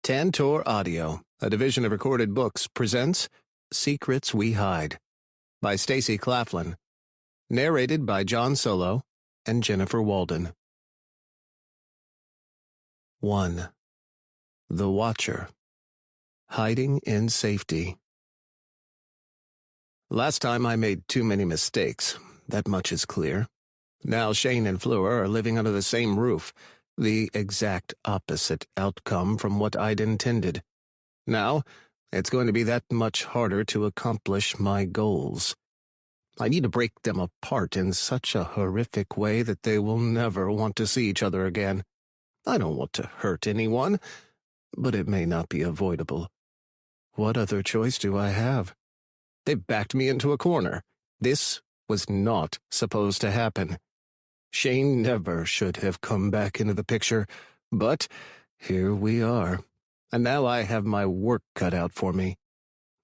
Tantor Audio, a division of Recorded Books, presents Secrets We Hide by Stacy Claflin. Narrated by John Solo and Jennifer Walden. 1. The Watcher. Hiding in Safety. Last time I made too many mistakes. That much is clear. Now Shane and Fleur are living under the same roof. The exact opposite outcome from what I'd intended. Now, it's going to be that much harder to accomplish my goals. I need to break them apart in such a horrific way that they will never want to see each other again. I don't want to hurt anyone, but it may not be avoidable. What other choice do I have? They've backed me into a corner. This was not supposed to happen. Shane never should have come back into the picture, but here we are. And now I have my work cut out for me.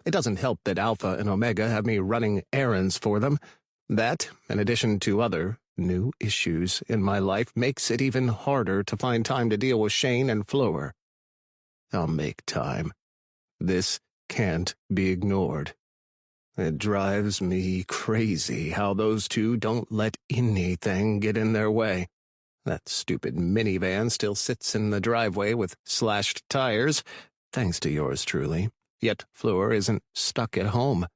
It doesn't help that Alpha and Omega have me running errands for them. That, in addition to other new issues in my life, makes it even harder to find time to deal with Shane and Fleur. I'll make time. This can't be ignored. It drives me crazy how those two don't let anything get in their way. That stupid minivan still sits in the driveway with slashed tires, thanks to yours truly. Yet Fleur isn't stuck at home.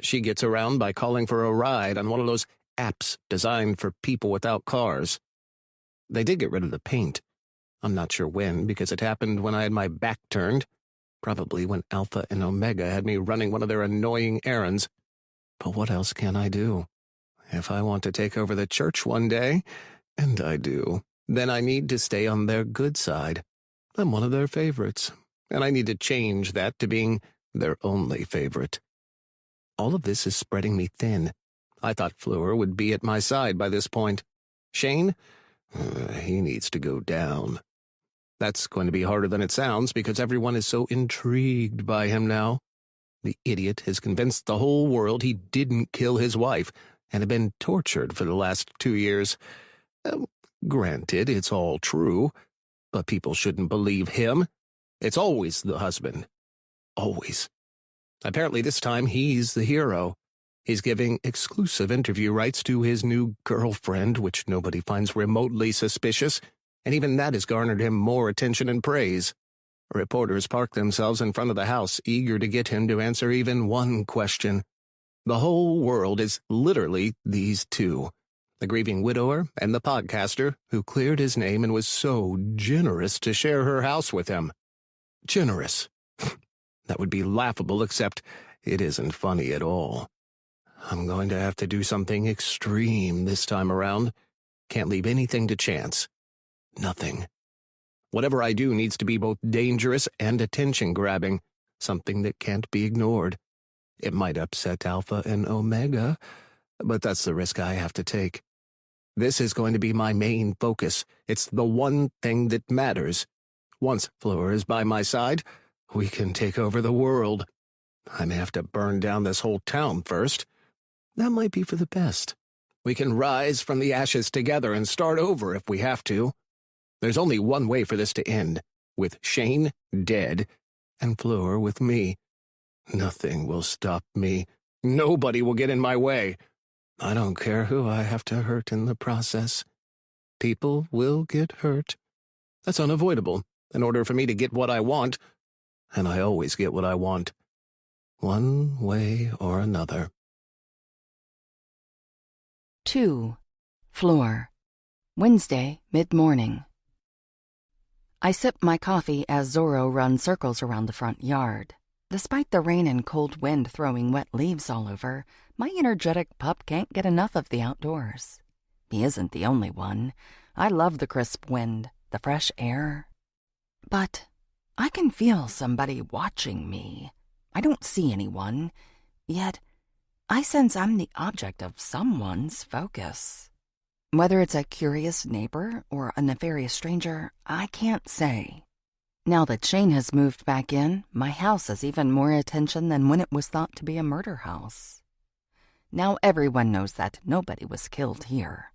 She gets around by calling for a ride on one of those apps designed for people without cars. They did get rid of the paint. I'm not sure when, because it happened when I had my back turned. Probably when Alpha and Omega had me running one of their annoying errands. But what else can I do? If I want to take over the church one day, and I do, then I need to stay on their good side. I'm one of their favorites, and I need to change that to being their only favorite. All of this is spreading me thin. I thought Fleur would be at my side by this point. Shane? He needs to go down. That's going to be harder than it sounds because everyone is so intrigued by him now. The idiot has convinced the whole world he didn't kill his wife and had been tortured for the last 2 years. Granted, it's all true, but people shouldn't believe him. It's always the husband. Always. Apparently this time he's the hero. He's giving exclusive interview rights to his new girlfriend, which nobody finds remotely suspicious, and even that has garnered him more attention and praise. Reporters park themselves in front of the house, eager to get him to answer even one question. The whole world is literally these two, the grieving widower and the podcaster who cleared his name and was so generous to share her house with him. Generous. That would be laughable, except it isn't funny at all. I'm going to have to do something extreme this time around. Can't leave anything to chance. Nothing. Whatever I do needs to be both dangerous and attention-grabbing, something that can't be ignored. It might upset Alpha and Omega, but that's the risk I have to take. This is going to be my main focus. It's the one thing that matters. Once Fleur is by my side, we can take over the world. I may have to burn down this whole town first. That might be for the best. We can rise from the ashes together and start over if we have to. There's only one way for this to end, with Shane dead and Fleur with me. Nothing will stop me. Nobody will get in my way. I don't care who I have to hurt in the process. People will get hurt. That's unavoidable in order for me to get what I want, and I always get what I want, one way or another. 2. Fleur. Wednesday, mid-morning. I sip my coffee as Zorro runs circles around the front yard. Despite the rain and cold wind throwing wet leaves all over, my energetic pup can't get enough of the outdoors. He isn't the only one. I love the crisp wind, the fresh air. But I can feel somebody watching me. I don't see anyone, yet I sense I'm the object of someone's focus. Whether it's a curious neighbor or a nefarious stranger, I can't say. Now that Shane has moved back in, my house has even more attention than when it was thought to be a murder house. Now everyone knows that nobody was killed here.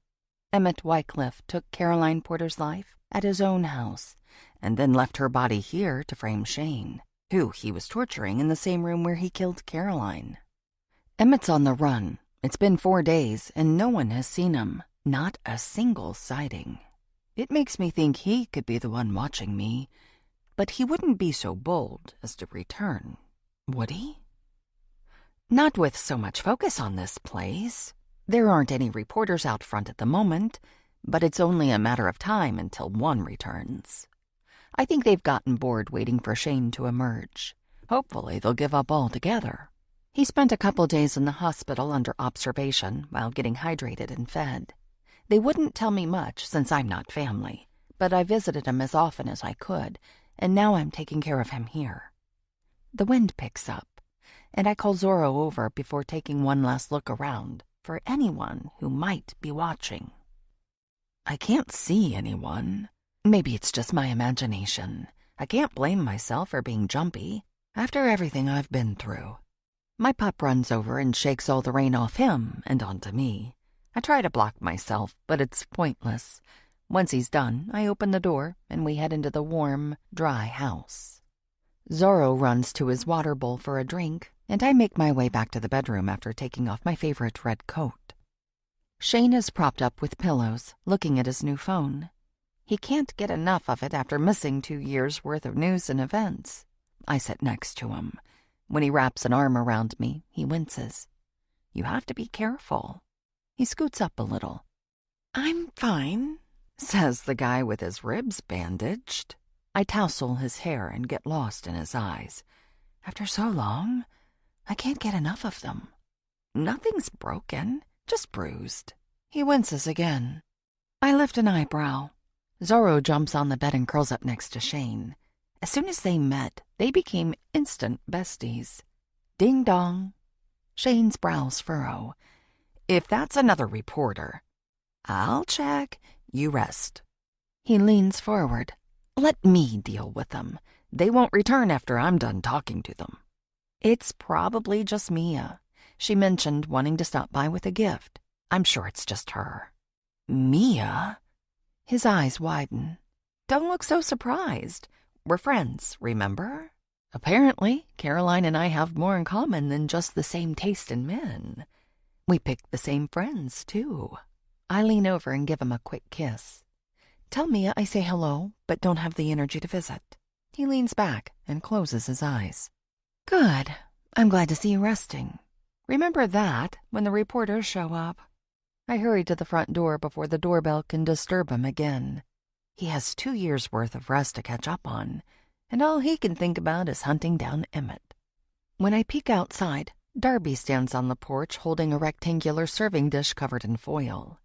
Emmett Wycliffe took Caroline Porter's life at his own house, and then left her body here to frame Shane, who he was torturing in the same room where he killed Caroline. Emmett's on the run. It's been 4 days, and no one has seen him. Not a single sighting. It makes me think he could be the one watching me, but he wouldn't be so bold as to return, would he? Not with so much focus on this place. There aren't any reporters out front at the moment, but it's only a matter of time until one returns. I think they've gotten bored waiting for Shane to emerge. Hopefully they'll give up altogether. He spent a couple days in the hospital under observation while getting hydrated and fed. They wouldn't tell me much since I'm not family, but I visited him as often as I could, and now I'm taking care of him here. The wind picks up, and I call Zorro over before taking one last look around for anyone who might be watching. I can't see anyone. Maybe it's just my imagination. I can't blame myself for being jumpy after everything I've been through. My pup runs over and shakes all the rain off him and onto me. I try to block myself, but it's pointless. Once he's done, I open the door and we head into the warm, dry house. Zorro runs to his water bowl for a drink, and I make my way back to the bedroom after taking off my favorite red coat. Shane is propped up with pillows, looking at his new phone. He can't get enough of it after missing 2 years' worth of news and events. I sit next to him. When he wraps an arm around me, he winces. You have to be careful. He scoots up a little. I'm fine, says the guy with his ribs bandaged. I tousle his hair and get lost in his eyes. After so long, I can't get enough of them. Nothing's broken, just bruised. He winces again. I lift an eyebrow. Zorro jumps on the bed and curls up next to Shane. As soon as they met, they became instant besties. Ding dong. Shane's brows furrow. If that's another reporter, I'll check. You rest. He leans forward. Let me deal with them. They won't return after I'm done talking to them. It's probably just Mia. She mentioned wanting to stop by with a gift. I'm sure it's just her. Mia? His eyes widen. Don't look so surprised. We're friends, remember? Apparently, Caroline and I have more in common than just the same taste in men. We picked the same friends, too. I lean over and give him a quick kiss. Tell Mia I say hello, but don't have the energy to visit. He leans back and closes his eyes. Good. I'm glad to see you resting. Remember that when the reporters show up. I hurry to the front door before the doorbell can disturb him again. He has 2 years' worth of rest to catch up on, and all he can think about is hunting down Emmett. When I peek outside, Darby stands on the porch holding a rectangular serving dish covered in foil.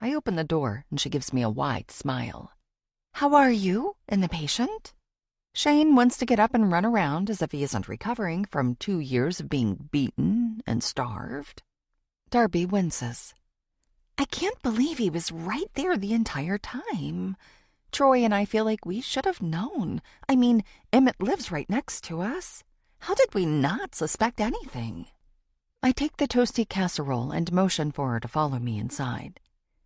I open the door, and she gives me a wide smile. How are you and the patient? Shane wants to get up and run around as if he isn't recovering from 2 years of being beaten and starved. Darby winces. I can't believe he was right there the entire time. Troy and I feel like we should have known. I mean, Emmett lives right next to us. How did we not suspect anything? I take the toasty casserole and motion for her to follow me inside.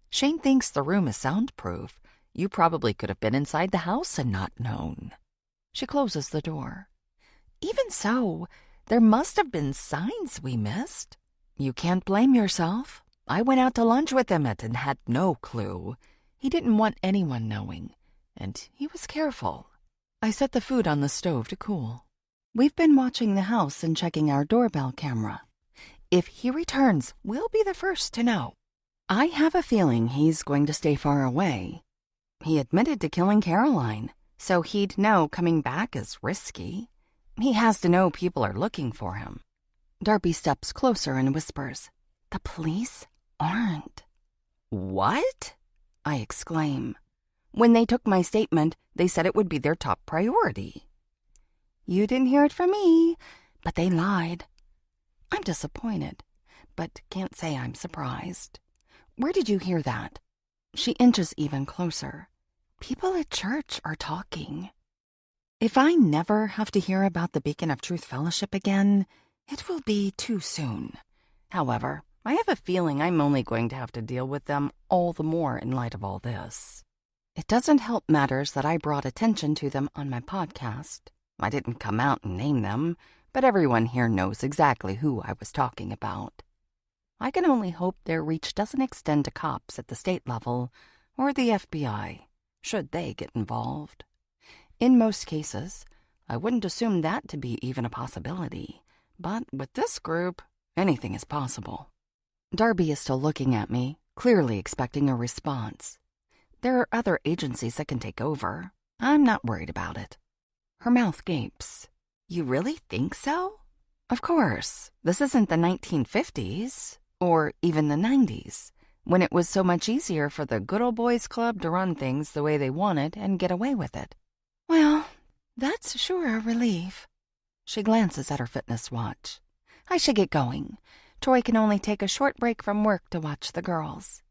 Shane thinks the room is soundproof. You probably could have been inside the house and not known. She closes the door. Even so, there must have been signs we missed. You can't blame yourself. I went out to lunch with Emmett and had no clue. He didn't want anyone knowing, and he was careful. I set the food on the stove to cool. We've been watching the house and checking our doorbell camera. If he returns, we'll be the first to know. I have a feeling he's going to stay far away. He admitted to killing Caroline, so he'd know coming back is risky. He has to know people are looking for him. Darby steps closer and whispers, The police aren't. What? I exclaim. When they took my statement, they said it would be their top priority. You didn't hear it from me, but they lied. I'm disappointed, but can't say I'm surprised. Where did you hear that? She inches even closer. People at church are talking. If I never have to hear about the Beacon of Truth Fellowship again, it will be too soon. However, I have a feeling I'm only going to have to deal with them all the more in light of all this. It doesn't help matters that I brought attention to them on my podcast. I didn't come out and name them, but everyone here knows exactly who I was talking about. I can only hope their reach doesn't extend to cops at the state level or the FBI, should they get involved. In most cases, I wouldn't assume that to be even a possibility, but with this group, anything is possible. Darby is still looking at me, clearly expecting a response. There are other agencies that can take over. I'm not worried about it. Her mouth gapes. You really think so? Of course. This isn't the 1950s, or even the 90s, when it was so much easier for the good old boys club to run things the way they wanted and get away with it. Well, that's sure a relief. She glances at her fitness watch. I should get going. Troy can only take a short break from work to watch the girls.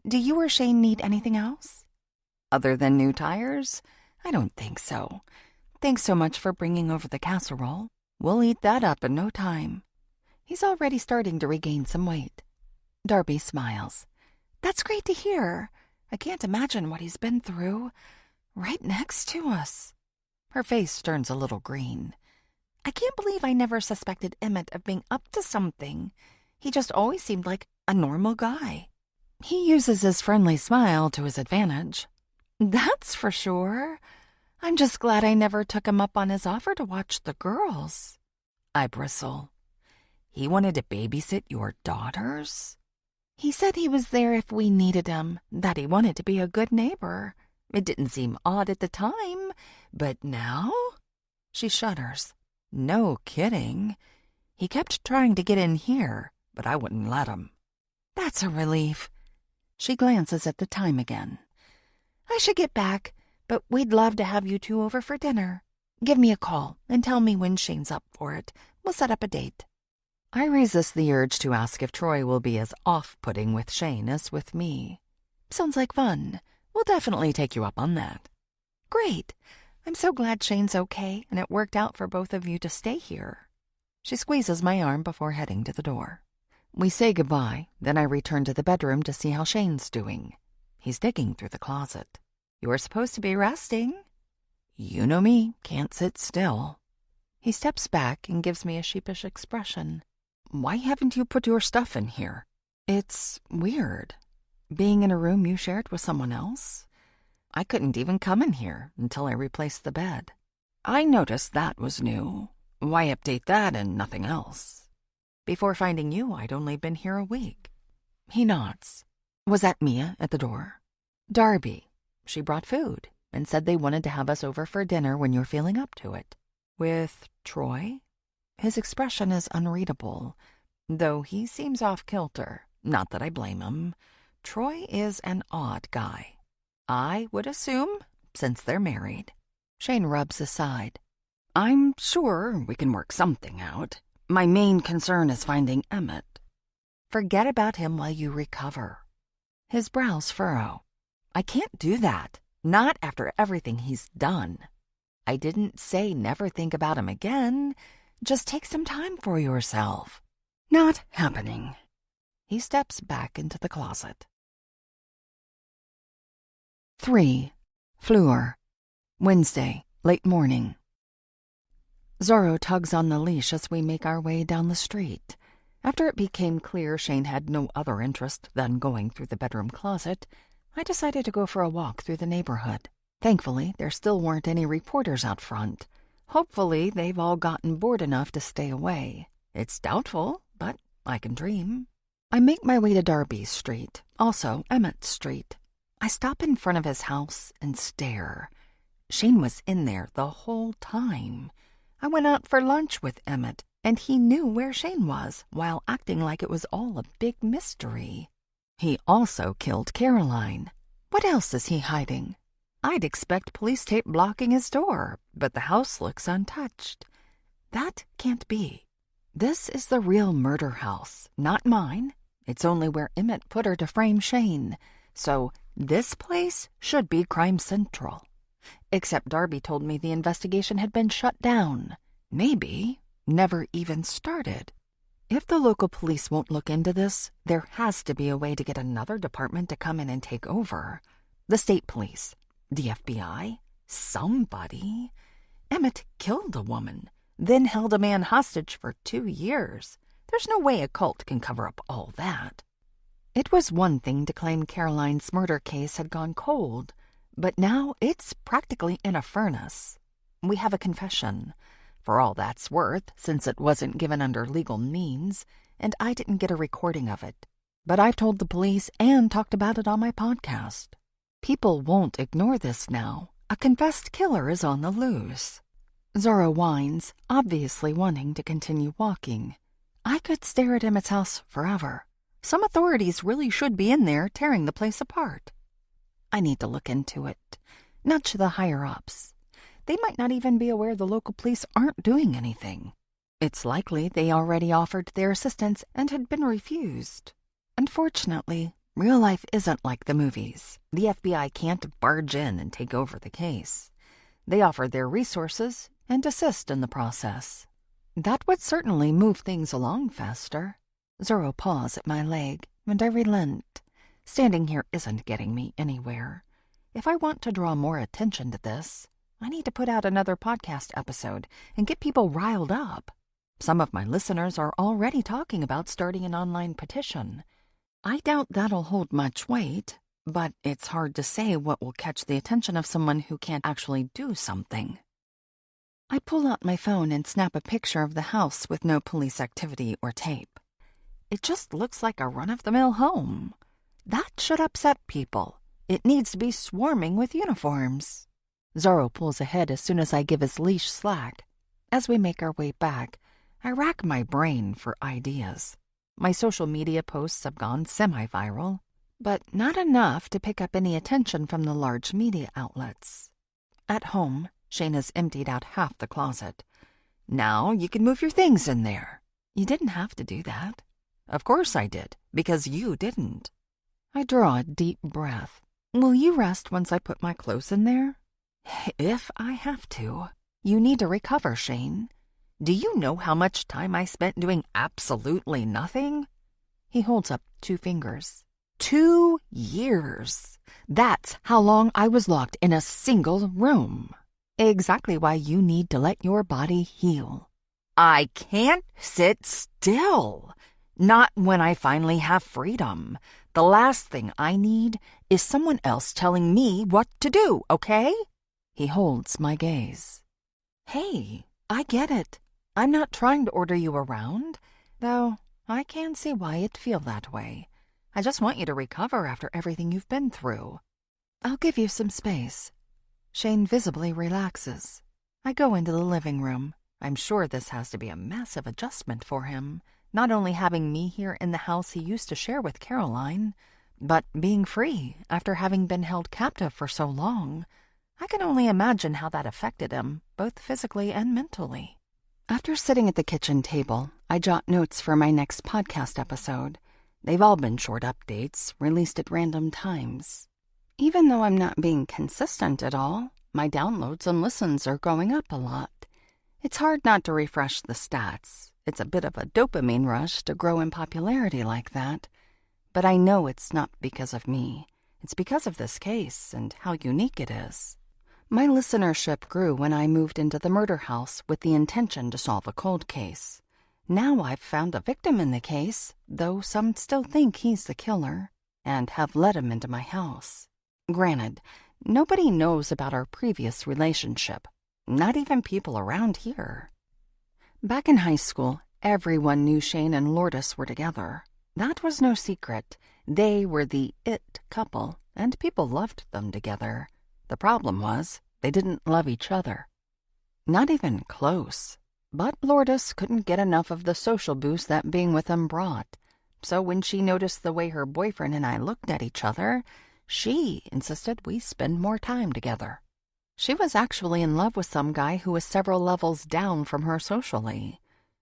Do you or Shane need anything else? Other than new tires? I don't think so. Thanks so much for bringing over the casserole. We'll eat that up in no time. He's already starting to regain some weight. Darby smiles. That's great to hear. I can't imagine what he's been through. Right next to us. Her face turns a little green. I can't believe I never suspected Emmett of being up to something. He just always seemed like a normal guy. He uses his friendly smile to his advantage. That's for sure. I'm just glad I never took him up on his offer to watch the girls. I bristle. He wanted to babysit your daughters? He said he was there if we needed him, that he wanted to be a good neighbor. It didn't seem odd at the time, but now? She shudders. No kidding. He kept trying to get in here, but I wouldn't let him. That's a relief. She glances at the time again. I should get back, but we'd love to have you two over for dinner. Give me a call and tell me when Shane's up for it. We'll set up a date. I resist the urge to ask if Troy will be as off-putting with Shane as with me. Sounds like fun. We'll definitely take you up on that. Great. I'm so glad Shane's okay and it worked out for both of you to stay here. She squeezes my arm before heading to the door. We say goodbye, then I return to the bedroom to see how Shane's doing. He's digging through the closet. You're supposed to be resting. You know me, can't sit still. He steps back and gives me a sheepish expression. Why haven't you put your stuff in here? It's weird. Being in a room you shared with someone else? I couldn't even come in here until I replaced the bed. I noticed that was new. Why update that and nothing else? Before finding you, I'd only been here a week. He nods. Was that Mia at the door? Darby. She brought food and said they wanted to have us over for dinner when you're feeling up to it. With Troy? His expression is unreadable, though he seems off-kilter. Not that I blame him. Troy is an odd guy. I would assume, since they're married. Shane rubs aside. I'm sure we can work something out. My main concern is finding Emmett. Forget about him while you recover. His brows furrow. I can't do that. Not after everything he's done. I didn't say never think about him again. Just take some time for yourself. Not happening. He steps back into the closet. 3. Fleur. Wednesday, late morning. Zorro tugs on the leash as we make our way down the street. After it became clear Shane had no other interest than going through the bedroom closet, I decided to go for a walk through the neighborhood. Thankfully, there still weren't any reporters out front. Hopefully, they've all gotten bored enough to stay away. It's doubtful, but I can dream. I make my way to Darby Street, also Emmett Street. I stop in front of his house and stare. Shane was in there the whole time. I went out for lunch with Emmett, and he knew where Shane was, while acting like it was all a big mystery. He also killed Caroline. What else is he hiding? I'd expect police tape blocking his door, but the house looks untouched. That can't be. This is the real murder house, not mine. It's only where Emmett put her to frame Shane. So this place should be Crime Central. Except Darby told me the investigation had been shut down. Maybe never even started. If the local police won't look into this, there has to be a way to get another department to come in and take over. The state police. The FBI? Somebody? Emmett killed a woman, then held a man hostage for 2 years. There's no way a cult can cover up all that. It was one thing to claim Caroline's murder case had gone cold, but now it's practically in a furnace. We have a confession, for all that's worth, since it wasn't given under legal means, and I didn't get a recording of it. But I've told the police and talked about it on my podcast. People won't ignore this now. A confessed killer is on the loose. Zorro whines, obviously wanting to continue walking. I could stare at Emmett's house forever. Some authorities really should be in there tearing the place apart. I need to look into it. Nudge the higher-ups. They might not even be aware the local police aren't doing anything. It's likely they already offered their assistance and had been refused. Unfortunately, real life isn't like the movies. The FBI can't barge in and take over the case. They offer their resources and assist in the process. That would certainly move things along faster. Zorro paws at my leg, and I relent. Standing here isn't getting me anywhere. If I want to draw more attention to this, I need to put out another podcast episode and get people riled up. Some of my listeners are already talking about starting an online petition. I doubt that'll hold much weight, but it's hard to say what will catch the attention of someone who can't actually do something. I pull out my phone and snap a picture of the house with no police activity or tape. It just looks like a run-of-the-mill home. That should upset people. It needs to be swarming with uniforms. Zorro pulls ahead as soon as I give his leash slack. As we make our way back, I rack my brain for ideas. My social media posts have gone semi-viral, but not enough to pick up any attention from the large media outlets. At home, Shane has emptied out half the closet. Now you can move your things in there. You didn't have to do that. Of course I did, because you didn't. I draw a deep breath. Will you rest once I put my clothes in there? If I have to. You need to recover, Shane. Do you know how much time I spent doing absolutely nothing? He holds up 2 fingers. 2 years. That's how long I was locked in a single room. Exactly why you need to let your body heal. I can't sit still. Not when I finally have freedom. The last thing I need is someone else telling me what to do, okay? He holds my gaze. Hey, I get it. I'm not trying to order you around, though I can see why it'd feel that way. I just want you to recover after everything you've been through. I'll give you some space. Shane visibly relaxes. I go into the living room. I'm sure this has to be a massive adjustment for him, not only having me here in the house he used to share with Caroline, but being free after having been held captive for so long. I can only imagine how that affected him, both physically and mentally. After sitting at the kitchen table, I jot notes for my next podcast episode. They've all been short updates, released at random times. Even though I'm not being consistent at all, my downloads and listens are going up a lot. It's hard not to refresh the stats. It's a bit of a dopamine rush to grow in popularity like that. But I know it's not because of me. It's because of this case and how unique it is. My listenership grew when I moved into the murder house with the intention to solve a cold case. Now I've found a victim in the case, though some still think he's the killer, and have let him into my house. Granted, nobody knows about our previous relationship, not even people around here. Back in high school, everyone knew Shane and Lourdes were together. That was no secret. They were the it couple, and people loved them together. The problem was, they didn't love each other. Not even close. But Lourdes couldn't get enough of the social boost that being with him brought. So when she noticed the way her boyfriend and I looked at each other, she insisted we spend more time together. She was actually in love with some guy who was several levels down from her socially.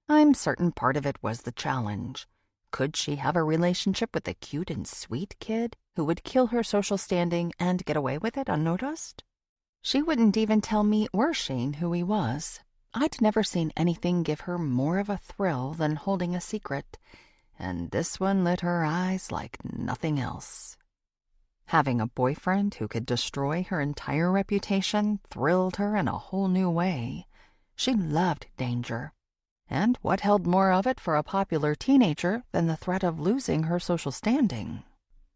I'm certain part of it was the challenge. Could she have a relationship with a cute and sweet kid who would kill her social standing and get away with it unnoticed? She wouldn't even tell me or Shane who he was. I'd never seen anything give her more of a thrill than holding a secret, and this one lit her eyes like nothing else. Having a boyfriend who could destroy her entire reputation thrilled her in a whole new way. She loved danger. And what held more of it for a popular teenager than the threat of losing her social standing?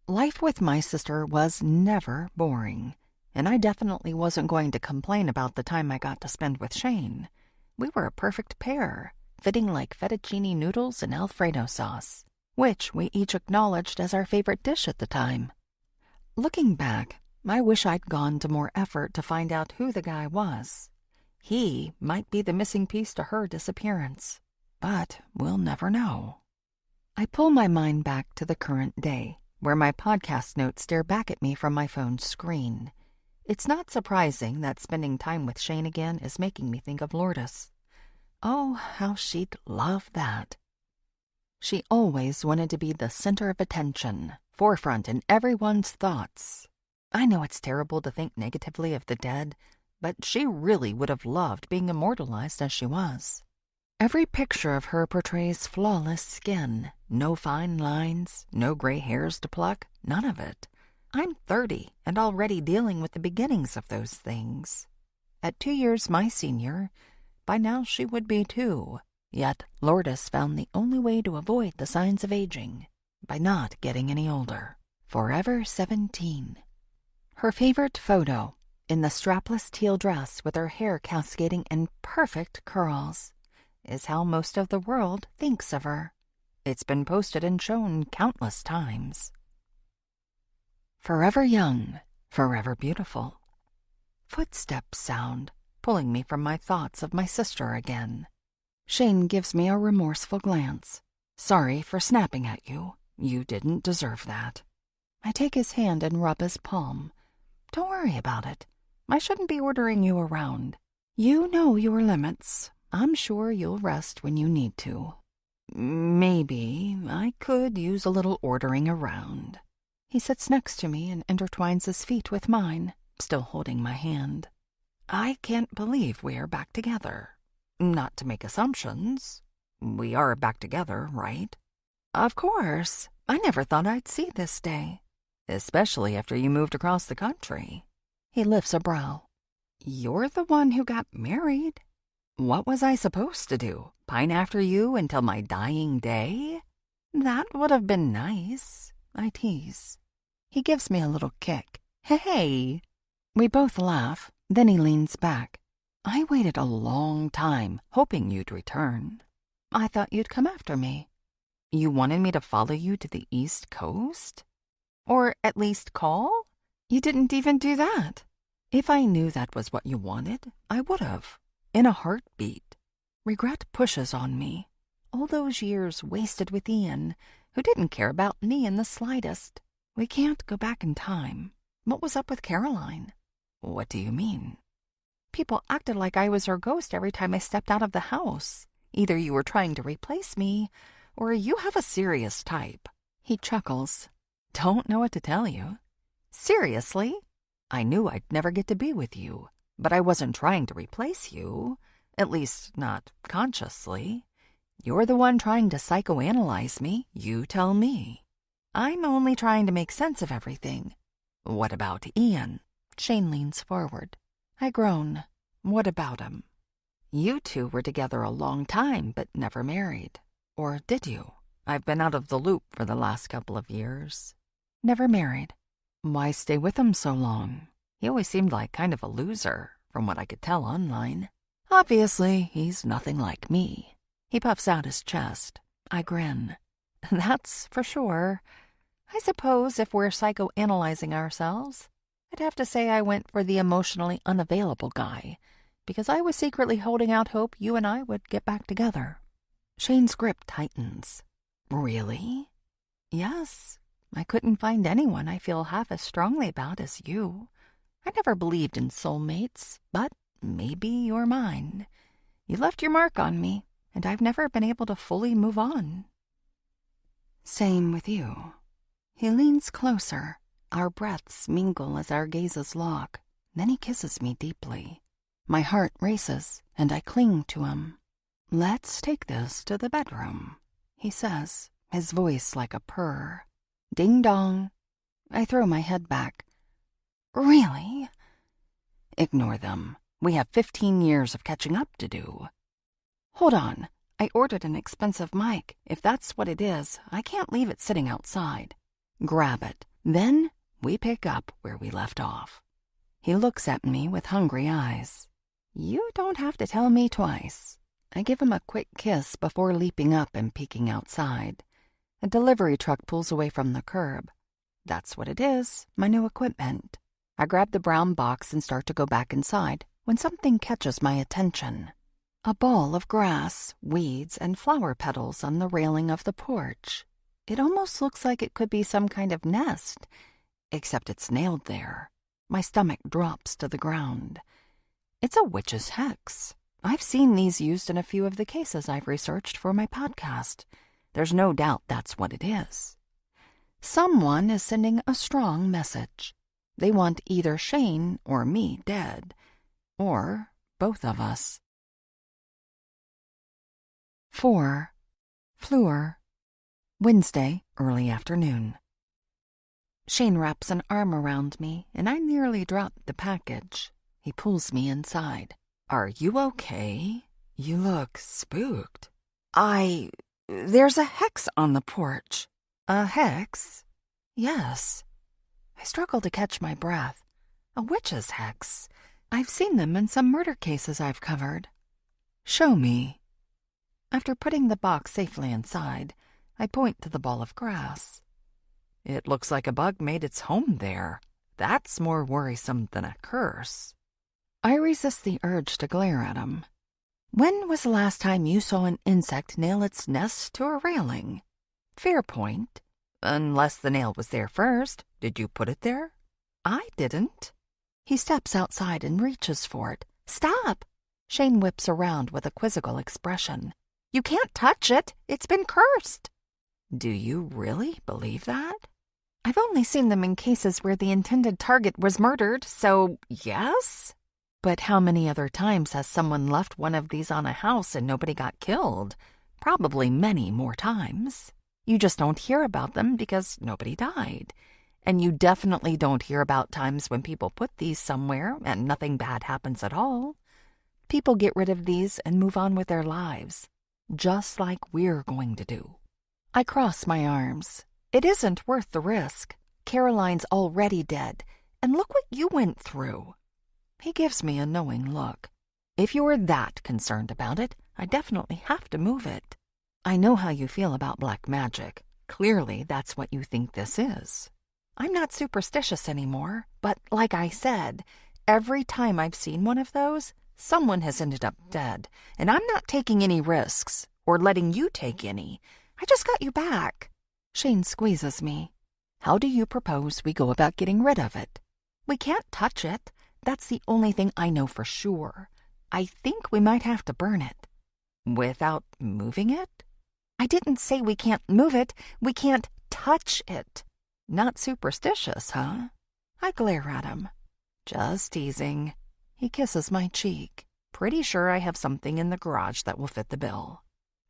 Life with my sister was never boring, and I definitely wasn't going to complain about the time I got to spend with Shane. We were a perfect pair, fitting like fettuccine noodles and Alfredo sauce, which we each acknowledged as our favorite dish at the time. Looking back, I wish I'd gone to more effort to find out who the guy was. He might be the missing piece to her disappearance, but we'll never know. I pull my mind back to the current day, where my podcast notes stare back at me from my phone's screen. It's not surprising that spending time with Shane again is making me think of Lourdes. Oh, how she'd love that. She always wanted to be the center of attention, forefront in everyone's thoughts. I know it's terrible to think negatively of the dead, but she really would have loved being immortalized as she was. Every picture of her portrays flawless skin, no fine lines, no gray hairs to pluck, none of it. I'm 30 and already dealing with the beginnings of those things. At 2 years my senior, by now she would be too. Yet Lourdes found the only way to avoid the signs of aging, by not getting any older. Forever 17. Her favorite photo, in the strapless teal dress with her hair cascading in perfect curls, is how most of the world thinks of her. It's been posted and shown countless times. Forever young, forever beautiful. Footsteps sound, pulling me from my thoughts of my sister again. Shane gives me a remorseful glance. Sorry for snapping at you. You didn't deserve that. I take his hand and rub his palm. Don't worry about it. I shouldn't be ordering you around. You know your limits. I'm sure you'll rest when you need to. Maybe I could use a little ordering around. He sits next to me and intertwines his feet with mine, still holding my hand. I can't believe we're back together. Not to make assumptions. We are back together, right? Of course. I never thought I'd see this day. Especially after you moved across the country. He lifts a brow. You're the one who got married. What was I supposed to do? Pine after you until my dying day? That would have been nice, I tease. He gives me a little kick. Hey! We both laugh, then he leans back. I waited a long time, hoping you'd return. I thought you'd come after me. You wanted me to follow you to the East Coast? Or at least call? You didn't even do that. If I knew that was what you wanted, I would have. In a heartbeat. Regret pushes on me. All those years wasted with Ian, who didn't care about me in the slightest. We can't go back in time. What was up with Caroline? What do you mean? People acted like I was her ghost every time I stepped out of the house. Either you were trying to replace me, or you have a serious type. He chuckles. Don't know what to tell you. Seriously? I knew I'd never get to be with you, but I wasn't trying to replace you. At least, not consciously. You're the one trying to psychoanalyze me, you tell me. I'm only trying to make sense of everything. What about Ian? Shane leans forward. I groan. What about him? You two were together a long time, but never married. Or did you? I've been out of the loop for the last couple of years. Never married. Why stay with him so long? He always seemed like kind of a loser, from what I could tell online. Obviously, he's nothing like me. He puffs out his chest. I grin. That's for sure. I suppose if we're psychoanalyzing ourselves, I'd have to say I went for the emotionally unavailable guy, because I was secretly holding out hope you and I would get back together. Shane's grip tightens. Really? Yes. I couldn't find anyone I feel half as strongly about as you. I never believed in soulmates, but maybe you're mine. You left your mark on me, and I've never been able to fully move on. Same with you. He leans closer. Our breaths mingle as our gazes lock. Then he kisses me deeply. My heart races, and I cling to him. Let's take this to the bedroom, he says, his voice like a purr. Ding dong. I throw my head back. Really? Ignore them. We have 15 years of catching up to do. Hold on. I ordered an expensive mic. If that's what it is, I can't leave it sitting outside. Grab it. Then we pick up where we left off. He looks at me with hungry eyes. You don't have to tell me twice. I give him a quick kiss before leaping up and peeking outside. A delivery truck pulls away from the curb. That's what it is, my new equipment. I grab the brown box and start to go back inside when something catches my attention. A ball of grass, weeds, and flower petals on the railing of the porch. It almost looks like it could be some kind of nest, except it's nailed there. My stomach drops to the ground. It's a witch's hex. I've seen these used in a few of the cases I've researched for my podcast. There's no doubt that's what it is. Someone is sending a strong message. They want either Shane or me dead, or both of us. 4. Fleur. Wednesday, early afternoon. Shane wraps an arm around me, and I nearly drop the package. He pulls me inside. Are you okay? You look spooked. There's a hex on the porch. A hex? Yes. I struggle to catch my breath. A witch's hex. I've seen them in some murder cases I've covered. Show me. After putting the box safely inside, I point to the ball of grass. It looks like a bug made its home there. That's more worrisome than a curse. I resist the urge to glare at him. When was the last time you saw an insect nail its nest to a railing? Fair point. Unless the nail was there first. Did you put it there? I didn't. He steps outside and reaches for it. Stop! Shane whips around with a quizzical expression. You can't touch it. It's been cursed. Do you really believe that? I've only seen them in cases where the intended target was murdered, so yes? But how many other times has someone left one of these on a house and nobody got killed? Probably many more times. You just don't hear about them because nobody died. And you definitely don't hear about times when people put these somewhere and nothing bad happens at all. People get rid of these and move on with their lives, just like we're going to do. I cross my arms. It isn't worth the risk. Caroline's already dead, and look what you went through. He gives me a knowing look. If you're that concerned about it, I definitely have to move it. I know how you feel about black magic. Clearly, that's what you think this is. I'm not superstitious anymore, but like I said, every time I've seen one of those, someone has ended up dead, and I'm not taking any risks, or letting you take any. I just got you back. Shane squeezes me. How do you propose we go about getting rid of it? We can't touch it. That's the only thing I know for sure. I think we might have to burn it. Without moving it? I didn't say we can't move it. We can't touch it. Not superstitious, huh? I glare at him. Just teasing. He kisses my cheek. Pretty sure I have something in the garage that will fit the bill.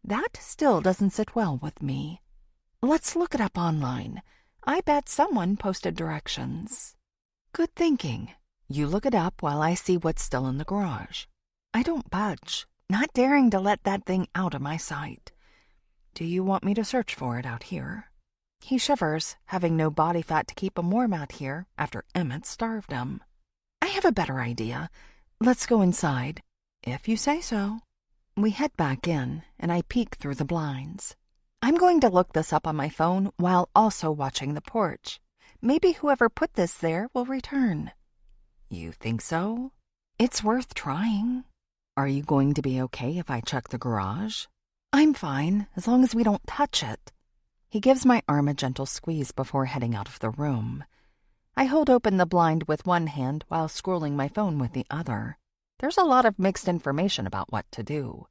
That still doesn't sit well with me. Let's look it up online. I bet someone posted directions. Good thinking. You look it up while I see what's still in the garage. I don't budge, not daring to let that thing out of my sight. Do you want me to search for it out here? He shivers, having no body fat to keep him warm out here after Emmett starved him. I have a better idea. Let's go inside. If you say so. We head back in, and I peek through the blinds. I'm going to look this up on my phone while also watching the porch. Maybe whoever put this there will return. You think so? It's worth trying. Are you going to be okay if I check the garage? I'm fine, as long as we don't touch it. He gives my arm a gentle squeeze before heading out of the room. I hold open the blind with one hand while scrolling my phone with the other. There's a lot of mixed information about what to do.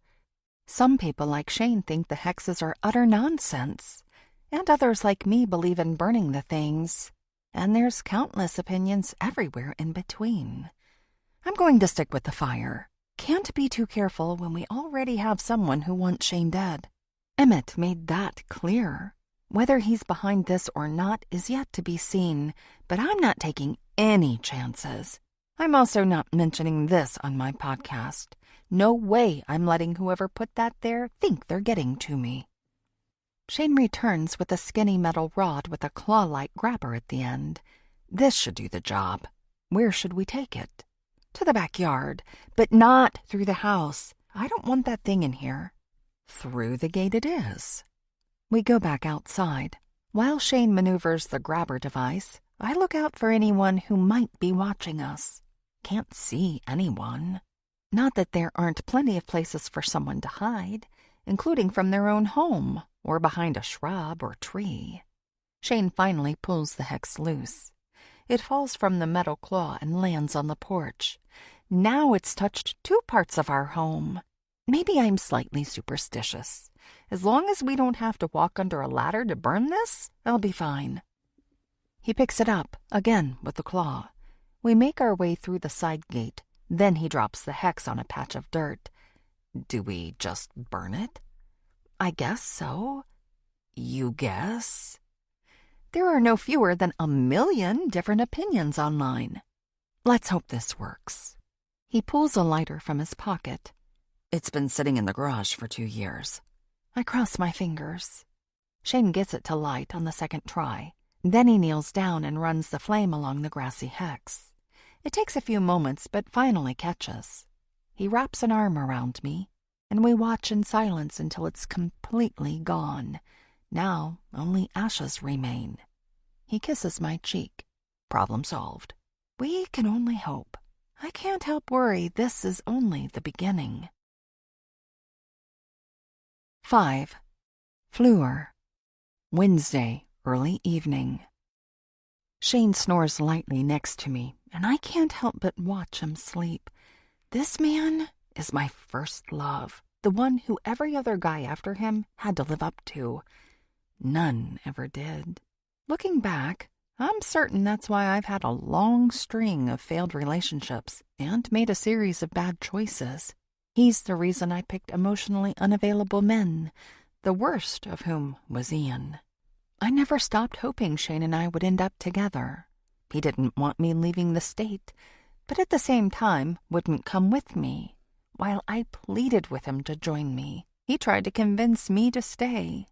Some people like Shane think the hexes are utter nonsense, and others like me believe in burning the things. And there's countless opinions everywhere in between. I'm going to stick with the fire. Can't be too careful when we already have someone who wants Shane dead. Emmett made that clear. Whether he's behind this or not is yet to be seen, but I'm not taking any chances. I'm also not mentioning this on my podcast. No way I'm letting whoever put that there think they're getting to me. Shane returns with a skinny metal rod with a claw-like grabber at the end. This should do the job. Where should we take it? To the backyard, but not through the house. I don't want that thing in here. Through the gate it is. We go back outside. While Shane maneuvers the grabber device, I look out for anyone who might be watching us. Can't see anyone. Not that there aren't plenty of places for someone to hide, including from their own home or behind a shrub or tree. Shane finally pulls the hex loose. It falls from the metal claw and lands on the porch. Now it's touched 2 parts of our home. Maybe I'm slightly superstitious. As long as we don't have to walk under a ladder to burn this, I'll be fine. He picks it up, again with the claw. We make our way through the side gate. Then he drops the hex on a patch of dirt. Do we just burn it? I guess so. You guess? There are no fewer than 1,000,000 different opinions online. Let's hope this works. He pulls a lighter from his pocket. It's been sitting in the garage for 2 years. I cross my fingers. Shane gets it to light on the second try. Then he kneels down and runs the flame along the grassy hex. It takes a few moments, but finally catches. He wraps an arm around me, and we watch in silence until it's completely gone. Now only ashes remain. He kisses my cheek. Problem solved. We can only hope. I can't help worry this is only the beginning. 5. Fleur. Wednesday, early evening. Shane snores lightly next to me, and I can't help but watch him sleep. This man is my first love, the one who every other guy after him had to live up to. None ever did. Looking back, I'm certain that's why I've had a long string of failed relationships and made a series of bad choices. He's the reason I picked emotionally unavailable men, the worst of whom was Ian. I never stopped hoping Shane and I would end up together. He didn't want me leaving the state, but at the same time wouldn't come with me. While I pleaded with him to join me, he tried to convince me to stay.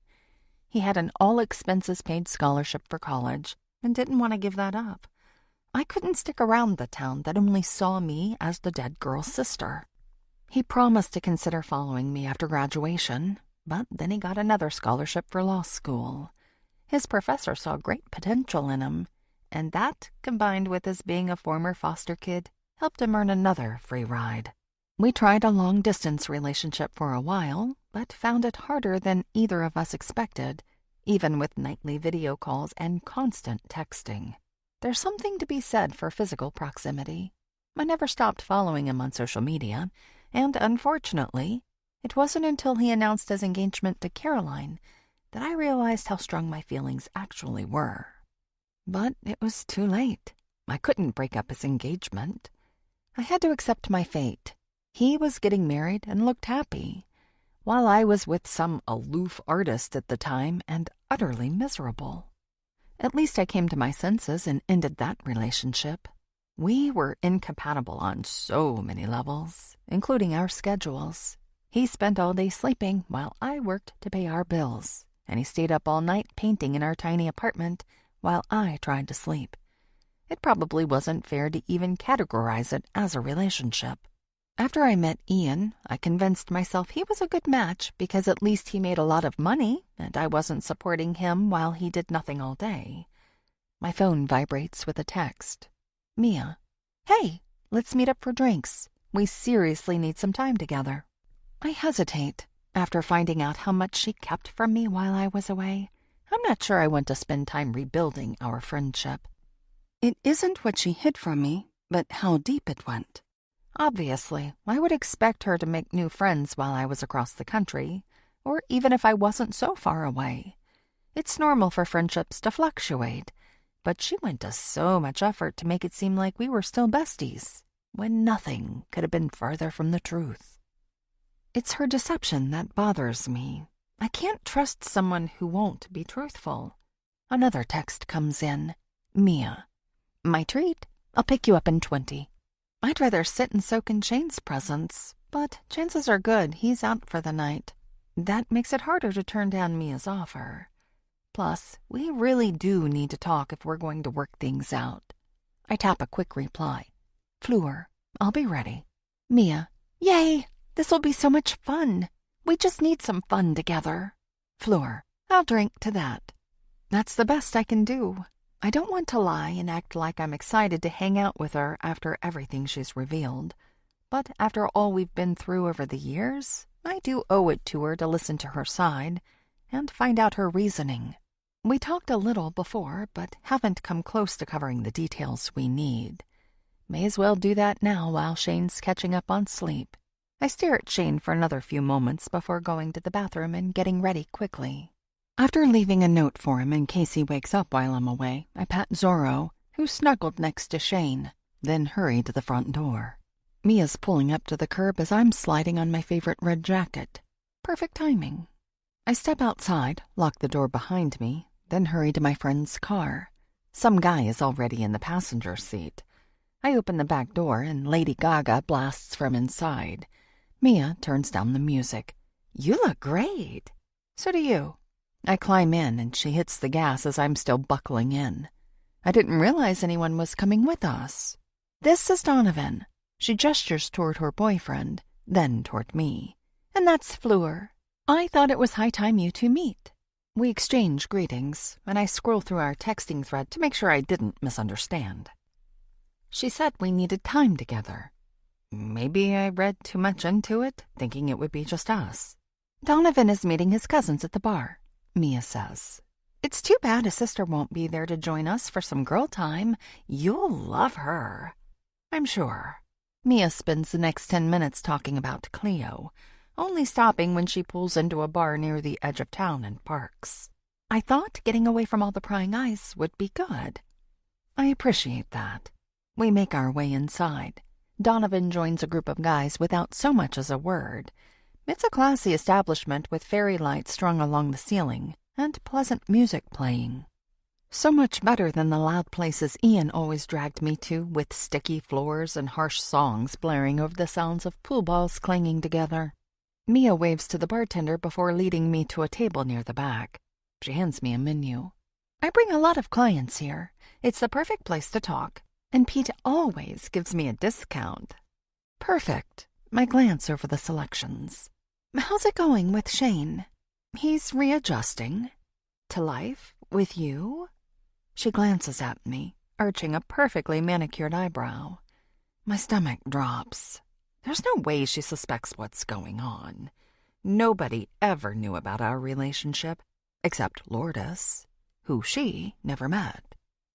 He had an all-expenses-paid scholarship for college and didn't want to give that up. I couldn't stick around the town that only saw me as the dead girl's sister. He promised to consider following me after graduation, but then he got another scholarship for law school. His professor saw great potential in him, and that, combined with his being a former foster kid, helped him earn another free ride. We tried a long-distance relationship for a while, but found it harder than either of us expected, even with nightly video calls and constant texting. There's something to be said for physical proximity. I never stopped following him on social media, and unfortunately, it wasn't until he announced his engagement to Caroline that I realized how strong my feelings actually were. But it was too late. I couldn't break up his engagement. I had to accept my fate. He was getting married and looked happy, while I was with some aloof artist at the time and utterly miserable. At least I came to my senses and ended that relationship. We were incompatible on so many levels, including our schedules. He spent all day sleeping while I worked to pay our bills, and he stayed up all night painting in our tiny apartment while I tried to sleep. It probably wasn't fair to even categorize it as a relationship. After I met Ian, I convinced myself he was a good match because at least he made a lot of money and I wasn't supporting him while he did nothing all day. My phone vibrates with a text. Mia. Hey, let's meet up for drinks. We seriously need some time together. I hesitate. After finding out how much she kept from me while I was away, I'm not sure I want to spend time rebuilding our friendship. It isn't what she hid from me, but how deep it went. Obviously, I would expect her to make new friends while I was across the country, or even if I wasn't so far away. It's normal for friendships to fluctuate, but she went to so much effort to make it seem like we were still besties, when nothing could have been farther from the truth. It's her deception that bothers me. I can't trust someone who won't be truthful. Another text comes in. Mia. My treat. I'll pick you up in 20. I'd rather sit and soak in Shane's presence, but chances are good he's out for the night. That makes it harder to turn down Mia's offer. Plus, we really do need to talk if we're going to work things out. I tap a quick reply. Fleur, I'll be ready. Mia. Yay! This'll be so much fun. We just need some fun together. Fleur. I'll drink to that. That's the best I can do. I don't want to lie and act like I'm excited to hang out with her after everything she's revealed. But after all we've been through over the years, I do owe it to her to listen to her side and find out her reasoning. We talked a little before, but haven't come close to covering the details we need. May as well do that now while Shane's catching up on sleep. I stare at Shane for another few moments before going to the bathroom and getting ready quickly. After leaving a note for him in case he wakes up while I'm away, I pat Zorro, who snuggled next to Shane, then hurry to the front door. Mia's pulling up to the curb as I'm sliding on my favorite red jacket. Perfect timing. I step outside, lock the door behind me, then hurry to my friend's car. Some guy is already in the passenger seat. I open the back door and Lady Gaga blasts from inside. Mia turns down the music. You look great. So do you. I climb in and she hits the gas as I'm still buckling in. I didn't realize anyone was coming with us. This is Donovan. She gestures toward her boyfriend, then toward me. And that's Fleur. I thought it was high time you two meet. We exchange greetings, and I scroll through our texting thread to make sure I didn't misunderstand. She said we needed time together. Maybe I read too much into it, thinking it would be just us. Donovan is meeting his cousins at the bar, Mia says. It's too bad his sister won't be there to join us for some girl time. You'll love her. I'm sure. Mia spends the next 10 minutes talking about Cleo, only stopping when she pulls into a bar near the edge of town and parks. I thought getting away from all the prying eyes would be good. I appreciate that. We make our way inside. Donovan joins a group of guys without so much as a word. It's a classy establishment with fairy lights strung along the ceiling and pleasant music playing. So much better than the loud places Ian always dragged me to, with sticky floors and harsh songs blaring over the sounds of pool balls clanging together. Mia waves to the bartender before leading me to a table near the back. She hands me a menu. I bring a lot of clients here. It's the perfect place to talk, and Pete always gives me a discount. Perfect. I glance over the selections. How's it going with Shane? He's readjusting. To life? With you? She glances at me, arching a perfectly manicured eyebrow. My stomach drops. There's no way she suspects what's going on. Nobody ever knew about our relationship, except Lourdes, who she never met.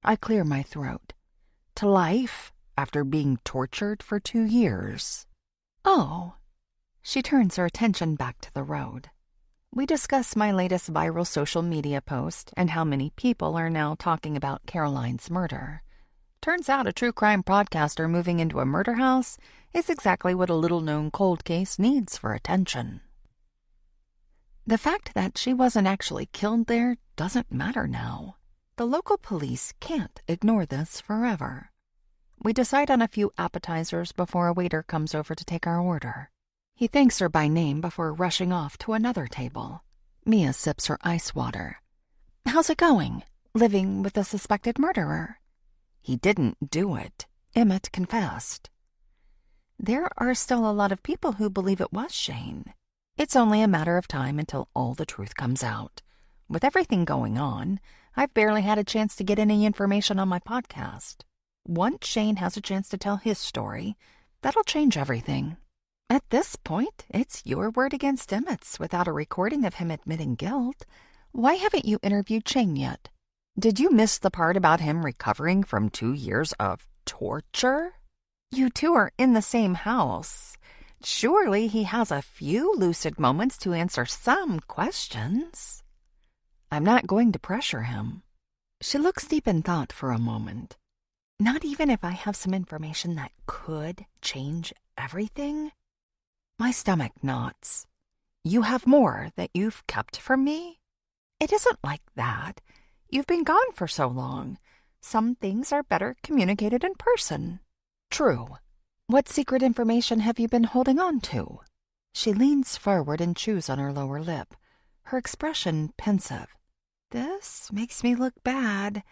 I clear my throat. To life, after being tortured for 2 years. Oh. She turns her attention back to the road. We discuss my latest viral social media post and how many people are now talking about Caroline's murder. Turns out a true crime podcaster moving into a murder house is exactly what a little-known cold case needs for attention. The fact that she wasn't actually killed there doesn't matter now. The local police can't ignore this forever. We decide on a few appetizers before a waiter comes over to take our order. He thanks her by name before rushing off to another table. Mia sips her ice water. How's it going? Living with a suspected murderer? He didn't do it, Emmett confessed. There are still a lot of people who believe it was Shane. It's only a matter of time until all the truth comes out. With everything going on, I've barely had a chance to get any information on my podcast. Once Shane has a chance to tell his story, that'll change everything. At this point, it's your word against Emmett's without a recording of him admitting guilt. Why haven't you interviewed Shane yet? Did you miss the part about him recovering from 2 years of torture? You two are in the same house. Surely he has a few lucid moments to answer some questions. I'm not going to pressure him. She looks deep in thought for a moment. Not even if I have some information that could change everything? My stomach knots. You have more that you've kept from me? It isn't like that. You've been gone for so long. Some things are better communicated in person. True. What secret information have you been holding on to? She leans forward and chews on her lower lip, her expression pensive. This makes me look bad.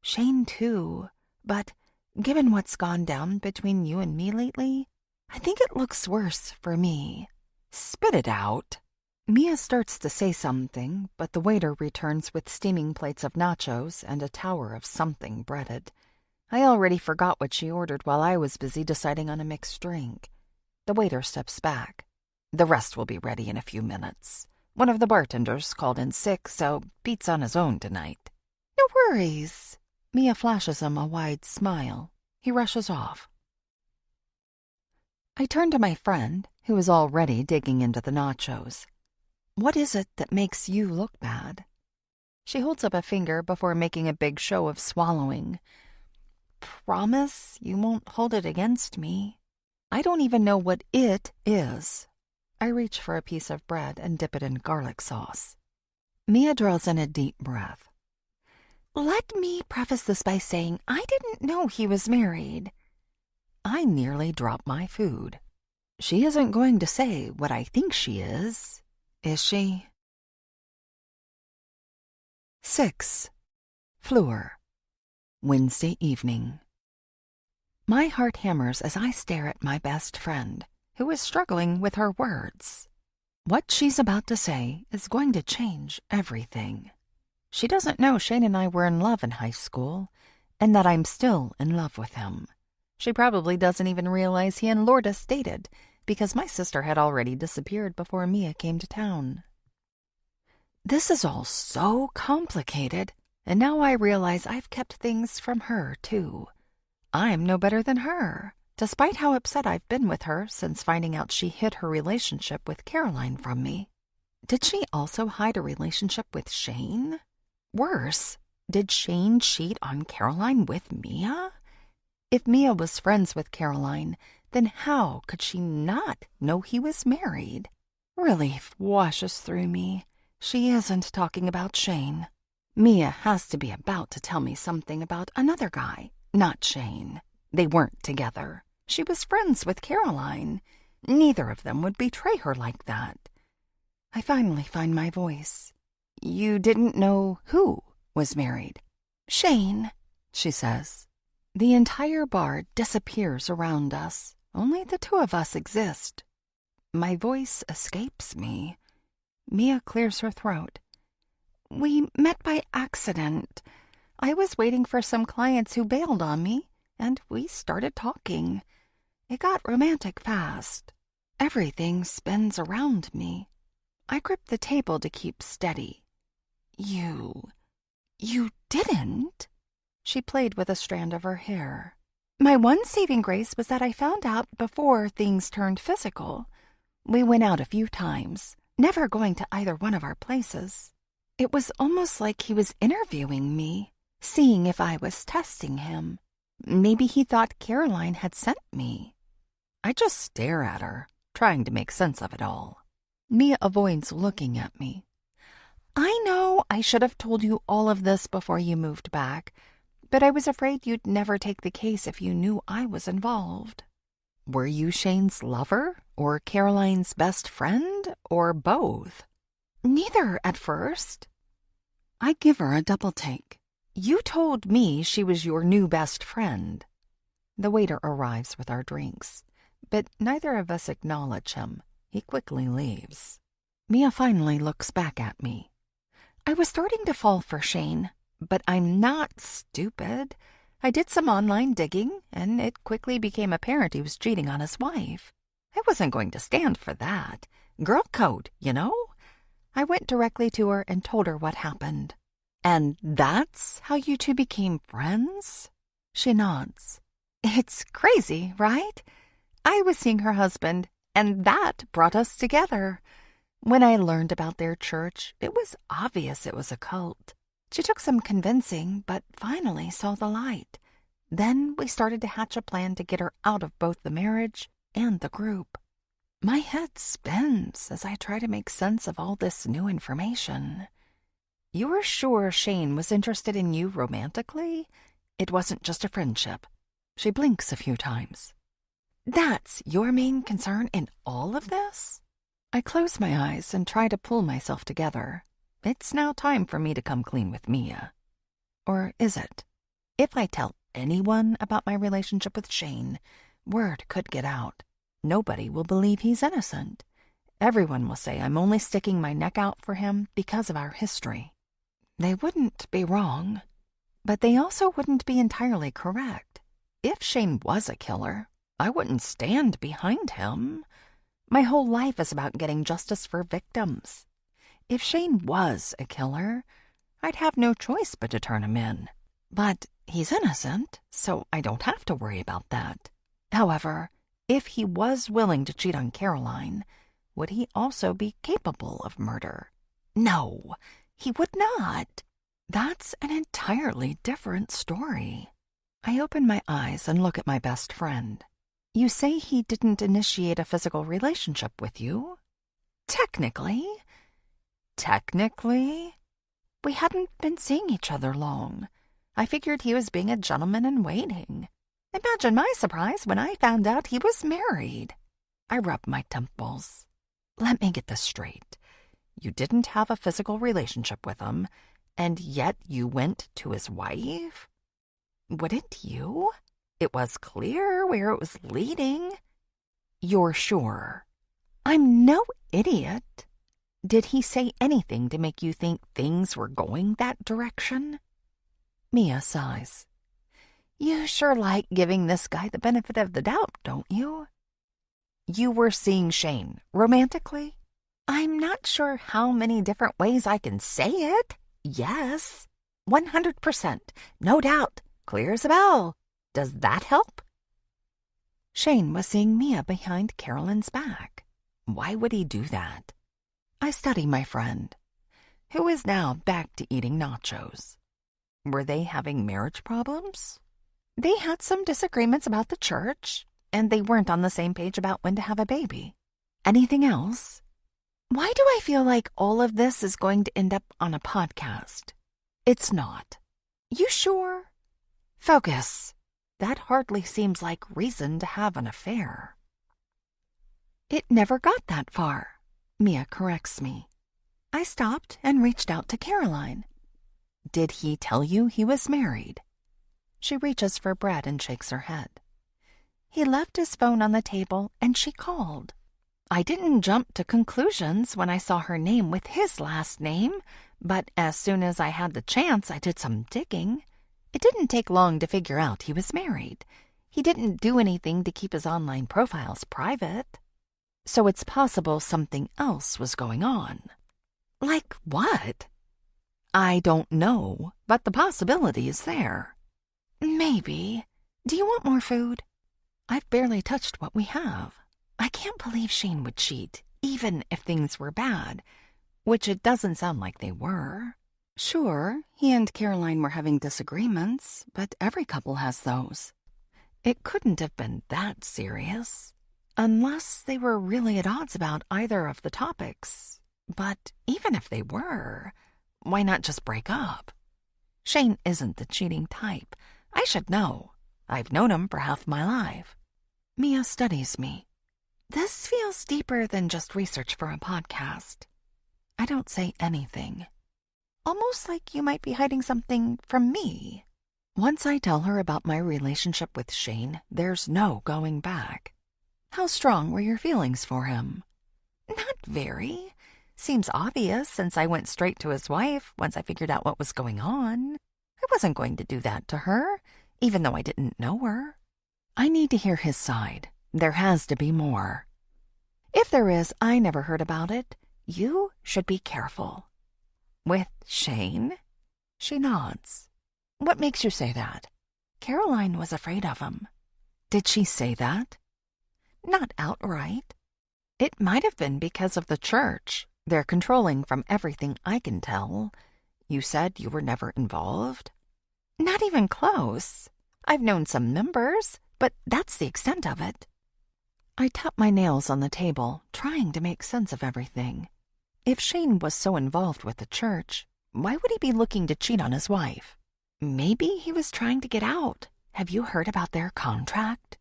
Shane, too. But given what's gone down between you and me lately, I think it looks worse for me. Spit it out. Mia starts to say something, but the waiter returns with steaming plates of nachos and a tower of something breaded. I already forgot what she ordered while I was busy deciding on a mixed drink. The waiter steps back. The rest will be ready in a few minutes. One of the bartenders called in sick, so Pete's on his own tonight. No worries. Mia flashes him a wide smile. He rushes off. I turn to my friend, who is already digging into the nachos. What is it that makes you look bad? She holds up a finger before making a big show of swallowing. Promise you won't hold it against me. I don't even know what it is. I reach for a piece of bread and dip it in garlic sauce. Mia draws in a deep breath. Let me preface this by saying I didn't know he was married. I nearly dropped my food. She isn't going to say what I think she is she? 6. Fleur. Wednesday evening. My heart hammers as I stare at my best friend, who is struggling with her words. What she's about to say is going to change everything. She doesn't know Shane and I were in love in high school, and that I'm still in love with him. She probably doesn't even realize he and Lourdes dated, because my sister had already disappeared before Mia came to town. This is all so complicated, and now I realize I've kept things from her, too. I'm no better than her, despite how upset I've been with her since finding out she hid her relationship with Caroline from me. Did she also hide a relationship with Shane? Worse, did Shane cheat on Caroline with Mia? If Mia was friends with Caroline, then how could she not know he was married? Relief washes through me. She isn't talking about Shane. Mia has to be about to tell me something about another guy, not Shane. They weren't together. She was friends with Caroline. Neither of them would betray her like that. I finally find my voice. You didn't know who was married? Shane, she says. The entire bar disappears around us. Only the two of us exist. My voice escapes me. Mia clears her throat. We met by accident. I was waiting for some clients who bailed on me, and we started talking. It got romantic fast. Everything spins around me. I grip the table to keep steady. You didn't? She played with a strand of her hair. My one saving grace was that I found out before things turned physical. We went out a few times, never going to either one of our places. It was almost like he was interviewing me, seeing if I was testing him. Maybe he thought Caroline had sent me. I just stare at her, trying to make sense of it all. Mia avoids looking at me. I know I should have told you all of this before you moved back, but I was afraid you'd never take the case if you knew I was involved. Were you Shane's lover, or Caroline's best friend, or both? Neither at first. I give her a double take. You told me she was your new best friend. The waiter arrives with our drinks, but neither of us acknowledge him. He quickly leaves. Mia finally looks back at me. I was starting to fall for Shane, but I'm not stupid. I did some online digging, and it quickly became apparent he was cheating on his wife. I wasn't going to stand for that. Girl code, you know? I went directly to her and told her what happened. And that's how you two became friends? She nods. It's crazy, right? I was seeing her husband, and that brought us together. When I learned about their church, it was obvious it was a cult. She took some convincing, but finally saw the light. Then we started to hatch a plan to get her out of both the marriage and the group. My head spins as I try to make sense of all this new information. You were sure Shane was interested in you romantically? It wasn't just a friendship. She blinks a few times. That's your main concern in all of this? I close my eyes and try to pull myself together. It's now time for me to come clean with Mia. Or is it? If I tell anyone about my relationship with Shane, word could get out. Nobody will believe he's innocent. Everyone will say I'm only sticking my neck out for him because of our history. They wouldn't be wrong, but they also wouldn't be entirely correct. If Shane was a killer, I wouldn't stand behind him. My whole life is about getting justice for victims. If Shane was a killer, I'd have no choice but to turn him in. But he's innocent, so I don't have to worry about that. However, if he was willing to cheat on Caroline, would he also be capable of murder? No, he would not. That's an entirely different story. I open my eyes and look at my best friend. You say he didn't initiate a physical relationship with you? Technically. Technically? We hadn't been seeing each other long. I figured he was being a gentleman in waiting. Imagine my surprise when I found out he was married. I rub my temples. Let me get this straight. You didn't have a physical relationship with him, and yet you went to his wife? Wouldn't you? It was clear where it was leading. You're sure? I'm no idiot. Did he say anything to make you think things were going that direction? Mia sighs. You sure like giving this guy the benefit of the doubt, don't you? You were seeing Shane romantically? I'm not sure how many different ways I can say it. Yes, 100%, no doubt, clear as a bell. Does that help? Shane was seeing Mia behind Carolyn's back. Why would he do that? I study my friend, who is now back to eating nachos. Were they having marriage problems? They had some disagreements about the church, and they weren't on the same page about when to have a baby. Anything else? Why do I feel like all of this is going to end up on a podcast? It's not. You sure? Focus. That hardly seems like reason to have an affair. It never got that far. Mia corrects me. I stopped and reached out to Caroline. Did he tell you he was married? She reaches for bread and shakes her head. He left his phone on the table and she called. I didn't jump to conclusions when I saw her name with his last name, but as soon as I had the chance, I did some digging. It didn't take long to figure out he was married. He didn't do anything to keep his online profiles private. So it's possible something else was going on. Like what? I don't know, but the possibility is there. Maybe. Do you want more food? I've barely touched what we have. I can't believe Shane would cheat, even if things were bad, which it doesn't sound like they were. Sure, he and Caroline were having disagreements, but every couple has those. It couldn't have been that serious, unless they were really at odds about either of the topics. But even if they were, why not just break up? Shane isn't the cheating type. I should know. I've known him for half my life. Mia studies me. This feels deeper than just research for a podcast. I don't say anything. Almost like you might be hiding something from me. Once I tell her about my relationship with Shane, there's no going back. How strong were your feelings for him? Not very. Seems obvious since I went straight to his wife once I figured out what was going on. I wasn't going to do that to her, even though I didn't know her. I need to hear his side. There has to be more. If there is, I never heard about it. You should be careful. With Shane? She nods. What makes you say that? Caroline was afraid of him. Did she say that? Not outright. It might have been because of the church. They're controlling from everything I can tell. You said you were never involved? Not even close. I've known some members, but that's the extent of it. I tapped my nails on the table, trying to make sense of everything. If Shane was so involved with the church, why would he be looking to cheat on his wife? Maybe he was trying to get out. Have you heard about their contract?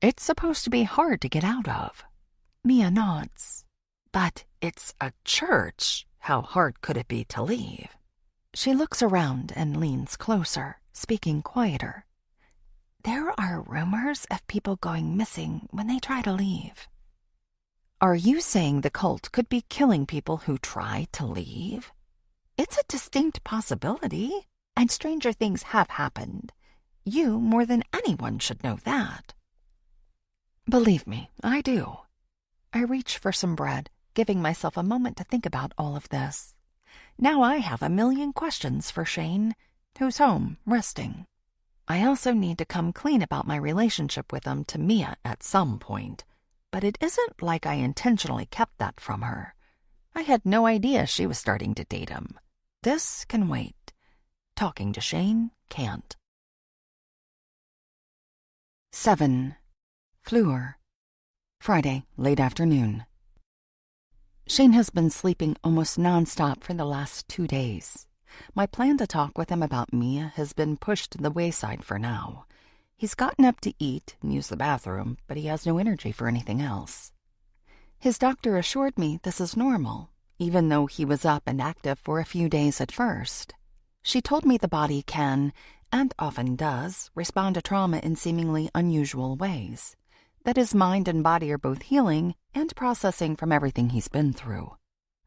It's supposed to be hard to get out of. Mia nods. But it's a church. How hard could it be to leave? She looks around and leans closer, speaking quieter. There are rumors of people going missing when they try to leave. Are you saying the cult could be killing people who try to leave? It's a distinct possibility, and stranger things have happened. You, more than anyone, should know that. Believe me, I do. I reach for some bread, giving myself a moment to think about all of this. Now I have a million questions for Shane, who's home, resting. I also need to come clean about my relationship with him to Mia at some point, but it isn't like I intentionally kept that from her. I had no idea she was starting to date him. This can wait. Talking to Shane can't. 7. Fleur. Friday, late afternoon. Shane has been sleeping almost nonstop for the last 2 days. My plan to talk with him about Mia has been pushed to the wayside for now. He's gotten up to eat and use the bathroom, but he has no energy for anything else. His doctor assured me this is normal, even though he was up and active for a few days at first. She told me the body can, and often does, respond to trauma in seemingly unusual ways. That his mind and body are both healing and processing from everything he's been through.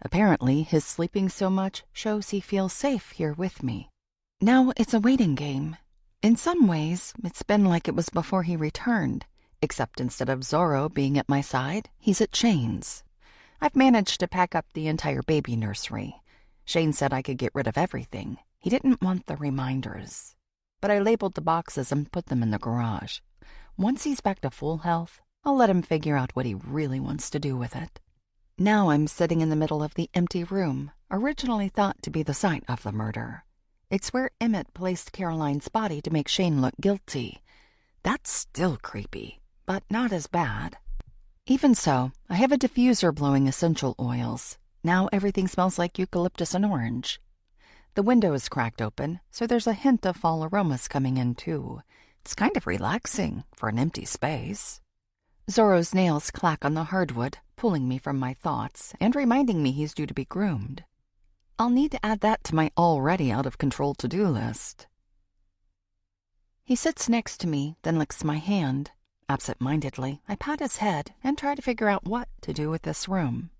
Apparently, his sleeping so much shows he feels safe here with me. Now it's a waiting game. In some ways, it's been like it was before he returned, except instead of Zorro being at my side, he's at Shane's. I've managed to pack up the entire baby nursery. Shane said I could get rid of everything. He didn't want the reminders. But I labeled the boxes and put them in the garage. Once he's back to full health, I'll let him figure out what he really wants to do with it. Now I'm sitting in the middle of the empty room, originally thought to be the site of the murder. It's where Emmett placed Caroline's body to make Shane look guilty. That's still creepy, but not as bad. Even so, I have a diffuser blowing essential oils. Now everything smells like eucalyptus and orange. The window is cracked open, so there's a hint of fall aromas coming in too. It's kind of relaxing for an empty space. Zorro's nails clack on the hardwood, pulling me from my thoughts and reminding me he's due to be groomed. I'll need to add that to my already out-of-control to-do list. He sits next to me, then licks my hand. Absent-mindedly, I pat his head and try to figure out what to do with this room.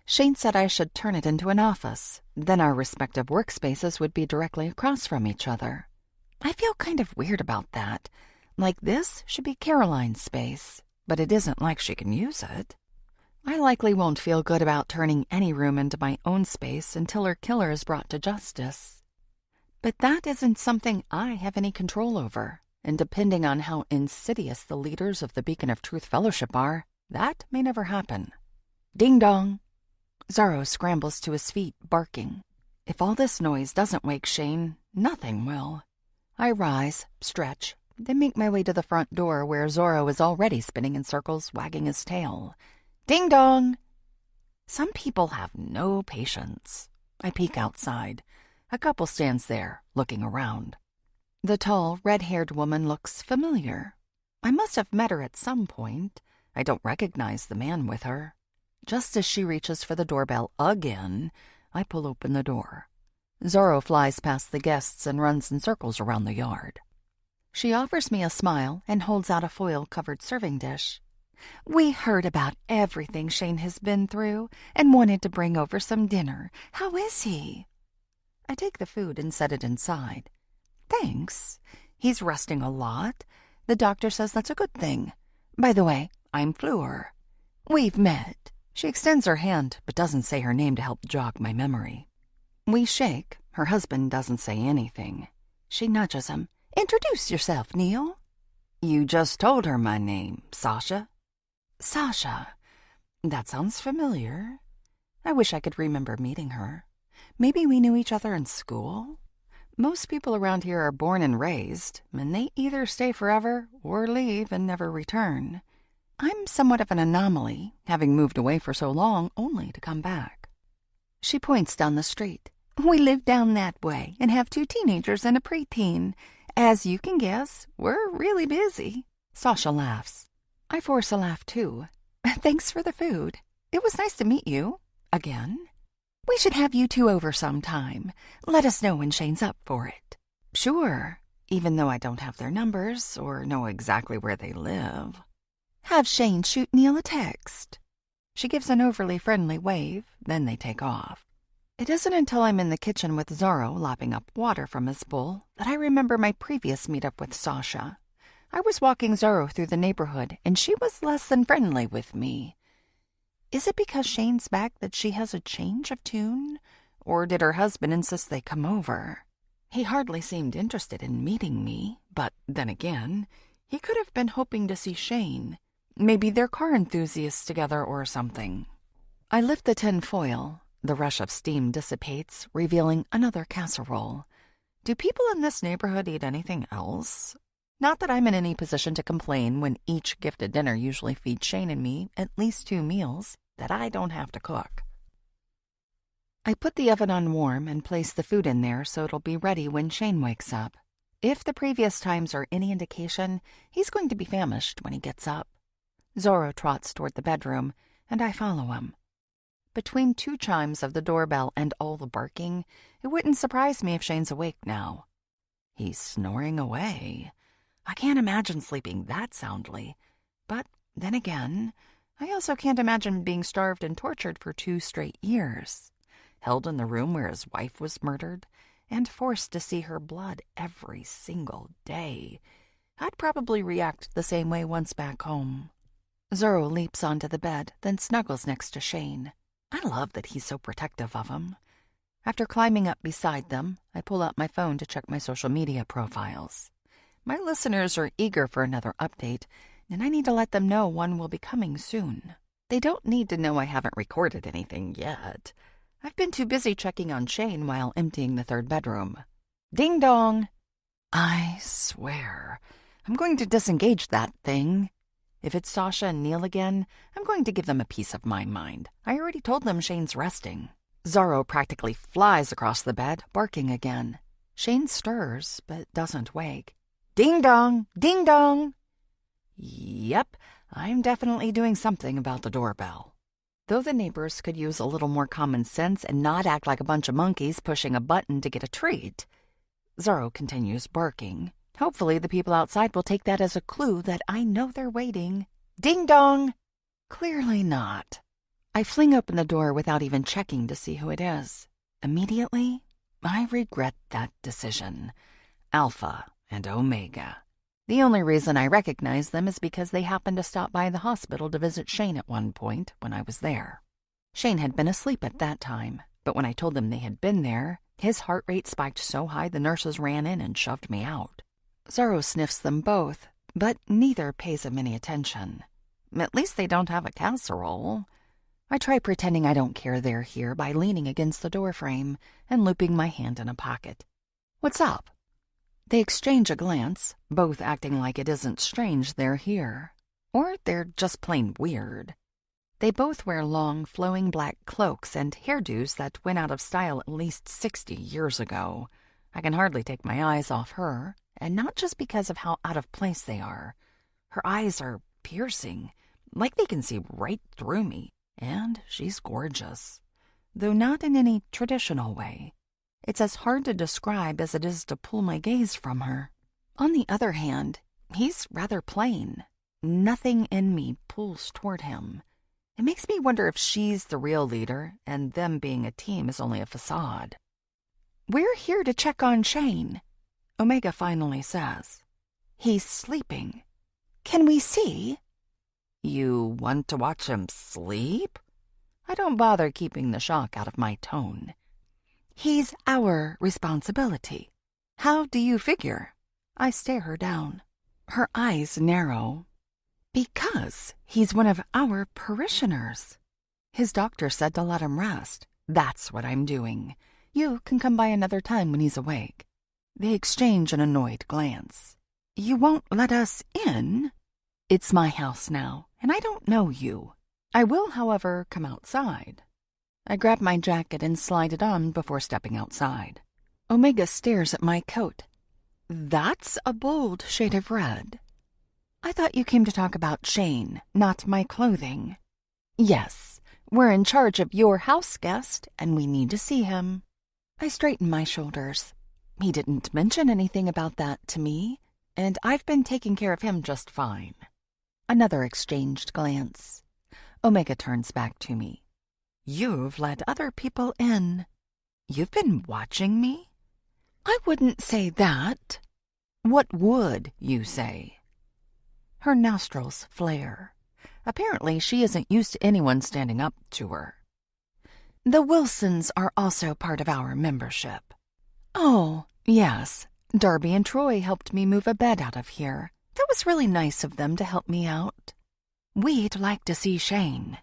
Shane said I should turn it into an office. Then our respective workspaces would be directly across from each other. I feel kind of weird about that. Like this should be Caroline's space, but it isn't like she can use it. I likely won't feel good about turning any room into my own space until her killer is brought to justice. But that isn't something I have any control over, and depending on how insidious the leaders of the Beacon of Truth Fellowship are, that may never happen. Ding dong! Zorro scrambles to his feet, barking. If all this noise doesn't wake Shane, nothing will. I rise, stretch, then make my way to the front door where Zorro is already spinning in circles, wagging his tail. Ding dong! Some people have no patience. I peek outside. A couple stands there, looking around. The tall, red-haired woman looks familiar. I must have met her at some point. I don't recognize the man with her. Just as she reaches for the doorbell again, I pull open the door. Zorro flies past the guests and runs in circles around the yard. She offers me a smile and holds out a foil-covered serving dish. We heard about everything Shane has been through and wanted to bring over some dinner. How is he? I take the food and set it inside. Thanks. He's resting a lot. The doctor says that's a good thing. By the way, I'm Fleur. We've met. She extends her hand, but doesn't say her name to help jog my memory. We shake. Her husband doesn't say anything. She nudges him. Introduce yourself, Neil. You just told her my name, Sasha. Sasha. That sounds familiar. I wish I could remember meeting her. Maybe we knew each other in school? Most people around here are born and raised, and they either stay forever or leave and never return. I'm somewhat of an anomaly, having moved away for so long only to come back. She points down the street. We live down that way and have 2 teenagers and a preteen. As you can guess, we're really busy. Sasha laughs. I force a laugh, too. Thanks for the food. It was nice to meet you. Again. We should have you 2 over sometime. Let us know when Shane's up for it. Sure, even though I don't have their numbers or know exactly where they live. Have Shane shoot Neil a text. She gives an overly friendly wave, then they take off. It isn't until I'm in the kitchen with Zorro lapping up water from his bowl that I remember my previous meetup with Sasha. I was walking Zorro through the neighborhood, and she was less than friendly with me. Is it because Shane's back that she has a change of tune? Or did her husband insist they come over? He hardly seemed interested in meeting me, but then again, he could have been hoping to see Shane. Maybe they're car enthusiasts together or something. I lift the tin foil. The rush of steam dissipates, revealing another casserole. Do people in this neighborhood eat anything else? Not that I'm in any position to complain when each gifted dinner usually feeds Shane and me at least 2 meals that I don't have to cook. I put the oven on warm and place the food in there so it'll be ready when Shane wakes up. If the previous times are any indication, he's going to be famished when he gets up. Zorro trots toward the bedroom, and I follow him. Between 2 chimes of the doorbell and all the barking, it wouldn't surprise me if Shane's awake now. He's snoring away. I can't imagine sleeping that soundly. But then again, I also can't imagine being starved and tortured for 2 straight years, held in the room where his wife was murdered, and forced to see her blood every single day. I'd probably react the same way once back home. Zorro leaps onto the bed, then snuggles next to Shane. I love that he's so protective of him. After climbing up beside them, I pull out my phone to check my social media profiles. My listeners are eager for another update, and I need to let them know one will be coming soon. They don't need to know I haven't recorded anything yet. I've been too busy checking on Shane while emptying the 3rd bedroom. Ding dong! I swear, I'm going to disengage that thing. If it's Sasha and Neil again, I'm going to give them a piece of my mind. I already told them Shane's resting. Zorro practically flies across the bed, barking again. Shane stirs, but doesn't wake. Ding dong! Ding dong! Yep, I'm definitely doing something about the doorbell. Though the neighbors could use a little more common sense and not act like a bunch of monkeys pushing a button to get a treat. Zorro continues barking. Hopefully the people outside will take that as a clue that I know they're waiting. Ding dong! Clearly not. I fling open the door without even checking to see who it is. Immediately, I regret that decision. Alpha and Omega. The only reason I recognize them is because they happened to stop by the hospital to visit Shane at one point when I was there. Shane had been asleep at that time, but when I told them they had been there, his heart rate spiked so high the nurses ran in and shoved me out. Zorro sniffs them both, but neither pays him any attention. At least they don't have a casserole. I try pretending I don't care they're here by leaning against the doorframe and looping my hand in a pocket. What's up? They exchange a glance, both acting like it isn't strange they're here. Or they're just plain weird. They both wear long, flowing black cloaks and hairdos that went out of style at least 60 years ago. I can hardly take my eyes off her, and not just because of how out of place they are. Her eyes are piercing, like they can see right through me, and she's gorgeous. Though not in any traditional way. It's as hard to describe as it is to pull my gaze from her. On the other hand, he's rather plain. Nothing in me pulls toward him. It makes me wonder if she's the real leader, and them being a team is only a facade. We're here to check on Shane, Omega finally says. He's sleeping. Can we see? You want to watch him sleep? I don't bother keeping the shock out of my tone. He's our responsibility. How do you figure? I stare her down. Her eyes narrow. Because he's one of our parishioners. His doctor said to let him rest. That's what I'm doing. You can come by another time when he's awake. They exchange an annoyed glance. You won't let us in? It's my house now. and I don't know you. I will, however, come outside. I grab my jacket and slide it on before stepping outside. Omega stares at my coat. That's a bold shade of red. I thought you came to talk about Shane, not my clothing. Yes, we're in charge of your house guest, and we need to see him. I straighten my shoulders. He didn't mention anything about that to me, and I've been taking care of him just fine. Another exchanged glance. Omega turns back to me. You've let other people in. You've been watching me? I wouldn't say that. What would you say? Her nostrils flare. Apparently she isn't used to anyone standing up to her. The Wilsons are also part of our membership. Oh, yes. Darby and Troy helped me move a bed out of here. That was really nice of them to help me out. We'd like to see Shane.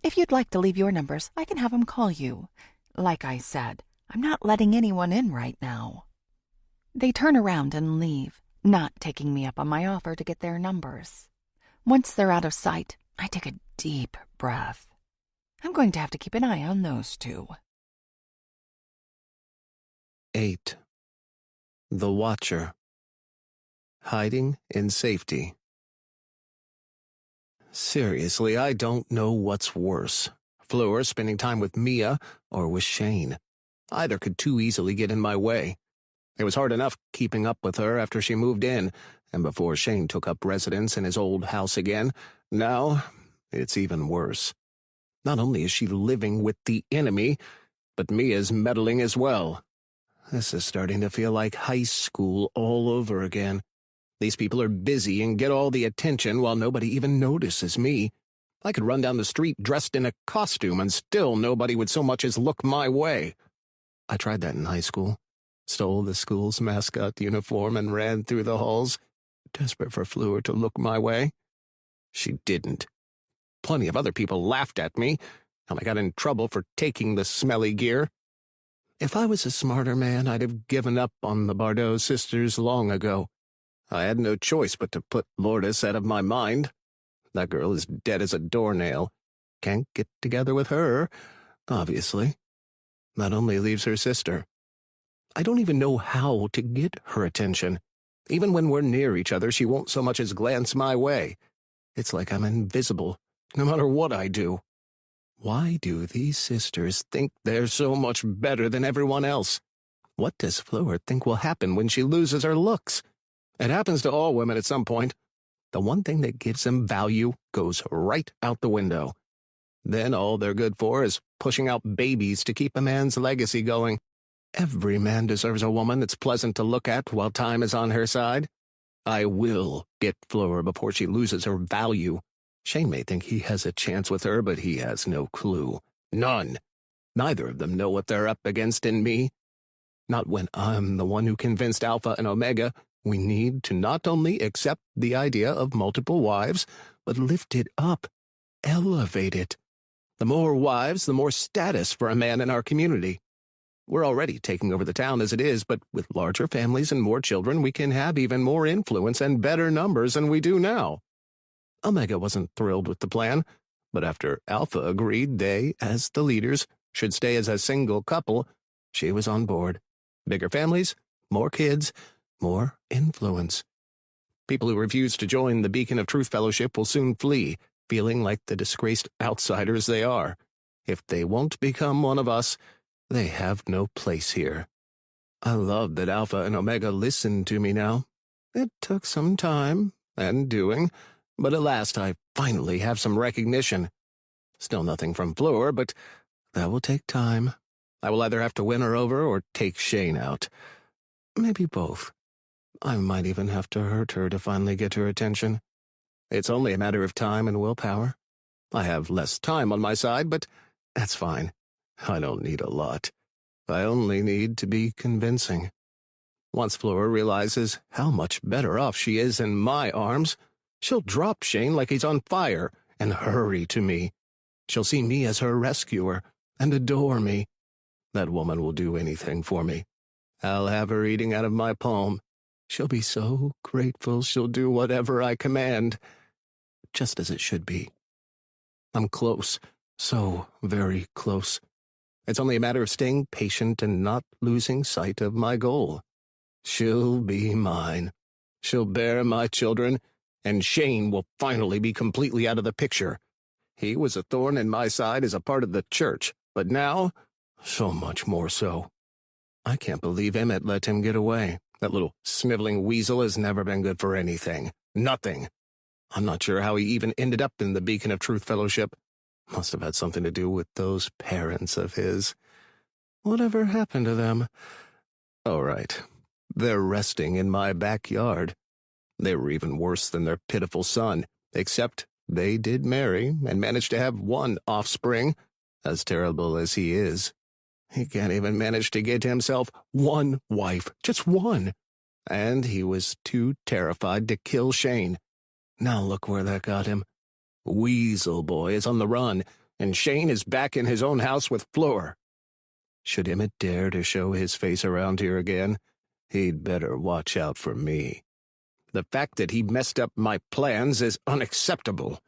If you'd like to leave your numbers, I can have him call you. Like I said, I'm not letting anyone in right now. They turn around and leave, not taking me up on my offer to get their numbers. Once they're out of sight, I take a deep breath. I'm going to have to keep an eye on those two. 8. The Watcher. Hiding in safety. Seriously, I don't know what's worse. Fleur spending time with Mia or with Shane. Either could too easily get in my way. It was hard enough keeping up with her after she moved in, and before Shane took up residence in his old house again. Now, it's even worse. Not only is she living with the enemy, but Mia's meddling as well. This is starting to feel like high school all over again. These people are busy and get all the attention while nobody even notices me. I could run down the street dressed in a costume and still nobody would so much as look my way. I tried that in high school. Stole the school's mascot uniform and ran through the halls, desperate for Fleur to look my way. She didn't. Plenty of other people laughed at me, and I got in trouble for taking the smelly gear. If I was a smarter man, I'd have given up on the Bardot sisters long ago. I had no choice but to put Lourdes out of my mind. That girl is dead as a doornail. Can't get together with her, obviously. That only leaves her sister. I don't even know how to get her attention. Even when we're near each other, she won't so much as glance my way. It's like I'm invisible, no matter what I do. Why do these sisters think they're so much better than everyone else? What does Fleur think will happen when she loses her looks? It happens to all women at some point. The one thing that gives them value goes right out the window. Then all they're good for is pushing out babies to keep a man's legacy going. Every man deserves a woman that's pleasant to look at while time is on her side. I will get Fleur before she loses her value. Shane may think he has a chance with her, but he has no clue. None. Neither of them know what they're up against in me. Not when I'm the one who convinced Alpha and Omega we need to not only accept the idea of multiple wives, but lift it up, elevate it. The more wives, the more status for a man in our community. We're already taking over the town as it is, but with larger families and more children, we can have even more influence and better numbers than we do now. Omega wasn't thrilled with the plan, but after Alpha agreed they, as the leaders, should stay as a single couple, she was on board. Bigger families, more kids, more influence. People who refuse to join the Beacon of Truth Fellowship will soon flee, feeling like the disgraced outsiders they are. If they won't become one of us, they have no place here. I love that Alpha and Omega listen to me now. It took some time and doing, but at last I finally have some recognition. Still nothing from Fleur, but that will take time. I will either have to win her over or take Shane out. Maybe both. I might even have to hurt her to finally get her attention. It's only a matter of time and willpower. I have less time on my side, but that's fine. I don't need a lot. I only need to be convincing. Once Fleur realizes how much better off she is in my arms, she'll drop Shane like he's on fire and hurry to me. She'll see me as her rescuer and adore me. That woman will do anything for me. I'll have her eating out of my palm. She'll be so grateful she'll do whatever I command. just as it should be. I'm close, so very close. It's only a matter of staying patient and not losing sight of my goal. She'll be mine. She'll bear my children, and Shane will finally be completely out of the picture. He was a thorn in my side as a part of the church, but now, so much more so. I can't believe Emmett let him get away. That little sniveling weasel has never been good for anything. Nothing. I'm not sure how he even ended up in the Beacon of Truth Fellowship. Must have had something to do with those parents of his. Whatever happened to them? Oh, right. They're resting in my backyard. They were even worse than their pitiful son, except they did marry and managed to have one offspring, as terrible as he is. He can't even manage to get himself one wife, just one. And he was too terrified to kill Shane. Now look where that got him. Weasel Boy is on the run, and Shane is back in his own house with Fleur. Should Emmett dare to show his face around here again, he'd better watch out for me. The fact that he messed up my plans is unacceptable.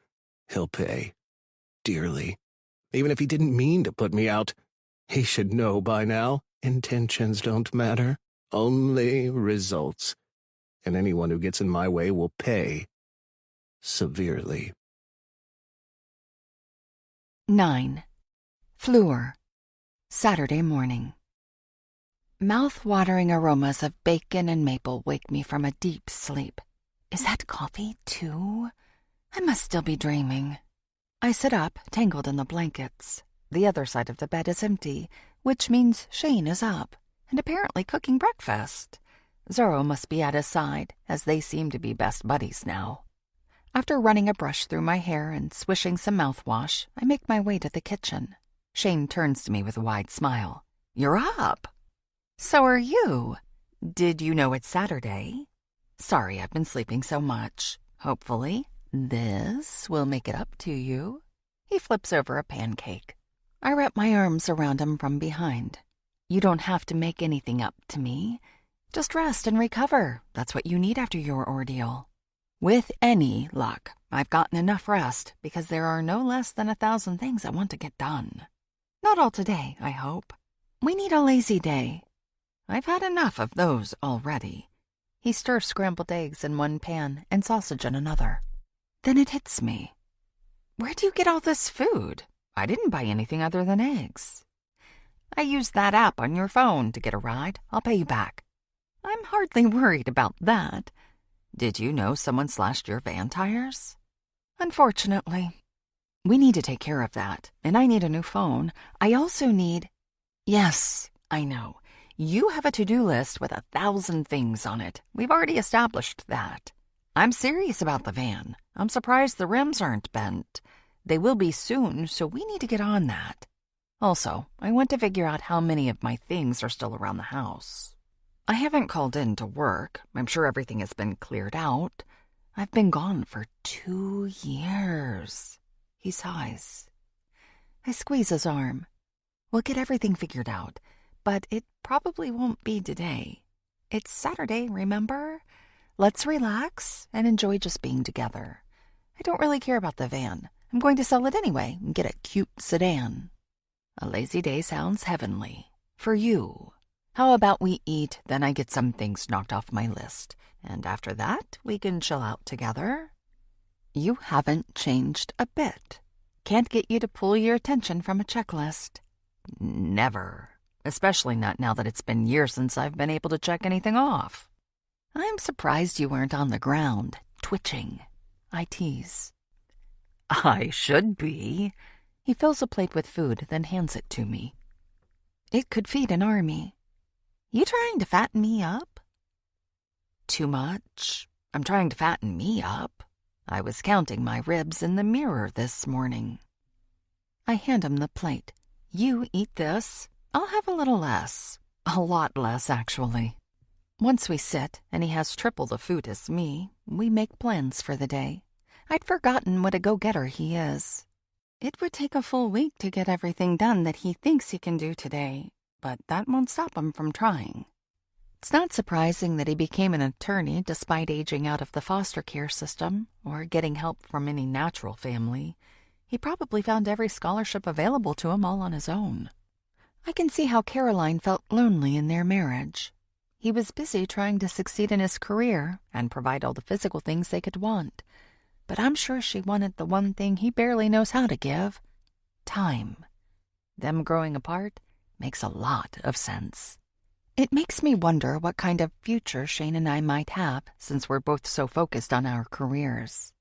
He'll pay. Dearly. Even if he didn't mean to put me out, he should know by now. Intentions don't matter. Only results. And anyone who gets in my way will pay. Severely. 9. Fleur. Saturday morning. Mouth-watering aromas of bacon and maple wake me from a deep sleep. Is that coffee, too? I must still be dreaming. I sit up, tangled in the blankets. The other side of the bed is empty, which means Shane is up, and apparently cooking breakfast. Zorro must be at his side, as they seem to be best buddies now. After running a brush through my hair and swishing some mouthwash, I make my way to the kitchen. Shane turns to me with a wide smile. "You're up." "So are you. Did you know it's Saturday?" "Sorry, I've been sleeping so much. Hopefully, this will make it up to you." He flips over a pancake. I wrap my arms around him from behind. "You don't have to make anything up to me. Just rest and recover. That's what you need after your ordeal." With any luck, I've gotten enough rest because there are no less than 1,000 things I want to get done. Not all today, I hope. We need a lazy day. I've had enough of those already. He stirs scrambled eggs in one pan and sausage in another. Then it hits me. Where do you get all this food? I didn't buy anything other than eggs. I used that app on your phone to get a ride. I'll pay you back. I'm hardly worried about that. Did you know someone slashed your van tires? Unfortunately. We need to take care of that, and I need a new phone. I also need... Yes, I know. You have a to-do list with 1,000 things on it. We've already established that. I'm serious about the van. I'm surprised the rims aren't bent. They will be soon, so we need to get on that. Also, I want to figure out how many of my things are still around the house. I haven't called in to work. I'm sure everything has been cleared out. I've been gone for 2 years. He sighs. I squeeze his arm. We'll get everything figured out, but it probably won't be today. It's Saturday, remember? Let's relax and enjoy just being together. I don't really care about the van. I'm going to sell it anyway and get a cute sedan. A lazy day sounds heavenly. For you. How about we eat, then I get some things knocked off my list, and after that we can chill out together? You haven't changed a bit. Can't get you to pull your attention from a checklist. Never. Especially not now that it's been years since I've been able to check anything off. I'm surprised you weren't on the ground, twitching. I tease. I should be. He fills a plate with food, then hands it to me. It could feed an army. You trying to fatten me up? Too much. I'm trying to fatten me up. I was counting my ribs in the mirror this morning. I hand him the plate. You eat this. I'll have a little less. A lot less, actually. Once we sit, and he has triple the food as me, we make plans for the day. I'd forgotten what a go-getter he is. It would take a full week to get everything done that he thinks he can do today, but that won't stop him from trying. It's not surprising that he became an attorney despite aging out of the foster care system or getting help from any natural family. He probably found every scholarship available to him all on his own. I can see how Caroline felt lonely in their marriage. He was busy trying to succeed in his career and provide all the physical things they could want. But I'm sure she wanted the one thing he barely knows how to give: time. Them growing apart makes a lot of sense. It makes me wonder what kind of future Shane and I might have, since we're both so focused on our careers.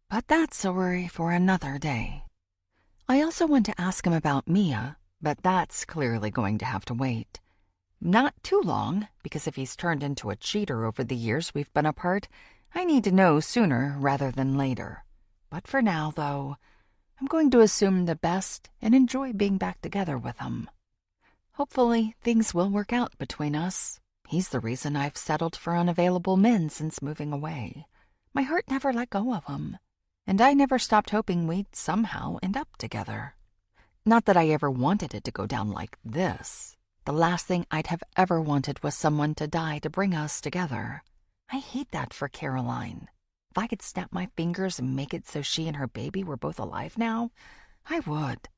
But that's a worry for another day. I also want to ask him about Mia, but that's clearly going to have to wait. Not too long, because if he's turned into a cheater over the years we've been apart, I need to know sooner rather than later. But for now, though, I'm going to assume the best and enjoy being back together with him. Hopefully, things will work out between us. He's the reason I've settled for unavailable men since moving away. My heart never let go of him, and I never stopped hoping we'd somehow end up together. Not that I ever wanted it to go down like this. The last thing I'd have ever wanted was someone to die to bring us together. I hate that for Caroline. If I could snap my fingers and make it so she and her baby were both alive now, I would.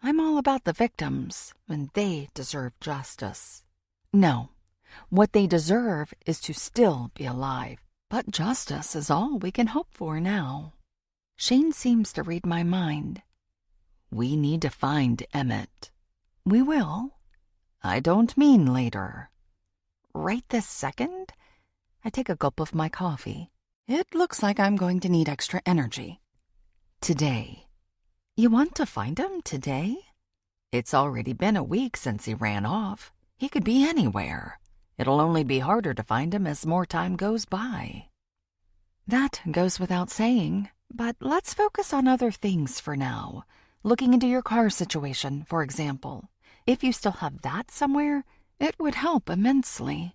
I'm all about the victims, and they deserve justice. No, what they deserve is to still be alive, but justice is all we can hope for now. Shane seems to read my mind. We need to find Emmett. We will. I don't mean later. Right this second? I take a gulp of my coffee. It looks like I'm going to need extra energy. Today. You want to find him today? It's already been a week since he ran off. He could be anywhere. It'll only be harder to find him as more time goes by. That goes without saying, but let's focus on other things for now. Looking into your car situation, for example. If you still have that somewhere, it would help immensely.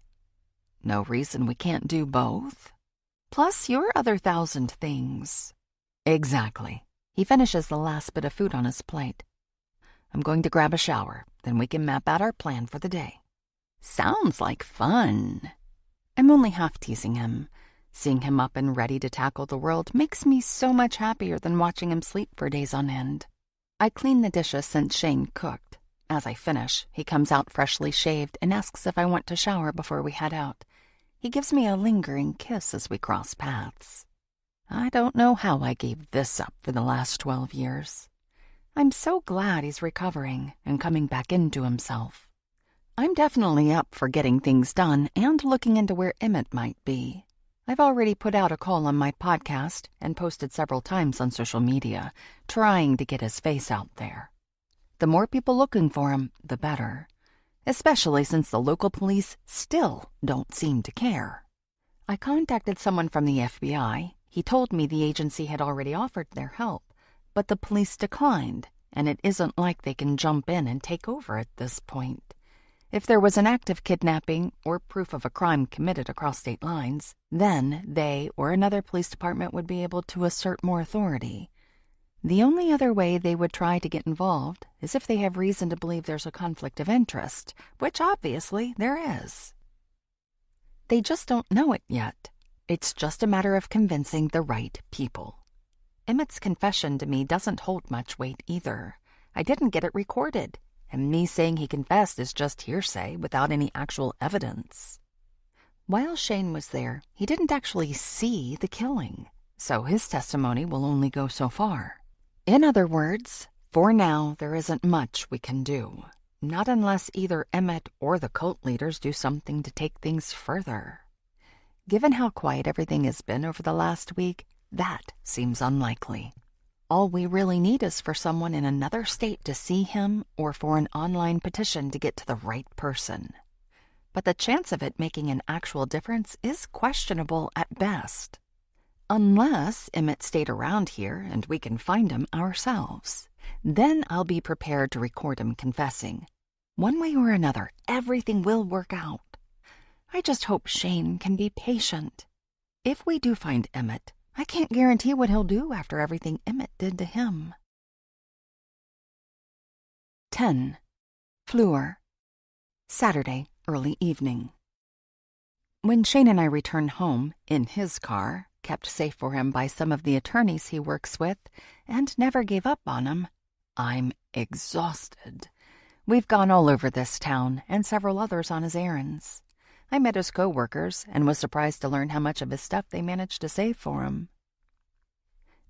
No reason we can't do both. Plus your other 1,000 things. Exactly. He finishes the last bit of food on his plate. I'm going to grab a shower, then we can map out our plan for the day. Sounds like fun. I'm only half teasing him. Seeing him up and ready to tackle the world makes me so much happier than watching him sleep for days on end. I clean the dishes since Shane cooked. As I finish, he comes out freshly shaved and asks if I want to shower before we head out. He gives me a lingering kiss as we cross paths. I don't know how I gave this up for the last 12 years. I'm so glad he's recovering and coming back into himself. I'm definitely up for getting things done and looking into where Emmett might be. I've already put out a call on my podcast and posted several times on social media, trying to get his face out there. The more people looking for him, the better, especially since the local police still don't seem to care. I contacted someone from the FBI. He told me the agency had already offered their help, but the police declined, and it isn't like they can jump in and take over at this point. If there was an active kidnapping or proof of a crime committed across state lines, then they or another police department would be able to assert more authority. The only other way they would try to get involved is if they have reason to believe there's a conflict of interest, which obviously there is. They just don't know it yet. It's just a matter of convincing the right people. Emmett's confession to me doesn't hold much weight either. I didn't get it recorded, and me saying he confessed is just hearsay without any actual evidence. While Shane was there, he didn't actually see the killing, so his testimony will only go so far. In other words, for now there isn't much we can do. Not unless either Emmett or the cult leaders do something to take things further. Given how quiet everything has been over the last week, that seems unlikely. All we really need is for someone in another state to see him or for an online petition to get to the right person. But the chance of it making an actual difference is questionable at best. Unless Emmett stayed around here and we can find him ourselves. Then I'll be prepared to record him confessing. One way or another, everything will work out. I just hope Shane can be patient. If we do find Emmett, I can't guarantee what he'll do after everything Emmett did to him. 10. Fleur. Saturday, early evening. When Shane and I return home, in his car, kept safe for him by some of the attorneys he works with, and never gave up on him, I'm exhausted. We've gone all over this town and several others on his errands. I met his co-workers and was surprised to learn how much of his stuff they managed to save for him.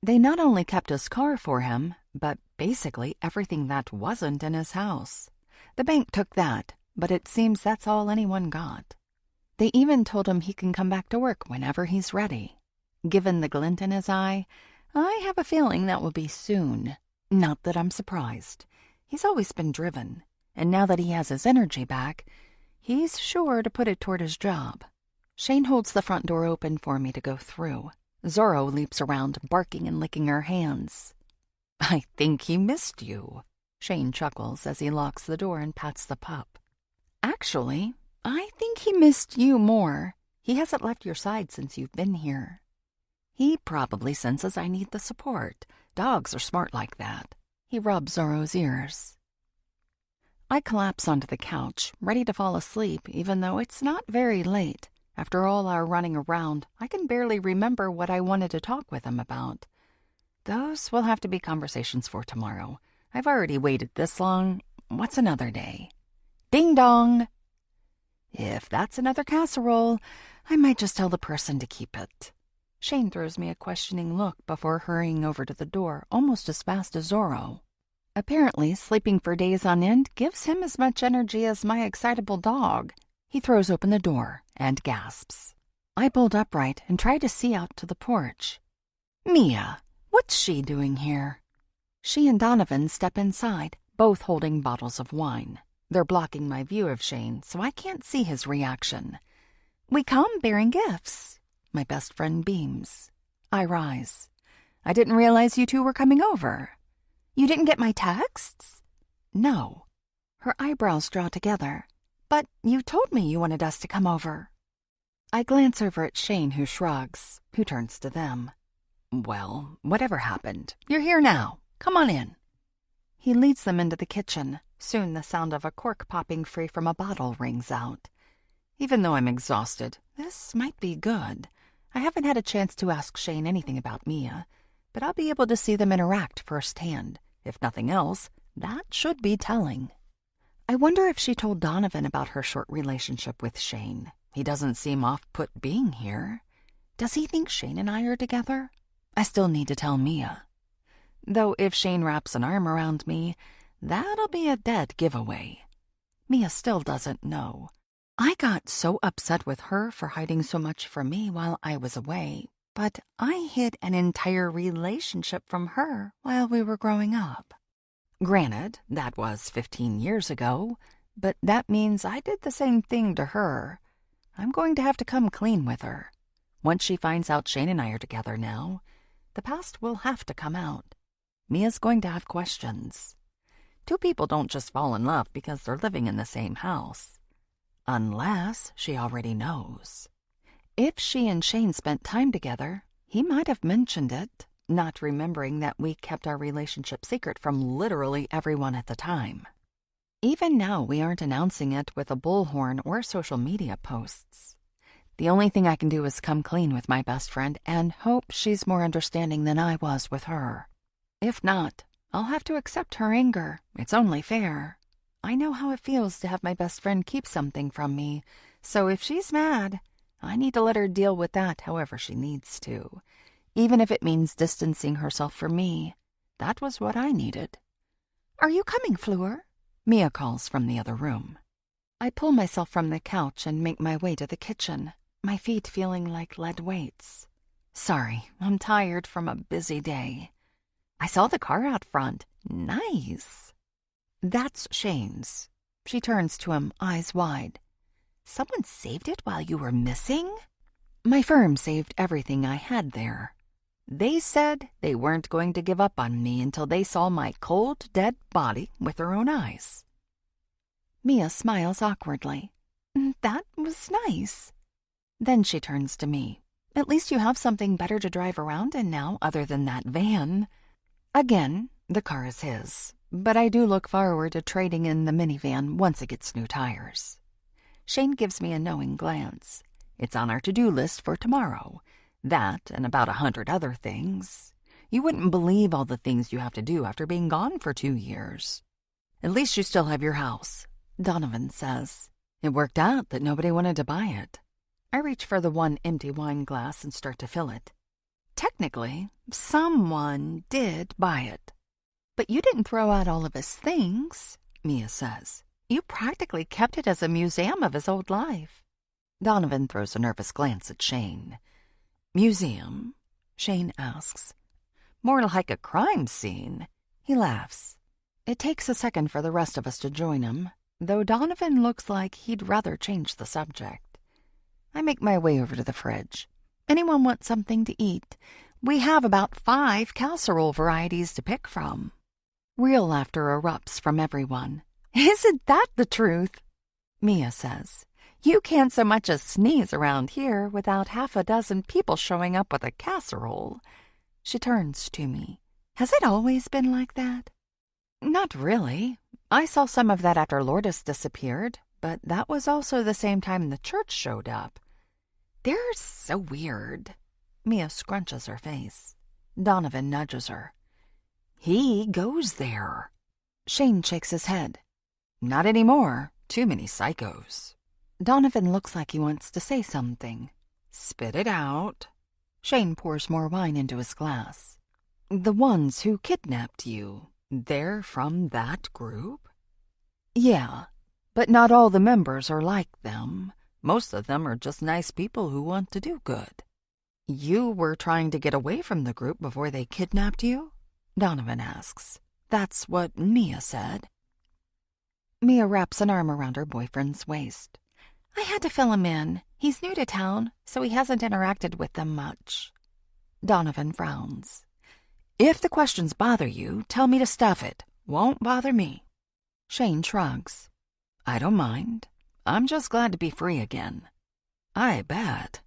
They not only kept his car for him, but basically everything that wasn't in his house. The bank took that, but it seems that's all anyone got. They even told him he can come back to work whenever he's ready. Given the glint in his eye, I have a feeling that will be soon. Not that I'm surprised. He's always been driven, and now that he has his energy back, he's sure to put it toward his job. Shane holds the front door open for me to go through. Zorro leaps around, barking and licking her hands. "I think he missed you," Shane chuckles as he locks the door and pats the pup. "Actually, I think he missed you more. He hasn't left your side since you've been here. He probably senses I need the support. Dogs are smart like that." He rubs Zorro's ears. I collapse onto the couch, ready to fall asleep, even though it's not very late. After all our running around, I can barely remember what I wanted to talk with him about. Those will have to be conversations for tomorrow. I've already waited this long. What's another day? Ding dong! If that's another casserole, I might just tell the person to keep it. Shane throws me a questioning look before hurrying over to the door, almost as fast as Zorro. Apparently, sleeping for days on end gives him as much energy as my excitable dog. He throws open the door and gasps. I bolt upright and try to see out to the porch. Mia, what's she doing here? She and Donovan step inside, both holding bottles of wine. They're blocking my view of Shane, so I can't see his reaction. "We come bearing gifts." My best friend beams. I rise. "I didn't realize you two were coming over." "You didn't get my texts?" "No." Her eyebrows draw together. "But you told me you wanted us to come over." I glance over at Shane, who shrugs, who turns to them. "Well, whatever happened, you're here now. Come on in." He leads them into the kitchen. Soon the sound of a cork popping free from a bottle rings out. Even though I'm exhausted, this might be good. I haven't had a chance to ask Shane anything about Mia, but I'll be able to see them interact firsthand. If nothing else, that should be telling. I wonder if she told Donovan about her short relationship with Shane. He doesn't seem off-put being here. Does he think Shane and I are together? I still need to tell Mia. Though if Shane wraps an arm around me, that'll be a dead giveaway. Mia still doesn't know. I got so upset with her for hiding so much from me while I was away, but I hid an entire relationship from her while we were growing up. Granted, that was 15 years ago, but that means I did the same thing to her. I'm going to have to come clean with her. Once she finds out Shane and I are together now, the past will have to come out. Mia's going to have questions. Two people don't just fall in love because they're living in the same house. Unless she already knows. If she and Shane spent time together, he might have mentioned it, not remembering that we kept our relationship secret from literally everyone at the time. Even now, we aren't announcing it with a bullhorn or social media posts. The only thing I can do is come clean with my best friend and hope she's more understanding than I was with her. If not, I'll have to accept her anger. It's only fair. I know how it feels to have my best friend keep something from me, so if she's mad, I need to let her deal with that however she needs to, even if it means distancing herself from me. That was what I needed. "Are you coming, Fleur?" Mia calls from the other room. I pull myself from the couch and make my way to the kitchen, my feet feeling like lead weights. Sorry, I'm tired from a busy day. I saw the car out front. Nice. That's Shane's. She turns to him, eyes wide. "Someone saved it while you were missing?" My firm saved everything I had there. They said they weren't going to give up on me until they saw my cold, dead body with their own eyes. Mia smiles awkwardly. "That was nice." Then she turns to me. "At least you have something better to drive around in now other than that van." Again, the car is his, but I do look forward to trading in the minivan once it gets new tires. Shane gives me a knowing glance. It's on our to-do list for tomorrow. That and about 100 other things. You wouldn't believe all the things you have to do after being gone for 2 years. At least you still have your house, Donovan says. It worked out that nobody wanted to buy it. I reach for the one empty wine glass and start to fill it. Technically, someone did buy it. But you didn't throw out all of his things, Mia says. You practically kept it as a museum of his old life. Donovan throws a nervous glance at Shane. Museum? Shane asks. More like a crime scene. He laughs. It takes a second for the rest of us to join him, though Donovan looks like he'd rather change the subject. I make my way over to the fridge. Anyone want something to eat? We have about 5 casserole varieties to pick from. Real laughter erupts from everyone. Isn't that the truth? Mia says. You can't so much as sneeze around here without half a dozen people showing up with a casserole. She turns to me. Has it always been like that? Not really. I saw some of that after Lourdes disappeared, but that was also the same time the church showed up. They're so weird. Mia scrunches her face. Donovan nudges her. He goes there. Shane shakes his head. Not anymore. Too many psychos. Donovan looks like he wants to say something. Spit it out. Shane pours more wine into his glass. The ones who kidnapped you, they're from that group? Yeah, but not all the members are like them. Most of them are just nice people who want to do good. You were trying to get away from the group before they kidnapped you? Donovan asks. That's what Mia said. Mia wraps an arm around her boyfriend's waist. I had to fill him in. He's new to town, so he hasn't interacted with them much. Donovan frowns. If the questions bother you, tell me to stuff it. Won't bother me. Shane shrugs. I don't mind. I'm just glad to be free again. I bet.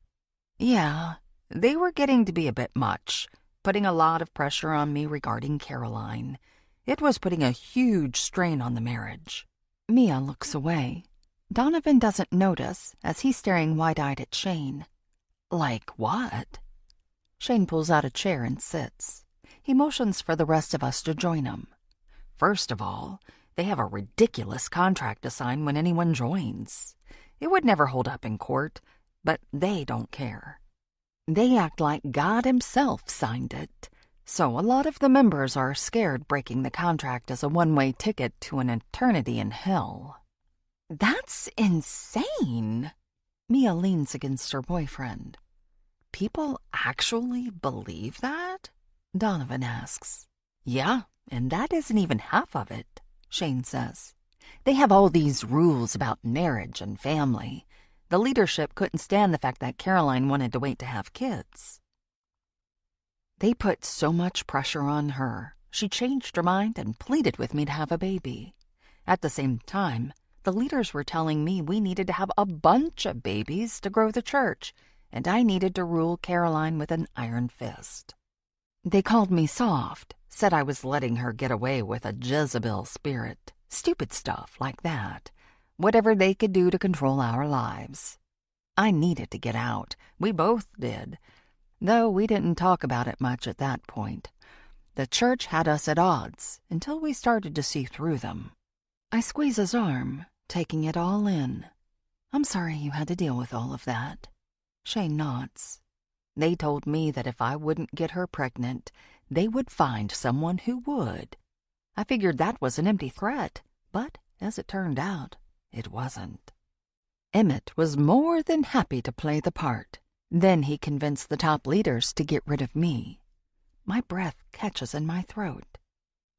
Yeah, they were getting to be a bit much, putting a lot of pressure on me regarding Caroline. It was putting a huge strain on the marriage. Mia looks away. Donovan doesn't notice as he's staring wide-eyed at Shane. Like what? Shane pulls out a chair and sits. He motions for the rest of us to join him. First of all, they have a ridiculous contract to sign when anyone joins. It would never hold up in court, but they don't care. They act like God himself signed it, so a lot of the members are scared breaking the contract as a one-way ticket to an eternity in hell. That's insane! Mia leans against her boyfriend. People actually believe that? Donovan asks. Yeah, and that isn't even half of it, Shane says. They have all these rules about marriage and family. The leadership couldn't stand the fact that Caroline wanted to wait to have kids. They put so much pressure on her. She changed her mind and pleaded with me to have a baby. At the same time, the leaders were telling me we needed to have a bunch of babies to grow the church, and I needed to rule Caroline with an iron fist. They called me soft, said I was letting her get away with a Jezebel spirit, stupid stuff like that, whatever they could do to control our lives. I needed to get out. We both did, though we didn't talk about it much at that point. The church had us at odds until we started to see through them. I squeeze his arm, taking it all in. I'm sorry you had to deal with all of that. Shane nods. They told me that if I wouldn't get her pregnant, they would find someone who would. I figured that was an empty threat, but as it turned out, it wasn't. Emmett was more than happy to play the part. Then he convinced the top leaders to get rid of me. My breath catches in my throat.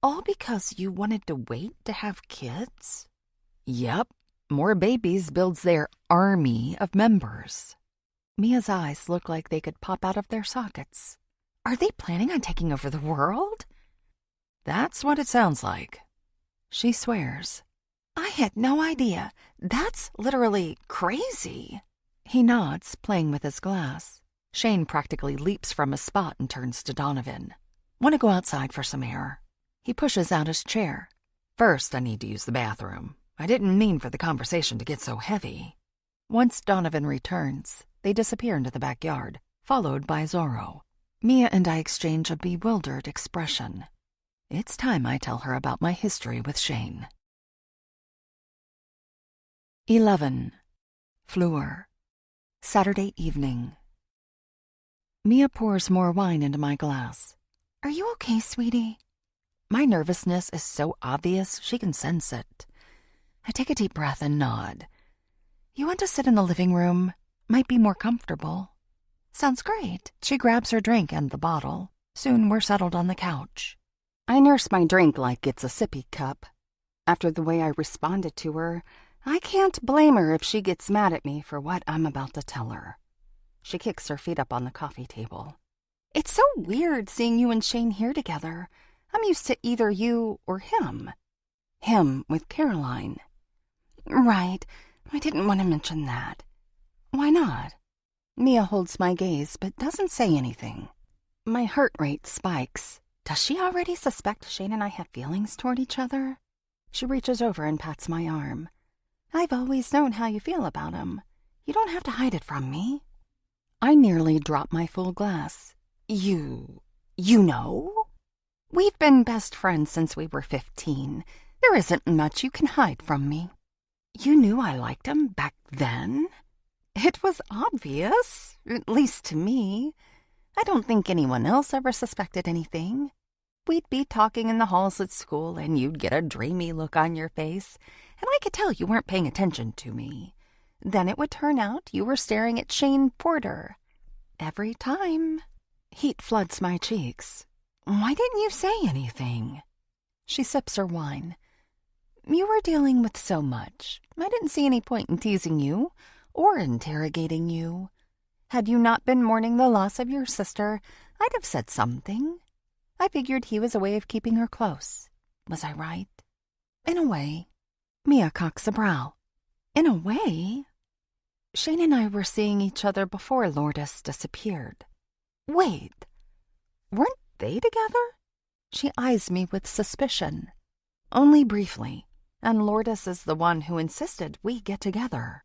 All because you wanted to wait to have kids? Yep, more babies builds their army of members. Mia's eyes look like they could pop out of their sockets. Are they planning on taking over the world? That's what it sounds like. She swears. I had no idea. That's literally crazy. He nods, playing with his glass. Shane practically leaps from his spot and turns to Donovan. Want to go outside for some air? He pushes out his chair. First, I need to use the bathroom. I didn't mean for the conversation to get so heavy. Once Donovan returns, they disappear into the backyard, followed by Zorro. Mia and I exchange a bewildered expression. It's time I tell her about my history with Shane. 11. Fleur. Saturday evening. Mia pours more wine into my glass. Are you okay, sweetie? My nervousness is so obvious she can sense it. I take a deep breath and nod. You want to sit in the living room? Might be more comfortable. Sounds great. She grabs her drink and the bottle. Soon we're settled on the couch. I nurse my drink like it's a sippy cup. After the way I responded to her, I can't blame her if she gets mad at me for what I'm about to tell her. She kicks her feet up on the coffee table. It's so weird seeing you and Shane here together. I'm used to either you or him. Him with Caroline. Right. I didn't want to mention that. Why not? Mia holds my gaze but doesn't say anything. My heart rate spikes. Does she already suspect Shane and I have feelings toward each other? She reaches over and pats my arm. I've always known how you feel about him. You don't have to hide it from me. I nearly drop my full glass. You know? We've been best friends since we were 15. There isn't much you can hide from me. You knew I liked him back then? It was obvious, at least to me. I don't think anyone else ever suspected anything. We'd be talking in the halls at school, and you'd get a dreamy look on your face, and I could tell you weren't paying attention to me. Then it would turn out you were staring at Shane Porter. Every time. Heat floods my cheeks. Why didn't you say anything? She sips her wine. You were dealing with so much. I didn't see any point in teasing you or interrogating you. Had you not been mourning the loss of your sister, I'd have said something. I figured he was a way of keeping her close. Was I right? In a way. Mia cocks a brow. In a way? Shane and I were seeing each other before Lourdes disappeared. Wait, weren't they together? She eyes me with suspicion. Only briefly, and Lourdes is the one who insisted we get together.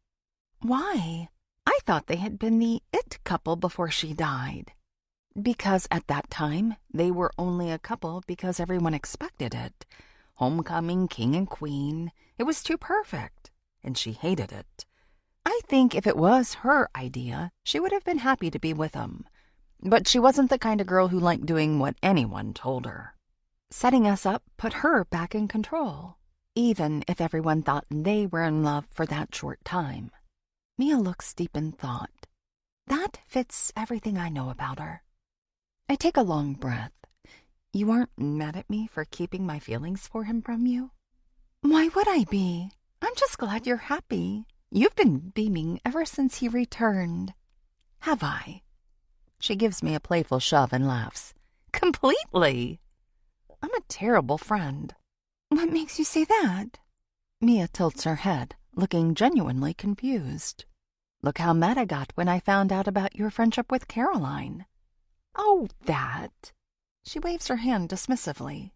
Why? I thought they had been the it couple before she died. Because at that time, they were only a couple because everyone expected it. Homecoming king and queen. It was too perfect, and she hated it. I think if it was her idea, she would have been happy to be with him. But she wasn't the kind of girl who liked doing what anyone told her. Setting us up put her back in control, even if everyone thought they were in love for that short time. Mia looks deep in thought. That fits everything I know about her. I take a long breath. You aren't mad at me for keeping my feelings for him from you? Why would I be? I'm just glad you're happy. You've been beaming ever since he returned. Have I? She gives me a playful shove and laughs. Completely. I'm a terrible friend. What makes you say that? Mia tilts her head, looking genuinely confused. Look how mad I got when I found out about your friendship with Caroline. Oh, that. She waves her hand dismissively.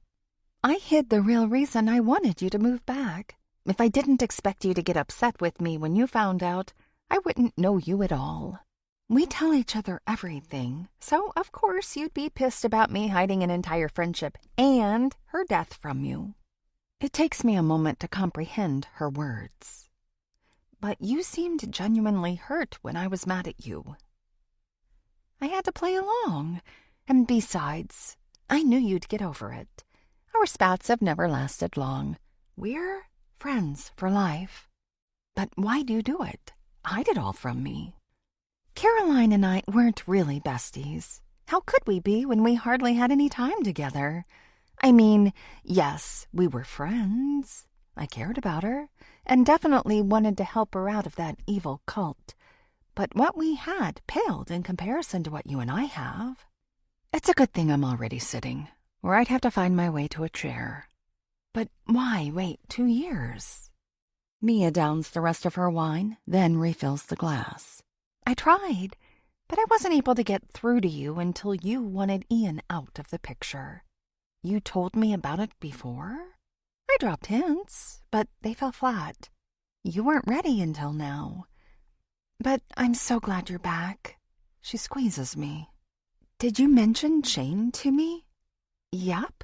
I hid the real reason I wanted you to move back. If I didn't expect you to get upset with me when you found out, I wouldn't know you at all. We tell each other everything, so of course you'd be pissed about me hiding an entire friendship and her death from you. It takes me a moment to comprehend her words. But you seemed genuinely hurt when I was mad at you. I had to play along, and besides, I knew you'd get over it. Our spats have never lasted long. We're friends for life. But why'd you do it? Hide it all from me. Caroline and I weren't really besties. How could we be when we hardly had any time together? I mean, yes, we were friends. I cared about her, and definitely wanted to help her out of that evil cult. But what we had paled in comparison to what you and I have. It's a good thing I'm already sitting, or I'd have to find my way to a chair. But why wait 2 years? Mia downs the rest of her wine, then refills the glass. I tried, but I wasn't able to get through to you until you wanted Ian out of the picture. You told me about it before? I dropped hints, but they fell flat. You weren't ready until now. But I'm so glad you're back. She squeezes me. Did you mention Shane to me? Yup.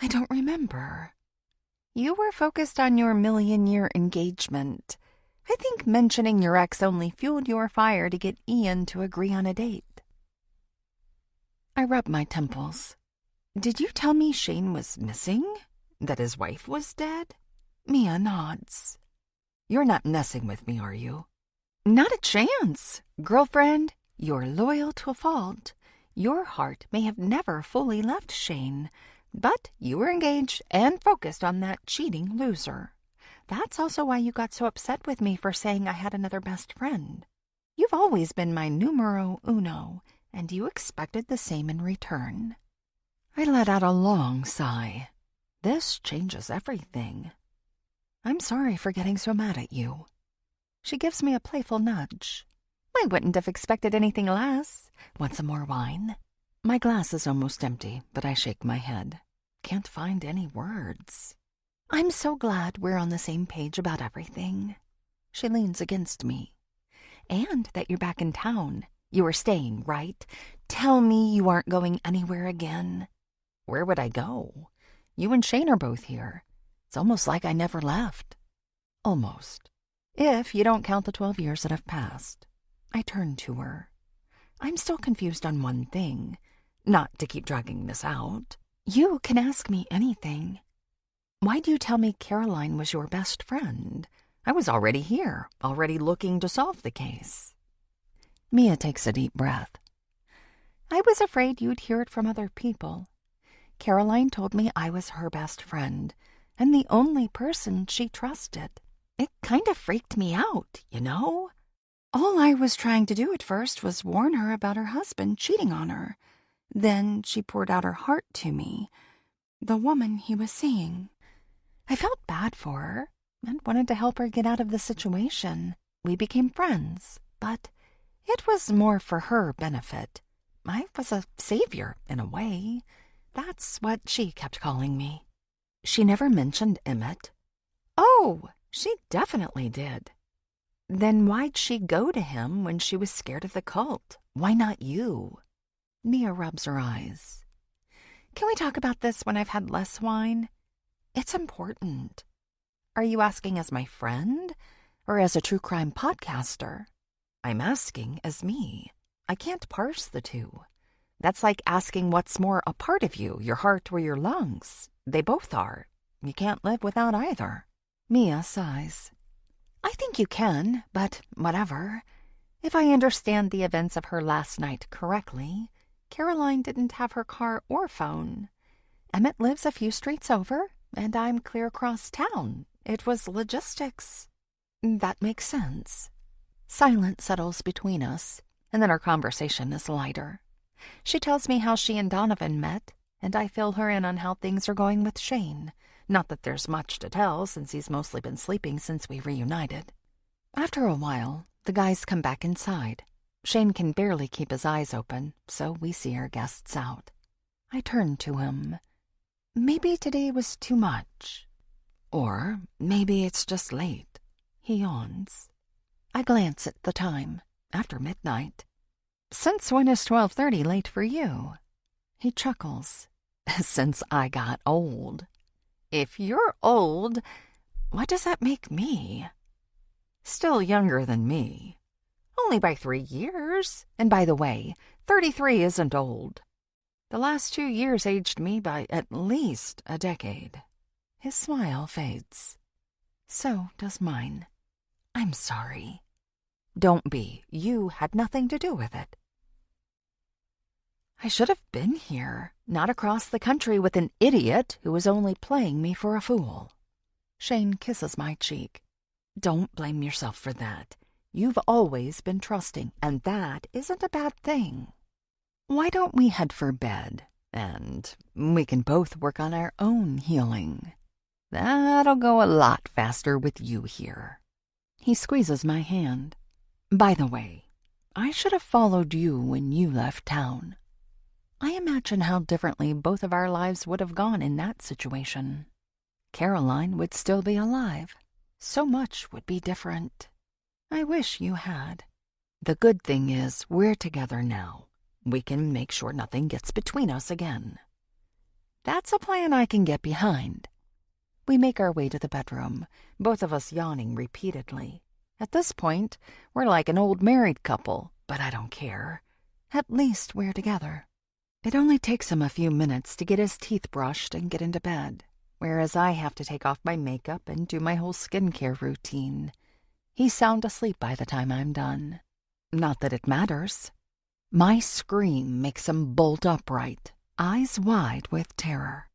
I don't remember. You were focused on your million-year engagement. I think mentioning your ex only fueled your fire to get Ian to agree on a date. I rub my temples. Did you tell me Shane was missing? That his wife was dead? Mia nods. You're not messing with me, are you? Not a chance. Girlfriend, you're loyal to a fault. Your heart may have never fully left Shane, but you were engaged and focused on that cheating loser. That's also why you got so upset with me for saying I had another best friend. You've always been my numero uno, and you expected the same in return. I let out a long sigh. This changes everything. I'm sorry for getting so mad at you. She gives me a playful nudge. I wouldn't have expected anything less. Want some more wine? My glass is almost empty, but I shake my head. Can't find any words. I'm so glad we're on the same page about everything. She leans against me. And that you're back in town. You were staying, right? Tell me you aren't going anywhere again. Where would I go? You and Shane are both here. It's almost like I never left. Almost. If you don't count the 12 years that have passed. I turn to her. I'm still confused on one thing. Not to keep dragging this out. You can ask me anything. Why do you tell me Caroline was your best friend? I was already here, already looking to solve the case. Mia takes a deep breath. I was afraid you'd hear it from other people. Caroline told me I was her best friend, and the only person she trusted. It kind of freaked me out, you know? All I was trying to do at first was warn her about her husband cheating on her. Then she poured out her heart to me, the woman he was seeing. I felt bad for her and wanted to help her get out of the situation. We became friends, but it was more for her benefit. I was a savior, in a way. That's what she kept calling me. She never mentioned Emmett. Oh, she definitely did. Then why'd she go to him when she was scared of the cult? Why not you? Mia rubs her eyes. Can we talk about this when I've had less wine? It's important. Are you asking as my friend or as a true crime podcaster? I'm asking as me. I can't parse the two. That's like asking what's more a part of you, your heart or your lungs. They both are. You can't live without either. Mia sighs. I think you can, but whatever. If I understand the events of her last night correctly, Caroline didn't have her car or phone. Emmett lives a few streets over, and I'm clear across town. It was logistics. That makes sense. Silence settles between us, and then our conversation is lighter. She tells me how she and Donovan met, and I fill her in on how things are going with Shane. Not that there's much to tell, since he's mostly been sleeping since we reunited. After a while, the guys come back inside. Shane can barely keep his eyes open, so we see our guests out. I turn to him. Maybe today was too much. Or maybe it's just late. He yawns. I glance at the time. After midnight. Since when is 12:30 late for you? He chuckles. Since I got old. If you're old, what does that make me? Still younger than me. Only by 3 years. And by the way, 33 isn't old. The last 2 years aged me by at least a decade. His smile fades. So does mine. I'm sorry. Don't be. You had nothing to do with it. I should have been here, not across the country with an idiot who was only playing me for a fool. Shane kisses my cheek. Don't blame yourself for that. You've always been trusting, and that isn't a bad thing. Why don't we head for bed, and we can both work on our own healing? That'll go a lot faster with you here. He squeezes my hand. By the way, I should have followed you when you left town. I imagine how differently both of our lives would have gone in that situation. Caroline would still be alive. So much would be different. I wish you had. The good thing is we're together now. We can make sure nothing gets between us again. That's a plan I can get behind. We make our way to the bedroom, both of us yawning repeatedly. At this point, we're like an old married couple, but I don't care. At least we're together. It only takes him a few minutes to get his teeth brushed and get into bed, whereas I have to take off my makeup and do my whole skincare routine. He's sound asleep by the time I'm done. Not that it matters. My scream makes him bolt upright, eyes wide with terror.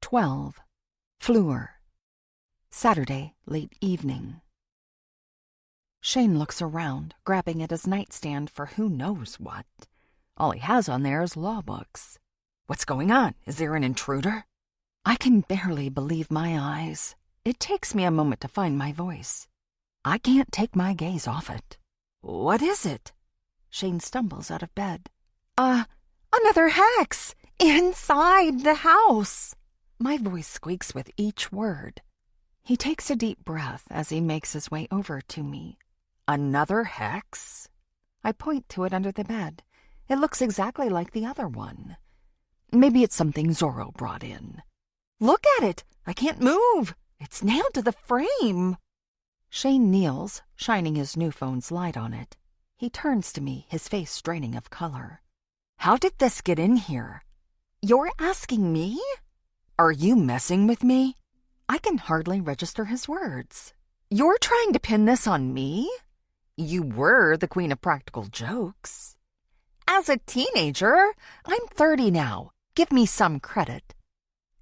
12. Fleur. Saturday, late evening. Shane looks around, grabbing at his nightstand for who knows what. All he has on there is law books. What's going on? Is there an intruder? I can barely believe my eyes. It takes me a moment to find my voice. I can't take my gaze off it. What is it? Shane stumbles out of bed. Another hex! Inside the house! My voice squeaks with each word. He takes a deep breath as he makes his way over to me. Another hex? I point to it under the bed. It looks exactly like the other one. Maybe it's something Zorro brought in. Look at it! I can't move! It's nailed to the frame! Shane kneels, shining his new phone's light on it. He turns to me, his face straining of color. How did this get in here? You're asking me? Are you messing with me? I can hardly register his words. You're trying to pin this on me? You were the queen of practical jokes. As a teenager, I'm 30 now. Give me some credit.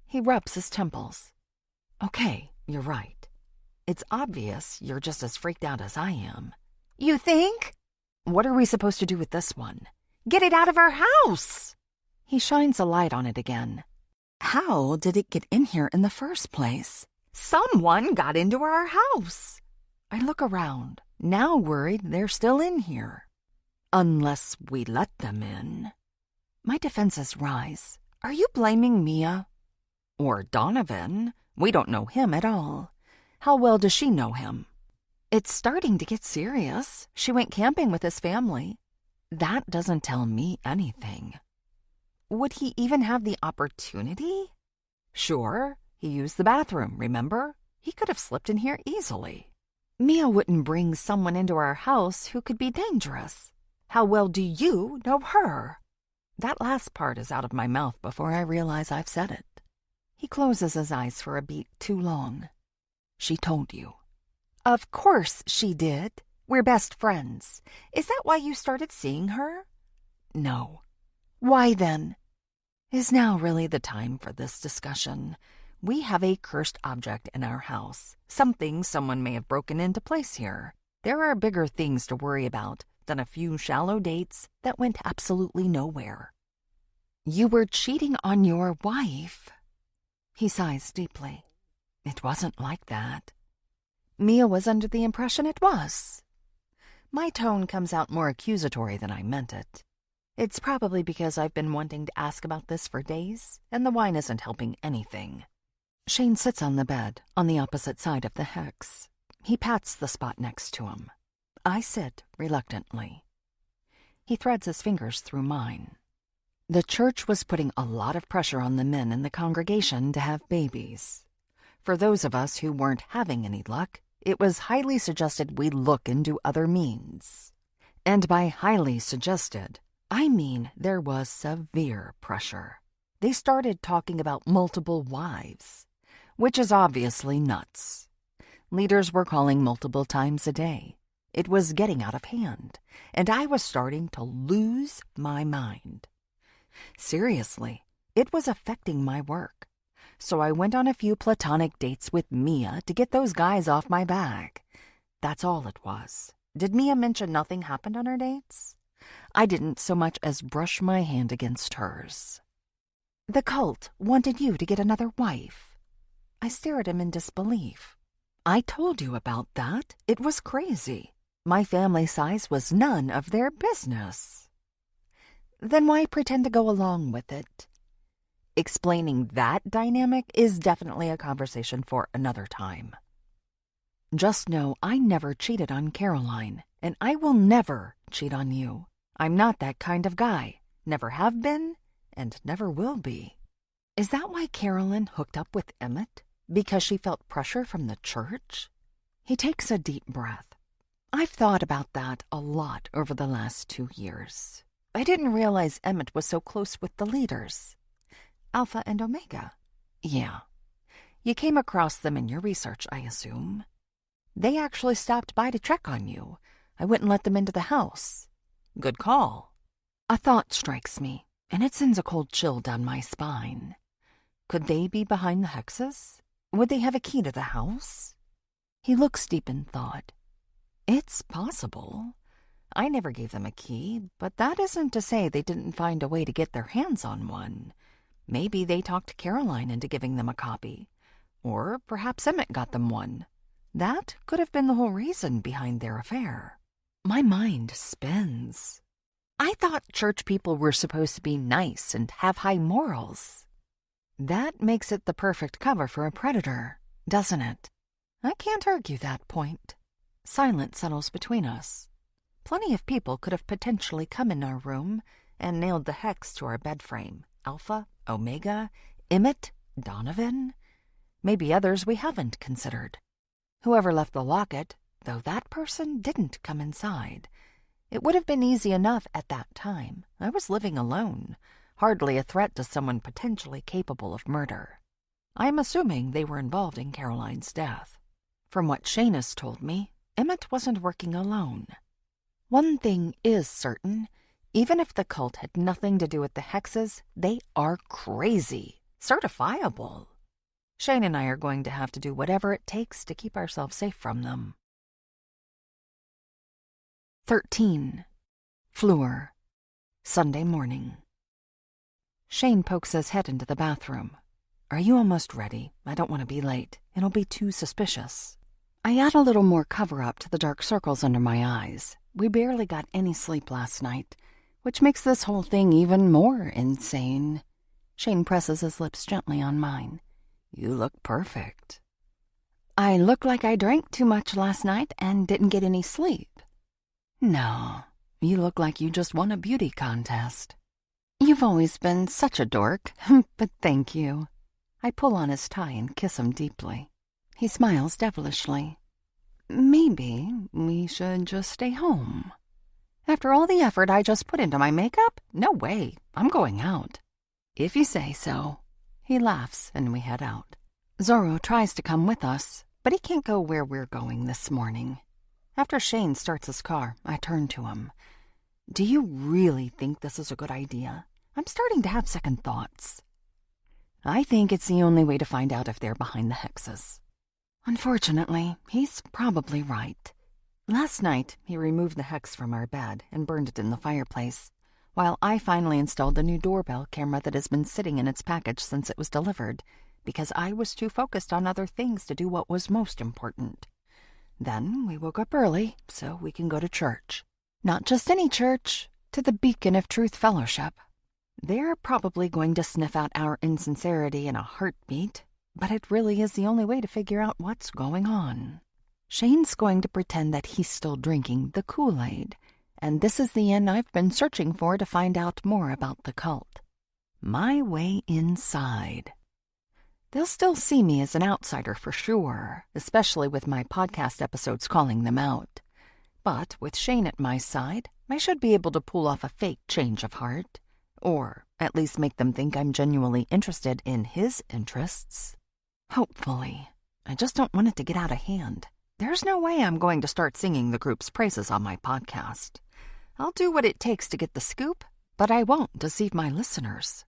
He rubs his temples. Okay, you're right. It's obvious you're just as freaked out as I am. You think? What are we supposed to do with this one? Get it out of our house! He shines a light on it again. How did it get in here in the first place? Someone got into our house. I look around, now worried they're still in here. Unless we let them in. My defenses rise. Are you blaming Mia? Or Donovan? We don't know him at all. How well does she know him? It's starting to get serious. She went camping with his family. That doesn't tell me anything. Would he even have the opportunity? Sure, he used the bathroom, remember? He could have slipped in here easily. Mia wouldn't bring someone into our house who could be dangerous. How well do you know her? That last part is out of my mouth before I realize I've said it. He closes his eyes for a beat too long. She told you. Of course she did. We're best friends. Is that why you started seeing her? No. Why then? Is now really the time for this discussion? We have a cursed object in our house, something someone may have broken into place here. There are bigger things to worry about than a few shallow dates that went absolutely nowhere. You were cheating on your wife. He sighs deeply. It wasn't like that. Mia was under the impression it was. My tone comes out more accusatory than I meant it. It's probably because I've been wanting to ask about this for days, and the wine isn't helping anything. Shane sits on the bed, on the opposite side of the hex. He pats the spot next to him. I sit reluctantly. He threads his fingers through mine. The church was putting a lot of pressure on the men in the congregation to have babies. For those of us who weren't having any luck, it was highly suggested we look into other means. And by highly suggested, I mean there was severe pressure. They started talking about multiple wives, which is obviously nuts. Leaders were calling multiple times a day. It was getting out of hand, and I was starting to lose my mind. Seriously, it was affecting my work. So I went on a few platonic dates with Mia to get those guys off my back. That's all it was. Did Mia mention nothing happened on our dates? I didn't so much as brush my hand against hers. The cult wanted you to get another wife. I stare at him in disbelief. I told you about that. It was crazy. My family size was none of their business. Then why pretend to go along with it? Explaining that dynamic is definitely a conversation for another time. Just know I never cheated on Caroline, and I will never cheat on you. I'm not that kind of guy. Never have been, and never will be. Is that why Carolyn hooked up with Emmett? Because she felt pressure from the church? He takes a deep breath. I've thought about that a lot over the last 2 years. I didn't realize Emmett was so close with the leaders. Alpha and Omega. Yeah. You came across them in your research, I assume. They actually stopped by to check on you. I wouldn't let them into the house. Good call. A thought strikes me, and it sends a cold chill down my spine. Could they be behind the Hexes? Would they have a key to the house? He looks deep in thought. It's possible. I never gave them a key, but that isn't to say they didn't find a way to get their hands on one. Maybe they talked Caroline into giving them a copy. Or perhaps Emmett got them one. That could have been the whole reason behind their affair. My mind spins. I thought church people were supposed to be nice and have high morals. That makes it the perfect cover for a predator, doesn't it? I can't argue that point. Silence settles between us. Plenty of people could have potentially come in our room and nailed the hex to our bed frame. Alpha, Omega, Emmett, Donovan. Maybe others we haven't considered. Whoever left the locket, though that person didn't come inside. It would have been easy enough at that time. I was living alone, hardly a threat to someone potentially capable of murder. I'm assuming they were involved in Caroline's death. From what Shane has told me, Emmett wasn't working alone. One thing is certain. Even if the cult had nothing to do with the Hexes, they are crazy, certifiable. Shane and I are going to have to do whatever it takes to keep ourselves safe from them. 13. Fleur. Sunday morning. Shane pokes his head into the bathroom. Are you almost ready? I don't want to be late. It'll be too suspicious. I add a little more cover-up to the dark circles under my eyes. We barely got any sleep last night, which makes this whole thing even more insane. Shane presses his lips gently on mine. You look perfect. I look like I drank too much last night and didn't get any sleep. No, you look like you just won a beauty contest. You've always been such a dork, but thank you. I pull on his tie and kiss him deeply. He smiles devilishly. Maybe we should just stay home. After all the effort I just put into my makeup? No way, I'm going out. If you say so. He laughs and we head out. Zorro tries to come with us, but he can't go where we're going this morning. After Shane starts his car, I turn to him. Do you really think this is a good idea? I'm starting to have second thoughts. I think it's the only way to find out if they're behind the Hexes. Unfortunately, he's probably right. Last night, he removed the hex from our bed and burned it in the fireplace, while I finally installed the new doorbell camera that has been sitting in its package since it was delivered, because I was too focused on other things to do what was most important. Then we woke up early so we can go to church. Not just any church, to the Beacon of Truth Fellowship. They're probably going to sniff out our insincerity in a heartbeat, but it really is the only way to figure out what's going on. Shane's going to pretend that he's still drinking the Kool-Aid, and this is the end I've been searching for to find out more about the cult. My way inside. They'll still see me as an outsider for sure, especially with my podcast episodes calling them out. But with Shane at my side, I should be able to pull off a fake change of heart, or at least make them think I'm genuinely interested in his interests. Hopefully. I just don't want it to get out of hand. There's no way I'm going to start singing the group's praises on my podcast. I'll do what it takes to get the scoop, but I won't deceive my listeners.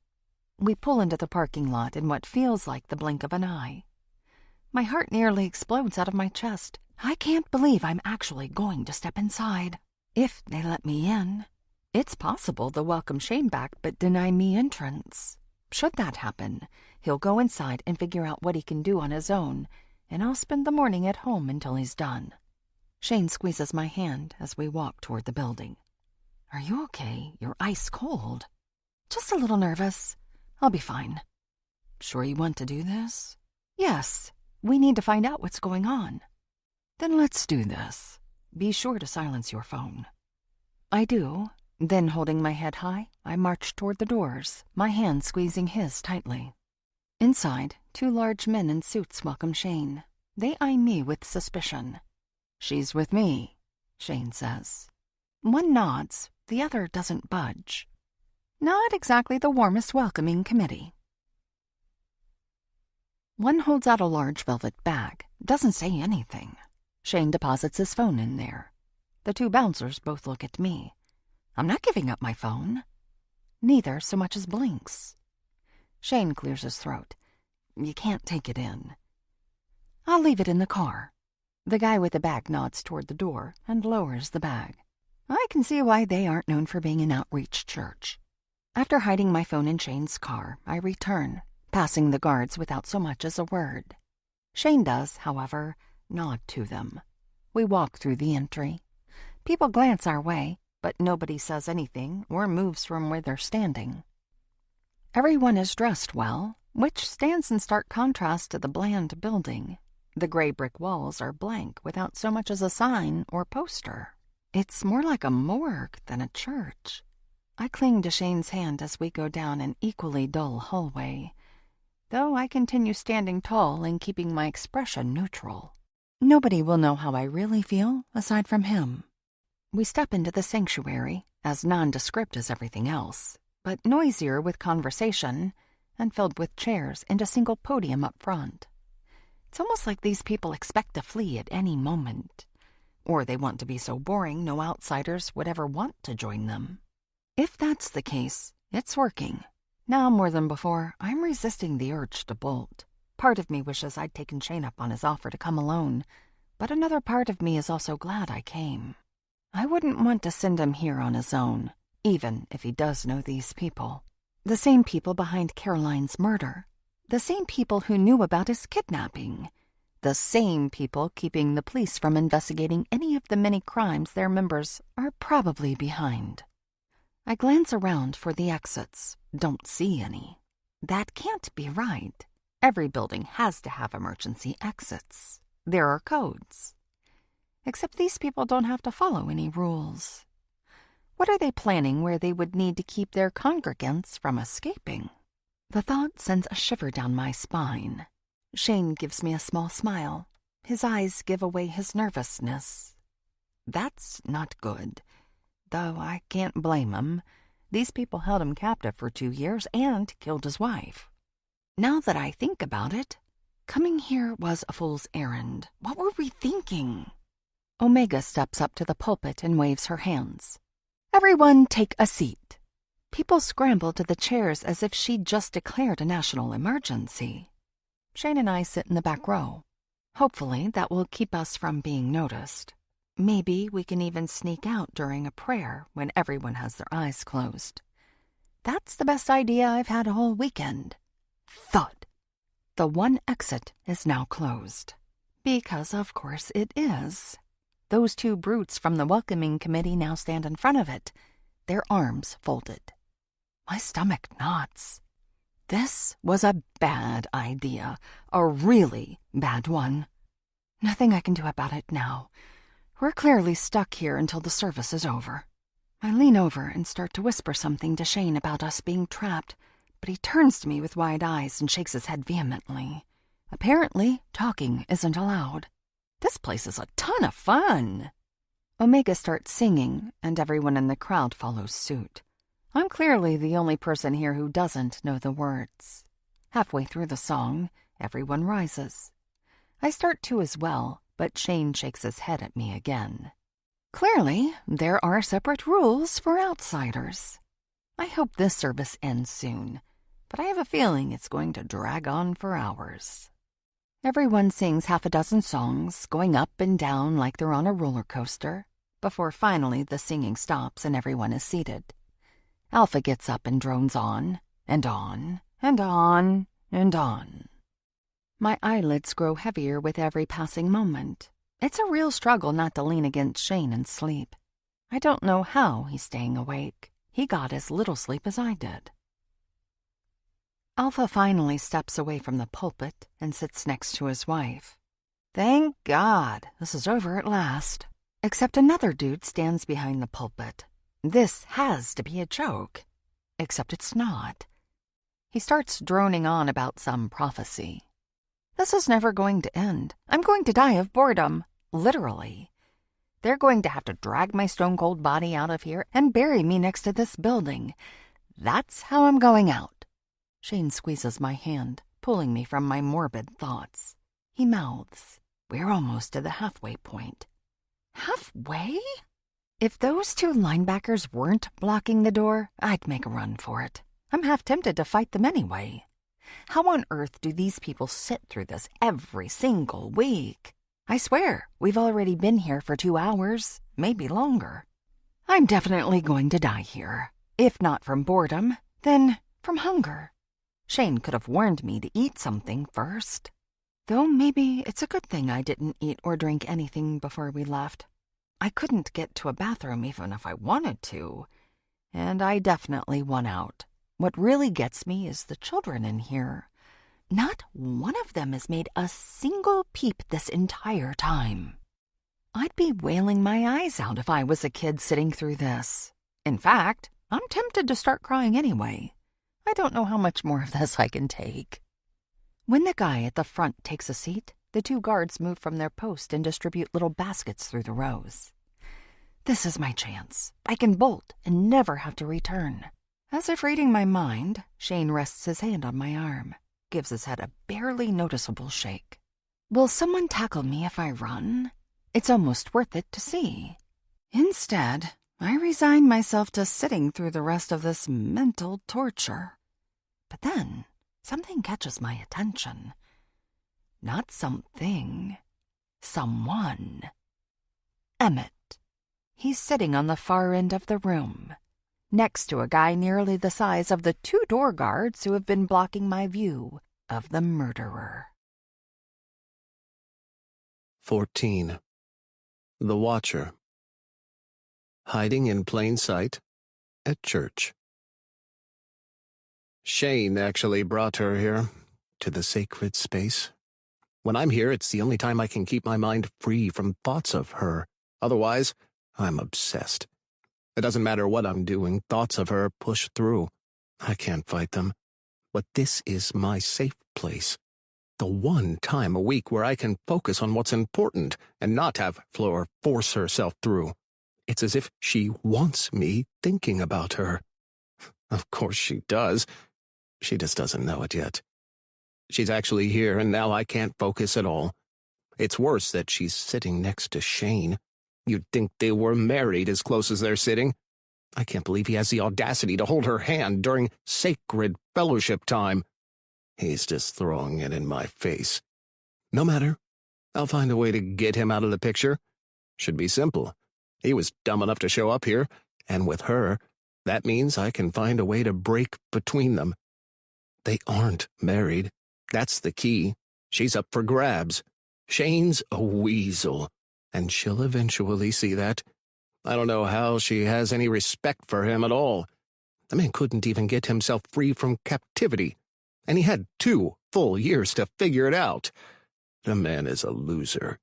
We pull into the parking lot in what feels like the blink of an eye. My heart nearly explodes out of my chest. I can't believe I'm actually going to step inside. If they let me in. It's possible they'll welcome Shane back but deny me entrance. Should that happen, he'll go inside and figure out what he can do on his own, and I'll spend the morning at home until he's done. Shane squeezes my hand as we walk toward the building. Are you okay? You're ice cold. Just a little nervous. I'll be fine. Sure you want to do this? Yes. We need to find out what's going on. Then let's do this. Be sure to silence your phone. I do. Then, holding my head high, I march toward the doors, my hand squeezing his tightly. Inside, 2 large men in suits welcome Shane. They eye me with suspicion. "She's with me," Shane says. One nods, the other doesn't budge. Not exactly the warmest welcoming committee. One holds out a large velvet bag, doesn't say anything. Shane deposits his phone in there. The 2 bouncers both look at me. I'm not giving up my phone. Neither so much as blinks. Shane clears his throat. "You can't take it in." "I'll leave it in the car." The guy with the bag nods toward the door and lowers the bag. I can see why they aren't known for being an outreach church. After hiding my phone in Shane's car, I return, passing the guards without so much as a word. Shane does, however, nod to them. We walk through the entry. People glance our way, but nobody says anything or moves from where they're standing. Everyone is dressed well, which stands in stark contrast to the bland building. The gray brick walls are blank without so much as a sign or poster. It's more like a morgue than a church. I cling to Shane's hand as we go down an equally dull hallway, though I continue standing tall and keeping my expression neutral. Nobody will know how I really feel aside from him. We step into the sanctuary, as nondescript as everything else, but noisier with conversation and filled with chairs and a single podium up front. It's almost like these people expect to flee at any moment, or they want to be so boring no outsiders would ever want to join them. If that's the case, it's working. Now more than before, I'm resisting the urge to bolt. Part of me wishes I'd taken Shane up on his offer to come alone, but another part of me is also glad I came. I wouldn't want to send him here on his own, even if he does know these people. The same people behind Caroline's murder. The same people who knew about his kidnapping. The same people keeping the police from investigating any of the many crimes their members are probably behind. I glance around for the exits. Don't see any. That can't be right. Every building has to have emergency exits. There are codes. Except these people don't have to follow any rules. What are they planning where they would need to keep their congregants from escaping? The thought sends a shiver down my spine. Shane gives me a small smile. His eyes give away his nervousness. That's not good, though I can't blame him. These people held him captive for 2 years and killed his wife. Now that I think about it, coming here was a fool's errand. What were we thinking? Omega steps up to the pulpit and waves her hands. "Everyone take a seat." People scramble to the chairs as if she'd just declared a national emergency. Shane and I sit in the back row. Hopefully that will keep us from being noticed. Maybe we can even sneak out during a prayer when everyone has their eyes closed. That's the best idea I've had all weekend. Thud. The one exit is now closed. Because, of course, it is. Those 2 brutes from the welcoming committee now stand in front of it, their arms folded. My stomach knots. This was a bad idea, a really bad one. Nothing I can do about it now. We're clearly stuck here until the service is over. I lean over and start to whisper something to Shane about us being trapped, but he turns to me with wide eyes and shakes his head vehemently. Apparently, talking isn't allowed. This place is a ton of fun. Omega starts singing, and everyone in the crowd follows suit. I'm clearly the only person here who doesn't know the words. Halfway through the song, everyone rises. I start to as well, but Shane shakes his head at me again. Clearly, there are separate rules for outsiders. I hope this service ends soon, but I have a feeling it's going to drag on for hours. Everyone sings half a dozen songs, going up and down like they're on a roller coaster, before finally the singing stops and everyone is seated. Alpha gets up and drones on, and on, and on, and on. My eyelids grow heavier with every passing moment. It's a real struggle not to lean against Shane and sleep. I don't know how he's staying awake. He got as little sleep as I did. Alpha finally steps away from the pulpit and sits next to his wife. Thank God, this is over at last. Except another dude stands behind the pulpit. This has to be a joke. Except it's not. He starts droning on about some prophecy. This is never going to end. I'm going to die of boredom. Literally. They're going to have to drag my stone-cold body out of here and bury me next to this building. That's how I'm going out. Shane squeezes my hand, pulling me from my morbid thoughts. He mouths, "We're almost to the halfway point." Halfway? If those two linebackers weren't blocking the door, I'd make a run for it. I'm half tempted to fight them anyway. How on earth do these people sit through this every single week? I swear, we've already been here for 2 hours, maybe longer. I'm definitely going to die here. If not from boredom, then from hunger. Shane could have warned me to eat something first. Though maybe it's a good thing I didn't eat or drink anything before we left. I couldn't get to a bathroom even if I wanted to. And I definitely won out. What really gets me is the children in here. Not one of them has made a single peep this entire time. I'd be wailing my eyes out if I was a kid sitting through this. In fact, I'm tempted to start crying anyway. I don't know how much more of this I can take. When the guy at the front takes a seat, the 2 guards move from their post and distribute little baskets through the rows. This is my chance. I can bolt and never have to return. As if reading my mind, Shane rests his hand on my arm, gives his head a barely noticeable shake. Will someone tackle me if I run? It's almost worth it to see. Instead, I resign myself to sitting through the rest of this mental torture. But then, something catches my attention. Not something. Someone. Emmett. He's sitting on the far end of the room, next to a guy nearly the size of the 2 door guards who have been blocking my view of the murderer. 14. The Watcher. Hiding in plain sight at church. Shane actually brought her here, to the sacred space. When I'm here, it's the only time I can keep my mind free from thoughts of her. Otherwise, I'm obsessed. It doesn't matter what I'm doing, thoughts of her push through. I can't fight them. But this is my safe place. The one time a week where I can focus on what's important and not have Fleur force herself through. It's as if she wants me thinking about her. Of course she does. She just doesn't know it yet. She's actually here, and now I can't focus at all. It's worse that she's sitting next to Shane. You'd think they were married as close as they're sitting. I can't believe he has the audacity to hold her hand during sacred fellowship time. He's just throwing it in my face. No matter. I'll find a way to get him out of the picture. Should be simple. He was dumb enough to show up here, and with her, that means I can find a way to break between them. They aren't married. That's the key. She's up for grabs. Shane's a weasel, and she'll eventually see that. I don't know how she has any respect for him at all. The man couldn't even get himself free from captivity, and he had 2 full years to figure it out. The man is a loser.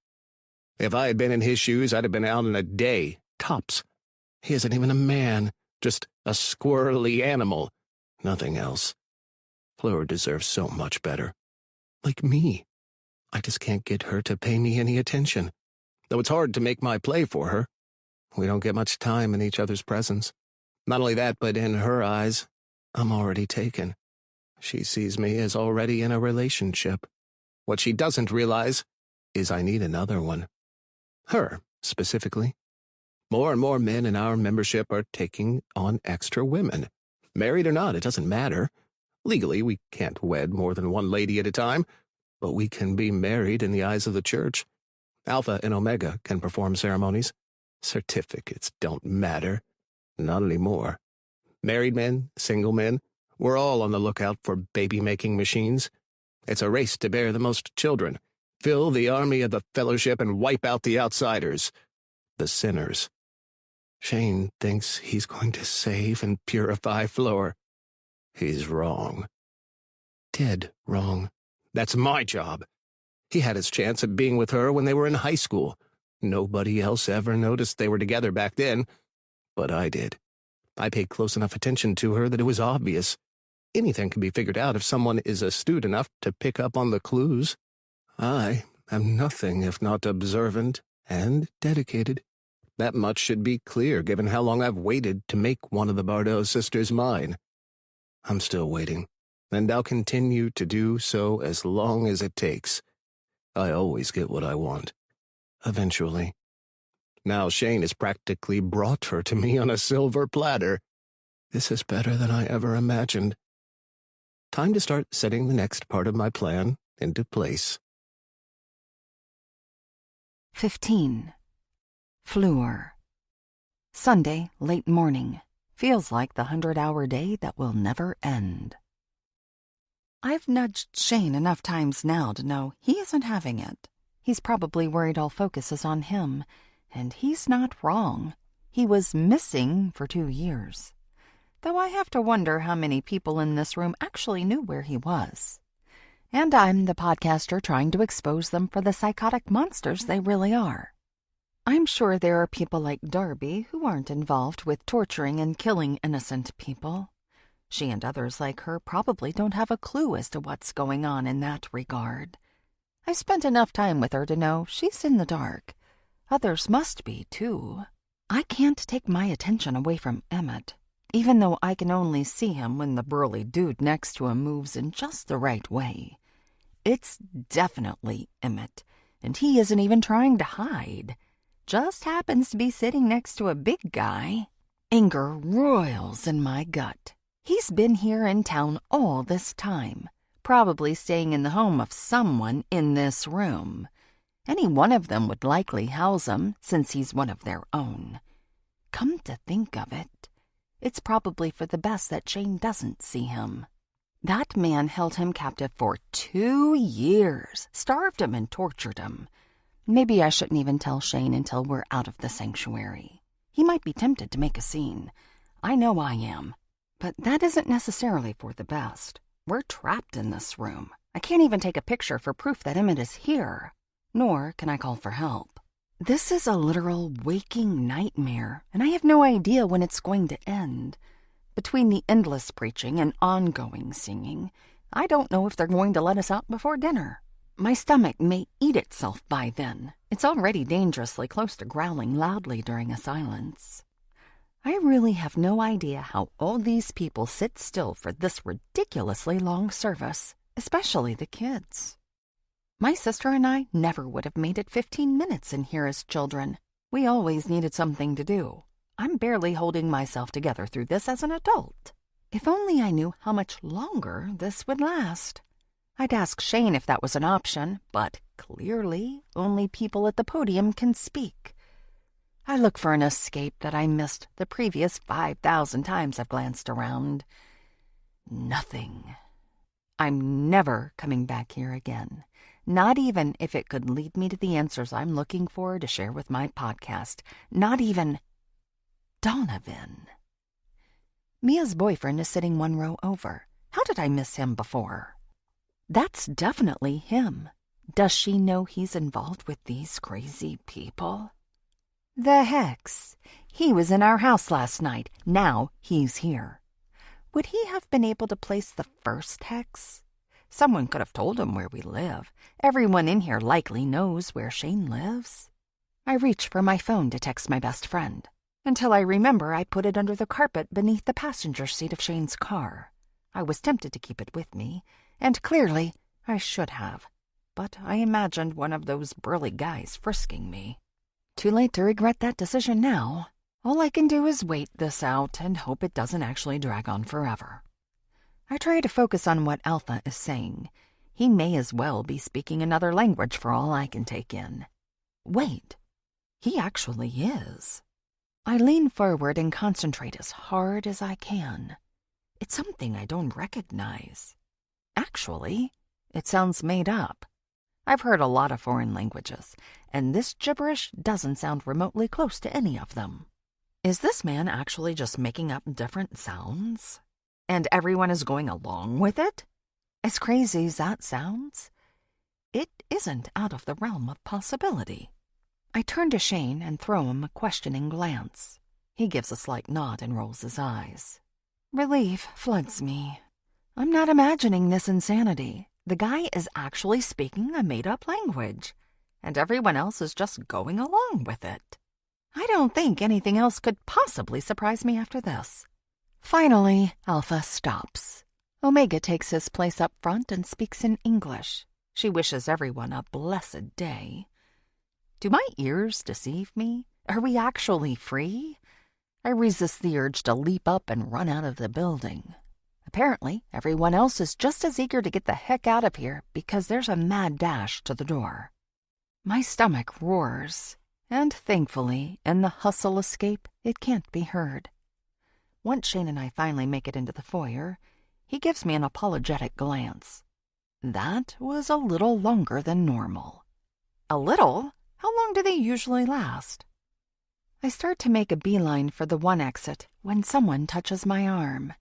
If I had been in his shoes, I'd have been out in a day, tops. He isn't even a man, just a squirrely animal. Nothing else. Fleur deserves so much better. Like me. I just can't get her to pay me any attention. Though it's hard to make my play for her. We don't get much time in each other's presence. Not only that, but in her eyes, I'm already taken. She sees me as already in a relationship. What she doesn't realize is I need another one. Her, specifically. More and more men in our membership are taking on extra women. Married or not, it doesn't matter. Legally, we can't wed more than one lady at a time, but we can be married in the eyes of the church. Alpha and Omega can perform ceremonies. Certificates don't matter. Not anymore. Married men, single men, we're all on the lookout for baby-making machines. It's a race to bear the most children, fill the army of the fellowship, and wipe out the outsiders, the sinners. Shane thinks he's going to save and purify Fleur. He's wrong. Dead wrong. That's my job. He had his chance at being with her when they were in high school. Nobody else ever noticed they were together back then, but I did. I paid close enough attention to her that it was obvious. Anything can be figured out if someone is astute enough to pick up on the clues. I am nothing if not observant and dedicated. That much should be clear given how long I've waited to make one of the Bardot sisters mine. I'm still waiting, and I'll continue to do so as long as it takes. I always get what I want. Eventually. Now Shane has practically brought her to me on a silver platter. This is better than I ever imagined. Time to start setting the next part of my plan into place. 15. Fleur. Sunday, late morning. Feels like the 100-hour day that will never end. I've nudged Shane enough times now to know he isn't having it. He's probably worried all focus is on him, and he's not wrong. He was missing for 2 years. Though I have to wonder how many people in this room actually knew where he was. And I'm the podcaster trying to expose them for the psychotic monsters they really are. I'm sure there are people like Darby who aren't involved with torturing and killing innocent people. She and others like her probably don't have a clue as to what's going on in that regard. I've spent enough time with her to know she's in the dark. Others must be, too. I can't take my attention away from Emmett, even though I can only see him when the burly dude next to him moves in just the right way. It's definitely Emmett, and he isn't even trying to hide. Just happens to be sitting next to a big guy. Anger roils in my gut. He's been here in town all this time, probably staying in the home of someone in this room. Any one of them would likely house him, since he's one of their own. Come to think of it, it's probably for the best that Shane doesn't see him. That man held him captive for 2 years, starved him and tortured him. Maybe I shouldn't even tell Shane until we're out of the sanctuary. He might be tempted to make a scene. I know I am. But that isn't necessarily for the best. We're trapped in this room. I can't even take a picture for proof that Emmett is here. Nor can I call for help. This is a literal waking nightmare, and I have no idea when it's going to end. Between the endless preaching and ongoing singing, I don't know if they're going to let us out before dinner. My stomach may eat itself by then. It's already dangerously close to growling loudly during a silence. I really have no idea how all these people sit still for this ridiculously long service, especially the kids. My sister and I never would have made it 15 minutes in here as children. We always needed something to do. I'm barely holding myself together through this as an adult. If only I knew how much longer this would last. I'd ask Shane if that was an option, but clearly only people at the podium can speak. I look for an escape that I missed the previous 5,000 times I've glanced around. Nothing. I'm never coming back here again. Not even if it could lead me to the answers I'm looking for to share with my podcast. Not even Donovan. Mia's boyfriend is sitting 1 row over. How did I miss him before? That's definitely him. Does she know he's involved with these crazy people? The Hex. He was in our house last night. Now he's here. Would he have been able to place the first Hex? Someone could have told him where we live. Everyone in here likely knows where Shane lives. I reach for my phone to text my best friend. Until I remember I put it under the carpet beneath the passenger seat of Shane's car. I was tempted to keep it with me, and clearly I should have. But I imagined one of those burly guys frisking me. Too late to regret that decision now. All I can do is wait this out and hope it doesn't actually drag on forever. I try to focus on what Alpha is saying. He may as well be speaking another language for all I can take in. Wait, he actually is. I lean forward and concentrate as hard as I can. It's something I don't recognize. Actually, it sounds made up. I've heard a lot of foreign languages, and this gibberish doesn't sound remotely close to any of them. Is this man actually just making up different sounds? And everyone is going along with it? As crazy as that sounds, it isn't out of the realm of possibility. I turn to Shane and throw him a questioning glance. He gives a slight nod and rolls his eyes. Relief floods me. I'm not imagining this insanity. The guy is actually speaking a made-up language, and everyone else is just going along with it. I don't think anything else could possibly surprise me after this. Finally, Alpha stops. Omega takes his place up front and speaks in English. She wishes everyone a blessed day. Do my ears deceive me? Are we actually free? I resist the urge to leap up and run out of the building. Apparently, everyone else is just as eager to get the heck out of here because there's a mad dash to the door. My stomach roars, and thankfully, in the hustle escape, it can't be heard. Once Shane and I finally make it into the foyer, he gives me an apologetic glance. That was a little longer than normal. A little? How long do they usually last? I start to make a beeline for the one exit when someone touches my arm.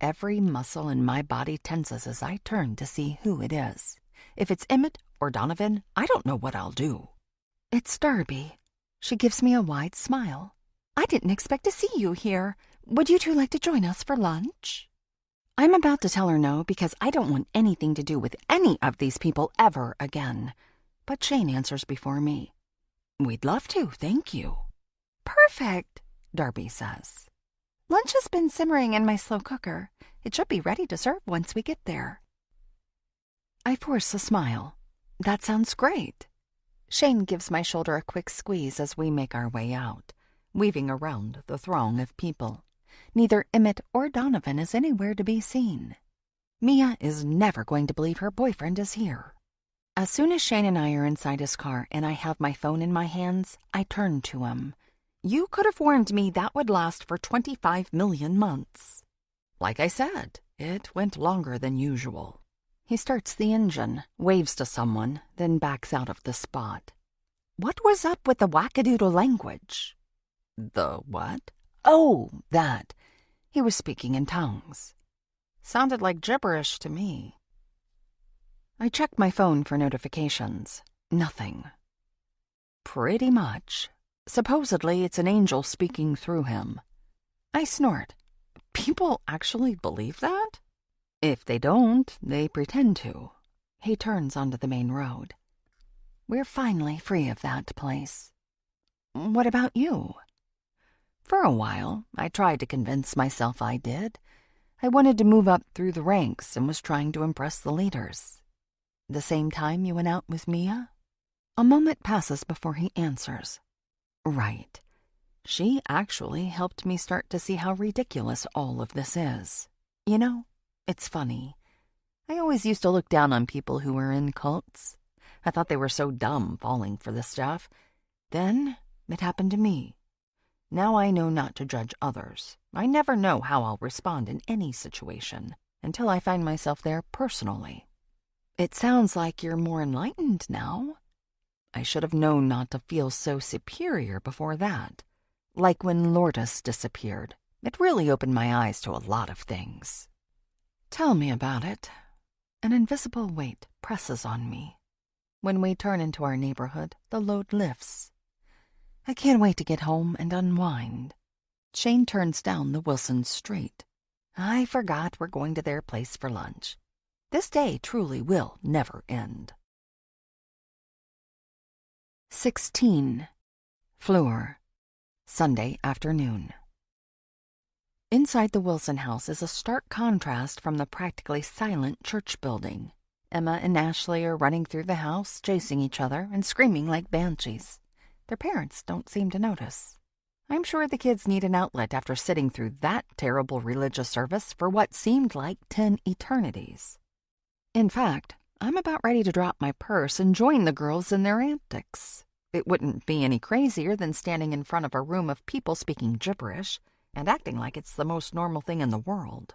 Every muscle in my body tenses as I turn to see who it is. If it's Emmett or Donovan, I don't know what I'll do. It's Darby. She gives me a wide smile. I didn't expect to see you here. Would you two like to join us for lunch? I'm about to tell her no because I don't want anything to do with any of these people ever again. But Shane answers before me. We'd love to, thank you. Perfect, Darby says. Lunch has been simmering in my slow cooker. It should be ready to serve once we get there. I force a smile. That sounds great. Shane gives my shoulder a quick squeeze as we make our way out, weaving around the throng of people. Neither Emmett or Donovan is anywhere to be seen. Mia is never going to believe her boyfriend is here. As soon as Shane and I are inside his car and I have my phone in my hands, I turn to him. You could have warned me that would last for 25 million months. Like I said, it went longer than usual. He starts the engine, waves to someone, then backs out of the spot. What was up with the wackadoodle language? The what? Oh, that. He was speaking in tongues. Sounded like gibberish to me. I check my phone for notifications. Nothing. Pretty much. Supposedly, it's an angel speaking through him. I snort. People actually believe that? If they don't, they pretend to. He turns onto the main road. We're finally free of that place. What about you? For a while, I tried to convince myself I did. I wanted to move up through the ranks and was trying to impress the leaders. The same time you went out with Mia? A moment passes before he answers. Right. She actually helped me start to see how ridiculous all of this is. You know, it's funny. I always used to look down on people who were in cults. I thought they were so dumb falling for this stuff. Then it happened to me. Now I know not to judge others. I never know how I'll respond in any situation until I find myself there personally. It sounds like you're more enlightened now. I should have known not to feel so superior before that. Like when Lourdes disappeared. It really opened my eyes to a lot of things. Tell me about it. An invisible weight presses on me. When we turn into our neighborhood, the load lifts. I can't wait to get home and unwind. Shane turns down the Wilson Street. I forgot we're going to their place for lunch. This day truly will never end. 16. Fleur. Sunday afternoon. Inside the Wilson house is a stark contrast from the practically silent church building. Emma and Ashley are running through the house, chasing each other and screaming like banshees. Their parents don't seem to notice. I'm sure the kids need an outlet after sitting through that terrible religious service for what seemed like 10 eternities. In fact, I'm about ready to drop my purse and join the girls in their antics. It wouldn't be any crazier than standing in front of a room of people speaking gibberish and acting like it's the most normal thing in the world.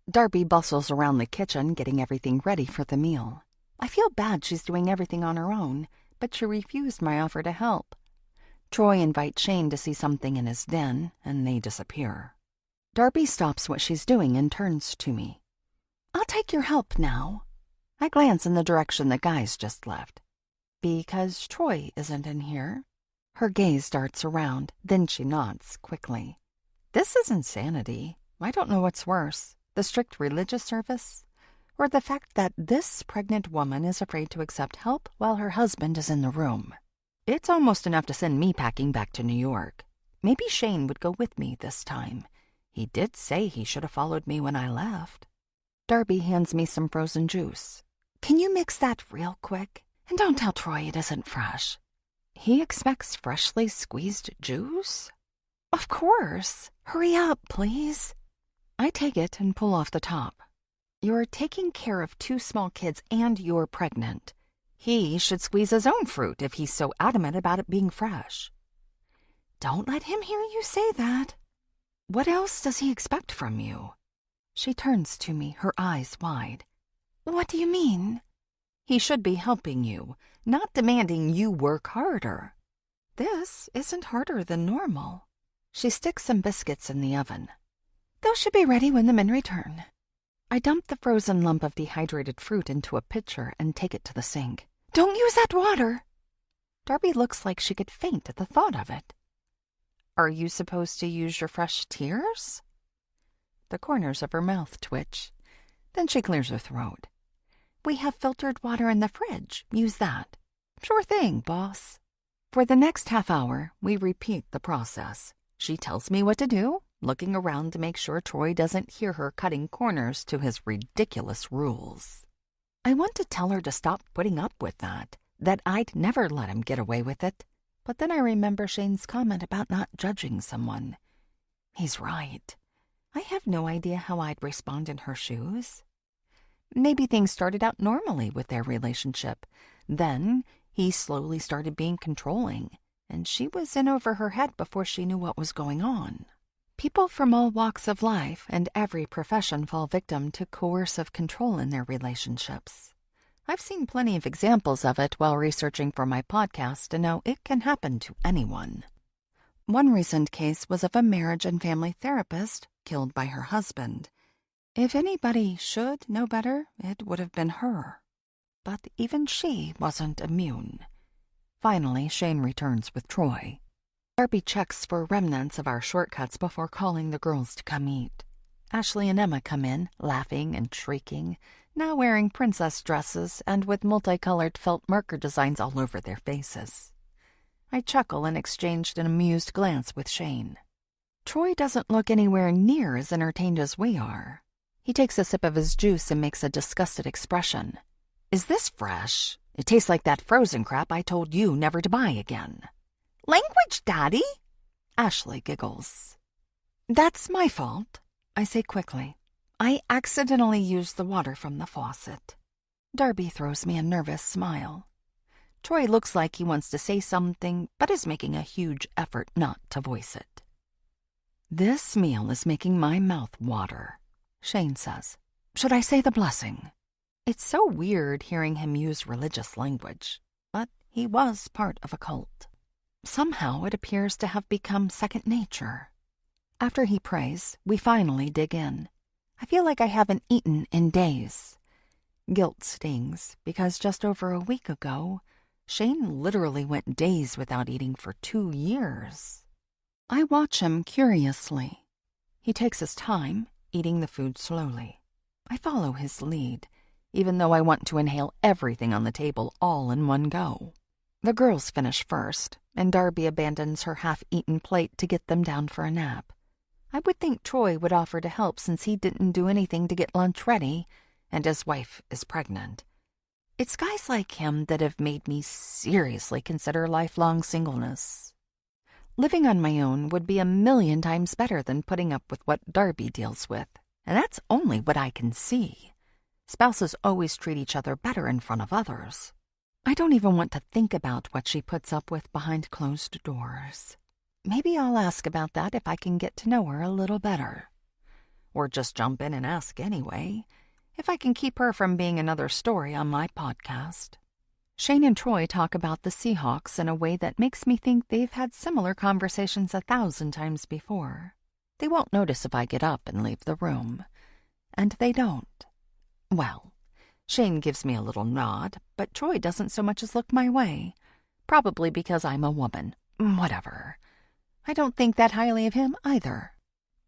Darby bustles around the kitchen getting everything ready for the meal. I feel bad she's doing everything on her own, but she refused my offer to help. Troy invites Shane to see something in his den, and they disappear. Darby stops what she's doing and turns to me. I'll take your help now. I glance in the direction the guys just left. Because Troy isn't in here. Her gaze darts around, then she nods quickly. This is insanity. I don't know what's worse, the strict religious service, or the fact that this pregnant woman is afraid to accept help while her husband is in the room. It's almost enough to send me packing back to New York. Maybe Shane would go with me this time. He did say he should have followed me when I left. Darby hands me some frozen juice. Can you mix that real quick? And don't tell Troy it isn't fresh. He expects freshly squeezed juice? Of course. Hurry up, please. I take it and pull off the top. You're taking care of 2 small kids and you're pregnant. He should squeeze his own fruit if he's so adamant about it being fresh. Don't let him hear you say that. What else does he expect from you? She turns to me, her eyes wide. What do you mean? He should be helping you, not demanding you work harder. This isn't harder than normal. She sticks some biscuits in the oven. Those should be ready when the men return. I dump the frozen lump of dehydrated fruit into a pitcher and take it to the sink. Don't use that water! Darby looks like she could faint at the thought of it. Are you supposed to use your fresh tears? The corners of her mouth twitch. Then she clears her throat. We have filtered water in the fridge. Use that. Sure thing, boss. For the next half hour, we repeat the process. She tells me what to do, looking around to make sure Troy doesn't hear her cutting corners to his ridiculous rules. I want to tell her to stop putting up with that I'd never let him get away with it. But then I remember Shane's comment about not judging someone. He's right. I have no idea how I'd respond in her shoes. Maybe things started out normally with their relationship. Then he slowly started being controlling, and she was in over her head before she knew what was going on. People from all walks of life and every profession fall victim to coercive control in their relationships. I've seen plenty of examples of it while researching for my podcast and know it can happen to anyone. One recent case was of a marriage and family therapist killed by her husband. If anybody should know better, it would have been her. But even she wasn't immune. Finally, Shane returns with Troy. Darby checks for remnants of our shortcuts before calling the girls to come eat. Ashley and Emma come in, laughing and shrieking, now wearing princess dresses and with multicolored felt marker designs all over their faces. I chuckle and exchanged an amused glance with Shane. Troy doesn't look anywhere near as entertained as we are. He takes a sip of his juice and makes a disgusted expression. Is this fresh? It tastes like that frozen crap I told you never to buy again. Language, Daddy? Ashley giggles. That's my fault, I say quickly. I accidentally used the water from the faucet. Darby throws me a nervous smile. Troy looks like he wants to say something, but is making a huge effort not to voice it. This meal is making my mouth water, Shane says. Should I say the blessing? It's so weird hearing him use religious language, but he was part of a cult. Somehow it appears to have become second nature. After he prays, we finally dig in. I feel like I haven't eaten in days. Guilt stings, because just over a week ago, Shane literally went days without eating for 2 years. I watch him curiously. He takes his time, eating the food slowly. I follow his lead, even though I want to inhale everything on the table all in one go. The girls finish first, and Darby abandons her half-eaten plate to get them down for a nap. I would think Troy would offer to help since he didn't do anything to get lunch ready, and his wife is pregnant. It's guys like him that have made me seriously consider lifelong singleness. Living on my own would be 1,000,000 times better than putting up with what Darby deals with, and that's only what I can see. Spouses always treat each other better in front of others. I don't even want to think about what she puts up with behind closed doors. Maybe I'll ask about that if I can get to know her a little better. Or just jump in and ask anyway, if I can keep her from being another story on my podcast. Shane and Troy talk about the Seahawks in a way that makes me think they've had similar conversations 1,000 times before. They won't notice if I get up and leave the room. And they don't. Well, Shane gives me a little nod, but Troy doesn't so much as look my way. Probably because I'm a woman. Whatever. I don't think that highly of him either.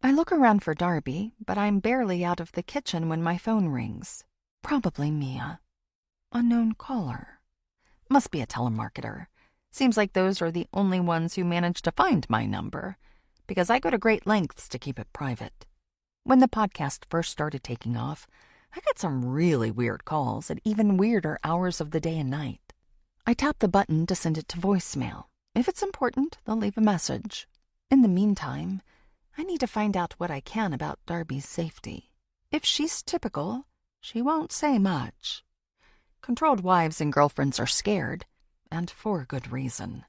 I look around for Darby, but I'm barely out of the kitchen when my phone rings. Probably Mia. Unknown caller. Must be a telemarketer. Seems like those are the only ones who manage to find my number, because I go to great lengths to keep it private. When the podcast first started taking off, I got some really weird calls at even weirder hours of the day and night. I tap the button to send it to voicemail. If it's important, they'll leave a message. In the meantime, I need to find out what I can about Darby's safety. If she's typical, she won't say much. Controlled wives and girlfriends are scared, and for good reason.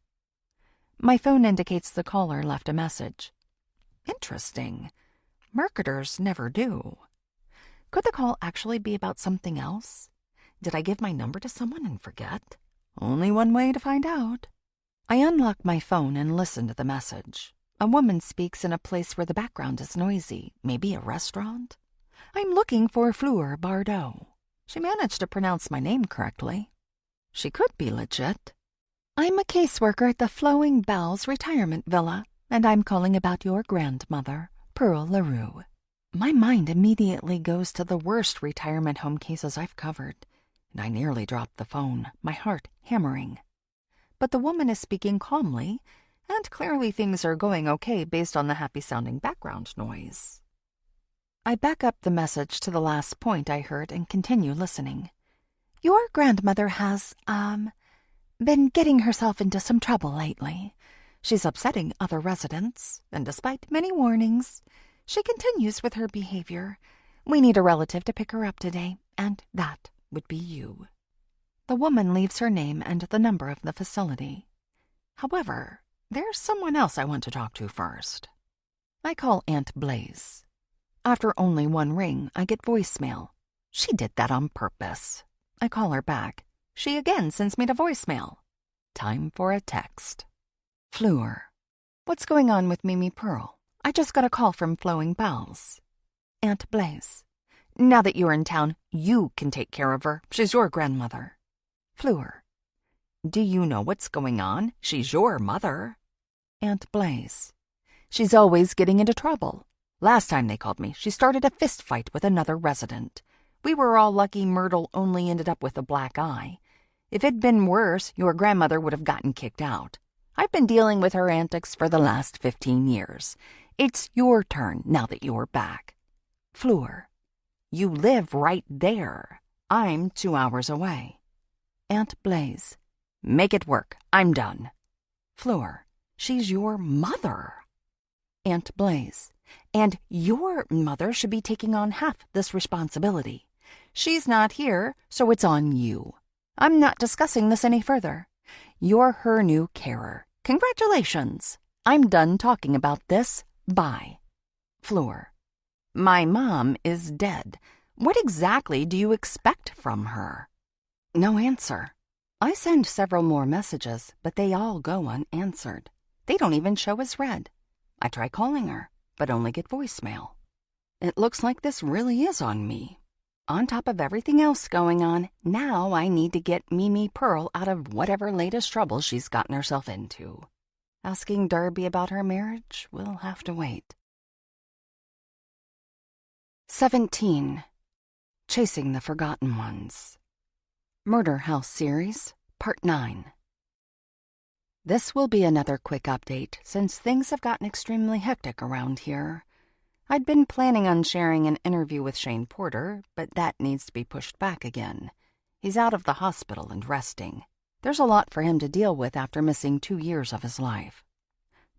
My phone indicates the caller left a message. Interesting. Marketers never do. Could the call actually be about something else? Did I give my number to someone and forget? Only one way to find out. I unlock my phone and listen to the message. A woman speaks in a place where the background is noisy, maybe a restaurant. I'm looking for Fleur Bardot. She managed to pronounce my name correctly. She could be legit. I'm a caseworker at the Flowing Bells Retirement Villa, and I'm calling about your grandmother, Pearl LaRue. My mind immediately goes to the worst retirement home cases I've covered, and I nearly dropped the phone, my heart hammering. But the woman is speaking calmly, and clearly things are going okay based on the happy-sounding background noise. I back up the message to the last point I heard and continue listening. Your grandmother has, been getting herself into some trouble lately. She's upsetting other residents, and despite many warnings, she continues with her behavior. We need a relative to pick her up today, and that would be you. The woman leaves her name and the number of the facility. However, there's someone else I want to talk to first. I call Aunt Blaze. After only one ring, I get voicemail. She did that on purpose. I call her back. She again sends me to voicemail. Time for a text. Fleur. What's going on with Mimi Pearl? I just got a call from Flowing Bells. Aunt Blaze. Now that you're in town, you can take care of her. She's your grandmother. Fleur. Do you know what's going on? She's your mother. Aunt Blaze. She's always getting into trouble. Last time they called me, she started a fist fight with another resident. We were all lucky Myrtle only ended up with a black eye. If it'd been worse, your grandmother would have gotten kicked out. I've been dealing with her antics for the last 15 years. It's your turn now that you're back. Fleur. You live right there. I'm 2 hours away. Aunt Blaze. Make it work. I'm done. Fleur. She's your mother. Aunt Blaze. And your mother should be taking on half this responsibility. She's not here, so it's on you. I'm not discussing this any further. You're her new carer. Congratulations. I'm done talking about this. Bye. Fleur. My mom is dead. What exactly do you expect from her? No answer. I send several more messages, but they all go unanswered. They don't even show as read. I try calling her, but only get voicemail. It looks like this really is on me. On top of everything else going on, now I need to get Mimi Pearl out of whatever latest trouble she's gotten herself into. Asking Darby about her marriage will have to wait. 17. Chasing the Forgotten Ones. Murder House Series, Part 9. This will be another quick update, since things have gotten extremely hectic around here. I'd been planning on sharing an interview with Shane Porter, but that needs to be pushed back again. He's out of the hospital and resting. There's a lot for him to deal with after missing 2 years of his life.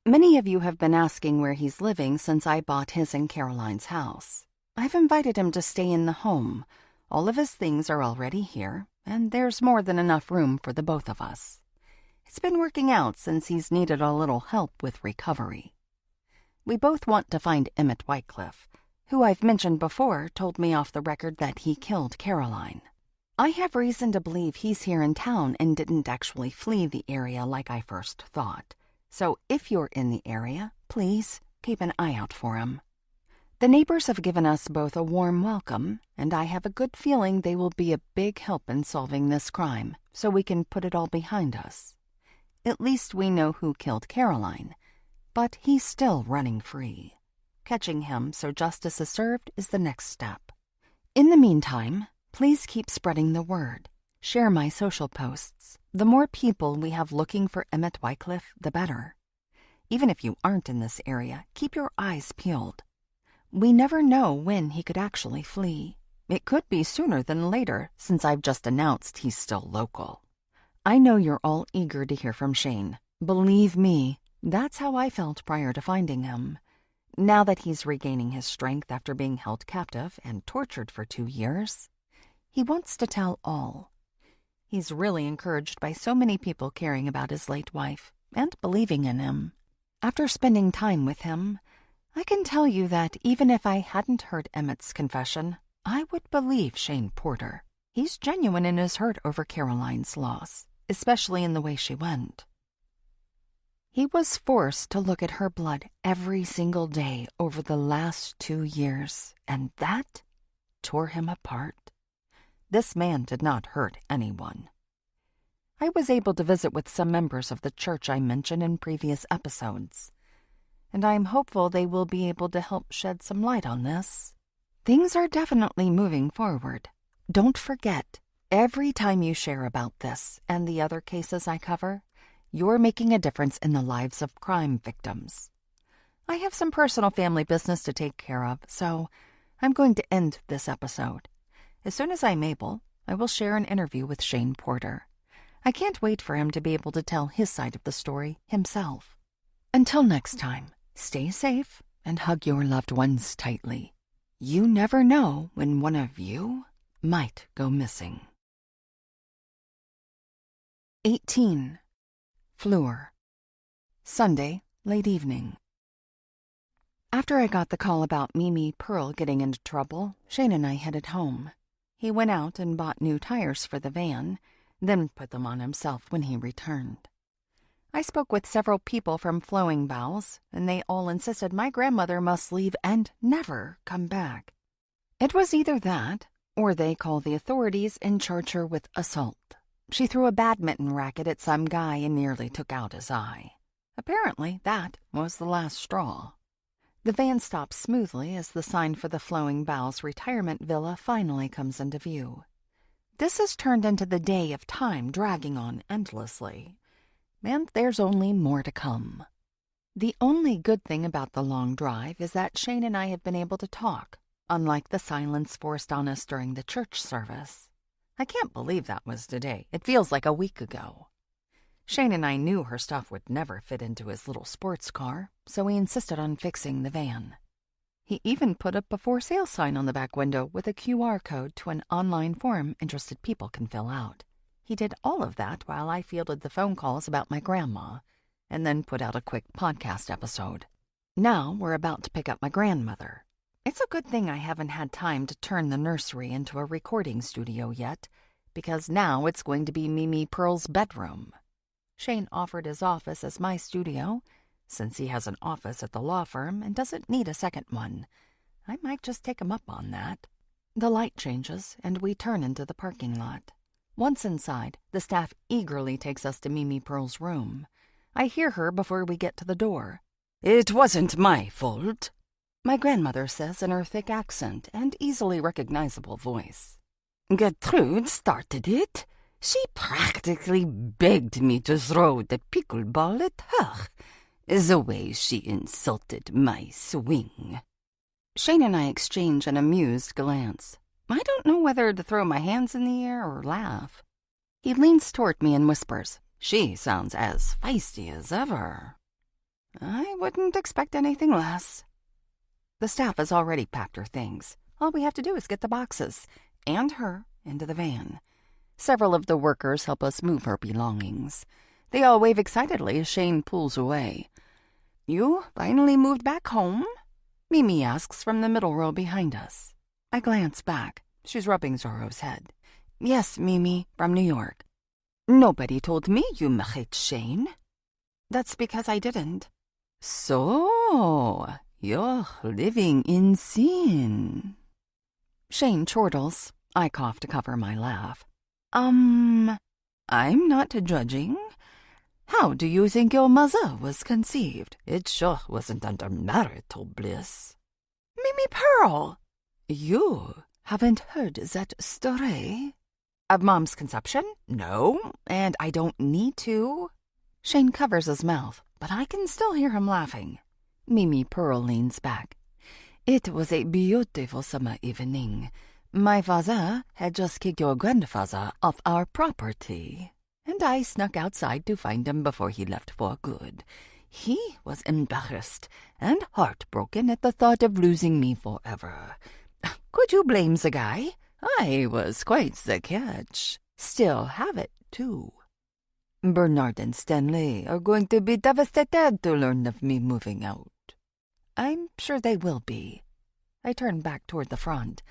Many of you have been asking where he's living since I bought his and Caroline's house. I've invited him to stay in the home. All of his things are already here, and there's more than enough room for the both of us. It's been working out since he's needed a little help with recovery. We both want to find Emmett Whitecliff, who I've mentioned before told me off the record that he killed Caroline. I have reason to believe he's here in town and didn't actually flee the area like I first thought. So if you're in the area, please keep an eye out for him. The neighbors have given us both a warm welcome, and I have a good feeling they will be a big help in solving this crime, so we can put it all behind us. At least we know who killed Caroline, but he's still running free. Catching him so justice is served is the next step. In the meantime, please keep spreading the word. Share my social posts. The more people we have looking for Emmett Wycliffe, the better. Even if you aren't in this area, keep your eyes peeled. We never know when he could actually flee. It could be sooner than later, since I've just announced he's still local. I know you're all eager to hear from Shane. Believe me, that's how I felt prior to finding him. Now that he's regaining his strength after being held captive and tortured for 2 years, he wants to tell all. He's really encouraged by so many people caring about his late wife and believing in him. After spending time with him, I can tell you that even if I hadn't heard Emmett's confession, I would believe Shane Porter. He's genuine in his hurt over Caroline's loss, especially in the way she went. He was forced to look at her blood every single day over the last 2 years, and that tore him apart. This man did not hurt anyone. I was able to visit with some members of the church I mentioned in previous episodes, and I'm hopeful they will be able to help shed some light on this. Things are definitely moving forward. Don't forget, every time you share about this and the other cases I cover, you're making a difference in the lives of crime victims. I have some personal family business to take care of, so I'm going to end this episode. As soon as I'm able, I will share an interview with Shane Porter. I can't wait for him to be able to tell his side of the story himself. Until next time, stay safe and hug your loved ones tightly. You never know when one of you might go missing. 18. Fleur. Sunday, late evening. After I got the call about Mimi Pearl getting into trouble, Shane and I headed home. He went out and bought new tires for the van, then put them on himself when he returned. I spoke with several people from Flowing Bowels, and they all insisted my grandmother must leave and never come back. It was either that, or they call the authorities and charge her with assault. She threw a badminton racket at some guy and nearly took out his eye. Apparently, that was the last straw. The van stops smoothly as the sign for the Flowing Bowels retirement villa finally comes into view. This has turned into the day of time dragging on endlessly, and there's only more to come. The only good thing about the long drive is that Shane and I have been able to talk, unlike the silence forced on us during the church service. I can't believe that was today. It feels like a week ago. Shane and I knew her stuff would never fit into his little sports car, so he insisted on fixing the van. He even put up a for sale sign on the back window with a QR code to an online form interested people can fill out. He did all of that while I fielded the phone calls about my grandma, and then put out a quick podcast episode. Now we're about to pick up my grandmother. It's a good thing I haven't had time to turn the nursery into a recording studio yet, because now it's going to be Mimi Pearl's bedroom. Shane offered his office as my studio, since he has an office at the law firm and doesn't need a second one. I might just take him up on that. The light changes, and we turn into the parking lot. Once inside, the staff eagerly takes us to Mimi Pearl's room. I hear her before we get to the door. "It wasn't my fault," my grandmother says in her thick accent and easily recognizable voice. "Gertrude started it. She practically begged me to throw the pickleball at her, the way she insulted my swing." Shane and I exchange an amused glance. I don't know whether to throw my hands in the air or laugh. He leans toward me and whispers, "She sounds as feisty as ever." I wouldn't expect anything less. The staff has already packed her things. All we have to do is get the boxes, and her, into the van. Several of the workers help us move her belongings. They all wave excitedly as Shane pulls away. "You finally moved back home?" Mimi asks from the middle row behind us. I glance back. She's rubbing Zorro's head. "Yes, Mimi, from New York." "Nobody told me you married Shane." "That's because I didn't." "So, You're living in sin. Shane chortles. I cough to cover my laugh. I'm not judging. How do you think your mother was conceived? It sure wasn't under marital bliss. Mimi Pearl! You haven't heard that story? Of Mom's conception? No, and I don't need to. Shane covers his mouth, but I can still hear him laughing. Mimi Pearl leans back. It was a beautiful summer evening. My father had just kicked your grandfather off our property, and I snuck outside to find him before he left for good. He was embarrassed and heartbroken at the thought of losing me forever. Could you blame the guy? I was quite the catch. Still have it, too. Bernard and Stanley are going to be devastated to learn of me moving out. I'm sure they will be. I turn back toward the front,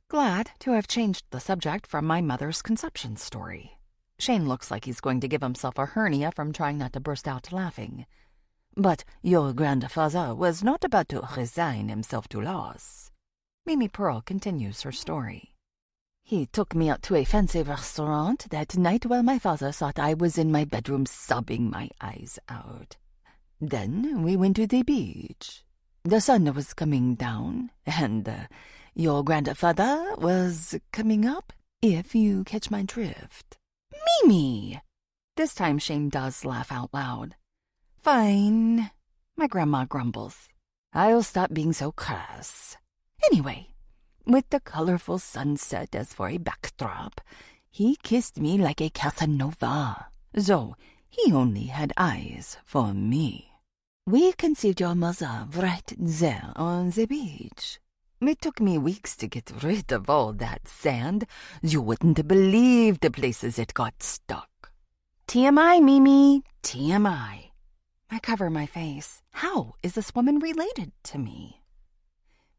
glad to have changed the subject from my mother's conception story. Shane looks like he's going to give himself a hernia from trying not to burst out laughing. But your grandfather was not about to resign himself to loss. Mimi Pearl continues her story. He took me out to a fancy restaurant that night while my father thought I was in my bedroom sobbing my eyes out. Then we went to the beach. The sun was coming down, and your grandfather was coming up, if you catch my drift. Mimi! This time Shane does laugh out loud. Fine, my grandma grumbles. I'll stop being so crass. Anyway, with the colorful sunset as for a backdrop, he kissed me like a Casanova, though he only had eyes for me. We conceived your mother right there on the beach. It took me weeks to get rid of all that sand. You wouldn't believe the places it got stuck. TMI, Mimi, TMI. I cover my face. How is this woman related to me?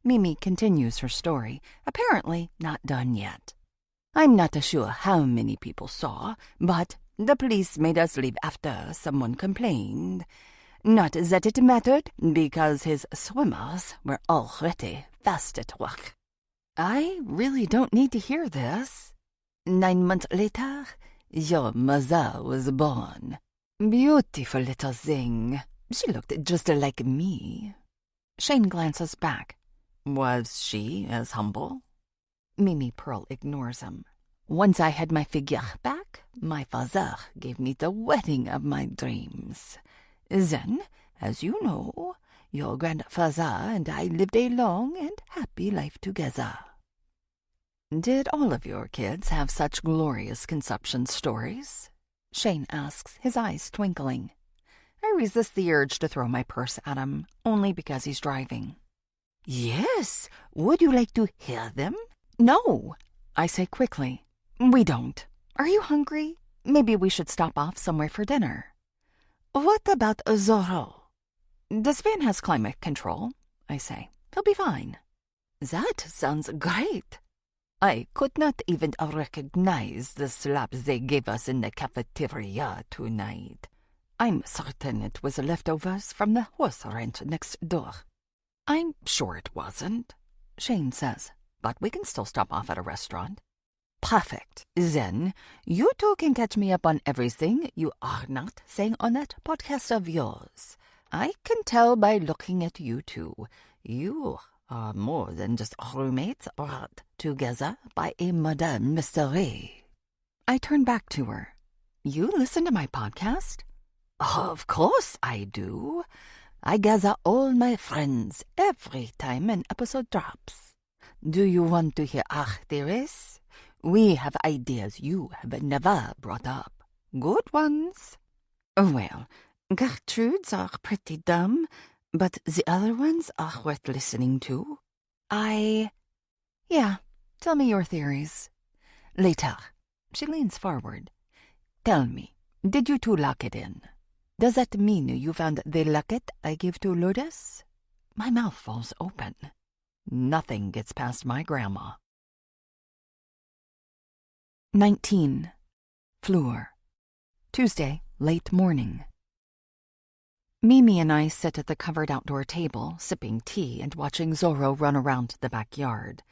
Mimi continues her story, apparently not done yet. I'm not sure how many people saw, but the police made us leave after someone complained. Not that it mattered, because his swimmers were already fast at work. I really don't need to hear this. 9 months later, your mother was born. Beautiful little thing. She looked just like me. Shane glances back. Was she as humble? Mimi Pearl ignores him. Once I had my figure back, my father gave me the wedding of my dreams. Then, as you know, your grandfather and I lived a long and happy life together. Did all of your kids have such glorious conception stories? Shane asks, his eyes twinkling. I resist the urge to throw my purse at him, only because he's driving. Yes, would you like to hear them? No, I say quickly. We don't. Are you hungry? Maybe we should stop off somewhere for dinner. What about Zorro? This van has climate control, I say. He'll be fine. That sounds great. I could not even recognize the slaps they gave us in the cafeteria tonight. I'm certain it was leftovers from the horse ranch next door. I'm sure it wasn't, Shane says, but we can still stop off at a restaurant. Perfect. Then you two can catch me up on everything you are not saying on that podcast of yours. I can tell by looking at you two. You are more than just roommates brought together by a Madame Mystery. I turn back to her. You listen to my podcast? Of course I do. I gather all my friends every time an episode drops. Do you want to hear our theories? We have ideas you have never brought up. Good ones. Well, Gertrude's are pretty dumb, but the other ones are worth listening to. Yeah, tell me your theories. Later. She leans forward. Tell me, did you two lock it in? Does that mean you found the locket I gave to Lourdes? My mouth falls open. Nothing gets past my grandma. 19. Fleur. Tuesday, late morning. Mimi and I sit at the covered outdoor table, sipping tea and watching Zorro run around the backyard.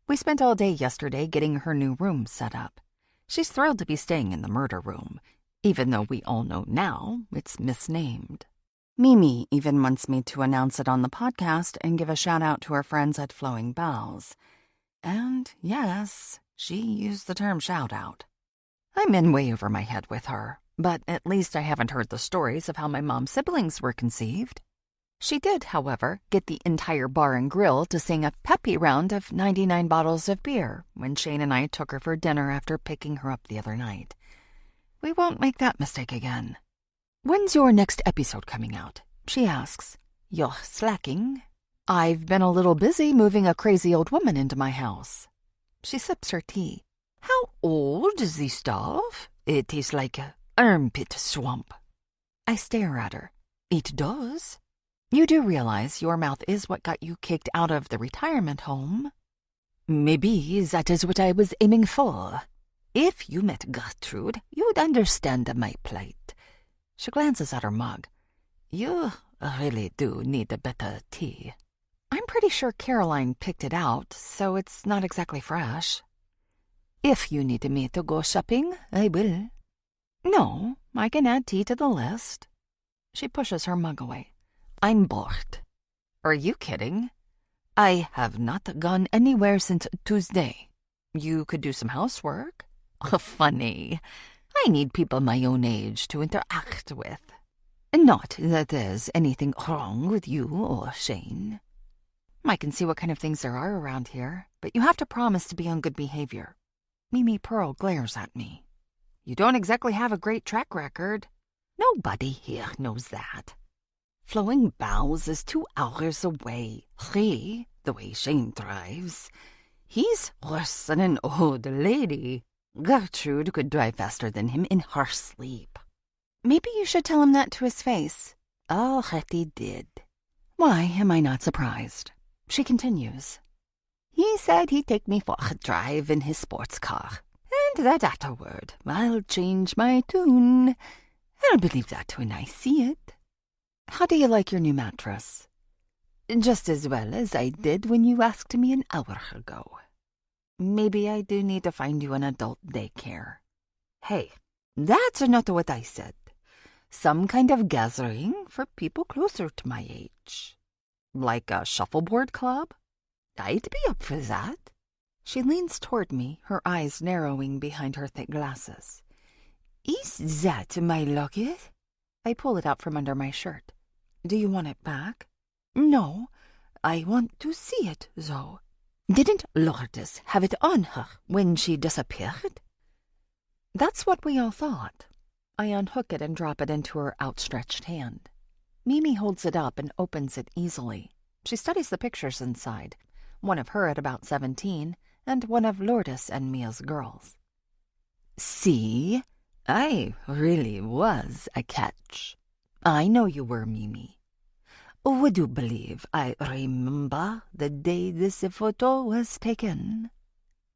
We spent all day yesterday getting her new room set up. She's thrilled to be staying in the murder room, even though we all know now it's misnamed. Mimi even wants me to announce it on the podcast and give a shout-out to her friends at Flowing Bells. And yes, she used the term shout-out. I'm in way over my head with her, but at least I haven't heard the stories of how my mom's siblings were conceived. She did, however, get the entire bar and grill to sing a peppy round of 99 bottles of beer when Shane and I took her for dinner after picking her up the other night. We won't make that mistake again. "When's your next episode coming out?" she asks. "You're slacking." "I've been a little busy moving a crazy old woman into my house." She sips her tea. "How old is the stuff? It tastes like a armpit swamp." I stare at her. "It does. You do realize your mouth is what got you kicked out of the retirement home?" "Maybe that is what I was aiming for. If you met Gertrude, you'd understand my plight." She glances at her mug. "You really do need a better tea." I'm pretty sure Caroline picked it out, so it's not exactly fresh. "If you need me to go shopping, I will." "No, I can add tea to the list." She pushes her mug away. "I'm bored." "Are you kidding?" "I have not gone anywhere since Tuesday." "You could do some housework." "Oh, funny. I need people my own age to interact with. Not that there's anything wrong with you or Shane." "I can see what kind of things there are around here, but you have to promise to be on good behavior." Mimi Pearl glares at me. "You don't exactly have a great track record." "Nobody here knows that. Flowing Bells is 2 hours away. 3, the way Shane drives. He's worse than an old lady. Gertrude could drive faster than him in her sleep." "Maybe you should tell him that to his face." "Already did." Why am I not surprised? She continues. "He said he'd take me for a drive in his sports car, and that afterward I'll change my tune. I'll believe that when I see it." "How do you like your new mattress?" "Just as well as I did when you asked me an hour ago." "Maybe I do need to find you an adult daycare." "Hey, that's not what I said. Some kind of gathering for people closer to my age." "Like a shuffleboard club?" "I'd be up for that." She leans toward me, her eyes narrowing behind her thick glasses. "Is that my locket?" I pull it out from under my shirt. "Do you want it back?" "No, I want to see it, though. Didn't Lourdes have it on her when she disappeared?" That's what we all thought. I unhook it and drop it into her outstretched hand. Mimi holds it up and opens it easily. She studies the pictures inside, one of her at about 17, and one of Lourdes and Mia's girls. "See? I really was a catch." "I know you were, Mimi." "Would you believe I remember the day this photo was taken?"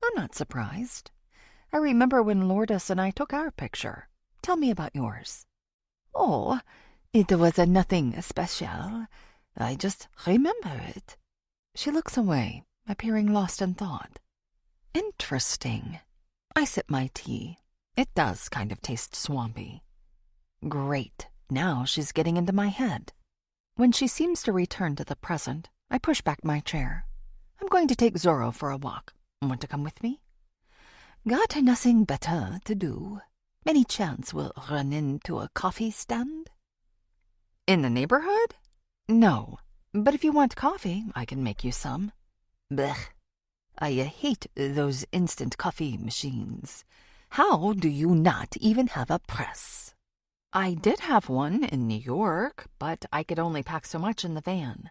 "I'm not surprised. I remember when Lourdes and I took our picture. Tell me about yours." "Oh, it was nothing special. I just remember it." She looks away, appearing lost in thought. "Interesting." I sip my tea. It does kind of taste swampy. Great, now she's getting into my head. When she seems to return to the present, I push back my chair. "I'm going to take Zorro for a walk. Want to come with me?" "Got nothing better to do. Any chance we'll run into a coffee stand?" "In the neighborhood?" "No, but if you want coffee, I can make you some." "Blech. I hate those instant coffee machines. How do you not even have a press?" "I did have one in New York, but I could only pack so much in the van."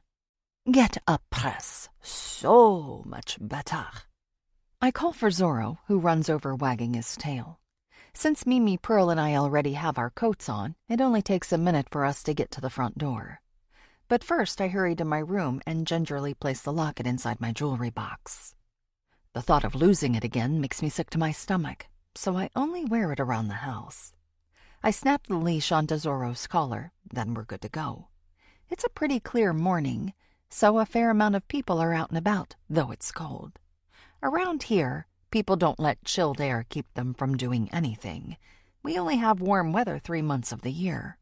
"Get a press. So much better." I call for Zorro, who runs over wagging his tail. Since Mimi Pearl and I already have our coats on, it only takes a minute for us to get to the front door. But first I hurry to my room and gingerly place the locket inside my jewelry box. The thought of losing it again makes me sick to my stomach, so I only wear it around the house. I snap the leash onto Zorro's collar, then we're good to go. It's a pretty clear morning, so a fair amount of people are out and about, though it's cold. Around here, people don't let chilled air keep them from doing anything. We only have warm weather 3 months of the year.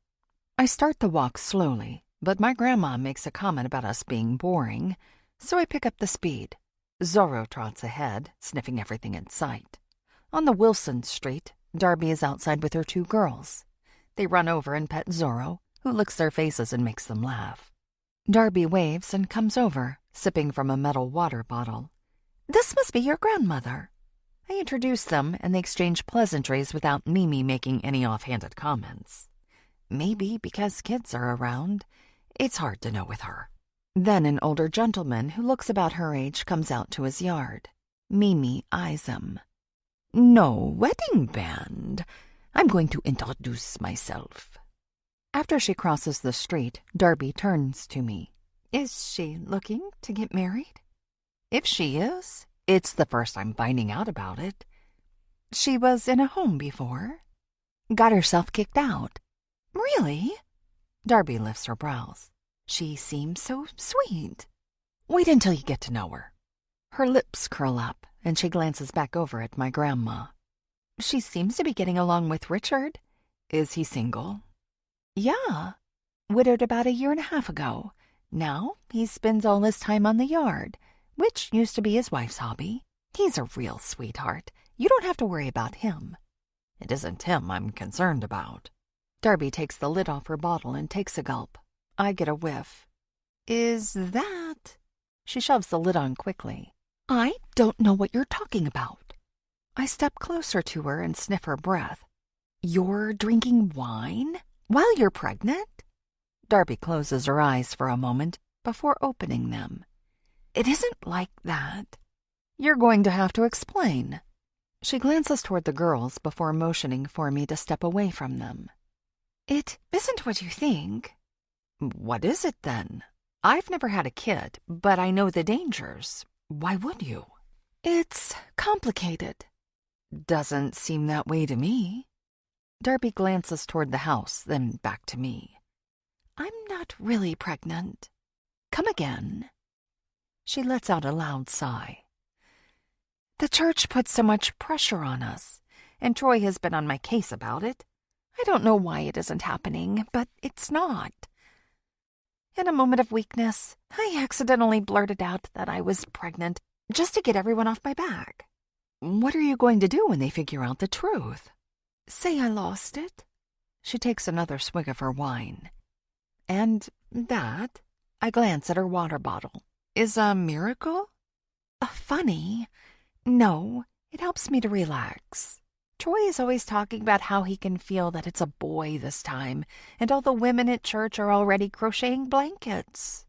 I start the walk slowly, but my grandma makes a comment about us being boring, so I pick up the speed. Zorro trots ahead, sniffing everything in sight. On the Wilson Street, Darby is outside with her 2 girls. They run over and pet Zorro, who licks their faces and makes them laugh. Darby waves and comes over, sipping from a metal water bottle. "This must be your grandmother." I introduce them, and they exchange pleasantries without Mimi making any offhanded comments. Maybe because kids are around, it's hard to know with her. Then an older gentleman who looks about her age comes out to his yard. Mimi eyes him. "No wedding band. I'm going to introduce myself." After she crosses the street, Darby turns to me. "Is she looking to get married?" If she is, it's the first I'm finding out about it. She was in a home before. Got herself kicked out. Really? Darby lifts her brows. She seems so sweet. Wait until you get to know her. Her lips curl up, and she glances back over at my grandma. She seems to be getting along with Richard. Is he single? Yeah. Widowed about 1.5 years ago. Now he spends all his time on the yard, which used to be his wife's hobby. He's a real sweetheart. You don't have to worry about him. It isn't him I'm concerned about. Darby takes the lid off her bottle and takes a gulp. I get a whiff. Is that... She shoves the lid on quickly. I don't know what you're talking about. I step closer to her and sniff her breath. You're drinking wine while you're pregnant? Darby closes her eyes for a moment before opening them. It isn't like that. You're going to have to explain. She glances toward the girls before motioning for me to step away from them. It isn't what you think. What is it then? I've never had a kid, but I know the dangers. Why would you? It's complicated. Doesn't seem that way to me. Darby glances toward the house, then back to me. I'm not really pregnant. Come again. She lets out a loud sigh. The church puts so much pressure on us, and Troy has been on my case about it. I don't know why it isn't happening, but it's not. In a moment of weakness, I accidentally blurted out that I was pregnant just to get everyone off my back. What are you going to do when they figure out the truth? Say I lost it. She takes another swig of her wine. And that, I glance at her water bottle, is a miracle? Funny. No, it helps me to relax. Troy is always talking about how he can feel that it's a boy this time, and all the women at church are already crocheting blankets.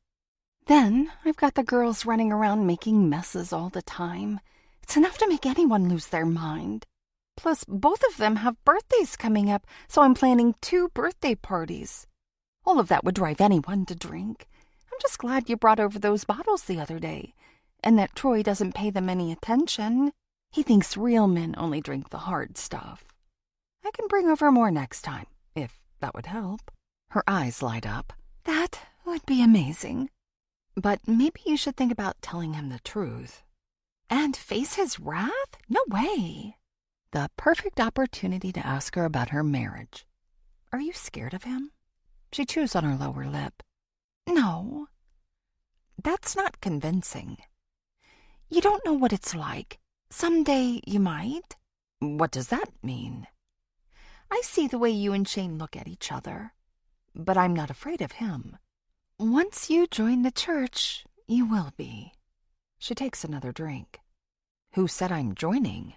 Then I've got the girls running around making messes all the time. It's enough to make anyone lose their mind. Plus, both of them have birthdays coming up, so I'm planning 2 birthday parties. All of that would drive anyone to drink. I'm just glad you brought over those bottles the other day, and that Troy doesn't pay them any attention. He thinks real men only drink the hard stuff. I can bring over more next time, if that would help. Her eyes light up. That would be amazing. But maybe you should think about telling him the truth. And face his wrath? No way. The perfect opportunity to ask her about her marriage. Are you scared of him? She chews on her lower lip. No. That's not convincing. You don't know what it's like. Someday you might. What does that mean? I see the way you and Shane look at each other, but I'm not afraid of him. Once you join the church, you will be. She takes another drink. Who said I'm joining?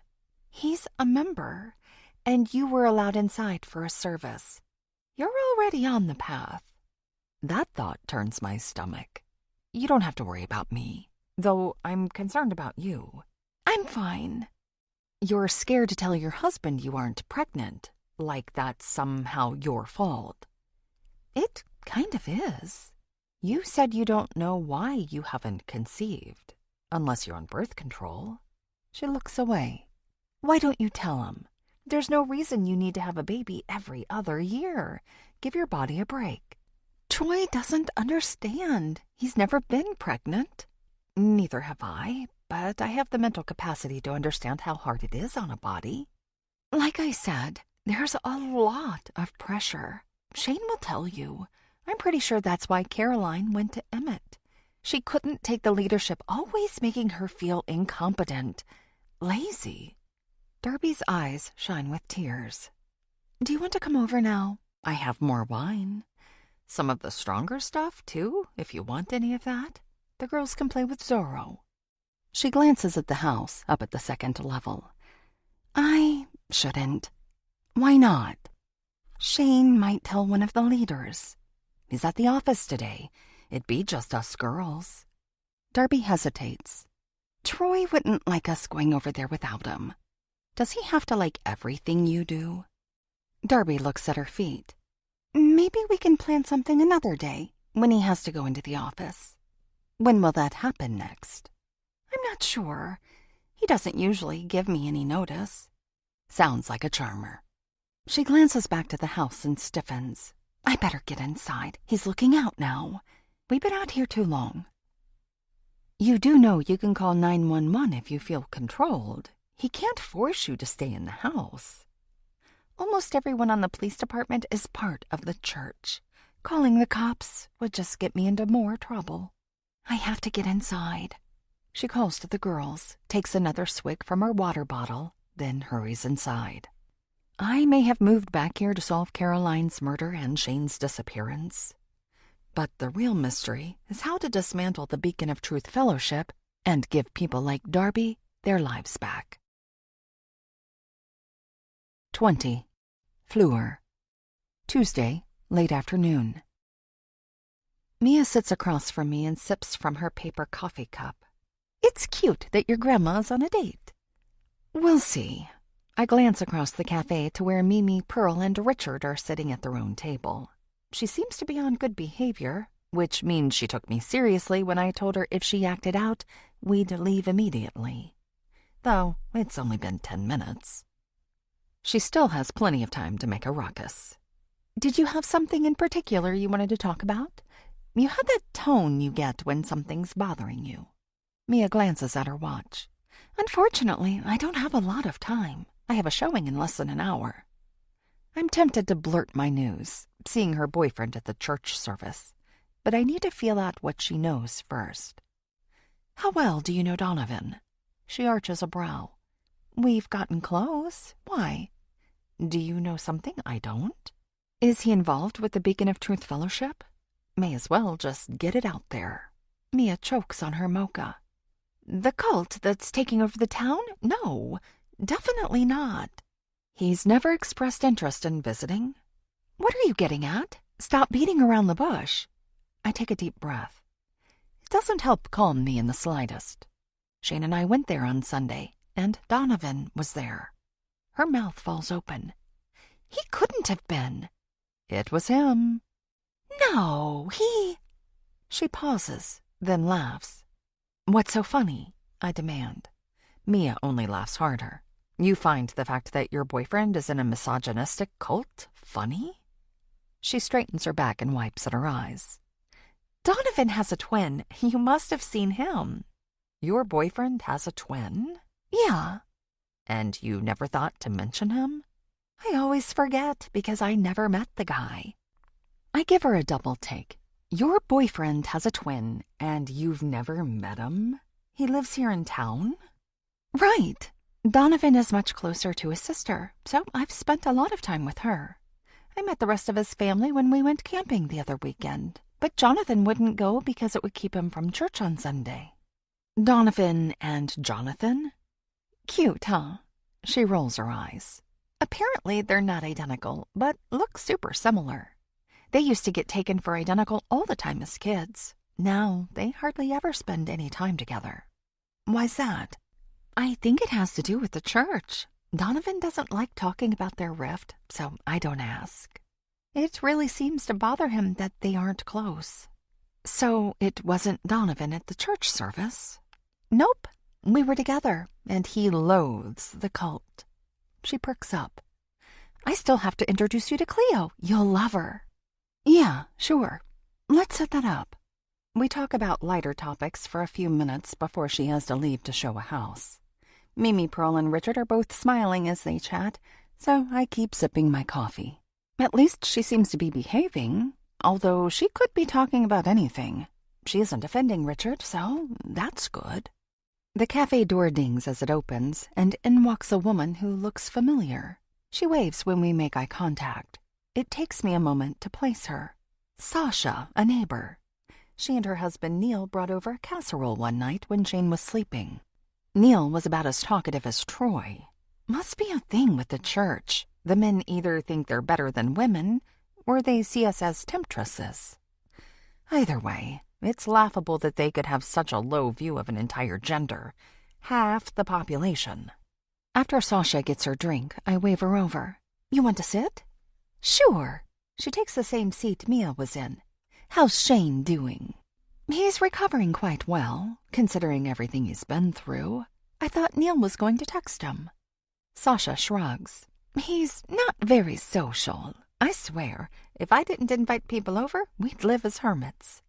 He's a member, and you were allowed inside for a service. You're already on the path. That thought turns my stomach. You don't have to worry about me, though I'm concerned about you. I'm fine. You're scared to tell your husband you aren't pregnant, like that's somehow your fault. It kind of is. You said you don't know why you haven't conceived, unless you're on birth control. She looks away. Why don't you tell him? There's no reason you need to have a baby every other year. Give your body a break. Troy doesn't understand. He's never been pregnant. Neither have I, but I have the mental capacity to understand how hard it is on a body. Like I said, there's a lot of pressure. Shane will tell you. I'm pretty sure that's why Caroline went to Emmett. She couldn't take the leadership, always making her feel incompetent, lazy. Darby's eyes shine with tears. Do you want to come over now? I have more wine. Some of the stronger stuff, too, if you want any of that. The girls can play with Zorro. She glances at the house up at the second level. I shouldn't. Why not? Shane might tell one of the leaders. He's at the office today. It'd be just us girls. Darby hesitates. Troy wouldn't like us going over there without him. Does he have to like everything you do? Darby looks at her feet. Maybe we can plan something another day, when he has to go into the office. When will that happen next? I'm not sure. He doesn't usually give me any notice. Sounds like a charmer. She glances back to the house and stiffens. I better get inside. He's looking out now. We've been out here too long. You do know you can call 911 if you feel controlled. He can't force you to stay in the house. Almost everyone on the police department is part of the church. Calling the cops would just get me into more trouble. I have to get inside. She calls to the girls, takes another swig from her water bottle, then hurries inside. I may have moved back here to solve Caroline's murder and Shane's disappearance. But the real mystery is how to dismantle the Beacon of Truth Fellowship and give people like Darby their lives back. 20. Fleur. Tuesday, late afternoon. Mia sits across from me and sips from her paper coffee cup. It's cute that your grandma's on a date. We'll see. I glance across the cafe to where Mimi, Pearl, and Richard are sitting at their own table. She seems to be on good behavior, which means she took me seriously when I told her if she acted out, we'd leave immediately. Though it's only been 10 minutes. She still has plenty of time to make a ruckus. Did you have something in particular you wanted to talk about? You had that tone you get when something's bothering you. Mia glances at her watch. Unfortunately, I don't have a lot of time. I have a showing in less than an hour. I'm tempted to blurt my news, seeing her boyfriend at the church service, but I need to feel out what she knows first. How well do you know Donovan? She arches a brow. We've gotten close. Why? Do you know something I don't? Is he involved with the Beacon of Truth Fellowship? May as well just get it out there. Mia chokes on her mocha. The cult that's taking over the town? No, definitely not. He's never expressed interest in visiting. What are you getting at? Stop beating around the bush. I take a deep breath. It doesn't help calm me in the slightest. Shane and I went there on Sunday, and Donovan was there. Her mouth falls open. He couldn't have been. It was him. No, he... She pauses, then laughs. What's so funny? I demand. Mia only laughs harder. You find the fact that your boyfriend is in a misogynistic cult funny? She straightens her back and wipes at her eyes. Donovan has a twin. You must have seen him. Your boyfriend has a twin? Yeah. And you never thought to mention him? I always forget because I never met the guy. I give her a double take. Your boyfriend has a twin, and you've never met him? He lives here in town? Right. Donovan is much closer to his sister, so I've spent a lot of time with her. I met the rest of his family when we went camping the other weekend, but Jonathan wouldn't go because it would keep him from church on Sunday. Donovan and Jonathan? Cute, huh? She rolls her eyes. Apparently they're not identical, but look super similar. They used to get taken for identical all the time as kids. Now they hardly ever spend any time together. Why's that? I think it has to do with the church. Donovan doesn't like talking about their rift, so I don't ask. It really seems to bother him that they aren't close. So it wasn't Donovan at the church service? Nope. We were together, and he loathes the cult. She perks up. I still have to introduce you to Cleo. You'll love her. Yeah, sure. Let's set that up. We talk about lighter topics for a few minutes before she has to leave to show a house. Mimi, Pearl, and Richard are both smiling as they chat, so I keep sipping my coffee. At least she seems to be behaving, although she could be talking about anything. She isn't offending Richard, so that's good. The cafe door dings as it opens, and in walks a woman who looks familiar. She waves when we make eye contact. It takes me a moment to place her. Sasha, a neighbor. She and her husband Neil brought over a casserole one night when Shane was sleeping. Neil was about as talkative as Troy. Must be a thing with the church. The men either think they're better than women, or they see us as temptresses. Either way, it's laughable that they could have such a low view of an entire gender. Half the population. After Sasha gets her drink, I wave her over. You want to sit? Sure. She takes the same seat Mia was in. How's Shane doing? He's recovering quite well, considering everything he's been through. I thought Neil was going to text him. Sasha shrugs. He's not very social. I swear, if I didn't invite people over, we'd live as hermits.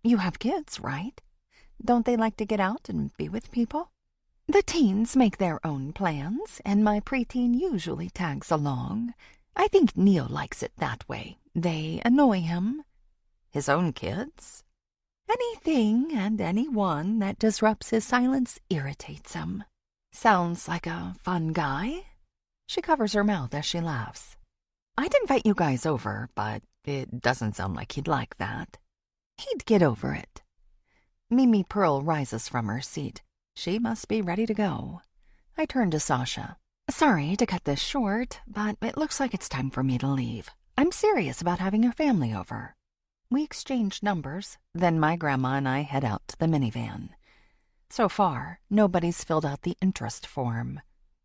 You have kids, right? Don't they like to get out and be with people? The teens make their own plans, and my preteen usually tags along. I think Neil likes it that way. They annoy him. His own kids? Anything and anyone that disrupts his silence irritates him. Sounds like a fun guy. She covers her mouth as she laughs. I'd invite you guys over, but it doesn't sound like he'd like that. He'd get over it. Mimi Pearl rises from her seat. She must be ready to go. I turn to Sasha. Sorry to cut this short, but it looks like it's time for me to leave. I'm serious about having your family over. We exchange numbers, then my grandma and I head out to the minivan. So far, nobody's filled out the interest form.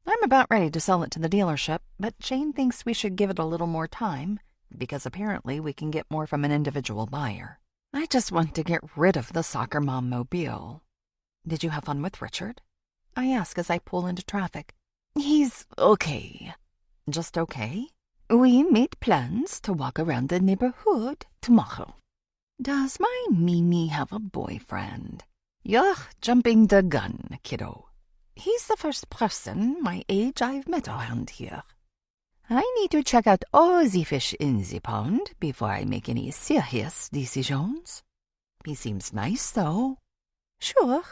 I'm about ready to sell it to the dealership, but Shane thinks we should give it a little more time, because apparently we can get more from an individual buyer. I just want to get rid of the soccer mom mobile. Did you have fun with Richard? I ask as I pull into traffic. He's okay. Just okay? We made plans to walk around the neighborhood tomorrow. Does my Mimi have a boyfriend? You're jumping the gun, kiddo. He's the first person my age I've met around here. I need to check out all the fish in the pond before I make any serious decisions. He seems nice, though. Sure.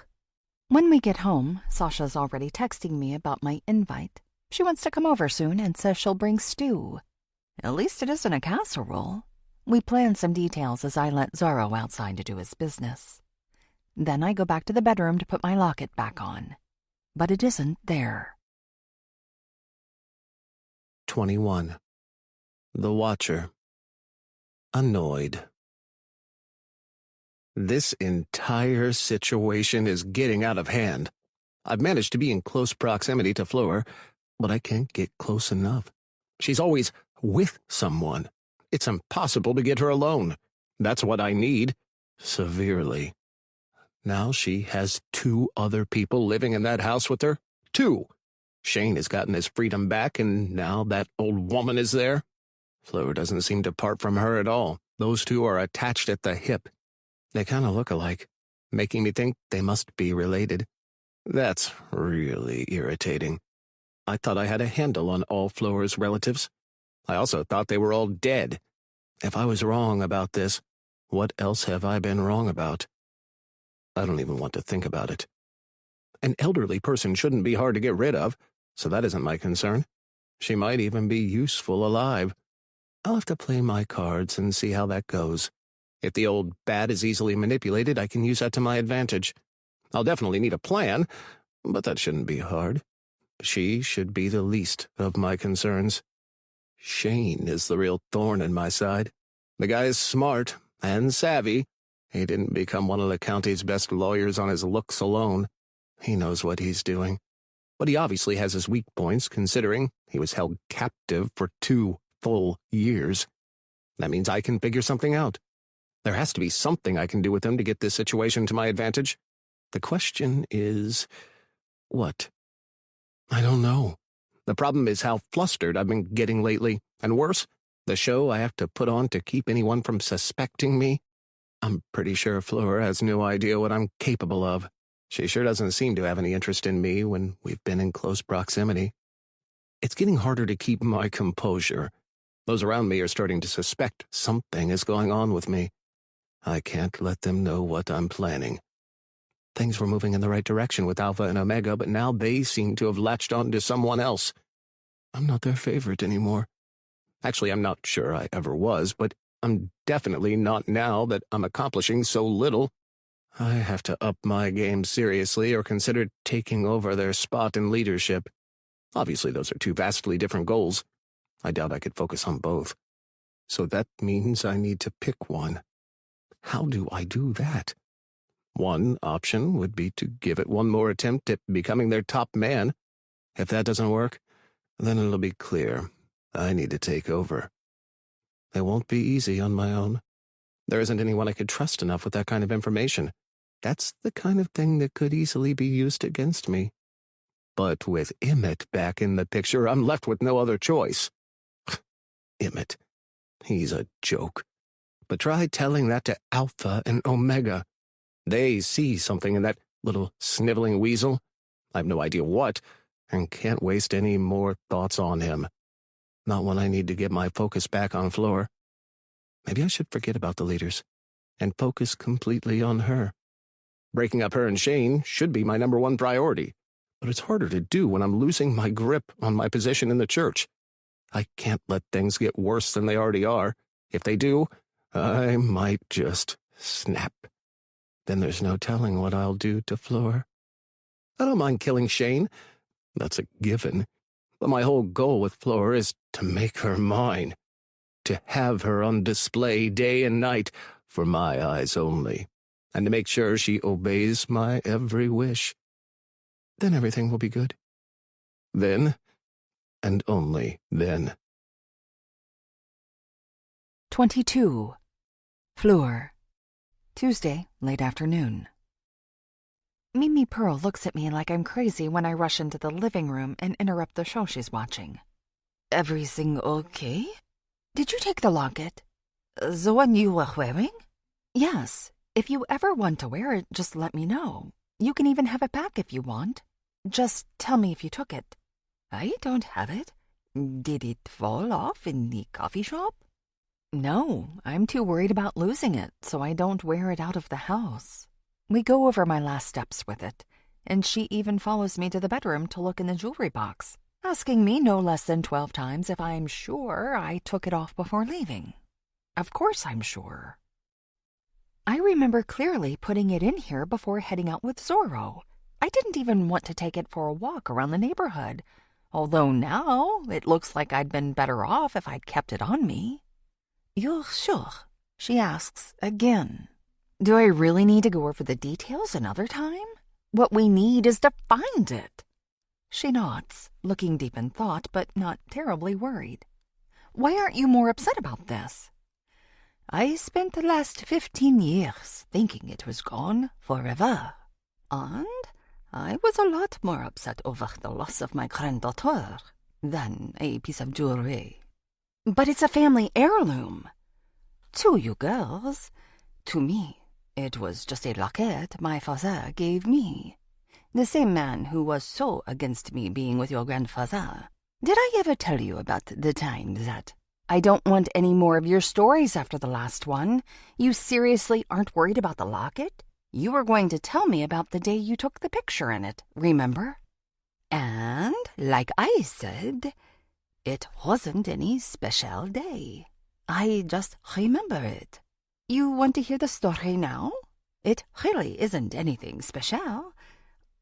When we get home, Sasha's already texting me about my invite. She wants to come over soon and says she'll bring stew. At least it isn't a casserole. We plan some details as I let Zorro outside to do his business. Then I go back to the bedroom to put my locket back on. But it isn't there. 21. The Watcher. Annoyed. This entire situation is getting out of hand. I've managed to be in close proximity to Fleur, but I can't get close enough. She's always with someone. It's impossible to get her alone. That's what I need. Severely. Now she has 2 other people living in that house with her. 2. Shane has gotten his freedom back, and now that old woman is there. Fleur doesn't seem to part from her at all. Those 2 are attached at the hip. They kind of look alike, making me think they must be related. That's really irritating. I thought I had a handle on all Fleur's relatives. I also thought they were all dead. If I was wrong about this, what else have I been wrong about? I don't even want to think about it. An elderly person shouldn't be hard to get rid of, so that isn't my concern. She might even be useful alive. I'll have to play my cards and see how that goes. If the old bat is easily manipulated, I can use that to my advantage. I'll definitely need a plan, but that shouldn't be hard. She should be the least of my concerns. Shane is the real thorn in my side. The guy is smart and savvy. He didn't become one of the county's best lawyers on his looks alone. He knows what he's doing. But he obviously has his weak points, considering he was held captive for 2 full years. That means I can figure something out. There has to be something I can do with him to get this situation to my advantage. The question is, what? I don't know. The problem is how flustered I've been getting lately, and worse, the show I have to put on to keep anyone from suspecting me. I'm pretty sure Fleur has no idea what I'm capable of. She sure doesn't seem to have any interest in me when we've been in close proximity. It's getting harder to keep my composure. Those around me are starting to suspect something is going on with me. I can't let them know what I'm planning. Things were moving in the right direction with Alpha and Omega, but now they seem to have latched on to someone else. I'm not their favorite anymore. Actually, I'm not sure I ever was, but I'm definitely not now that I'm accomplishing so little. I have to up my game seriously or consider taking over their spot in leadership. Obviously, those are two vastly different goals. I doubt I could focus on both. So that means I need to pick one. How do I do that? One option would be to give it one more attempt at becoming their top man. If that doesn't work, then it'll be clear I need to take over. It won't be easy on my own. There isn't anyone I could trust enough with that kind of information. That's the kind of thing that could easily be used against me. But with Emmett back in the picture, I'm left with no other choice. Emmett. He's a joke. But try telling that to Alpha and Omega. They see something in that little sniveling weasel. I have no idea what, and can't waste any more thoughts on him. Not when I need to get my focus back on Fleur. Maybe I should forget about the leaders and focus completely on her. Breaking up her and Shane should be my #1 priority, but it's harder to do when I'm losing my grip on my position in the church. I can't let things get worse than they already are. If they do, I might just snap. Then there's no telling what I'll do to Fleur. I don't mind killing Shane. That's a given. But my whole goal with Fleur is to make her mine. To have her on display day and night for my eyes only. And to make sure she obeys my every wish. Then everything will be good. Then, and only then. 22. Fleur. Tuesday, late afternoon. Mimi Pearl looks at me like I'm crazy when I rush into the living room and interrupt the show she's watching. Everything okay? Did you take the locket? The one you were wearing? Yes. If you ever want to wear it, just let me know. You can even have it back if you want. Just tell me if you took it. I don't have it. Did it fall off in the coffee shop? No, I'm too worried about losing it, so I don't wear it out of the house. We go over my last steps with it, and she even follows me to the bedroom to look in the jewelry box, asking me no less than 12 times if I'm sure I took it off before leaving. Of course I'm sure. I remember clearly putting it in here before heading out with Zorro. I didn't even want to take it for a walk around the neighborhood, although now it looks like I'd been better off if I'd kept it on me. You're sure? She asks again. Do I really need to go over the details another time? What we need is to find it. She nods, looking deep in thought, but not terribly worried. Why aren't you more upset about this? I spent the last 15 years thinking it was gone forever. And I was a lot more upset over the loss of my granddaughter than a piece of jewelry. But it's a family heirloom. To you girls. To me, it was just a locket my father gave me. The same man who was so against me being with your grandfather. Did I ever tell you about the time that... I don't want any more of your stories after the last one. You seriously aren't worried about the locket? You were going to tell me about the day you took the picture in it, remember? And, like I said, it wasn't any special day. I just remember it. You want to hear the story now? It really isn't anything special.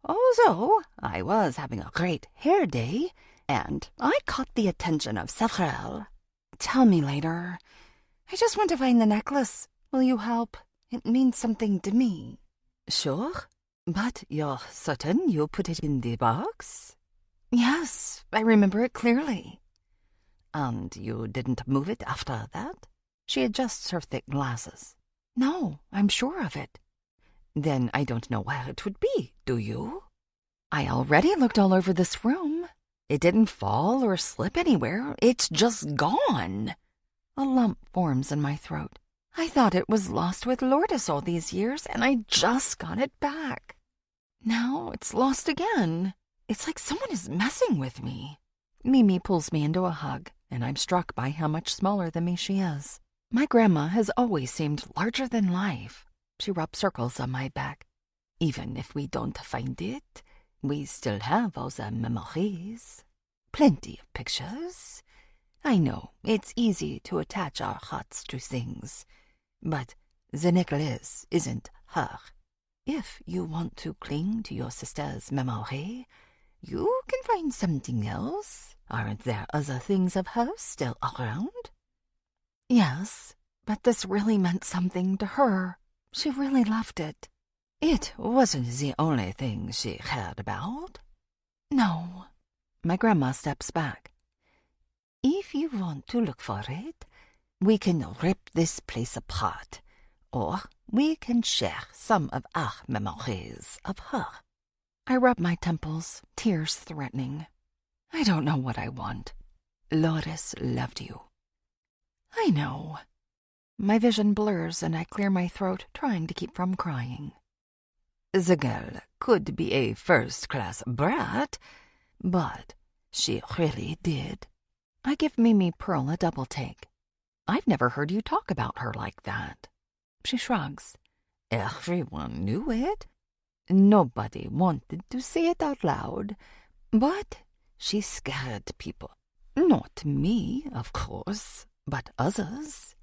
Although I was having a great hair day, and I caught the attention of several. Tell me later. I just want to find the necklace. Will you help? It means something to me. Sure, but you're certain you put it in the box? Yes, I remember it clearly. And you didn't move it after that? She adjusts her thick glasses. No, I'm sure of it. Then I don't know where it would be, do you? I already looked all over this room. It didn't fall or slip anywhere. It's just gone. A lump forms in my throat. I thought it was lost with Lourdes all these years, and I just got it back. Now it's lost again. It's like someone is messing with me. Mimi pulls me into a hug, and I'm struck by how much smaller than me she is. My grandma has always seemed larger than life. She rubs circles on my back. Even if we don't find it, we still have all the memories. Plenty of pictures. I know, it's easy to attach our hearts to things, but the necklace isn't her. If you want to cling to your sister's memory, you can find something else. Aren't there other things of hers still around? Yes, but this really meant something to her. She really loved it. It wasn't the only thing she cared about. No. My grandma steps back. If you want to look for it, we can rip this place apart, or we can share some of our memories of her. I rub my temples, tears threatening. I don't know what I want. Lourdes loved you. I know. My vision blurs and I clear my throat, trying to keep from crying. The girl could be a first-class brat, but she really did. I give Mimi Pearl a double take. I've never heard you talk about her like that. She shrugs. Everyone knew it. Nobody wanted to say it out loud, but she scared people. Not me, of course, but others.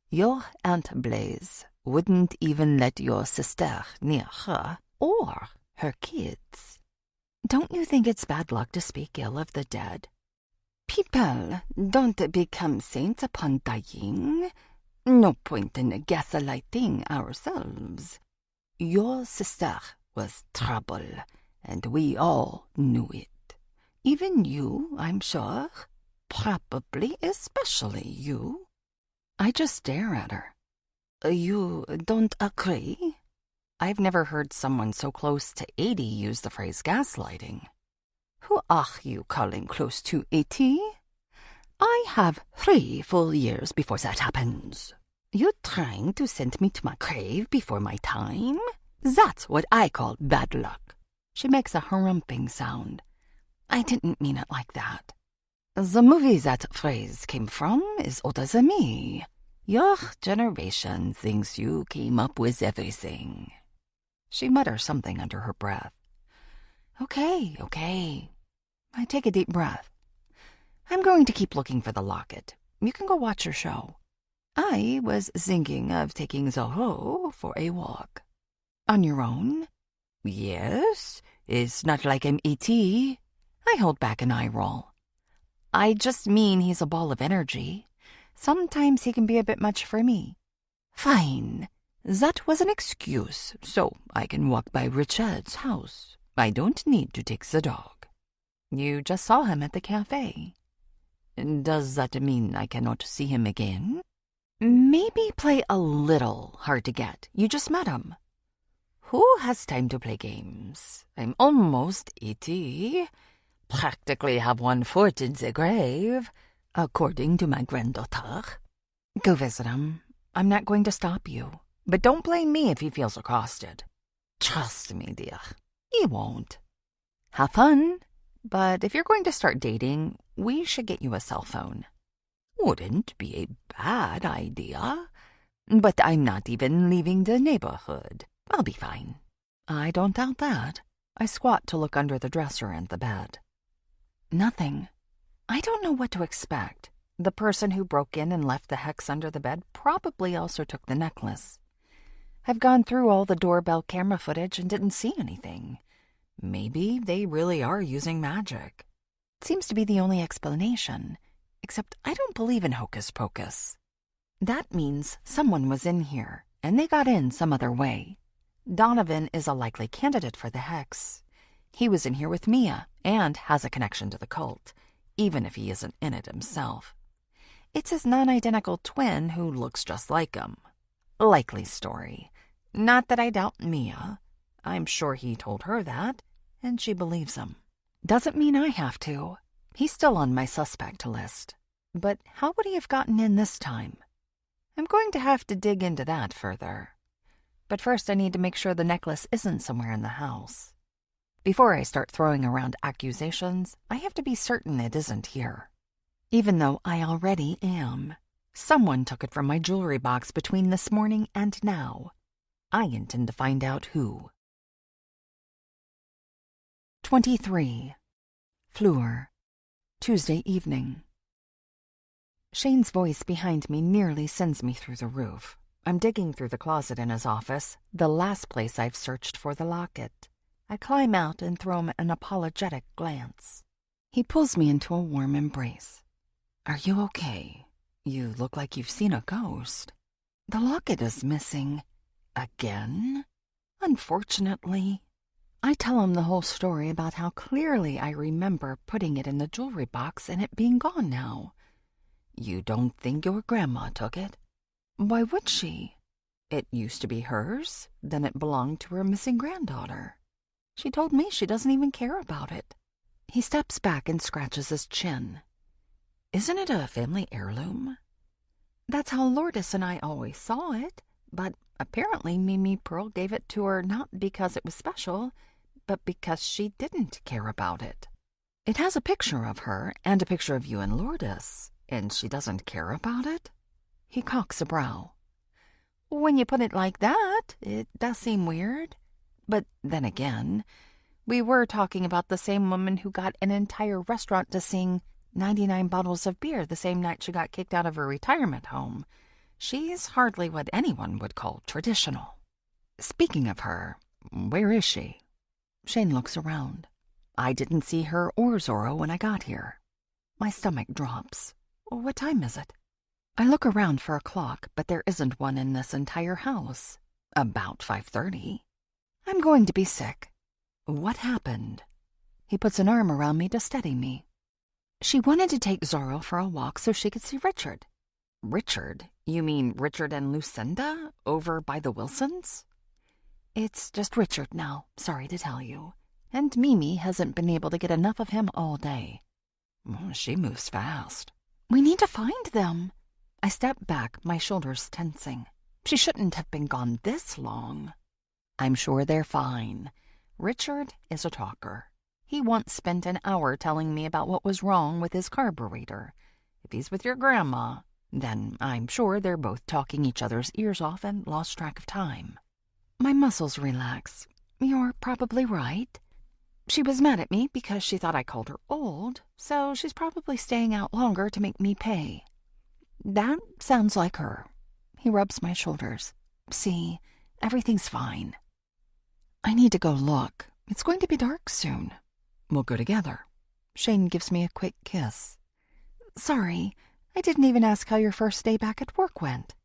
Your Aunt Blaise wouldn't even let your sister near her or her kids. Don't you think it's bad luck to speak ill of the dead? People don't become saints upon dying. No point in gaslighting ourselves. Your sister was trouble, and we all knew it. Even you, I'm sure. Probably especially you. I just stare at her. You don't agree? I've never heard someone so close to 80 use the phrase gaslighting. Who are you calling close to 80? I have 3 full years before that happens. You trying to send me to my grave before my time? That's what I call bad luck. She makes a harumping sound. I didn't mean it like that. The movie that phrase came from is older than me. Your generation thinks you came up with everything. She mutters something under her breath. Okay. I take a deep breath. I'm going to keep looking for the locket. You can go watch your show. I was thinking of taking Zorro for a walk. On your own? Yes, it's not like I'm E.T. I hold back an eye roll. I just mean he's a ball of energy. Sometimes he can be a bit much for me. Fine. That was an excuse, so I can walk by Richard's house. I don't need to take the dog. You just saw him at the cafe. Does that mean I cannot see him again? Maybe play a little hard to get. You just met him. Who has time to play games? I'm almost 80. Practically have 1 foot in the grave, according to my granddaughter. Go visit him. I'm not going to stop you. But don't blame me if he feels accosted. Trust me, dear. He won't. Have fun. But if you're going to start dating, we should get you a cell phone. Wouldn't be a bad idea. But I'm not even leaving the neighborhood. I'll be fine. I don't doubt that. I squat to look under the dresser and the bed. Nothing. I don't know what to expect. The person who broke in and left the hex under the bed probably also took the necklace. I've gone through all the doorbell camera footage and didn't see anything. Maybe they really are using magic. It seems to be the only explanation, except I don't believe in hocus pocus. That means someone was in here, and they got in some other way. Donovan is a likely candidate for the hex. He was in here with Mia and has a connection to the cult, even if he isn't in it himself. It's his non-identical twin who looks just like him. Likely story. Not that I doubt Mia. I'm sure he told her that, and she believes him. Doesn't mean I have to. He's still on my suspect list. But how would he have gotten in this time? I'm going to have to dig into that further. But first I need to make sure the necklace isn't somewhere in the house. Before I start throwing around accusations, I have to be certain it isn't here. Even though I already am. Someone took it from my jewelry box between this morning and now. I intend to find out who. 23. Fleur. Tuesday evening. Shane's voice behind me nearly sends me through the roof. I'm digging through the closet in his office, the last place I've searched for the locket. I climb out and throw him an apologetic glance. He pulls me into a warm embrace. "Are you okay? You look like you've seen a ghost." "The locket is missing. Again?" "Unfortunately." I tell him the whole story about how clearly I remember putting it in the jewelry box and it being gone now. "You don't think your grandma took it?" "Why would she? It used to be hers, then it belonged to her missing granddaughter. She told me she doesn't even care about it." He steps back and scratches his chin. "Isn't it a family heirloom?" "That's how Lourdes and I always saw it, but apparently Mimi Pearl gave it to her not because it was special, but because she didn't care about it. It has a picture of her and a picture of you and Lourdes, and she doesn't care about it?" He cocks a brow. "When you put it like that, it does seem weird. But then again, we were talking about the same woman who got an entire restaurant to sing 99 bottles of beer the same night she got kicked out of her retirement home. She's hardly what anyone would call traditional." "Speaking of her, where is she?" Shane looks around. "I didn't see her or Zorro when I got here." My stomach drops. "What time is it?" I look around for a clock, but there isn't one in this entire house. About 5:30. I'm going to be sick. "What happened?" He puts an arm around me to steady me. "She wanted to take Zorro for a walk so she could see Richard." "Richard? You mean Richard and Lucinda over by the Wilsons?" "It's just Richard now, sorry to tell you. And Mimi hasn't been able to get enough of him all day." "She moves fast." "We need to find them." I step back, my shoulders tensing. She shouldn't have been gone this long. "I'm sure they're fine. Richard is a talker. He once spent an hour telling me about what was wrong with his carburetor. If he's with your grandma, then I'm sure they're both talking each other's ears off and lost track of time." My muscles relax. You're probably right. She was mad at me because she thought I called her old, so she's probably staying out longer to make me pay. That sounds like her. He rubs my shoulders. "See, everything's fine." I need to go look. It's going to be dark soon. We'll go together. Shane gives me a quick kiss. "Sorry, I didn't even ask how your first day back at work went."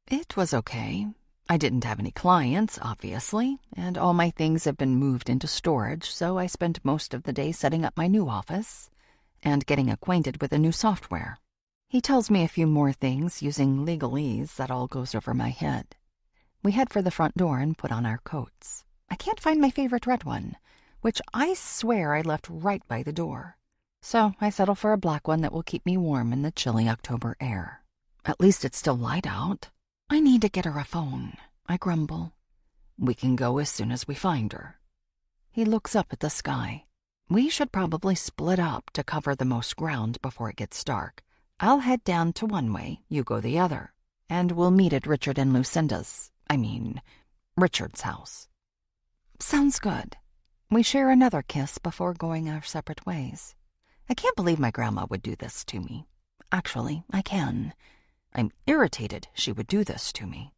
It was okay. I didn't have any clients, obviously, and all my things have been moved into storage, so I spent most of the day setting up my new office and getting acquainted with the new software. He tells me a few more things using legalese that all goes over my head. We head for the front door and put on our coats. I can't find my favorite red one, which I swear I left right by the door. So I settle for a black one that will keep me warm in the chilly October air. At least it's still light out. "I need to get her a phone," I grumble. "We can go as soon as we find her." He looks up at the sky. "We should probably split up to cover the most ground before it gets dark. I'll head down to one way, you go the other, and we'll meet at Richard and Lucinda's, Richard's house." Sounds good. We share another kiss before going our separate ways. I can't believe my grandma would do this to me. Actually, I can. I'm irritated she would do this to me.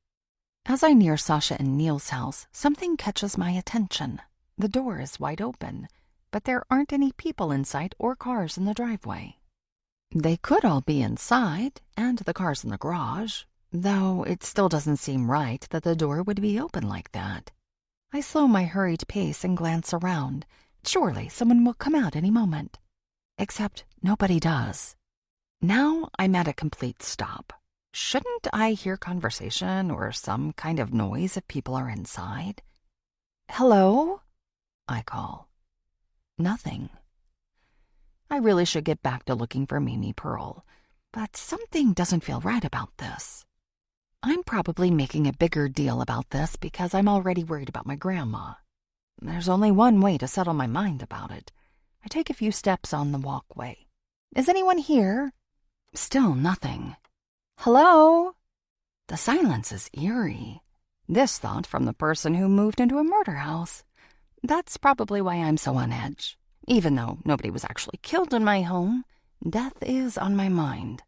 As I near Sasha and Neil's house, something catches my attention. The door is wide open, but there aren't any people inside or cars in the driveway. They could all be inside, and the car's in the garage, though it still doesn't seem right that the door would be open like that. I slow my hurried pace and glance around. Surely someone will come out any moment. Except nobody does. Now I'm at a complete stop. Shouldn't I hear conversation or some kind of noise if people are inside? "Hello?" I call. Nothing. I really should get back to looking for Mimi Pearl, but something doesn't feel right about this. I'm probably making a bigger deal about this because I'm already worried about my grandma. There's only one way to settle my mind about it. I take a few steps on the walkway. Is anyone here? Still nothing. Hello? The silence is eerie. This thought from the person who moved into a murder house. That's probably why I'm so on edge. Even though nobody was actually killed in my home, death is on my mind.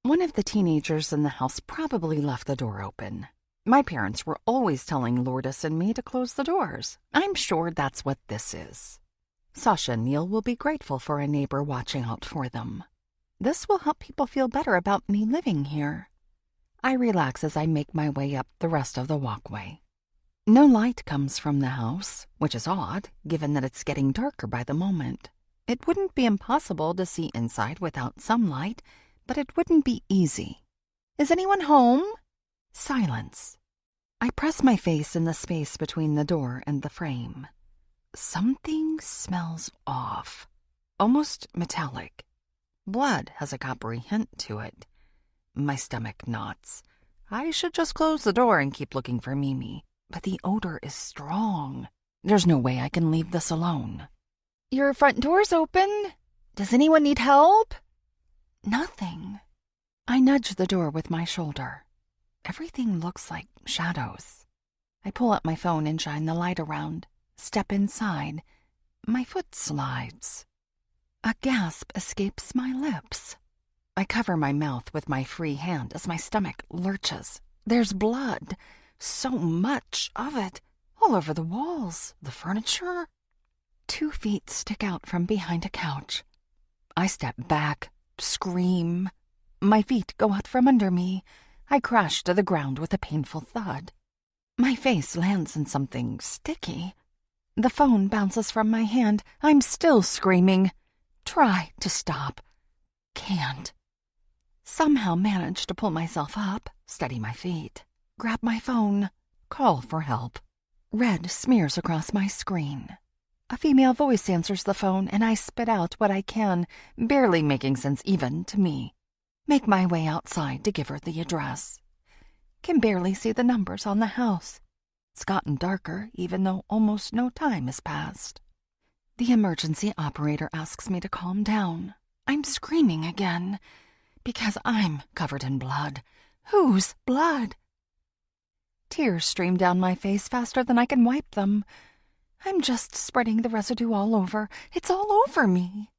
One of the teenagers in the house probably left the door open. My parents were always telling Lourdes and me to close the doors. I'm sure that's what this is. Sasha and Neil will be grateful for a neighbor watching out for them. This will help people feel better about me living here. I relax as I make my way up the rest of the walkway. No light comes from the house, which is odd, given that it's getting darker by the moment. It wouldn't be impossible to see inside without some light, but it wouldn't be easy. Is anyone home? Silence. I press my face in the space between the door and the frame. Something smells off, almost metallic. Blood has a coppery hint to it. My stomach knots. I should just close the door and keep looking for Mimi, but the odor is strong. There's no way I can leave this alone. Your front door's open. Does anyone need help? Nothing. I nudge the door with my shoulder. Everything looks like shadows. I pull out my phone and shine the light around. Step inside. My foot slides. A gasp escapes my lips. I cover my mouth with my free hand as my stomach lurches. There's blood. So much of it. All over the walls, the furniture. 2 feet stick out from behind a couch. I step back, scream. My feet go out from under me. I crash to the ground with a painful thud. My face lands in something sticky. The phone bounces from my hand. I'm still screaming. Try to stop. Can't. Somehow manage to pull myself up, steady my feet, grab my phone, call for help. Red smears across my screen. A female voice answers the phone, and I spit out what I can, barely making sense even to me. Make my way outside to give her the address. Can barely see the numbers on the house. It's gotten darker, even though almost no time has passed. The emergency operator asks me to calm down. I'm screaming again, because I'm covered in blood. Whose blood? Tears stream down my face faster than I can wipe them. I'm just spreading the residue all over. It's all over me.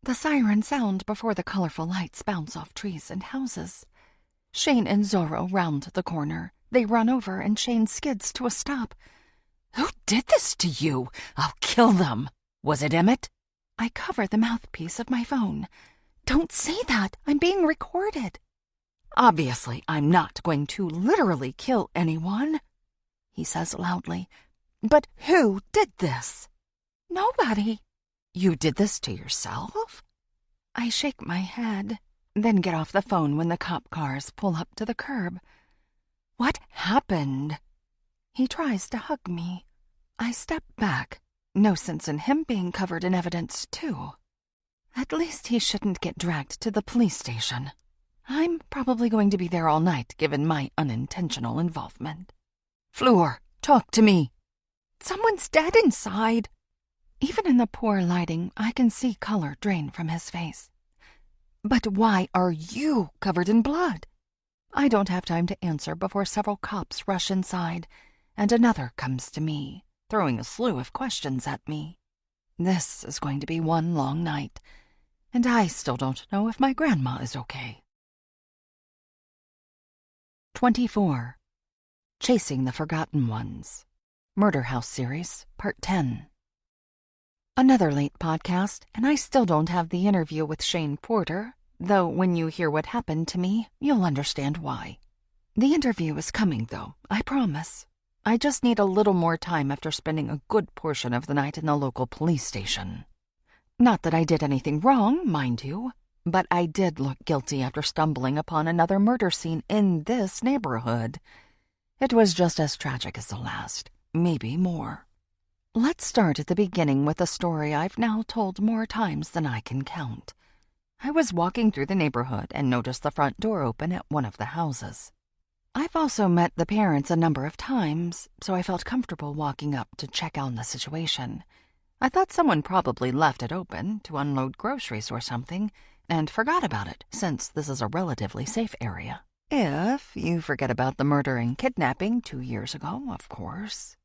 The sirens sound before the colorful lights bounce off trees and houses. Shane and Zorro round the corner. They run over and Shane skids to a stop. Who did this to you? I'll kill them. Was it Emmett? I cover the mouthpiece of my phone. Don't say that. I'm being recorded. Obviously, I'm not going to literally kill anyone, he says loudly. But who did this? Nobody. You did this to yourself? I shake my head, then get off the phone when the cop cars pull up to the curb. What happened? He tries to hug me. I step back. No sense in him being covered in evidence, too. At least he shouldn't get dragged to the police station. I'm probably going to be there all night, given my unintentional involvement. Fleur, talk to me. Someone's dead inside. Even in the poor lighting, I can see color drain from his face. But why are you covered in blood? I don't have time to answer before several cops rush inside, and another comes to me, throwing a slew of questions at me. This is going to be one long night, and I still don't know if my grandma is okay. 24. Chasing the Forgotten Ones. Murder House Series, Part 10. Another late podcast, and I still don't have the interview with Shane Porter, though when you hear what happened to me, you'll understand why. The interview is coming, though, I promise. I just need a little more time after spending a good portion of the night in the local police station. Not that I did anything wrong, mind you, but I did look guilty after stumbling upon another murder scene in this neighborhood. It was just as tragic as the last, maybe more. Let's start at the beginning with a story I've now told more times than I can count. I was walking through the neighborhood and noticed the front door open at one of the houses. I've also met the parents a number of times, so I felt comfortable walking up to check on the situation. I thought someone probably left it open to unload groceries or something and forgot about it, since this is a relatively safe area. If you forget about the murder and kidnapping 2 years ago, of course.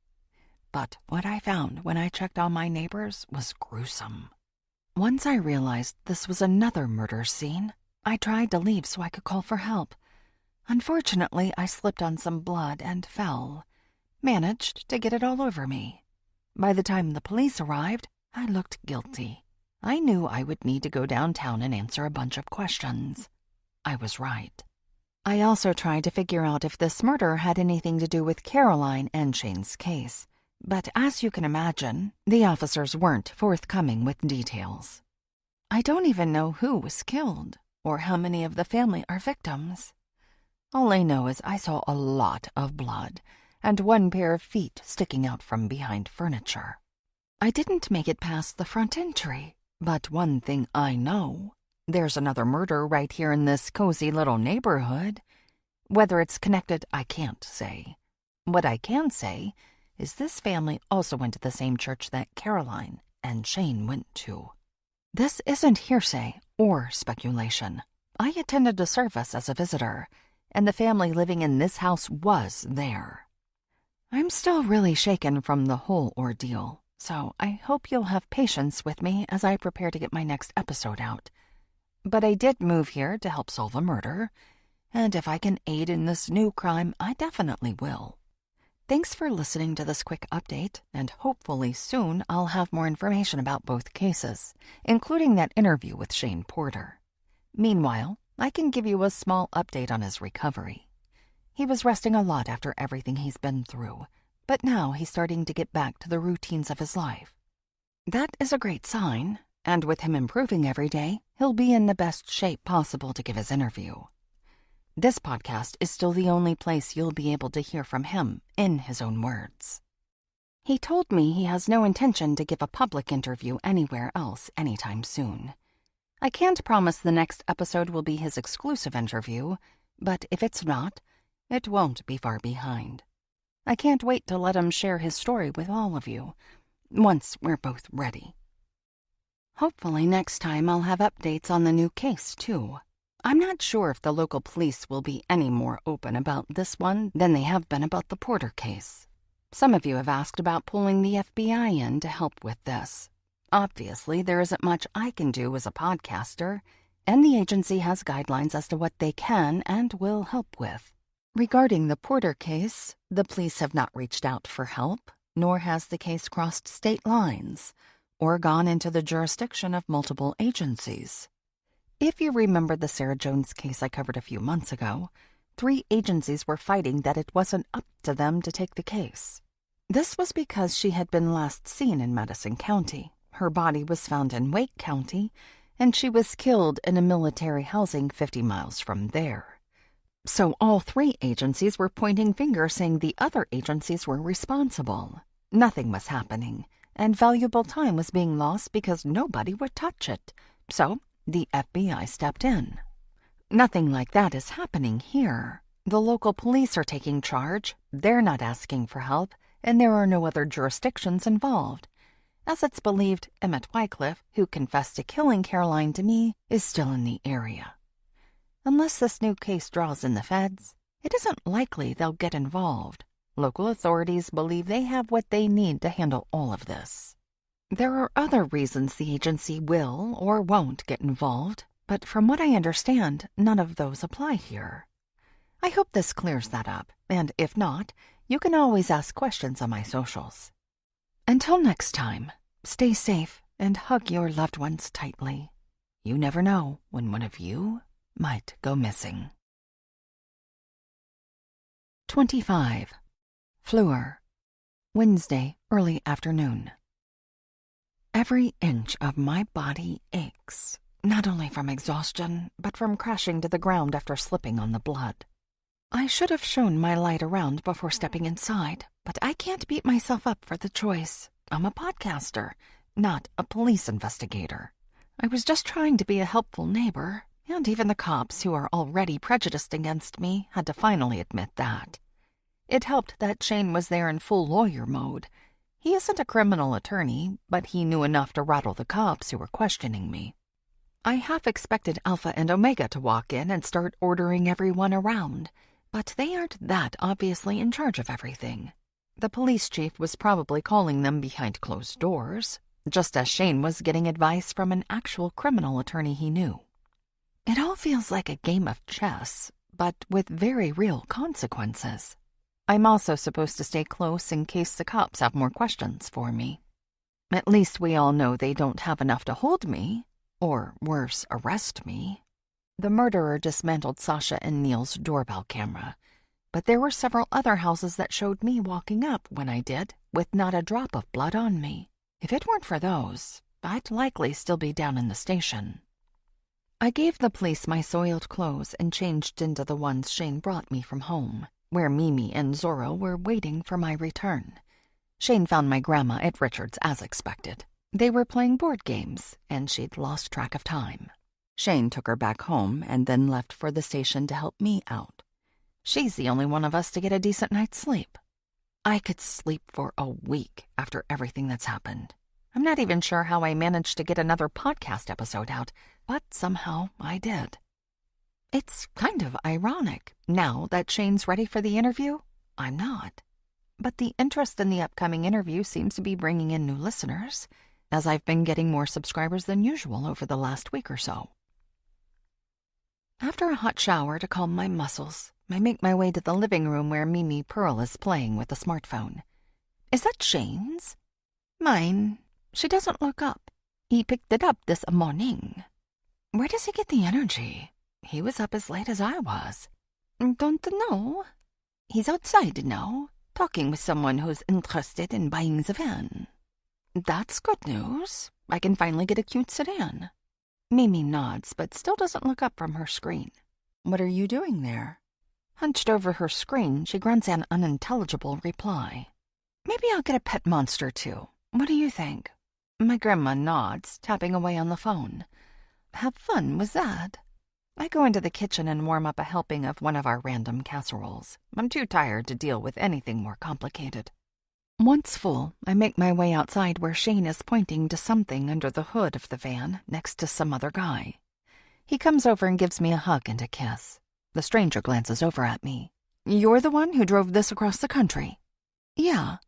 But what I found when I checked on my neighbors was gruesome. Once I realized this was another murder scene, I tried to leave so I could call for help. Unfortunately, I slipped on some blood and fell. Managed to get it all over me. By the time the police arrived, I looked guilty. I knew I would need to go downtown and answer a bunch of questions. I was right. I also tried to figure out if this murder had anything to do with Caroline and Shane's case. But as you can imagine, the officers weren't forthcoming with details. I don't even know who was killed or how many of the family are victims. All I know is I saw a lot of blood and one pair of feet sticking out from behind furniture. I didn't make it past the front entry, but one thing I know, there's another murder right here in this cozy little neighborhood. Whether it's connected, I can't say. What I can say is this family also went to the same church that Caroline and Shane went to. This isn't hearsay or speculation. I attended a service as a visitor, and the family living in this house was there. I'm still really shaken from the whole ordeal, so I hope you'll have patience with me as I prepare to get my next episode out. But I did move here to help solve a murder, and if I can aid in this new crime, I definitely will. Thanks for listening to this quick update, and hopefully soon I'll have more information about both cases, including that interview with Shane Porter. Meanwhile, I can give you a small update on his recovery. He was resting a lot after everything he's been through, but now he's starting to get back to the routines of his life. That is a great sign, and with him improving every day, he'll be in the best shape possible to give his interview. This podcast is still the only place you'll be able to hear from him in his own words. He told me he has no intention to give a public interview anywhere else anytime soon. I can't promise the next episode will be his exclusive interview, but if it's not, it won't be far behind. I can't wait to let him share his story with all of you, once we're both ready. Hopefully next time I'll have updates on the new case, too. I'm not sure if the local police will be any more open about this one than they have been about the Porter case. Some of you have asked about pulling the FBI in to help with this. Obviously, there isn't much I can do as a podcaster, and the agency has guidelines as to what they can and will help with. Regarding the Porter case, the police have not reached out for help, nor has the case crossed state lines, or gone into the jurisdiction of multiple agencies. If you remember the Sarah Jones case I covered a few months ago, 3 agencies were fighting that it wasn't up to them to take the case. This was because she had been last seen in Madison County. Her body was found in Wake County, and she was killed in a military housing 50 miles from there. So all 3 agencies were pointing fingers saying the other agencies were responsible. Nothing was happening, and valuable time was being lost because nobody would touch it. So the FBI stepped in. Nothing like that is happening here. The local police are taking charge, they're not asking for help, and there are no other jurisdictions involved. As it's believed, Emmett Wycliffe, who confessed to killing Caroline to me, is still in the area. Unless this new case draws in the feds, it isn't likely they'll get involved. Local authorities believe they have what they need to handle all of this. There are other reasons the agency will or won't get involved, but from what I understand, none of those apply here. I hope this clears that up, and if not, you can always ask questions on my socials. Until next time, stay safe and hug your loved ones tightly. You never know when one of you might go missing. 25. Fleur. Wednesday, early afternoon. Every inch of my body aches, not only from exhaustion, but from crashing to the ground after slipping on the blood. I should have shown my light around before stepping inside, but I can't beat myself up for the choice. I'm a podcaster, not a police investigator. I was just trying to be a helpful neighbor, And even the cops, who are already prejudiced against me, had to finally admit that. It helped that Shane was there in full lawyer mode. He isn't a criminal attorney, but he knew enough to rattle the cops who were questioning me. I half expected Alpha and Omega to walk in and start ordering everyone around, but they aren't that obviously in charge of everything. The police chief was probably calling them behind closed doors, just as Shane was getting advice from an actual criminal attorney he knew. It all feels like a game of chess, but with very real consequences. I'm also supposed to stay close in case the cops have more questions for me. At least we all know they don't have enough to hold me, or worse, arrest me. The murderer dismantled Sasha and Neil's doorbell camera, but there were several other houses that showed me walking up when I did, with not a drop of blood on me. If it weren't for those, I'd likely still be down in the station. I gave the police my soiled clothes and changed into the ones Shane brought me from home, where Mimi and Zorro were waiting for my return. Shane found my grandma at Richard's as expected. They were playing board games, and she'd lost track of time. Shane took her back home and then left for the station to help me out. She's the only one of us to get a decent night's sleep. I could sleep for a week after everything that's happened. I'm not even sure how I managed to get another podcast episode out, but somehow I did. It's kind of ironic. Now that Shane's ready for the interview, I'm not. But the interest in the upcoming interview seems to be bringing in new listeners, as I've been getting more subscribers than usual over the last week or so. After a hot shower to calm my muscles, I make my way to the living room where Mimi Pearl is playing with the smartphone. Is that Shane's? Mine. She doesn't look up. He picked it up this morning. Where does he get the energy? He was up as late as I was. Don't know. He's outside now, talking with someone who's interested in buying the van. That's good news. I can finally get a cute sedan. Mimi nods, but still doesn't look up from her screen. What are you doing there? Hunched over her screen, she grunts an unintelligible reply. Maybe I'll get a pet monster, too. What do you think? My grandma nods, tapping away on the phone. Have fun with that. I go into the kitchen and warm up a helping of one of our random casseroles. I'm too tired to deal with anything more complicated. Once full, I make my way outside where Shane is pointing to something under the hood of the van next to some other guy. He comes over and gives me a hug and a kiss. The stranger glances over at me. You're the one who drove this across the country? Yeah.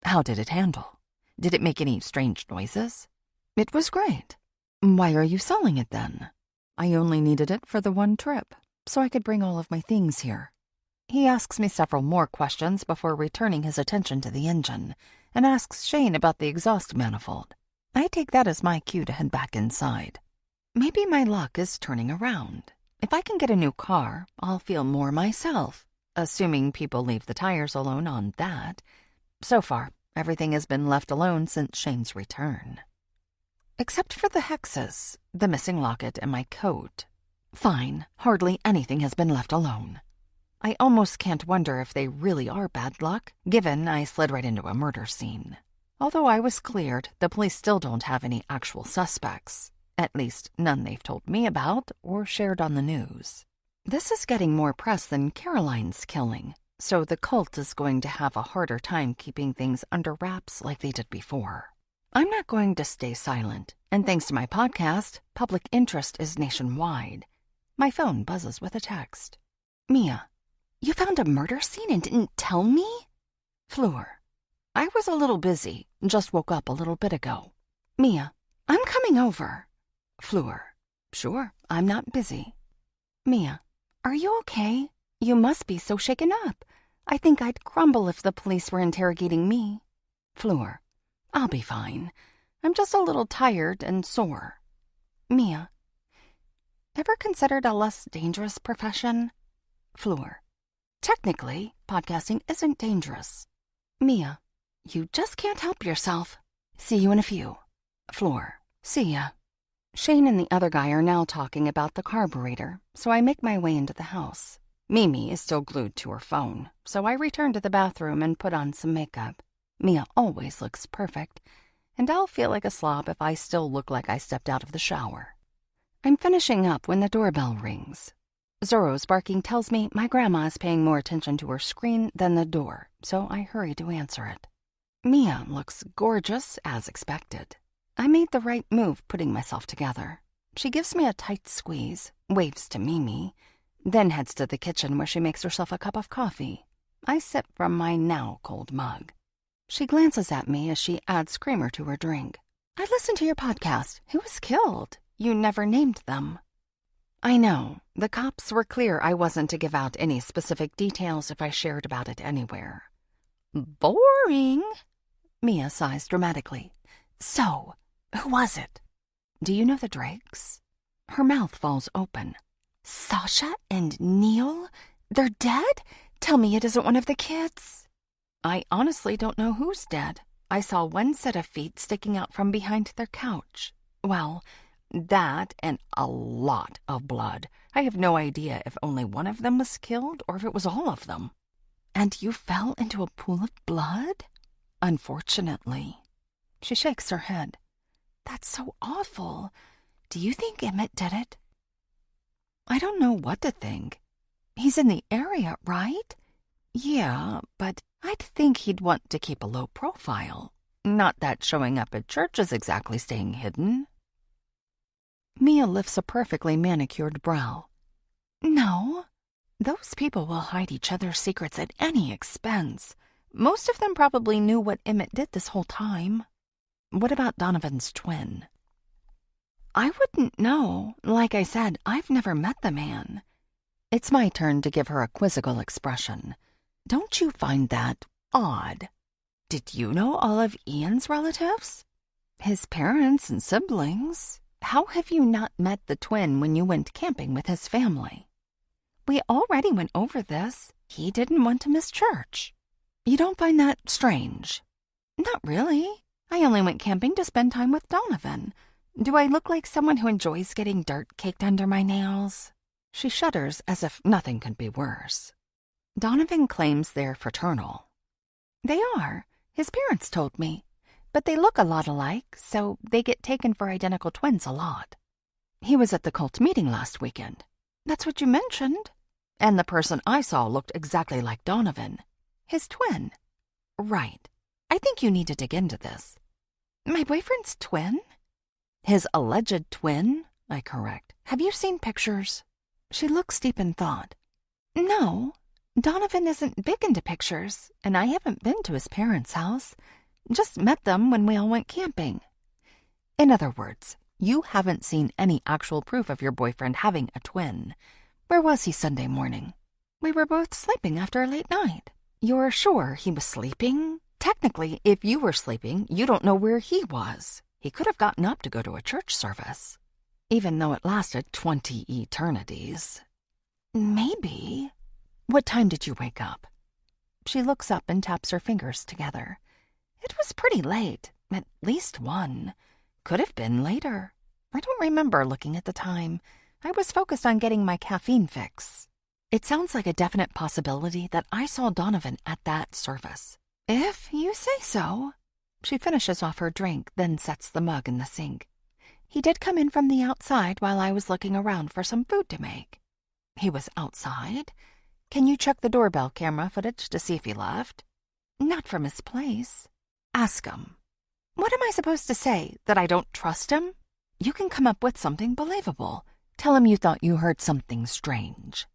How did it handle? Did it make any strange noises? It was great. Why are you selling it then? I only needed it for the one trip, so I could bring all of my things here. He asks me several more questions before returning his attention to the engine, and asks Shane about the exhaust manifold. I take that as my cue to head back inside. Maybe my luck is turning around. If I can get a new car, I'll feel more myself, assuming people leave the tires alone on that. So far, everything has been left alone since Shane's return. Except for the Hexes, the missing locket, and my coat. Fine, hardly anything has been left alone. I almost can't wonder if they really are bad luck, given I slid right into a murder scene. Although I was cleared, the police still don't have any actual suspects. At least none they've told me about or shared on the news. This is getting more press than Caroline's killing, so the cult is going to have a harder time keeping things under wraps like they did before. I'm not going to stay silent, and thanks to my podcast, public interest is nationwide. My phone buzzes with a text. Mia, you found a murder scene and didn't tell me? Fleur, I was a little busy, just woke up a little bit ago. Mia, I'm coming over. Fleur, sure, I'm not busy. Mia, are you okay? You must be so shaken up. I think I'd crumble if the police were interrogating me. Fleur, I'll be fine. I'm just a little tired and sore. Mia, ever considered a less dangerous profession? Fleur, technically, podcasting isn't dangerous. Mia, you just can't help yourself. See you in a few. Fleur, see ya. Shane and the other guy are now talking about the carburetor, so I make my way into the house. Mimi is still glued to her phone, so I return to the bathroom and put on some makeup. Mia always looks perfect, and I'll feel like a slob if I still look like I stepped out of the shower. I'm finishing up when the doorbell rings. Zorro's barking tells me my grandma is paying more attention to her screen than the door, so I hurry to answer it. Mia looks gorgeous, as expected. I made the right move putting myself together. She gives me a tight squeeze, waves to Mimi, then heads to the kitchen where she makes herself a cup of coffee. I sip from my now cold mug. She glances at me as she adds creamer to her drink. I listened to your podcast. Who was killed? You never named them. I know. The cops were clear I wasn't to give out any specific details if I shared about it anywhere. Boring. Mia sighs dramatically. So, who was it? Do you know the Drakes? Her mouth falls open. Sasha and Neil? They're dead? Tell me it isn't one of the kids. I honestly don't know who's dead. I saw one set of feet sticking out from behind their couch. Well, that and a lot of blood. I have no idea if only one of them was killed or if it was all of them. And you fell into a pool of blood? Unfortunately. She shakes her head. That's so awful. Do you think Emmett did it? I don't know what to think. He's in the area, right? Yeah, but I'd think he'd want to keep a low profile. Not that showing up at church is exactly staying hidden. Mia lifts a perfectly manicured brow. No, those people will hide each other's secrets at any expense. Most of them probably knew what Emmett did this whole time. What about Donovan's twin? I wouldn't know. Like I said, I've never met the man. It's my turn to give her a quizzical expression. Don't you find that odd? Did you know all of Ian's relatives? His parents and siblings. How have you not met the twin when you went camping with his family? We already went over this. He didn't want to miss church. You don't find that strange? Not really. I only went camping to spend time with Donovan. Do I look like someone who enjoys getting dirt caked under my nails? She shudders as if nothing could be worse. Donovan claims they're fraternal. They are. His parents told me. But they look a lot alike, so they get taken for identical twins a lot. He was at the cult meeting last weekend. That's what you mentioned. And the person I saw looked exactly like Donovan. His twin. Right. I think you need to dig into this. My boyfriend's twin? His alleged twin, I correct. Have you seen pictures? She looks deep in thought. No, Donovan isn't big into pictures, and I haven't been to his parents' house. Just met them when we all went camping. In other words, you haven't seen any actual proof of your boyfriend having a twin. Where was he Sunday morning? We were both sleeping after a late night. You're sure he was sleeping? Technically, if you were sleeping, you don't know where he was. He could have gotten up to go to a church service, even though it lasted 20 eternities. Maybe. What time did you wake up? She looks up and taps her fingers together. It was pretty late, at least 1. Could have been later. I don't remember looking at the time. I was focused on getting my caffeine fix. It sounds like a definite possibility that I saw Donovan at that service. If you say so. She finishes off her drink, then sets the mug in the sink. He did come in from the outside while I was looking around for some food to make. He was outside? Can you check the doorbell camera footage to see if he left? Not from his place. Ask him. What am I supposed to say? That I don't trust him? You can come up with something believable. Tell him you thought you heard something strange.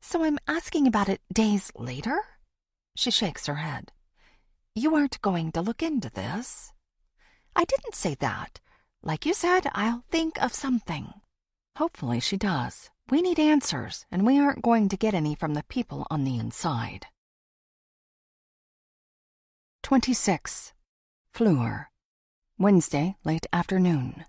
So I'm asking about it days later? She shakes her head. You aren't going to look into this? I didn't say that. Like you said, I'll think of something. Hopefully she does. We need answers, and we aren't going to get any from the people on the inside. 26. Fleur. Wednesday, late afternoon.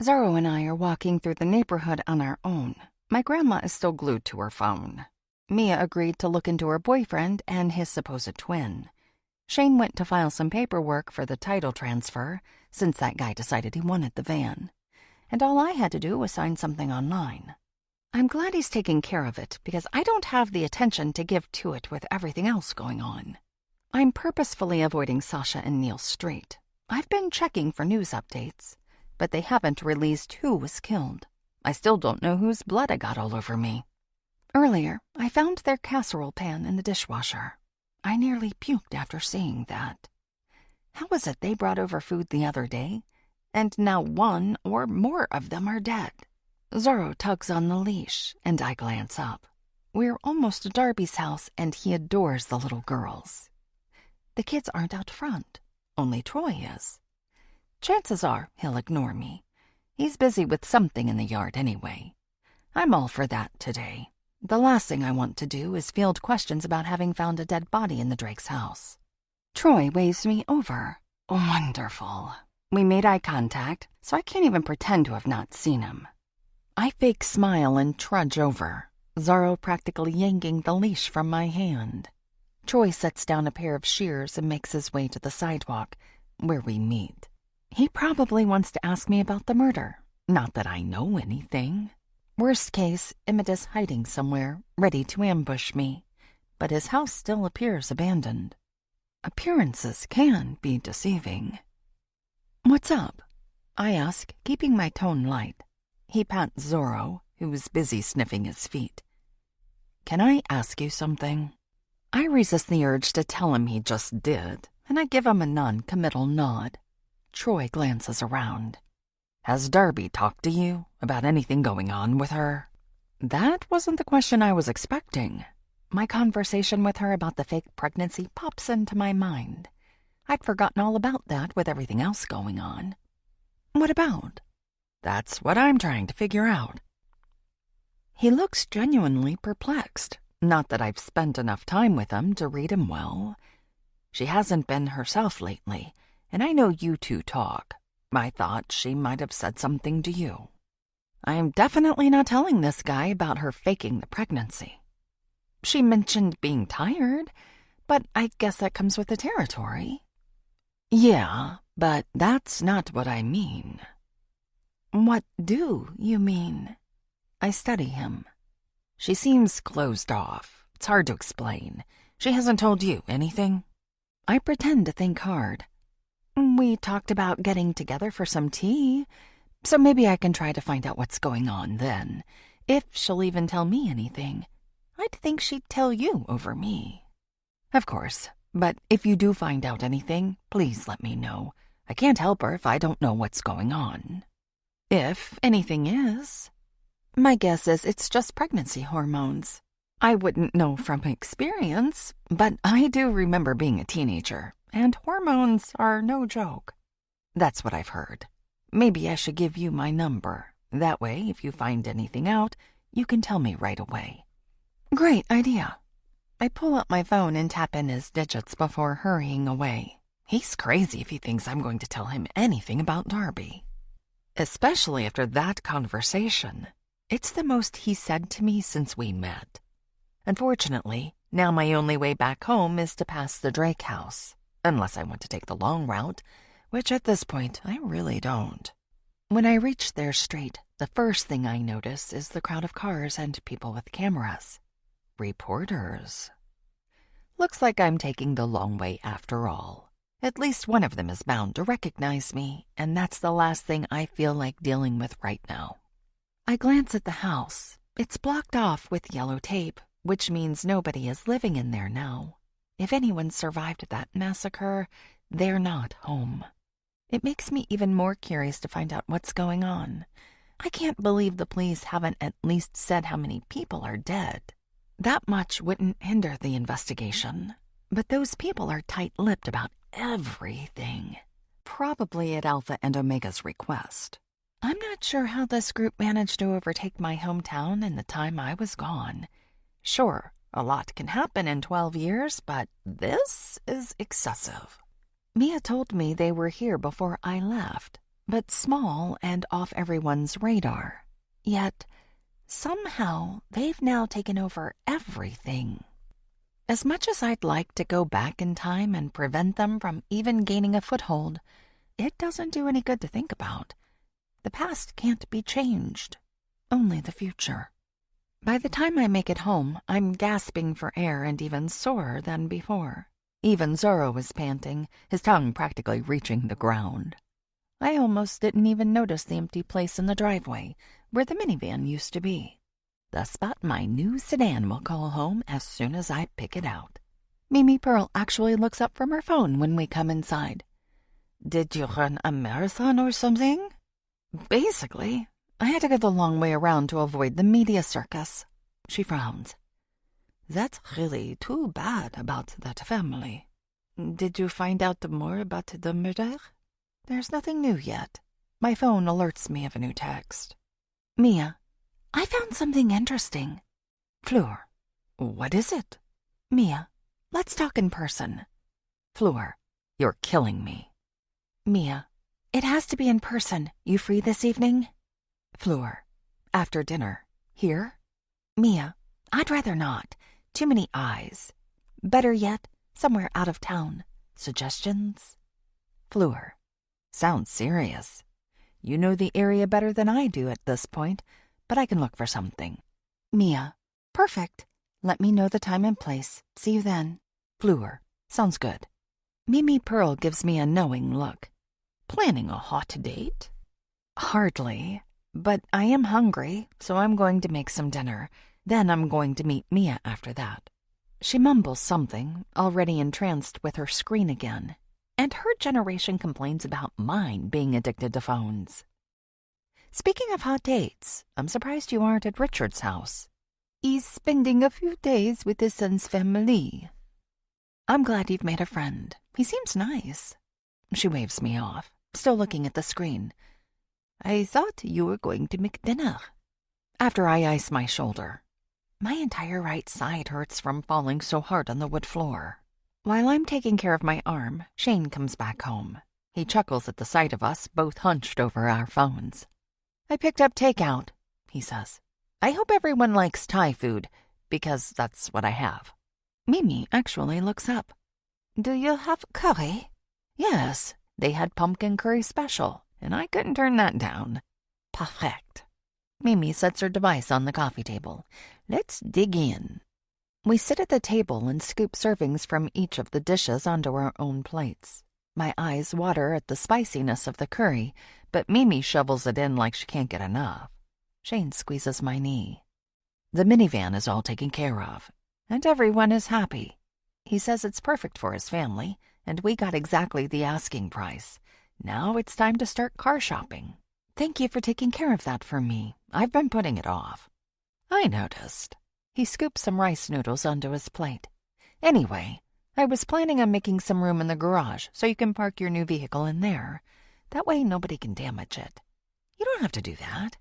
Zorro and I are walking through the neighborhood on our own. My grandma is still glued to her phone. Mia agreed to look into her boyfriend and his supposed twin. Shane went to file some paperwork for the title transfer, since that guy decided he wanted the van. And all I had to do was sign something online. I'm glad he's taking care of it, because I don't have the attention to give to it with everything else going on. I'm purposefully avoiding Sasha and Neil Street. I've been checking for news updates. but they haven't released who was killed. I still don't know whose blood I got all over me. Earlier, I found their casserole pan in the dishwasher. I nearly puked after seeing that. How is it they brought over food the other day, and now one or more of them are dead? Zorro tugs on the leash, and I glance up. We're almost to Darby's house, and he adores the little girls. The kids aren't out front. Only Troy is. Chances are he'll ignore me. He's busy with something in the yard anyway. I'm all for that today. The last thing I want to do is field questions about having found a dead body in the Drake's house. Troy waves me over. Wonderful. We made eye contact, so I can't even pretend to have not seen him. I fake smile and trudge over, Zorro practically yanking the leash from my hand. Troy sets down a pair of shears and makes his way to the sidewalk, where we meet. He probably wants to ask me about the murder. Not that I know anything. Worst case, Emmett is hiding somewhere, ready to ambush me, but his house still appears abandoned. Appearances can be deceiving. "What's up?" I ask, keeping my tone light. He pats Zorro, who's busy sniffing his feet. "Can I ask you something?" I resist the urge to tell him he just did, and I give him a non-committal nod. Troy glances around. "Has Darby talked to you about anything going on with her?" That wasn't the question I was expecting. My conversation with her about the fake pregnancy pops into my mind. I'd forgotten all about that with everything else going on. "What about?" "That's what I'm trying to figure out." He looks genuinely perplexed. Not that I've spent enough time with him to read him well. "She hasn't been herself lately, and I know you two talk. I thought she might have said something to you." I'm definitely not telling this guy about her faking the pregnancy. "She mentioned being tired, but I guess that comes with the territory." "Yeah, but that's not what I mean." "What do you mean?" I study him. "She seems closed off. It's hard to explain. She hasn't told you anything?" I pretend to think hard. "We talked about getting together for some tea, so maybe I can try to find out what's going on then, if she'll even tell me anything. I'd think she'd tell you over me." "Of course, but if you do find out anything, please let me know. I can't help her if I don't know what's going on." "If anything is." My guess is it's just pregnancy hormones. I wouldn't know from experience, but I do remember being a teenager, and hormones are no joke. That's what I've heard. Maybe I should give you my number. That way, if you find anything out, you can tell me right away." "Great idea." I pull out my phone and tap in his digits before hurrying away. He's crazy if he thinks I'm going to tell him anything about Darby. Especially after that conversation. It's the most he said to me since we met. Unfortunately, now my only way back home is to pass the Drake house, unless I want to take the long route, which at this point I really don't. When I reach their street, the first thing I notice is the crowd of cars and people with cameras. Reporters. Looks like I'm taking the long way after all. At least one of them is bound to recognize me, and that's the last thing I feel like dealing with right now. I glance at the house. It's blocked off with yellow tape, which means nobody is living in there now. If anyone survived that massacre, they're not home. It makes me even more curious to find out what's going on. I can't believe the police haven't at least said how many people are dead. That much wouldn't hinder the investigation. But those people are tight-lipped about everything. Probably at Alpha and Omega's request. I'm not sure how this group managed to overtake my hometown in the time I was gone. Sure, a lot can happen in 12 years, but this is excessive. Mia told me they were here before I left, but small and off everyone's radar. Yet, somehow, they've now taken over everything. As much as I'd like to go back in time and prevent them from even gaining a foothold, it doesn't do any good to think about. The past can't be changed, only the future. By the time I make it home, I'm gasping for air and even sorer than before. Even Zorro is panting, his tongue practically reaching the ground. I almost didn't even notice the empty place in the driveway where the minivan used to be. The spot my new sedan will call home as soon as I pick it out. Mimi Pearl actually looks up from her phone when we come inside. Did you run a marathon or something? Basically, I had to go the long way around to avoid the media circus. She frowns. That's really too bad about that family. Did you find out more about the murder? There's nothing new yet. My phone alerts me of a new text. Mia, I found something interesting. Fleur, what is it? Mia, let's talk in person. Fleur, you're killing me. Mia, it has to be in person. You free this evening? Fleur, after dinner. Here? Mia, I'd rather not. Too many eyes. Better yet, somewhere out of town. Suggestions? Fleur, sounds serious. You know the area better than I do at this point, but I can look for something. Mia, perfect. Let me know the time and place. See you then. Fleur, sounds good. Mimi Pearl gives me a knowing look. Planning a hot date? Hardly, but I am hungry, so I'm going to make some dinner. Then I'm going to meet Mia after that. She mumbles something, already entranced with her screen again, and her generation complains about mine being addicted to phones. Speaking of hot dates, I'm surprised you aren't at Richard's house. He's spending a few days with his son's family. I'm glad you've made a friend. He seems nice. She waves me off, still looking at the screen. I thought you were going to make dinner. After I ice my shoulder. My entire right side hurts from falling so hard on the wood floor. While I'm taking care of my arm, Shane comes back home. He chuckles at the sight of us, both hunched over our phones. I picked up takeout, he says. I hope everyone likes Thai food, because that's what I have. Mimi actually looks up. Do you have curry? Yes, they had pumpkin curry special, and I couldn't turn that down. Perfect. Mimi sets her device on the coffee table. Let's dig in. We sit at the table and scoop servings from each of the dishes onto our own plates. My eyes water at the spiciness of the curry, but Mimi shovels it in like she can't get enough. Shane squeezes my knee. The minivan is all taken care of, and everyone is happy. He says it's perfect for his family, and we got exactly the asking price. Now it's time to start car shopping. Thank you for taking care of that for me. I've been putting it off. I noticed. He scoops some rice noodles onto his plate. Anyway, I was planning on making some room in the garage so you can park your new vehicle in there. That way nobody can damage it. You don't have to do that.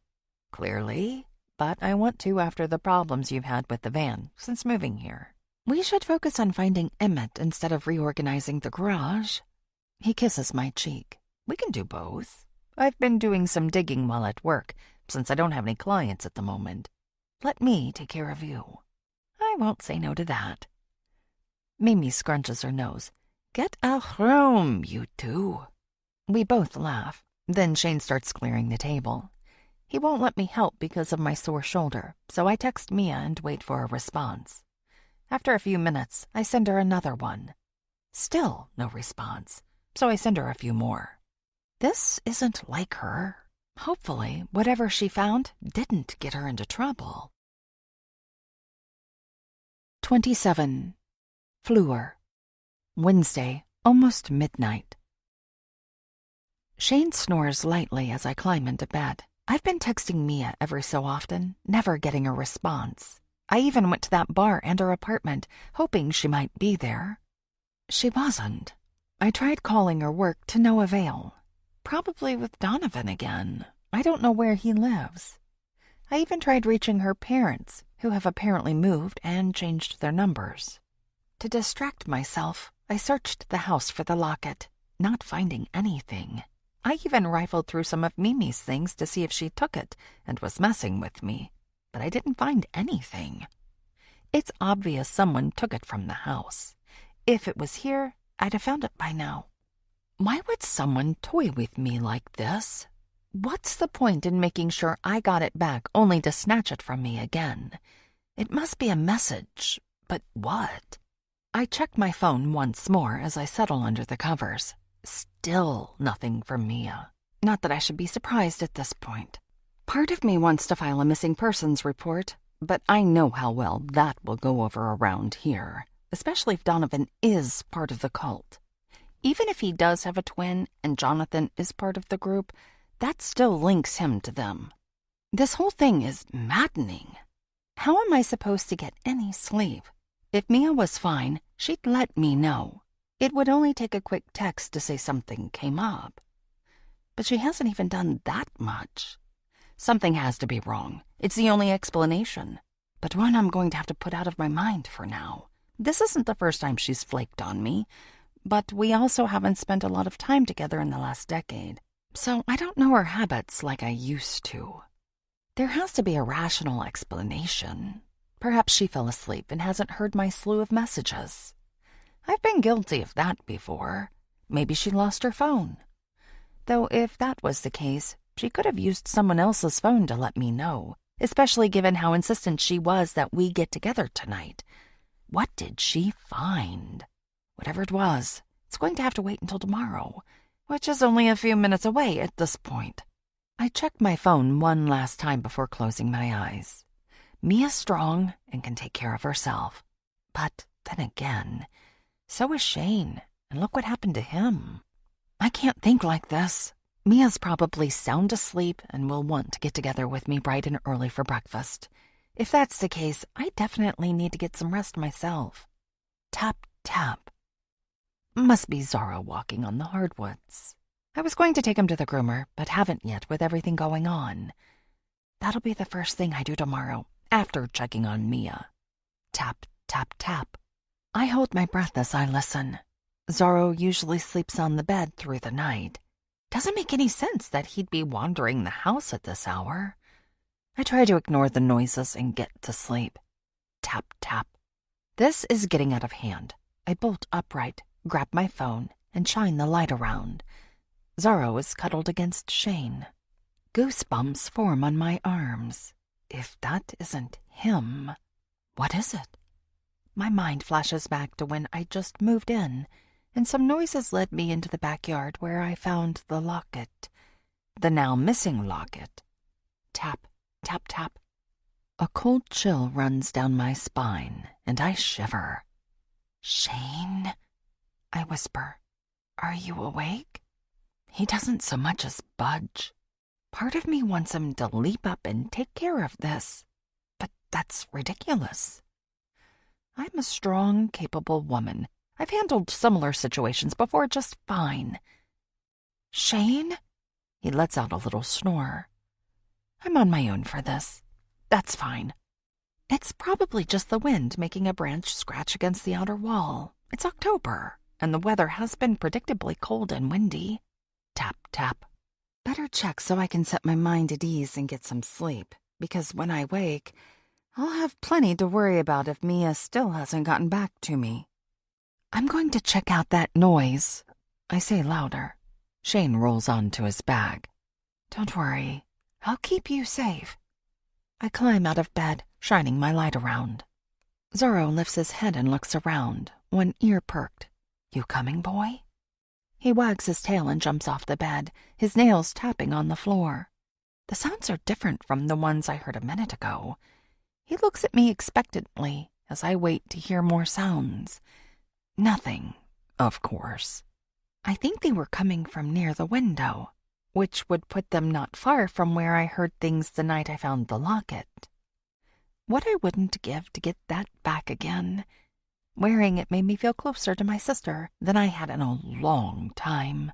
Clearly. But I want to after the problems you've had with the van since moving here. We should focus on finding Emmett instead of reorganizing the garage. He kisses my cheek. We can do both. I've been doing some digging while at work, since I don't have any clients at the moment. Let me take care of you. I won't say no to that. Mimi scrunches her nose. Get a room, you two. We both laugh. Then Shane starts clearing the table. He won't let me help because of my sore shoulder, so I text Mia and wait for a response. After a few minutes, I send her another one. Still no response, so I send her a few more. This isn't like her. Hopefully, whatever she found didn't get her into trouble. 27. Fleur. Wednesday, almost midnight. Shane snores lightly as I climb into bed. I've been texting Mia every so often, never getting a response. I even went to that bar and her apartment, hoping she might be there. She wasn't. I tried calling her work to no avail. Probably with Donovan again. I don't know where he lives. I even tried reaching her parents, who have apparently moved and changed their numbers. To distract myself, I searched the house for the locket, not finding anything. I even rifled through some of Mimi's things to see if she took it and was messing with me, but I didn't find anything. It's obvious someone took it from the house. If it was here, I'd have found it by now. Why would someone toy with me like this? What's the point in making sure I got it back only to snatch it from me again? It must be a message, but what? I check my phone once more as I settle under the covers. Still nothing from Mia. Not that I should be surprised at this point. Part of me wants to file a missing persons report, but I know how well that will go over around here, especially if Donovan is part of the cult. Even if he does have a twin and Jonathan is part of the group, that still links him to them. This whole thing is maddening. How am I supposed to get any sleep? If Mia was fine, she'd let me know. It would only take a quick text to say something came up. But she hasn't even done that much. Something has to be wrong. It's the only explanation. But one I'm going to have to put out of my mind for now. This isn't the first time she's flaked on me, but we also haven't spent a lot of time together in the last decade. So I don't know her habits like I used to. There has to be a rational explanation. Perhaps she fell asleep and hasn't heard my slew of messages. I've been guilty of that before. Maybe she lost her phone. Though if that was the case, she could have used someone else's phone to let me know, especially given how insistent she was that we get together tonight. What did she find? Whatever it was, it's going to have to wait until tomorrow, which is only a few minutes away at this point. I checked my phone one last time before closing my eyes. Mia's strong and can take care of herself. But then again, so is Shane, and look what happened to him. I can't think like this. Mia's probably sound asleep and will want to get together with me bright and early for breakfast. If that's the case, I definitely need to get some rest myself. Tap, tap. Must be Zorro walking on the hardwoods. I was going to take him to the groomer, but haven't yet with everything going on. That'll be the first thing I do tomorrow, after checking on Mia. Tap, tap, tap. I hold my breath as I listen. Zorro usually sleeps on the bed through the night. Doesn't make any sense that he'd be wandering the house at this hour. I try to ignore the noises and get to sleep. Tap, tap. This is getting out of hand. I bolt upright, grab my phone, and shine the light around. Zorro is cuddled against Shane. Goosebumps form on my arms. If that isn't him, what is it? My mind flashes back to when I just moved in, and some noises led me into the backyard where I found the locket. The now missing locket. Tap, tap, tap. A cold chill runs down my spine, and I shiver. Shane? I whisper. Are you awake? He doesn't so much as budge. Part of me wants him to leap up and take care of this, but that's ridiculous. I'm a strong, capable woman. I've handled similar situations before just fine. Shane? He lets out a little snore. I'm on my own for this. That's fine. It's probably just the wind making a branch scratch against the outer wall. It's October, and the weather has been predictably cold and windy. Tap, tap. Better check so I can set my mind at ease and get some sleep, because when I wake, I'll have plenty to worry about if Mia still hasn't gotten back to me. I'm going to check out that noise, I say louder. Shane rolls onto his bag. Don't worry, I'll keep you safe. I climb out of bed, shining my light around. Zorro lifts his head and looks around, one ear perked. You coming, boy? He wags his tail and jumps off the bed, his nails tapping on the floor. The sounds are different from the ones I heard a minute ago. He looks at me expectantly as I wait to hear more sounds. Nothing, of course. I think they were coming from near the window, which would put them not far from where I heard things the night I found the locket. What I wouldn't give to get that back again. Wearing it made me feel closer to my sister than I had in a long time.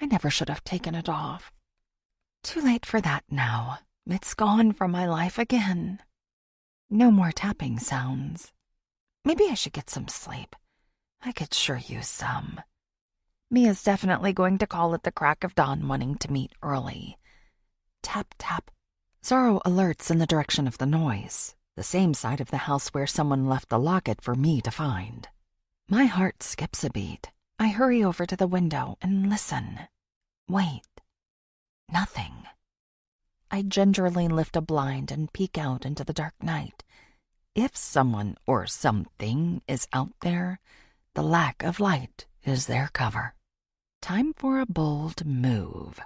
I never should have taken it off. Too late for that now. It's gone from my life again. No more tapping sounds. Maybe I should get some sleep. I could sure use some. Mia's definitely going to call at the crack of dawn wanting to meet early. Tap, tap. Zorro alerts in the direction of the noise, the same side of the house where someone left the locket for me to find. My heart skips a beat. I hurry over to the window and listen. Wait. Nothing. I gingerly lift a blind and peek out into the dark night. If someone or something is out there, the lack of light is their cover. Time for a bold move.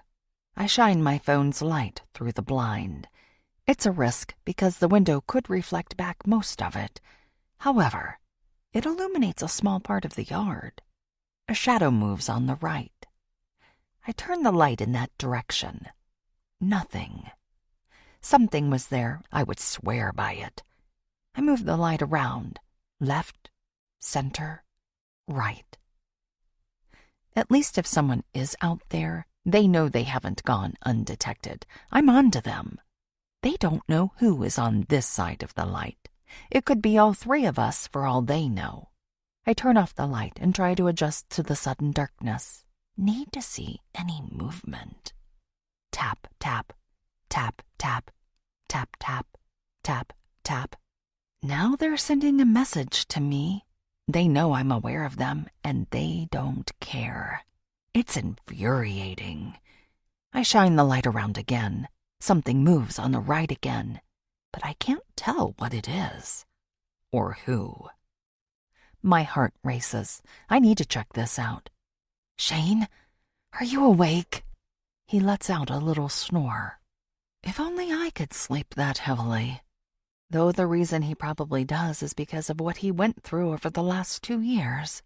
I shine my phone's light through the blind. It's a risk because the window could reflect back most of it. However, it illuminates a small part of the yard. A shadow moves on the right. I turn the light in that direction. Nothing. Something was there, I would swear by it. I move the light around. Left, center, right. At least if someone is out there, they know they haven't gone undetected. I'm on to them. They don't know who is on this side of the light. It could be all three of us for all they know. I turn off the light and try to adjust to the sudden darkness. Need to see any movement. Tap, tap, tap, tap, tap, tap, tap, tap. Now they're sending a message to me. They know I'm aware of them, and they don't care. It's infuriating. I shine the light around again. Something moves on the right again, but I can't tell what it is. Or who. My heart races. I need to check this out. Shane, are you awake? He lets out a little snore. If only I could sleep that heavily. Though the reason he probably does is because of what he went through over the last 2 years.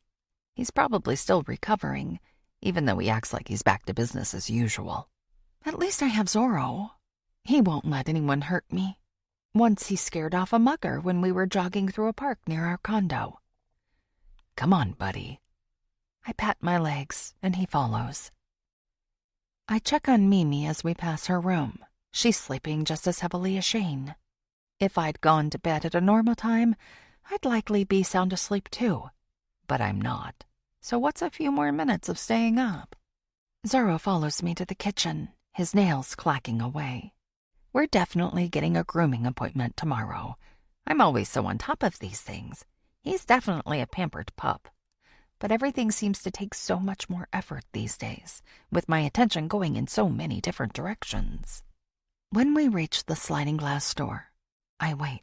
He's probably still recovering, even though he acts like he's back to business as usual. At least I have Zorro. He won't let anyone hurt me. Once he scared off a mugger when we were jogging through a park near our condo. Come on, buddy. I pat my legs, and he follows. I check on Mimi as we pass her room. She's sleeping just as heavily as Shane. If I'd gone to bed at a normal time, I'd likely be sound asleep too. But I'm not. So what's a few more minutes of staying up? Zorro follows me to the kitchen, his nails clacking away. We're definitely getting a grooming appointment tomorrow. I'm always so on top of these things. He's definitely a pampered pup. But everything seems to take so much more effort these days, with my attention going in so many different directions. When we reach the sliding glass door, I wait,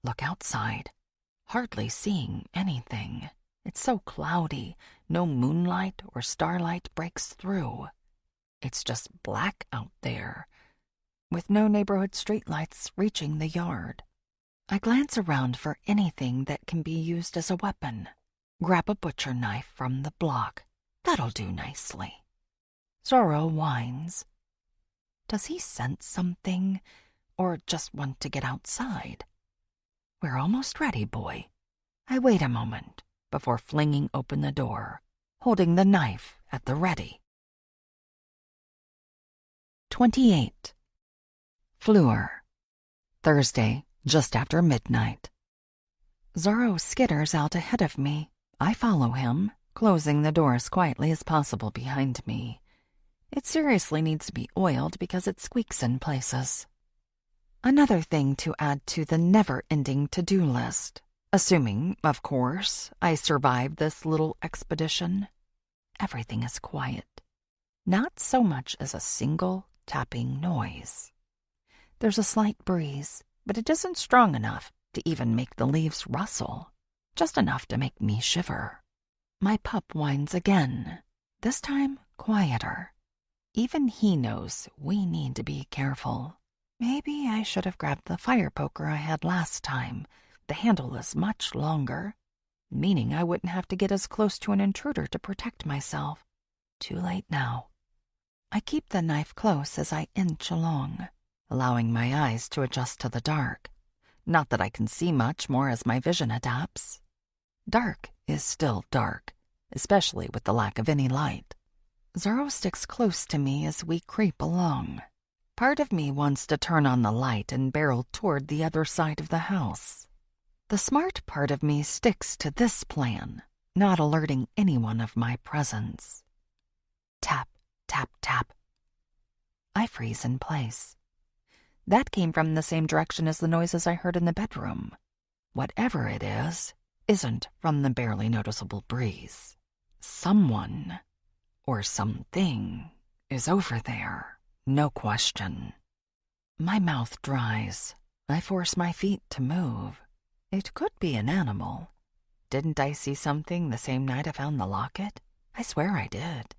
look outside, hardly seeing anything. It's so cloudy, no moonlight or starlight breaks through. It's just black out there, with no neighborhood streetlights reaching the yard. I glance around for anything that can be used as a weapon. Grab a butcher knife from the block. That'll do nicely. Zorro whines. Does he sense something, or just want to get outside? We're almost ready, boy. I wait a moment before flinging open the door, holding the knife at the ready. 28. Fleur. Thursday, just after midnight. Zorro skitters out ahead of me. I follow him, closing the door as quietly as possible behind me. It seriously needs to be oiled because it squeaks in places. Another thing to add to the never-ending to-do list, assuming, of course, I survive this little expedition. Everything is quiet. Not so much as a single tapping noise. There's a slight breeze, but it isn't strong enough to even make the leaves rustle, just enough to make me shiver. My pup whines again, this time quieter. Even he knows we need to be careful. Maybe I should have grabbed the fire poker I had last time. The handle is much longer, meaning I wouldn't have to get as close to an intruder to protect myself. Too late now. I keep the knife close as I inch along, allowing my eyes to adjust to the dark. Not that I can see much more as my vision adapts. Dark is still dark, especially with the lack of any light. Zorro sticks close to me as we creep along. Part of me wants to turn on the light and barrel toward the other side of the house. The smart part of me sticks to this plan, not alerting anyone of my presence. Tap, tap, tap. I freeze in place. That came from the same direction as the noises I heard in the bedroom. Whatever it is, isn't from the barely noticeable breeze. Someone, or something, is over there, no question. My mouth dries. I force my feet to move. It could be an animal. Didn't I see something the same night I found the locket? I swear I did.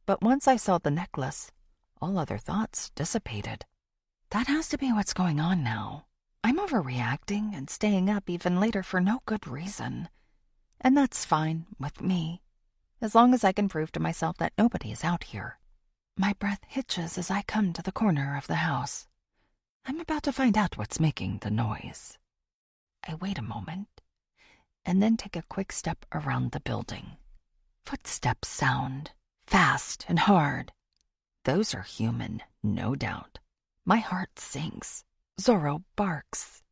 But once I saw the necklace, All other thoughts dissipated. That has to be what's going on now. I'm overreacting and staying up even later for no good reason. And that's fine with me, as long as I can prove to myself that nobody is out here. My breath hitches as I come to the corner of the house. I'm about to find out what's making the noise. I wait a moment, and then take a quick step around the building. Footsteps sound, fast and hard. Those are human, no doubt. My heart sinks. Zorro barks.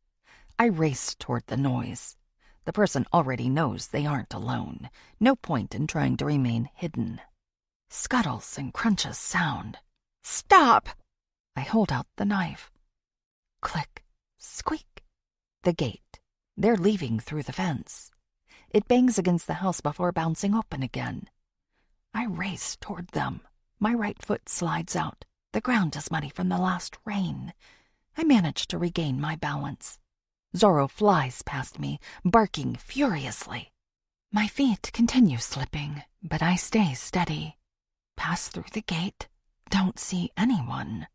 I race toward the noise. The person already knows they aren't alone. No point in trying to remain hidden. Scuttles and crunches sound. Stop! I hold out the knife. Click, squeak. The gate. They're leaving through the fence. It bangs against the house before bouncing open again. I race toward them. My right foot slides out. The ground is muddy from the last rain. I manage to regain my balance. Zorro flies past me, barking furiously. My feet continue slipping, but I stay steady. Pass through the gate. Don't see anyone.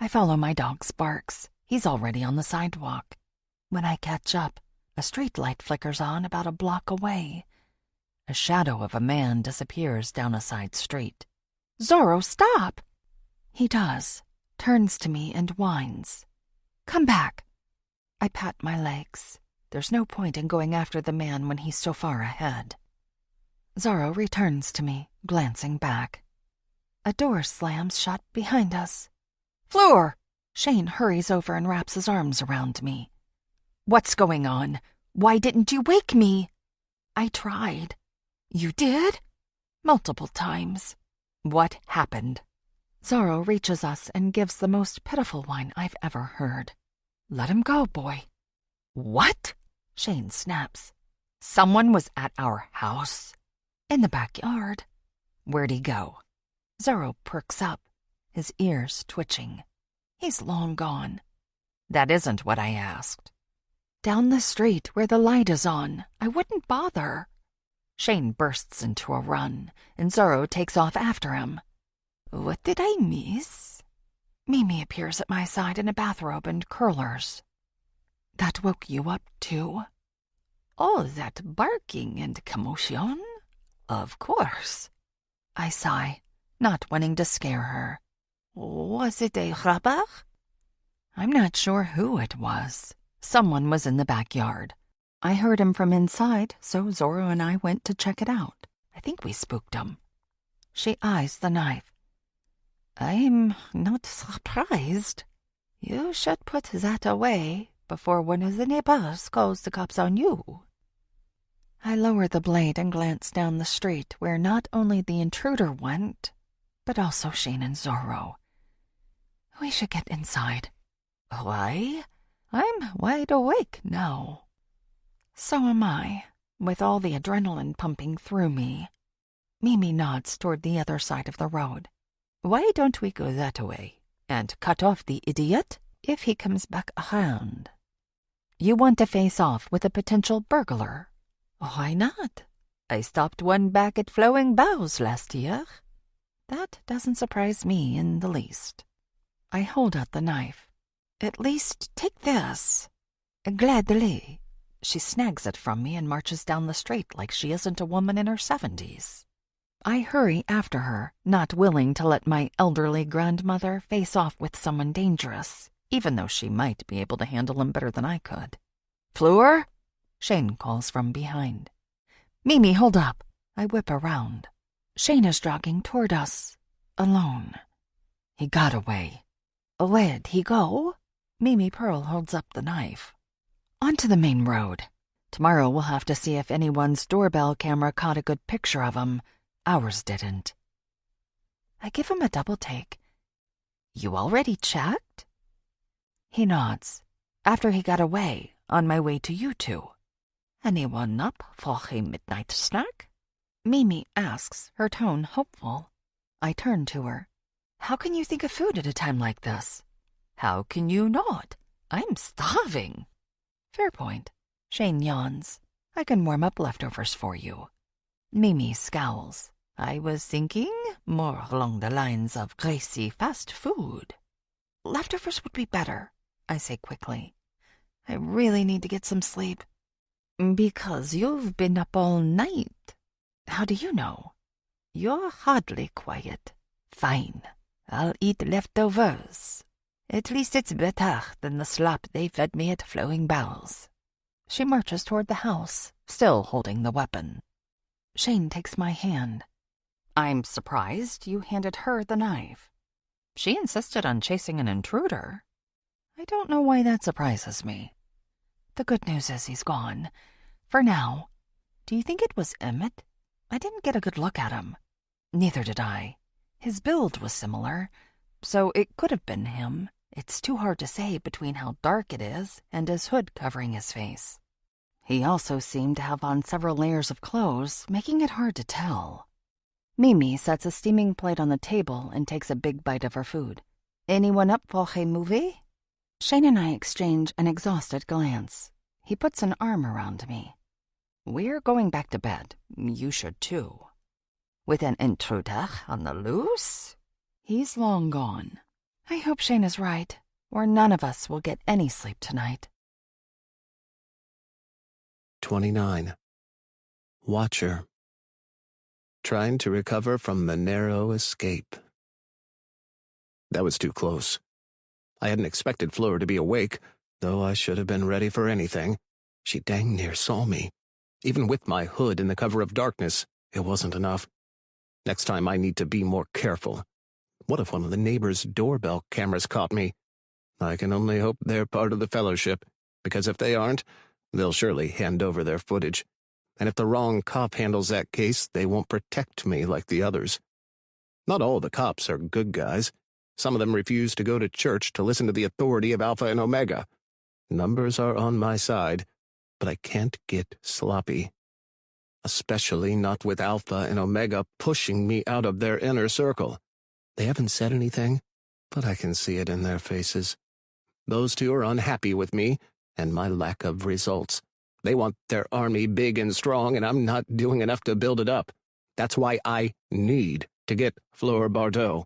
I follow my dog's barks. He's already on the sidewalk. When I catch up, a street light flickers on about a block away. A shadow of a man disappears down a side street. Zorro, stop! He does, turns to me and whines. Come back. I pat my legs. There's no point in going after the man when he's so far ahead. Zorro returns to me, glancing back. A door slams shut behind us. Fleur! Shane hurries over and wraps his arms around me. What's going on? Why didn't you wake me? I tried. You did? Multiple times. What happened? Zorro reaches us and gives the most pitiful whine I've ever heard. Let him go, boy. What? Shane snaps. Someone was at our house. In the backyard. Where'd he go? Zorro perks up, his ears twitching. He's long gone. That isn't what I asked. Down the street where the light is on. I wouldn't bother. Shane bursts into a run, and Zorro takes off after him. What did I miss? Mimi appears at my side in a bathrobe and curlers. That woke you up, too? Oh, that barking and commotion? Of course. I sigh, not wanting to scare her. Was it a robber? I'm not sure who it was. Someone was in the backyard. I heard him from inside, so Zorro and I went to check it out. I think we spooked him. She eyes the knife. I'm not surprised. You should put that away before one of the neighbors calls the cops on you. I lower the blade and glance down the street where not only the intruder went, but also Shane and Zorro. We should get inside. Why? I'm wide awake now. So am I, with all the adrenaline pumping through me. Mimi nods toward the other side of the road. Why don't we go that way and cut off the idiot if he comes back around? You want to face off with a potential burglar? Why not? I stopped one back at Flowing Boughs last year. That doesn't surprise me in the least. I hold out the knife. At least take this. Gladly. She snags it from me and marches down the street like she isn't a woman in her 70s. I hurry after her, not willing to let my elderly grandmother face off with someone dangerous, even though she might be able to handle him better than I could. Fleur? Shane calls from behind. Mimi, hold up. I whip around. Shane is jogging toward us, alone. He got away. Where'd he go? Mimi Pearl holds up the knife. Onto the main road. Tomorrow we'll have to see if anyone's doorbell camera caught a good picture of him. Ours didn't. I give him a double take. You already checked? He nods. After he got away, on my way to you two. Anyone up for a midnight snack? Mimi asks, her tone hopeful. I turn to her. How can you think of food at a time like this? How can you not? I'm starving. Fair point. Shane yawns. I can warm up leftovers for you. Mimi scowls. I was thinking more along the lines of greasy fast food. Leftovers would be better, I say quickly. I really need to get some sleep. Because you've been up all night. How do you know? You're hardly quiet. Fine. I'll eat leftovers. At least it's better than the slop they fed me at Flowing Bowels. She marches toward the house, still holding the weapon. Shane takes my hand. I'm surprised you handed her the knife. She insisted on chasing an intruder. I don't know why that surprises me. The good news is he's gone. For now. Do you think it was Emmett? I didn't get a good look at him. Neither did I. His build was similar, so it could have been him. It's too hard to say between how dark it is and his hood covering his face. He also seemed to have on several layers of clothes, making it hard to tell. Mimi sets a steaming plate on the table and takes a big bite of her food. Anyone up for a movie? Shane and I exchange an exhausted glance. He puts an arm around me. We're going back to bed. You should too. With an intruder on the loose? He's long gone. I hope Shane is right, or none of us will get any sleep tonight. 29. Watcher. Trying to recover from the narrow escape. That was too close. I hadn't expected Fleur to be awake, though I should have been ready for anything. She dang near saw me. Even with my hood in the cover of darkness, it wasn't enough. Next time I need to be more careful. What if one of the neighbors' doorbell cameras caught me? I can only hope they're part of the fellowship, because if they aren't, they'll surely hand over their footage. And if the wrong cop handles that case, they won't protect me like the others. Not all the cops are good guys. Some of them refuse to go to church to listen to the authority of Alpha and Omega. Numbers are on my side, but I can't get sloppy. Especially not with Alpha and Omega pushing me out of their inner circle. They haven't said anything, but I can see it in their faces. Those two are unhappy with me and my lack of results. They want their army big and strong, and I'm not doing enough to build it up. That's why I need to get Fleur Bardot.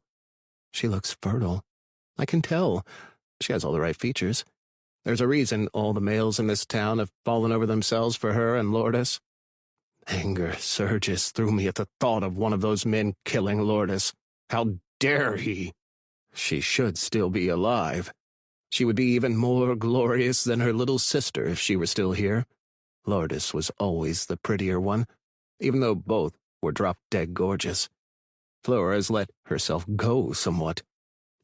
She looks fertile. I can tell. She has all the right features. There's a reason all the males in this town have fallen over themselves for her and Lourdes. Anger surges through me at the thought of one of those men killing Lourdes. How dare he? She should still be alive. She would be even more glorious than her little sister if she were still here. Lourdes was always the prettier one, even though both were drop-dead gorgeous. Fleur has let herself go somewhat,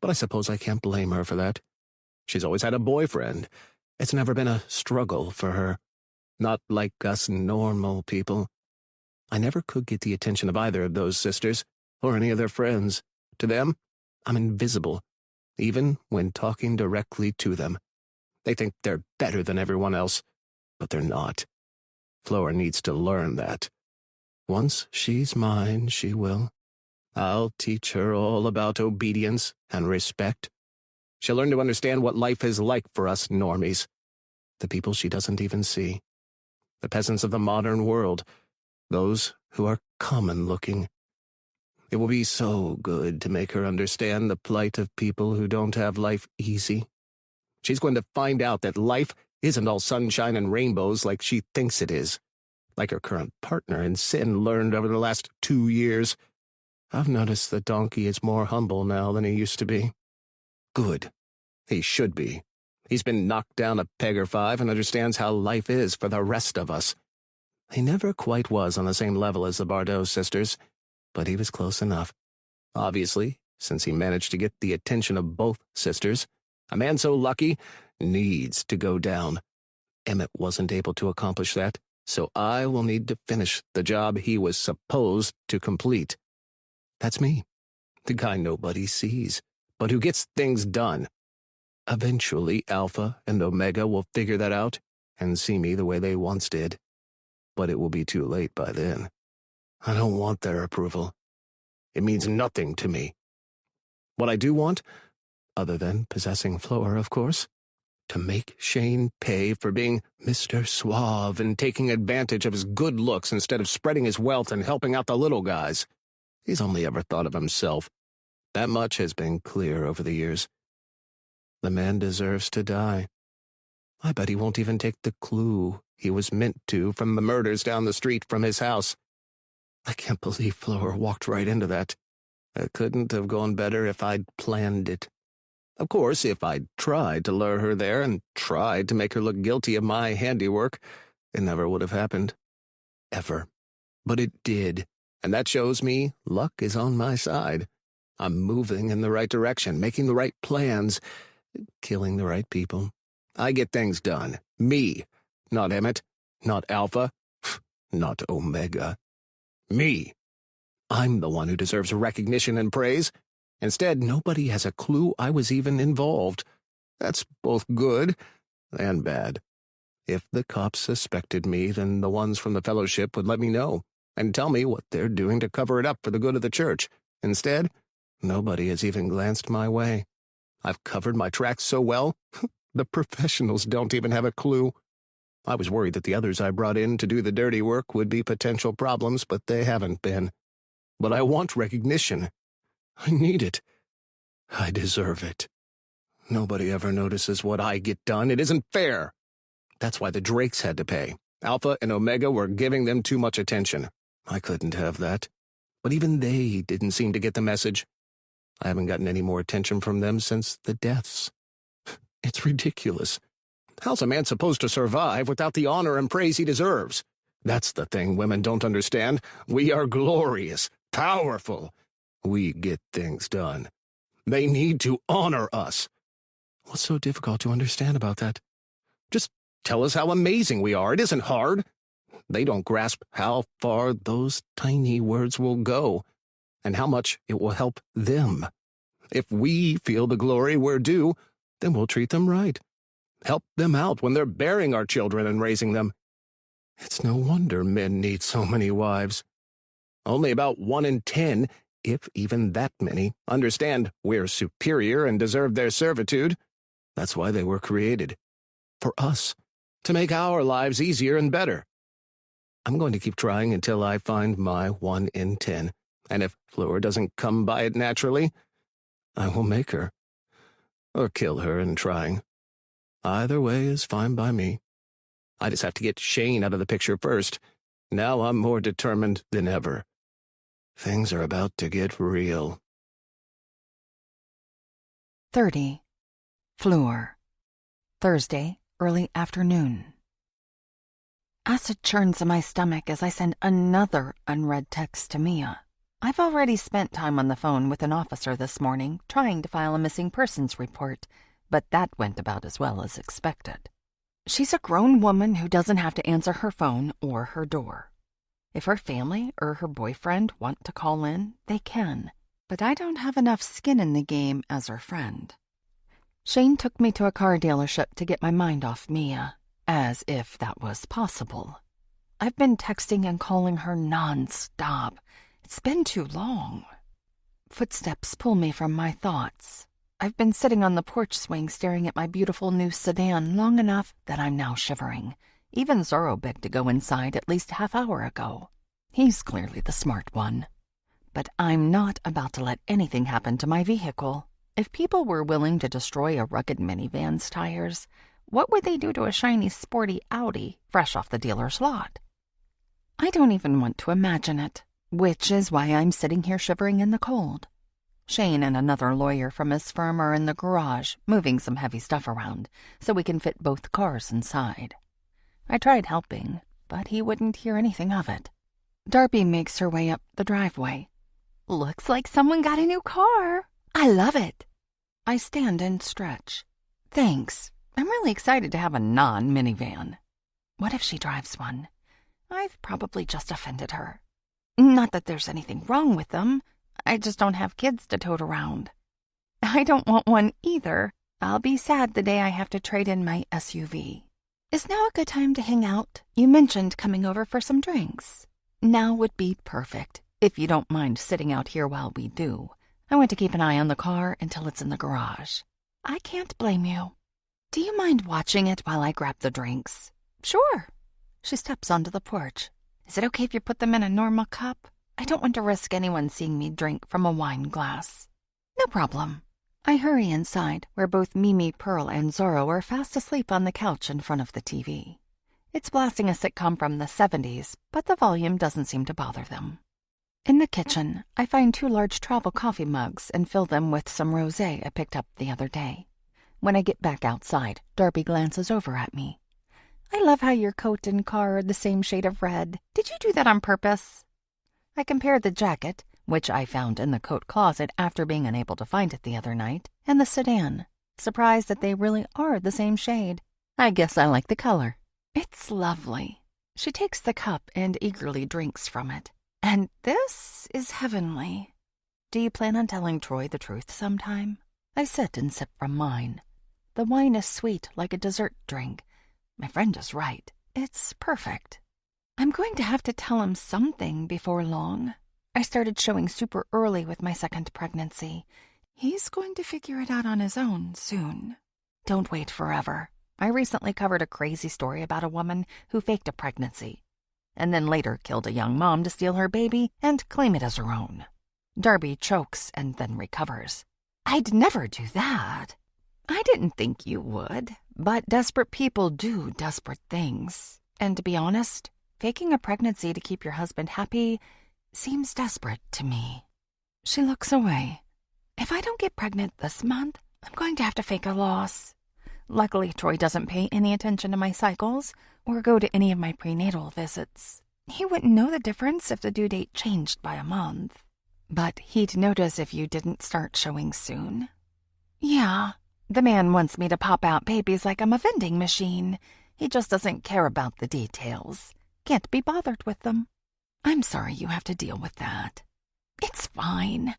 but I suppose I can't blame her for that. She's always had a boyfriend. It's never been a struggle for her. Not like us normal people. I never could get the attention of either of those sisters, or any of their friends. To them, I'm invisible, even when talking directly to them. They think they're better than everyone else, but they're not. Fleur needs to learn that. Once she's mine, she will. I'll teach her all about obedience and respect. She'll learn to understand what life is like for us normies, the people she doesn't even see, the peasants of the modern world, those who are common-looking. It will be so good to make her understand the plight of people who don't have life easy. She's going to find out that life isn't all sunshine and rainbows like she thinks it is, like her current partner in sin learned over the last 2 years. I've noticed the donkey is more humble now than he used to be. Good. He should be. He's been knocked down a peg or 5 and understands how life is for the rest of us. He never quite was on the same level as the Bardot sisters, but he was close enough. Obviously, since he managed to get the attention of both sisters, a man so lucky needs to go down. Emmett wasn't able to accomplish that, so I will need to finish the job he was supposed to complete. That's me, the guy nobody sees, but who gets things done. Eventually, Alpha and Omega will figure that out and see me the way they once did. But it will be too late by then. I don't want their approval. It means nothing to me. What I do want, other than possessing Fleur, of course, to make Shane pay for being Mr. Suave and taking advantage of his good looks instead of spreading his wealth and helping out the little guys. He's only ever thought of himself. That much has been clear over the years. The man deserves to die. I bet he won't even take the clue he was meant to from the murders down the street from his house. I can't believe Fleur walked right into that. It couldn't have gone better if I'd planned it. Of course, if I'd tried to lure her there and tried to make her look guilty of my handiwork, it never would have happened. Ever. But it did, and that shows me luck is on my side. I'm moving in the right direction, making the right plans, killing the right people. I get things done. Me. Not Emmett. Not Alpha. Not Omega. Me. I'm the one who deserves recognition and praise. Instead, nobody has a clue I was even involved. That's both good and bad. If the cops suspected me, then the ones from the fellowship would let me know and tell me what they're doing to cover it up for the good of the church. Instead, nobody has even glanced my way. I've covered my tracks so well, the professionals don't even have a clue. I was worried that the others I brought in to do the dirty work would be potential problems, but they haven't been. But I want recognition. I need it. I deserve it. Nobody ever notices what I get done. It isn't fair. That's why the Drakes had to pay. Alpha and Omega were giving them too much attention. I couldn't have that. But even they didn't seem to get the message. I haven't gotten any more attention from them since the deaths. It's ridiculous. How's a man supposed to survive without the honor and praise he deserves? That's the thing women don't understand. We are glorious, powerful. We get things done. They need to honor us. What's so difficult to understand about that? Just tell us how amazing we are. It isn't hard. They don't grasp how far those tiny words will go and how much it will help them. If we feel the glory we're due, then we'll treat them right. Help them out when they're bearing our children and raising them. It's no wonder men need so many wives. Only about 1 in 10, if even that many, understand we're superior and deserve their servitude. That's why they were created. For us. To make our lives easier and better. I'm going to keep trying until I find my 1 in 10. And if Fleur doesn't come by it naturally, I will make her. Or kill her in trying. Either way is fine by me. I just have to get Shane out of the picture first. Now I'm more determined than ever. Things are about to get real. 30. Fleur. Thursday, early afternoon. Acid churns in my stomach as I send another unread text to Mia. I've already spent time on the phone with an officer this morning trying to file a missing persons report, but that went about as well as expected. She's a grown woman who doesn't have to answer her phone or her door. If her family or her boyfriend want to call in, they can, but I don't have enough skin in the game as her friend. Shane took me to a car dealership to get my mind off Mia, as if that was possible. I've been texting and calling her non-stop. It's been too long. Footsteps pull me from my thoughts. I've been sitting on the porch swing staring at my beautiful new sedan long enough that I'm now shivering. Even Zorro begged to go inside at least a half hour ago. He's clearly the smart one. But I'm not about to let anything happen to my vehicle. If people were willing to destroy a rugged minivan's tires, what would they do to a shiny, sporty Audi fresh off the dealer's lot? I don't even want to imagine it, which is why I'm sitting here shivering in the cold. Shane and another lawyer from his firm are in the garage, moving some heavy stuff around, so we can fit both cars inside. I tried helping, but he wouldn't hear anything of it. Darby makes her way up the driveway. Looks like someone got a new car. I love it. I stand and stretch. Thanks. I'm really excited to have a non-minivan. What if she drives one? I've probably just offended her. Not that there's anything wrong with them. I just don't have kids to tote around. I don't want one either. I'll be sad the day I have to trade in my SUV. Is now a good time to hang out? You mentioned coming over for some drinks. Now would be perfect, if you don't mind sitting out here while we do. I want to keep an eye on the car until it's in the garage. I can't blame you. Do you mind watching it while I grab the drinks? Sure. She steps onto the porch. Is it okay if you put them in a normal cup? I don't want to risk anyone seeing me drink from a wine glass. No problem. I hurry inside, where both Mimi, Pearl, and Zorro are fast asleep on the couch in front of the TV. It's blasting a sitcom from the 70s, but the volume doesn't seem to bother them. In the kitchen, I find 2 large travel coffee mugs and fill them with some rosé I picked up the other day. When I get back outside, Darby glances over at me. I love how your coat and car are the same shade of red. Did you do that on purpose? I compare the jacket, which I found in the coat closet after being unable to find it the other night, and the sedan, surprised that they really are the same shade. I guess I like the color. It's lovely. She takes the cup and eagerly drinks from it. And this is heavenly. Do you plan on telling Troy the truth sometime? I sit and sip from mine. The wine is sweet like a dessert drink. My friend is right. It's perfect. I'm going to have to tell him something before long. I started showing super early with my second pregnancy. He's going to figure it out on his own soon. Don't wait forever. I recently covered a crazy story about a woman who faked a pregnancy and then later killed a young mom to steal her baby and claim it as her own. Darby chokes and then recovers. I'd never do that. I didn't think you would, but desperate people do desperate things. And to be honest, faking a pregnancy to keep your husband happy seems desperate to me. She looks away. If I don't get pregnant this month, I'm going to have to fake a loss. Luckily, Troy doesn't pay any attention to my cycles or go to any of my prenatal visits. He wouldn't know the difference if the due date changed by a month. But he'd notice if you didn't start showing soon. Yeah, the man wants me to pop out babies like I'm a vending machine. He just doesn't care about the details. Can't be bothered with them. I'm sorry you have to deal with that. It's fine.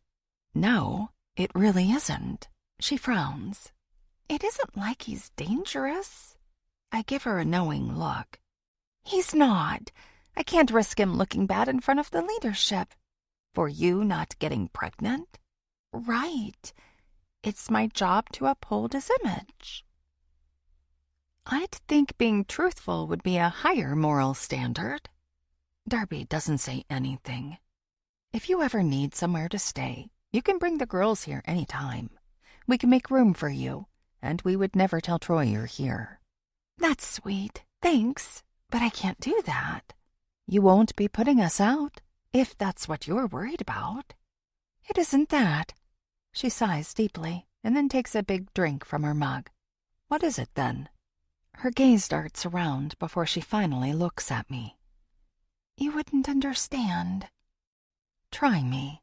No, it really isn't. She frowns. It isn't like he's dangerous. I give her a knowing look. He's not. I can't risk him looking bad in front of the leadership. For you not getting pregnant? Right. It's my job to uphold his image. I'd think being truthful would be a higher moral standard. Darby doesn't say anything. If you ever need somewhere to stay, you can bring the girls here any time. We can make room for you, and we would never tell Troy you're here. That's sweet. Thanks, but I can't do that. You won't be putting us out, if that's what you're worried about. It isn't that. She sighs deeply and then takes a big drink from her mug. What is it then? Her gaze darts around before she finally looks at me. You wouldn't understand. Try me.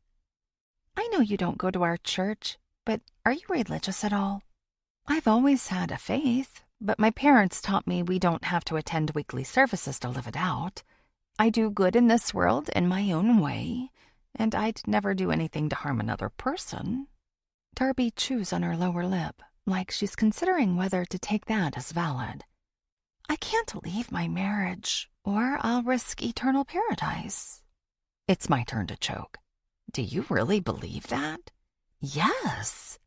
I know you don't go to our church, but are you religious at all? I've always had a faith, but my parents taught me we don't have to attend weekly services to live it out. I do good in this world in my own way, and I'd never do anything to harm another person. Darby chews on her lower lip, like she's considering whether to take that as valid. I can't leave my marriage, or I'll risk eternal paradise. It's my turn to choke. Do you really believe that? Yes.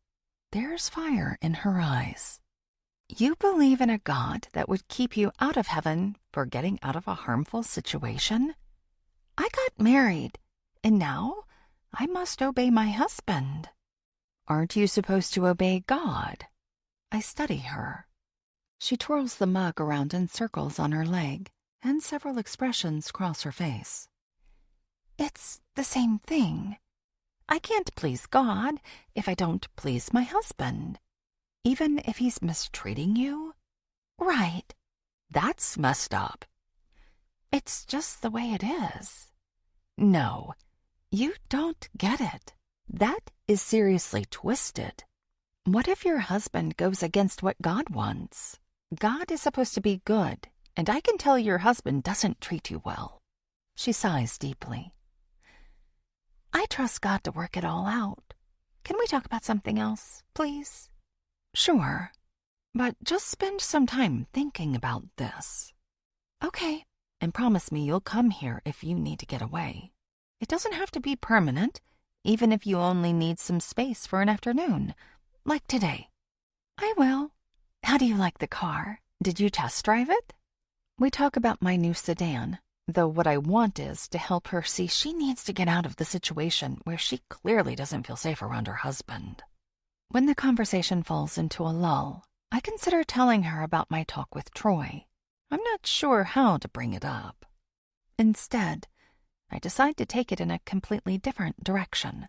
There's fire in her eyes. You believe in a God that would keep you out of heaven for getting out of a harmful situation? I got married, and now I must obey my husband. Aren't you supposed to obey God? I study her. She twirls the mug around in circles on her leg, and several expressions cross her face. It's the same thing. I can't please God if I don't please my husband. Even if he's mistreating you? Right. That's messed up. It's just the way it is. No, you don't get it. That is seriously twisted. What if your husband goes against what God wants? God is supposed to be good, and I can tell your husband doesn't treat you well. She sighs deeply. I trust God to work it all out. Can we talk about something else, please? Sure, but just spend some time thinking about this. Okay, and promise me you'll come here if you need to get away. It doesn't have to be permanent, even if you only need some space for an afternoon, like today. I will. How do you like the car? Did you test drive it? We talk about my new sedan. though what I want is to help her see she needs to get out of the situation where she clearly doesn't feel safe around her husband. When the conversation falls into a lull, I consider telling her about my talk with Troy. I'm not sure how to bring it up. Instead, I decide to take it in a completely different direction.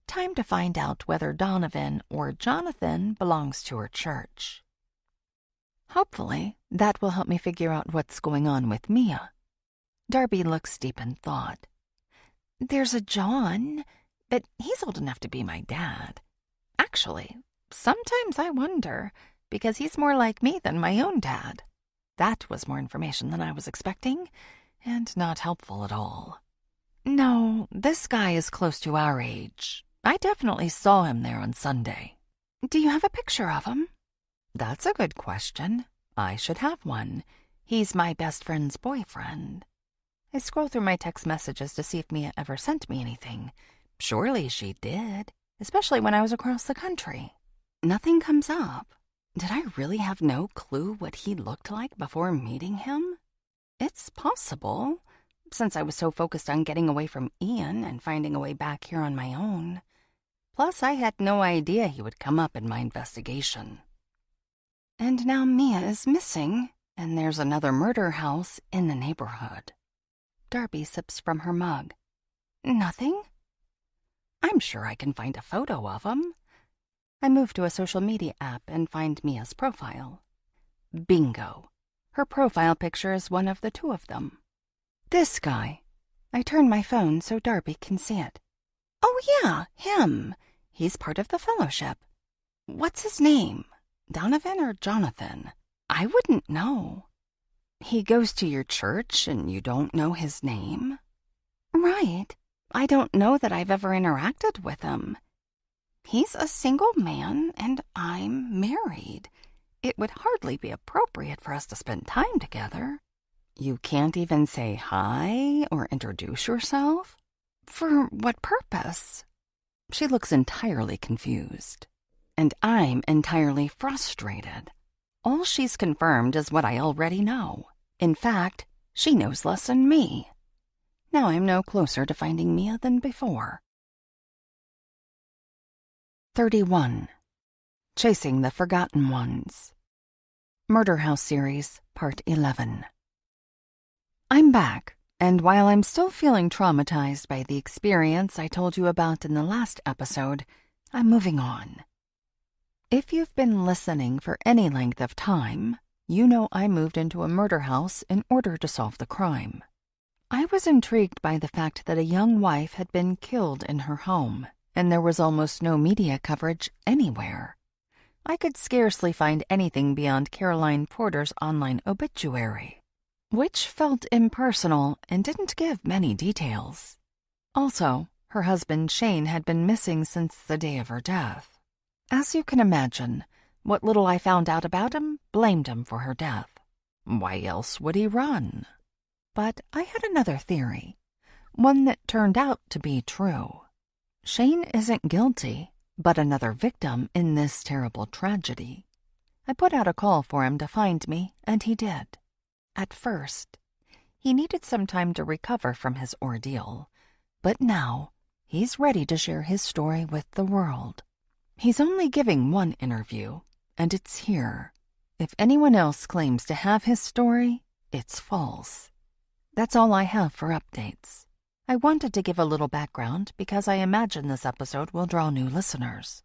Time to find out whether Donovan or Jonathan belongs to her church. Hopefully, that will help me figure out what's going on with Mia. Darby looks deep in thought. There's a John, but he's old enough to be my dad. Actually, sometimes I wonder, because he's more like me than my own dad. That was more information than I was expecting, and not helpful at all. No, this guy is close to our age. I definitely saw him there on Sunday. Do you have a picture of him? That's a good question. I should have one. He's my best friend's boyfriend. I scroll through my text messages to see if Mia ever sent me anything. Surely she did, especially when I was across the country. Nothing comes up. Did I really have no clue what he looked like before meeting him? It's possible, since I was so focused on getting away from Ian and finding a way back here on my own. Plus, I had no idea he would come up in my investigation. And now Mia is missing, and there's another murder house in the neighborhood. Darby sips from her mug. Nothing? I'm sure I can find a photo of him. I move to a social media app and find Mia's profile. Bingo. Her profile picture is one of the two of them. This guy. I turn my phone so Darby can see it. Oh yeah, him. He's part of the fellowship. What's his name? Donovan or Jonathan? I wouldn't know. He goes to your church and you don't know his name? Right. I don't know that I've ever interacted with him. He's a single man and I'm married. It would hardly be appropriate for us to spend time together. You can't even say hi or introduce yourself? For what purpose? She looks entirely confused. And I'm entirely frustrated. All she's confirmed is what I already know. In fact, she knows less than me. Now I'm no closer to finding Mia than before. 31. Chasing the Forgotten Ones. Murder House Series, Part 11. I'm back, and while I'm still feeling traumatized by the experience I told you about in the last episode, I'm moving on. If you've been listening for any length of time, you know I moved into a murder house in order to solve the crime. I was intrigued by the fact that a young wife had been killed in her home, and there was almost no media coverage anywhere. I could scarcely find anything beyond Caroline Porter's online obituary, which felt impersonal and didn't give many details. Also, her husband Shane had been missing since the day of her death. As you can imagine, what little I found out about him blamed him for her death. Why else would he run? But I had another theory, one that turned out to be true. Shane isn't guilty, but another victim in this terrible tragedy. I put out a call for him to find me, and he did. At first, he needed some time to recover from his ordeal, but now he's ready to share his story with the world. He's only giving one interview, and it's here. If anyone else claims to have his story, it's false. That's all I have for updates. I wanted to give a little background because I imagine this episode will draw new listeners.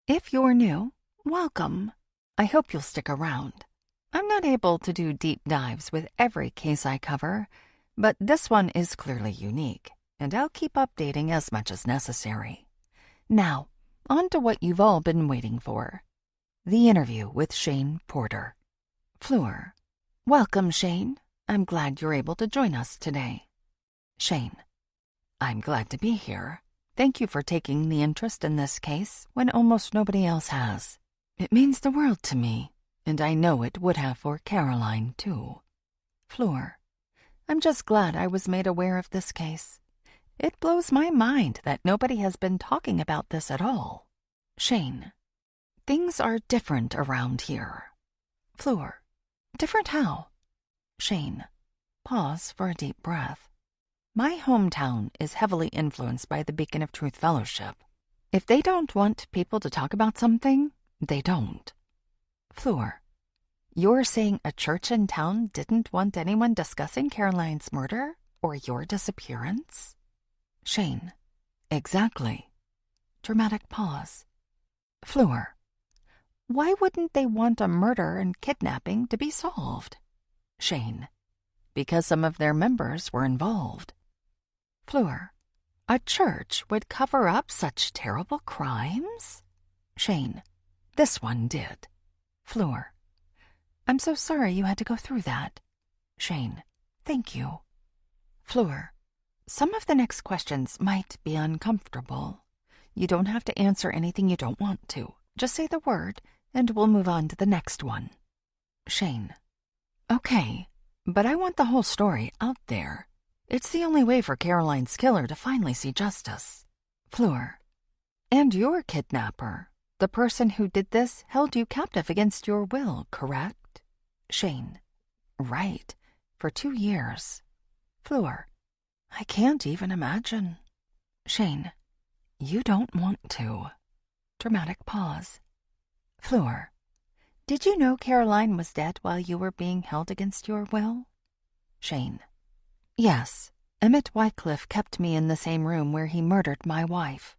If you're new, welcome. I hope you'll stick around. I'm not able to do deep dives with every case I cover, but this one is clearly unique, and I'll keep updating as much as necessary. Now, on to what you've all been waiting for. The interview with Shane Porter. Fleur. Welcome, Shane. I'm glad you're able to join us today. Shane. I'm glad to be here. Thank you for taking the interest in this case when almost nobody else has. It means the world to me, and I know it would have for Caroline, too. Fleur. I'm just glad I was made aware of this case. It blows my mind that nobody has been talking about this at all. Shane. Things are different around here. Fleur. Different how? Shane. Pause for a deep breath. My hometown is heavily influenced by the Beacon of Truth Fellowship. If they don't want people to talk about something, they don't. Fleur, you're saying a church in town didn't want anyone discussing Caroline's murder or your disappearance? Shane, exactly. Dramatic pause. Fleur, why wouldn't they want a murder and kidnapping to be solved? Shane, because some of their members were involved. Fleur, a church would cover up such terrible crimes? Shane, this one did. Fleur, I'm so sorry you had to go through that. Shane, thank you. Fleur, some of the next questions might be uncomfortable. You don't have to answer anything you don't want to. Just say the word, and we'll move on to the next one. Shane, okay, but I want the whole story out there. It's the only way for Caroline's killer to finally see justice. Fleur, and your kidnapper, the person who did this, held you captive against your will, correct? Shane, right, for 2 years. Fleur, I can't even imagine. Shane, you don't want to. Dramatic pause. Fleur, did you know Caroline was dead while you were being held against your will? Shane, yes. Emmett Wycliffe kept me in the same room where he murdered my wife.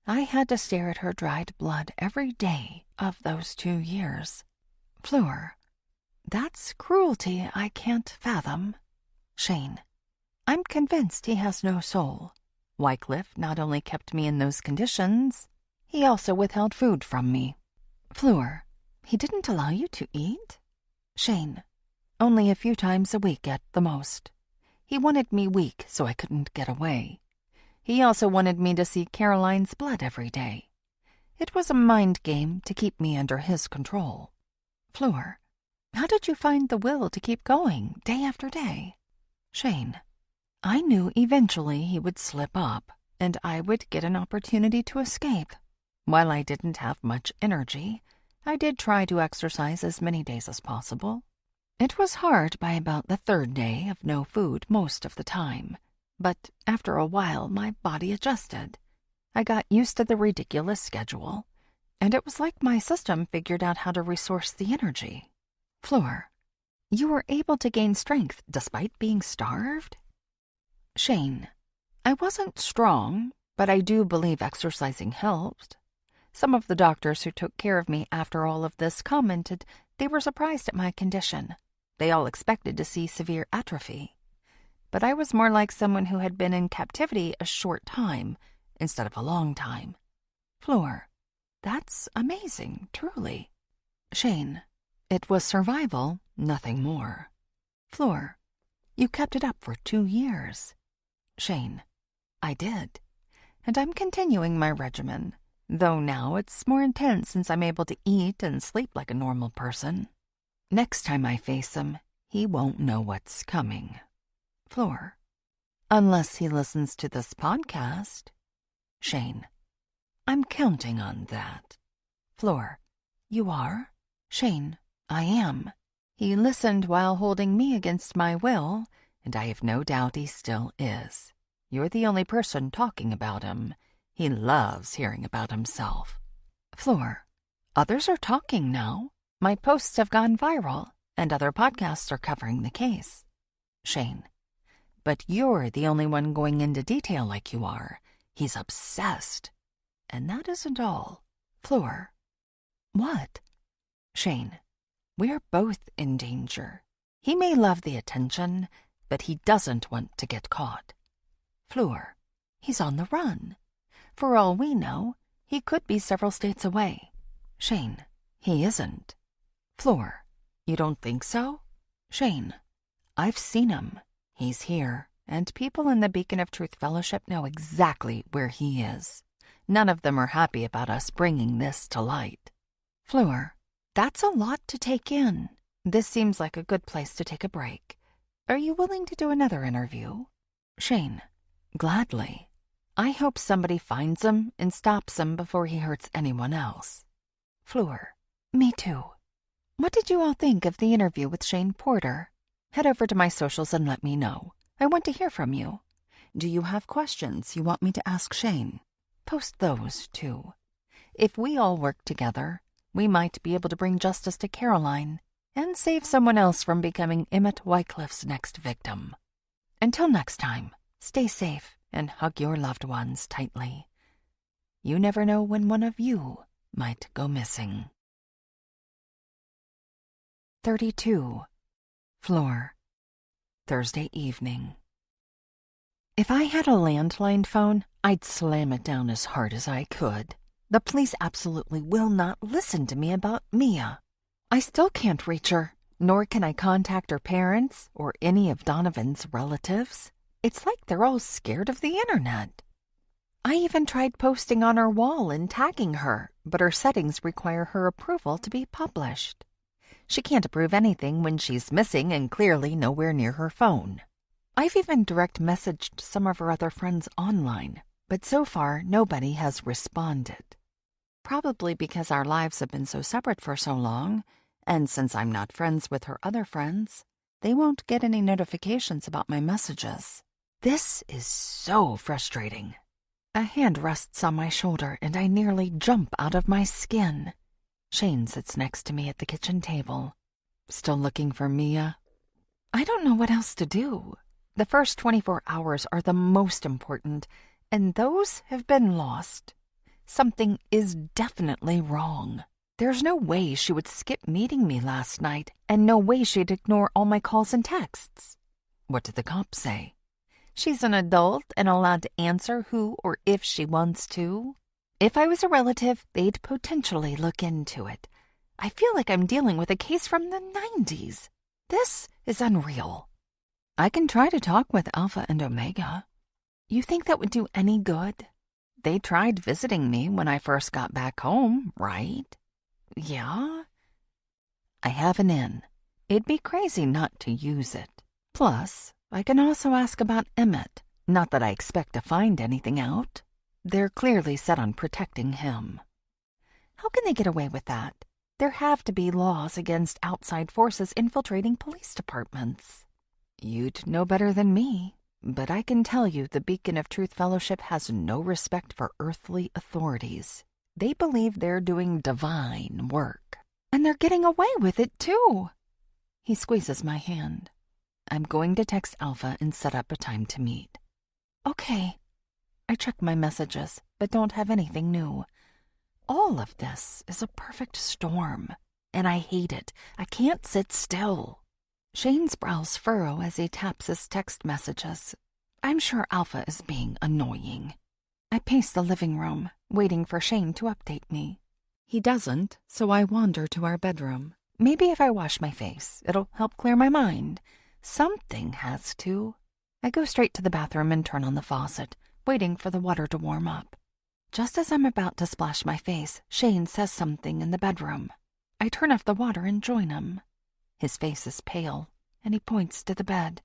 I had to stare at her dried blood every day of those 2 years. Fleur, that's cruelty I can't fathom. Shane, I'm convinced he has no soul. Wycliffe not only kept me in those conditions, he also withheld food from me. Fleur, he didn't allow you to eat? Shane, only a few times a week at the most. He wanted me weak so I couldn't get away. He also wanted me to see Caroline's blood every day. It was a mind game to keep me under his control. Fleur, how did you find the will to keep going day after day? Shane, I knew eventually he would slip up, and I would get an opportunity to escape. While I didn't have much energy, I did try to exercise as many days as possible. It was hard by about the 3rd day of no food most of the time, but after a while my body adjusted. I got used to the ridiculous schedule, and it was like my system figured out how to resource the energy. Fleur, you were able to gain strength despite being starved? Shane, I wasn't strong, but I do believe exercising helped. Some of the doctors who took care of me after all of this commented they were surprised at my condition. They all expected to see severe atrophy. But I was more like someone who had been in captivity a short time instead of a long time. Fleur, that's amazing, truly. Shane, it was survival, nothing more. Fleur, you kept it up for 2 years. Shane, I did. And I'm continuing my regimen, though now it's more intense since I'm able to eat and sleep like a normal person. Next time I face him, he won't know what's coming. Fleur, unless he listens to this podcast. Shane, I'm counting on that. Fleur, you are? Shane, I am. He listened while holding me against my will, and I have no doubt he still is. You're the only person talking about him. He loves hearing about himself. Fleur, others are talking now. My posts have gone viral, and other podcasts are covering the case. Shane, but you're the only one going into detail like you are. He's obsessed. And that isn't all. Fleur, what? Shane, we're both in danger. He may love the attention, but he doesn't want to get caught. Fleur, he's on the run. For all we know, he could be several states away. Shane, he isn't. Fleur, you don't think so? Shane, I've seen him. He's here, and people in the Beacon of Truth Fellowship know exactly where he is. None of them are happy about us bringing this to light. Fleur, that's a lot to take in. This seems like a good place to take a break. Are you willing to do another interview? Shane, gladly. I hope somebody finds him and stops him before he hurts anyone else. Fleur, me too. What did you all think of the interview with Shane Porter? Head over to my socials and let me know. I want to hear from you. Do you have questions you want me to ask Shane? Post those, too. If we all work together, we might be able to bring justice to Caroline and save someone else from becoming Emmett Wycliffe's next victim. Until next time, stay safe and hug your loved ones tightly. You never know when one of you might go missing. 32. Fleur. Thursday evening. If I had a landline phone, I'd slam it down as hard as I could. The police absolutely will not listen to me about Mia. I still can't reach her, nor can I contact her parents or any of Donovan's relatives. It's like they're all scared of the internet. I even tried posting on her wall and tagging her, but her settings require her approval to be published. She can't approve anything when she's missing and clearly nowhere near her phone. I've even direct messaged some of her other friends online, but so far nobody has responded. Probably because our lives have been so separate for so long, and since I'm not friends with her other friends, they won't get any notifications about my messages. This is so frustrating. A hand rests on my shoulder and I nearly jump out of my skin. Shane sits next to me at the kitchen table. Still looking for Mia? I don't know what else to do. The first 24 hours are the most important, and those have been lost. Something is definitely wrong. There's no way she would skip meeting me last night, and no way she'd ignore all my calls and texts. What did the cops say? She's an adult and allowed to answer who or if she wants to. If I was a relative, they'd potentially look into it. I feel like I'm dealing with a case from the 90s. This is unreal. I can try to talk with Alpha and Omega. You think that would do any good? They tried visiting me when I first got back home, right? Yeah? I have an in. It'd be crazy not to use it. Plus, I can also ask about Emmett. Not that I expect to find anything out. They're clearly set on protecting him. How can they get away with that? There have to be laws against outside forces infiltrating police departments. You'd know better than me, but I can tell you the Beacon of Truth Fellowship has no respect for earthly authorities. They believe they're doing divine work. And they're getting away with it, too. He squeezes my hand. I'm going to text Alpha and set up a time to meet. Okay. I check my messages, but don't have anything new. All of this is a perfect storm, and I hate it. I can't sit still. Shane's brows furrow as he taps his text messages. I'm sure Alpha is being annoying. I pace the living room, waiting for Shane to update me. He doesn't, so I wander to our bedroom. Maybe if I wash my face, it'll help clear my mind. Something has to. I go straight to the bathroom and turn on the faucet, waiting for the water to warm up. Just as I'm about to splash my face, Shane says something in the bedroom. I turn off the water and join him. His face is pale, and he points to the bed.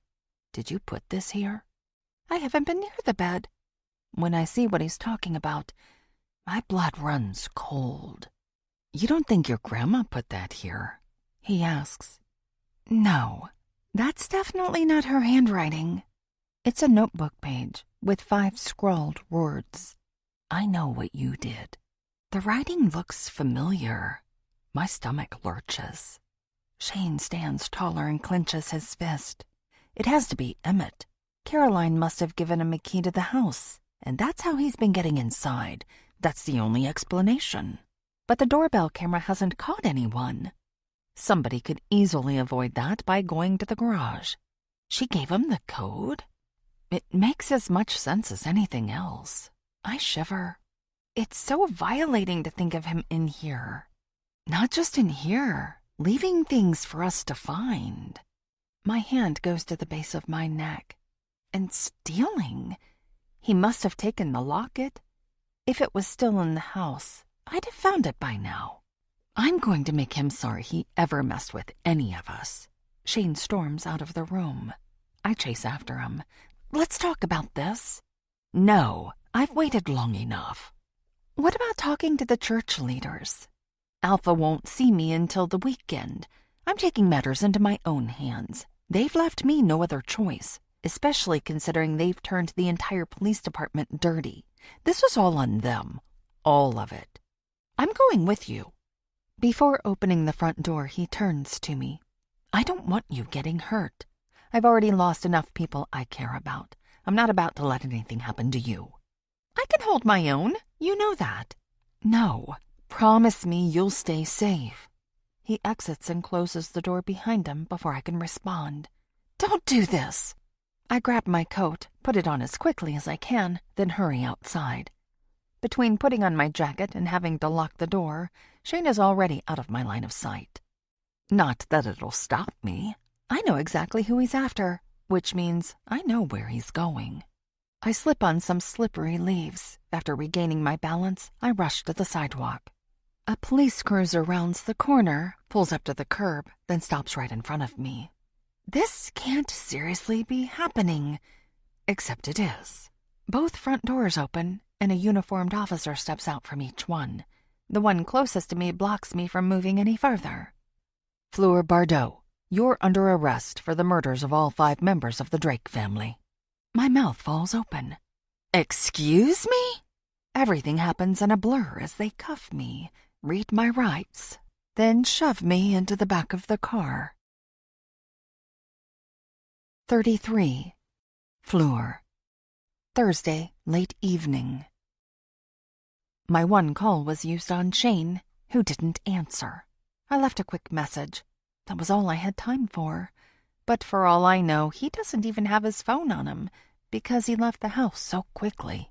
Did you put this here? I haven't been near the bed. When I see what he's talking about, my blood runs cold. You don't think your grandma put that here? He asks. No, that's definitely not her handwriting. It's a notebook page with 5 scrawled words. I know what you did. The writing looks familiar. My stomach lurches. Shane stands taller and clenches his fist. It has to be Emmett. Caroline must have given him a key to the house, and that's how he's been getting inside. That's the only explanation. But the doorbell camera hasn't caught anyone. Somebody could easily avoid that by going to the garage. She gave him the code? It makes as much sense as anything else. I shiver. It's so violating to think of him in here. Not just in here, leaving things for us to find. My hand goes to the base of my neck. And stealing? He must have taken the locket. If it was still in the house, I'd have found it by now. I'm going to make him sorry he ever messed with any of us. Shane storms out of the room. I chase after him. Let's talk about this. No, I've waited long enough. What about talking to the church leaders? Alpha won't see me until the weekend. I'm taking matters into my own hands. They've left me no other choice, especially considering they've turned the entire police department dirty. This was all on them. All of it. I'm going with you. Before opening the front door, he turns to me. I don't want you getting hurt. I've already lost enough people I care about. I'm not about to let anything happen to you. I can hold my own. You know that. No. Promise me you'll stay safe. He exits and closes the door behind him before I can respond. Don't do this. I grab my coat, put it on as quickly as I can, then hurry outside. Between putting on my jacket and having to lock the door, Shane is already out of my line of sight. Not that it'll stop me. I know exactly who he's after, which means I know where he's going. I slip on some slippery leaves. After regaining my balance, I rush to the sidewalk. A police cruiser rounds the corner, pulls up to the curb, then stops right in front of me. This can't seriously be happening. Except it is. Both front doors open, and a uniformed officer steps out from each one. The one closest to me blocks me from moving any further. Fleur Bardot, you're under arrest for the murders of all 5 members of the Drake family. My mouth falls open. Excuse me? Everything happens in a blur as they cuff me, read my rights, then shove me into the back of the car. 33. Fleur. Thursday, late evening. My one call was used on Shane, who didn't answer. I left a quick message. That was all I had time for. But for all I know, he doesn't even have his phone on him, because he left the house so quickly.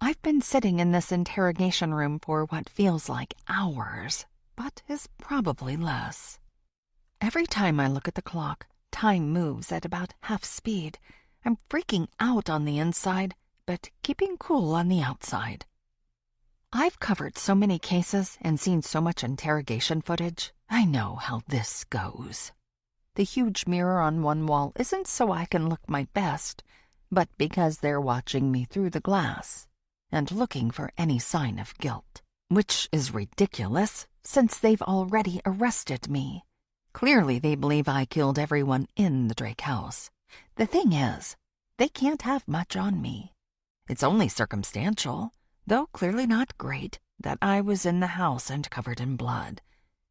I've been sitting in this interrogation room for what feels like hours, but is probably less. Every time I look at the clock, time moves at about half speed. I'm freaking out on the inside, but keeping cool on the outside. I've covered so many cases and seen so much interrogation footage. I know how this goes. The huge mirror on one wall isn't so I can look my best, but because they're watching me through the glass and looking for any sign of guilt, which is ridiculous since they've already arrested me. Clearly they believe I killed everyone in the Drake house. The thing is, they can't have much on me. It's only circumstantial, though clearly not great, that I was in the house and covered in blood.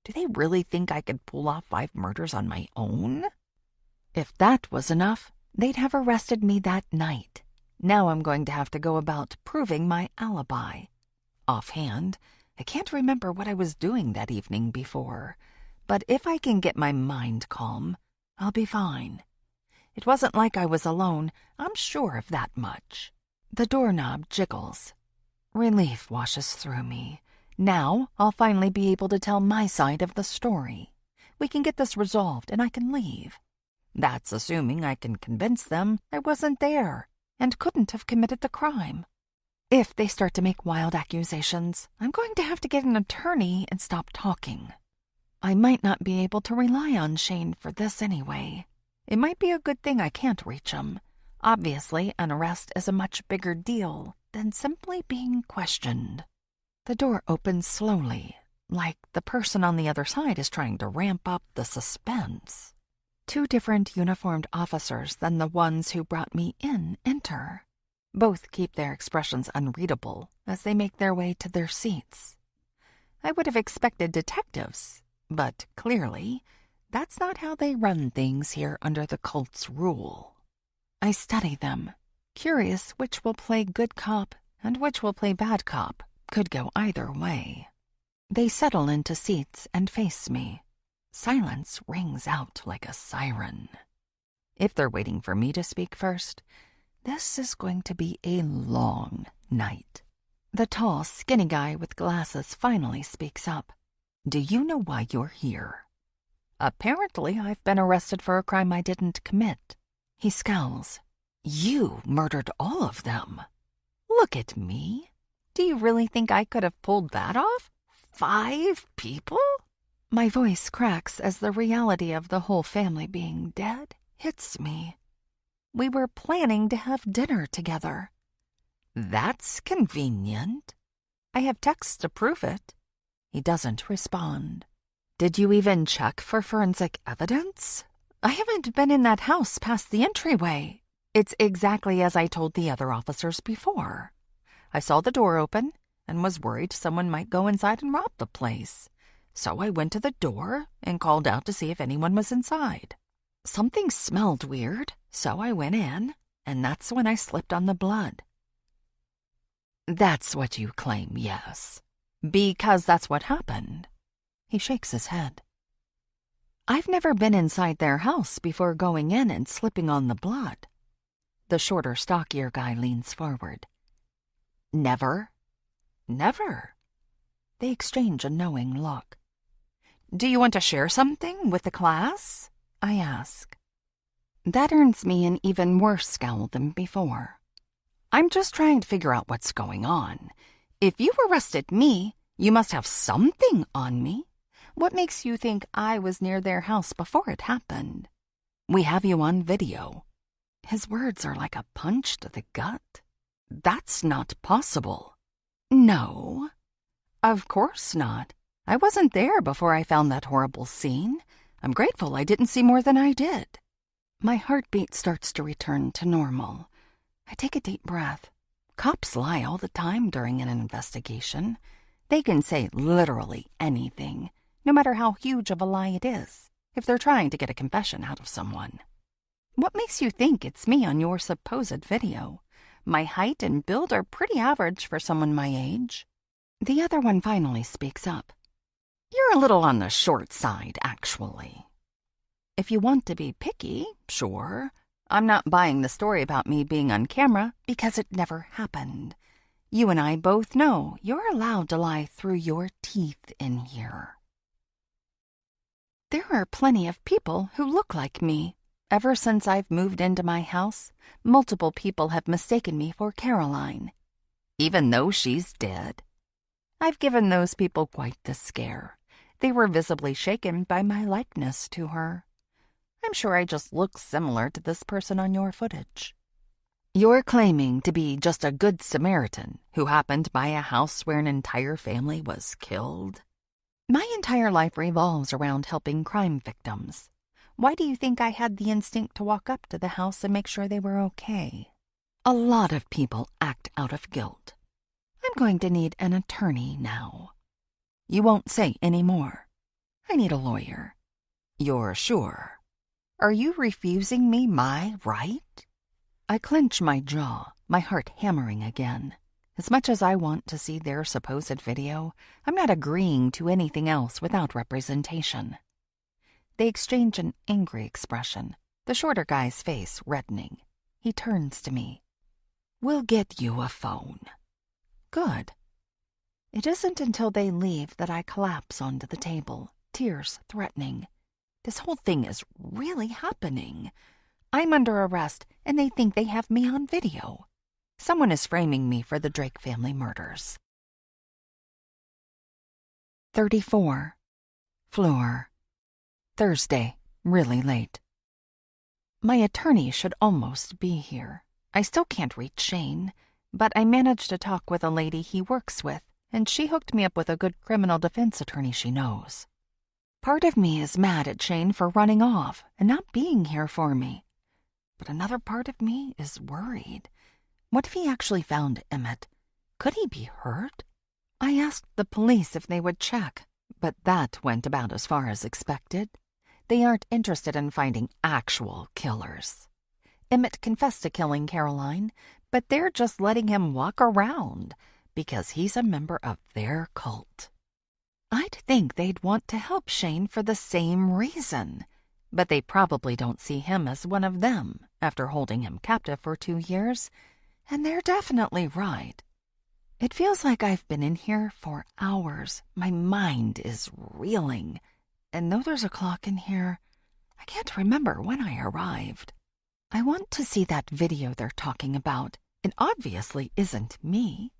Do they really think I could pull off 5 murders on my own? If that was enough, they'd have arrested me that night. Now I'm going to have to go about proving my alibi. Offhand, I can't remember what I was doing that evening before, but if I can get my mind calm, I'll be fine. It wasn't like I was alone, I'm sure of that much. The doorknob jiggles. Relief washes through me. Now I'll finally be able to tell my side of the story. We can get this resolved and I can leave. That's assuming I can convince them I wasn't there and couldn't have committed the crime. If they start to make wild accusations, I'm going to have to get an attorney and stop talking. I might not be able to rely on Shane for this anyway. It might be a good thing I can't reach him. Obviously, an arrest is a much bigger deal than simply being questioned. The door opens slowly, like the person on the other side is trying to ramp up the suspense. 2 different uniformed officers than the ones who brought me in enter. Both keep their expressions unreadable as they make their way to their seats. I would have expected detectives, but clearly, that's not how they run things here under the cult's rule. I study them, curious which will play good cop and which will play bad cop. Could go either way. They settle into seats and face me. Silence rings out like a siren. If they're waiting for me to speak first, this is going to be a long night. The tall, skinny guy with glasses finally speaks up. Do you know why you're here? Apparently, I've been arrested for a crime I didn't commit. He scowls. You murdered all of them. Look at me. Do you really think I could have pulled that off? 5 people? My voice cracks as the reality of the whole family being dead hits me. We were planning to have dinner together. That's convenient. I have texts to prove it. He doesn't respond. Did you even check for forensic evidence? I haven't been in that house past the entryway. It's exactly as I told the other officers before. I saw the door open and was worried someone might go inside and rob the place. So I went to the door and called out to see if anyone was inside. Something smelled weird, so I went in, and that's when I slipped on the blood. That's what you claim, yes. Because that's what happened. He shakes his head. I've never been inside their house before going in and slipping on the blood. The shorter, stockier guy leans forward. Never? Never. They exchange a knowing look. Do you want to share something with the class? I ask. That earns me an even worse scowl than before. I'm just trying to figure out what's going on. If you arrested me, you must have something on me. What makes you think I was near their house before it happened? We have you on video. His words are like a punch to the gut. That's not possible. No. Of course not. I wasn't there before I found that horrible scene. I'm grateful I didn't see more than I did. My heartbeat starts to return to normal. I take a deep breath. Cops lie all the time during an investigation. They can say literally anything, no matter how huge of a lie it is, if they're trying to get a confession out of someone. What makes you think it's me on your supposed video? My height and build are pretty average for someone my age. The other one finally speaks up. You're a little on the short side, actually. If you want to be picky, sure. I'm not buying the story about me being on camera because it never happened. You and I both know you're allowed to lie through your teeth in here. There are plenty of people who look like me. Ever since I've moved into my house, multiple people have mistaken me for Caroline, even though she's dead. I've given those people quite the scare. They were visibly shaken by my likeness to her. I'm sure I just look similar to this person on your footage. You're claiming to be just a good Samaritan who happened by a house where an entire family was killed? My entire life revolves around helping crime victims. Why do you think I had the instinct to walk up to the house and make sure they were okay? A lot of people act out of guilt. I'm going to need an attorney now. You won't say any more. I need a lawyer. You're sure? Are you refusing me my right? I clench my jaw, my heart hammering again. As much as I want to see their supposed video, I'm not agreeing to anything else without representation. They exchange an angry expression, the shorter guy's face reddening. He turns to me. We'll get you a phone. Good. It isn't until they leave that I collapse onto the table, tears threatening. This whole thing is really happening. I'm under arrest, and they think they have me on video. Someone is framing me for the Drake family murders. 34. Fleur. Thursday, really late. My attorney should almost be here. I still can't reach Shane, but I managed to talk with a lady he works with, and she hooked me up with a good criminal defense attorney she knows. Part of me is mad at Shane for running off and not being here for me. But another part of me is worried. What if he actually found Emmett? Could he be hurt? I asked the police if they would check, but that went about as far as expected. They aren't interested in finding actual killers. Emmett confessed to killing Caroline, but they're just letting him walk around because he's a member of their cult. I'd think they'd want to help Shane for the same reason, but they probably don't see him as one of them after holding him captive for 2 years, and they're definitely right. It feels like I've been in here for hours. My mind is reeling, and though there's a clock in here, I can't remember when I arrived. I want to see that video they're talking about. It obviously isn't me,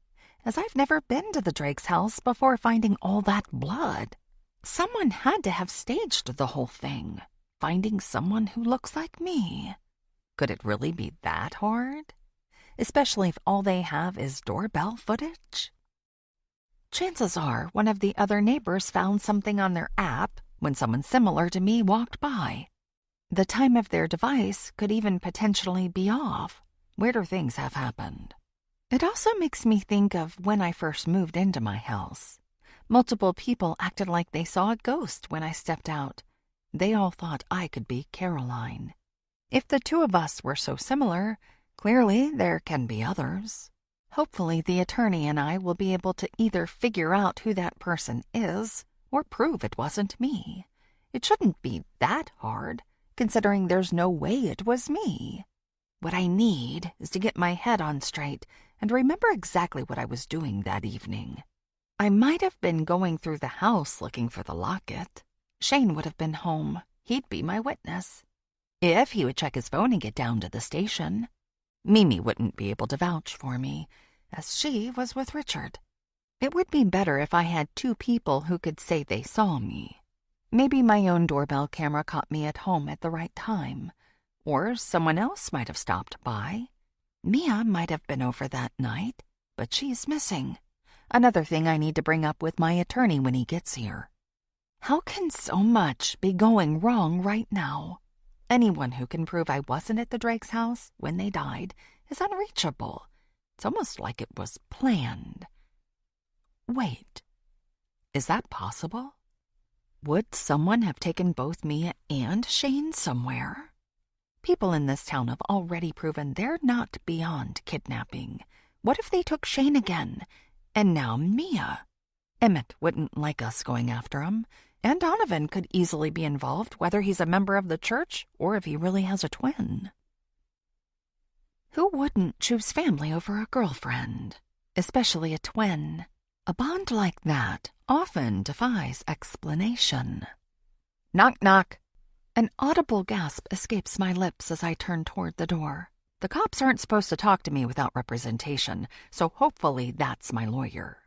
as I've never been to the Drake's house before finding all that blood. Someone had to have staged the whole thing, finding someone who looks like me. Could it really be that hard? Especially if all they have is doorbell footage? Chances are one of the other neighbors found something on their app when someone similar to me walked by. The time of their device could even potentially be off. Weirder things have happened. It also makes me think of when I first moved into my house. Multiple people acted like they saw a ghost when I stepped out. They all thought I could be Caroline. If the two of us were so similar, clearly there can be others. Hopefully the attorney and I will be able to either figure out who that person is or prove it wasn't me. It shouldn't be that hard, considering there's no way it was me. What I need is to get my head on straight and remember exactly what I was doing that evening. I might have been going through the house looking for the locket. Shane would have been home. He'd be my witness. If he would check his phone and get down to the station. Mimi wouldn't be able to vouch for me, as she was with Richard. It would be better if I had two people who could say they saw me. Maybe my own doorbell camera caught me at home at the right time. Or someone else might have stopped by. Mia might have been over that night, but she's missing. Another thing I need to bring up with my attorney when he gets here. How can so much be going wrong right now? Anyone who can prove I wasn't at the Drake's house when they died is unreachable. It's almost like it was planned. Wait, is that possible? Would someone have taken both Mia and Shane somewhere? People in this town have already proven they're not beyond kidnapping. What if they took Shane again? And now Mia. Emmett wouldn't like us going after him, and Donovan could easily be involved, whether he's a member of the church or if he really has a twin. Who wouldn't choose family over a girlfriend, especially a twin? A bond like that often defies explanation. Knock, knock. An audible gasp escapes my lips as I turn toward the door. The cops aren't supposed to talk to me without representation, so hopefully that's my lawyer.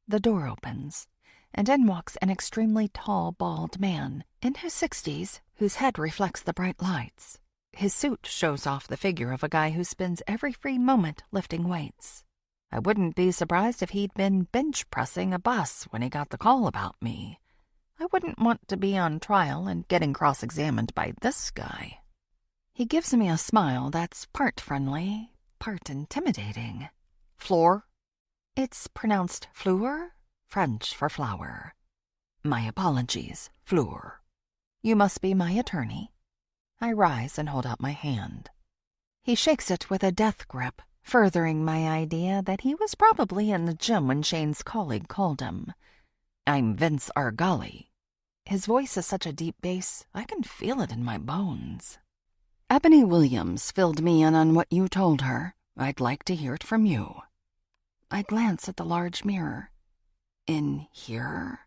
The door opens, and in walks an extremely tall, bald man in his 60s whose head reflects the bright lights. His suit shows off the figure of a guy who spends every free moment lifting weights. I wouldn't be surprised if he'd been bench pressing a bus when he got the call about me. I wouldn't want to be on trial and getting cross-examined by this guy. He gives me a smile that's part friendly, part intimidating. Fleur? It's pronounced Fleur, French for flower. My apologies, Fleur. You must be my attorney. I rise and hold out my hand. He shakes it with a death grip, furthering my idea that he was probably in the gym when Shane's colleague called him. I'm Vince Argali. His voice is such a deep bass, I can feel it in my bones. Ebony Williams filled me in on what you told her. I'd like to hear it from you. I glance at the large mirror. In here?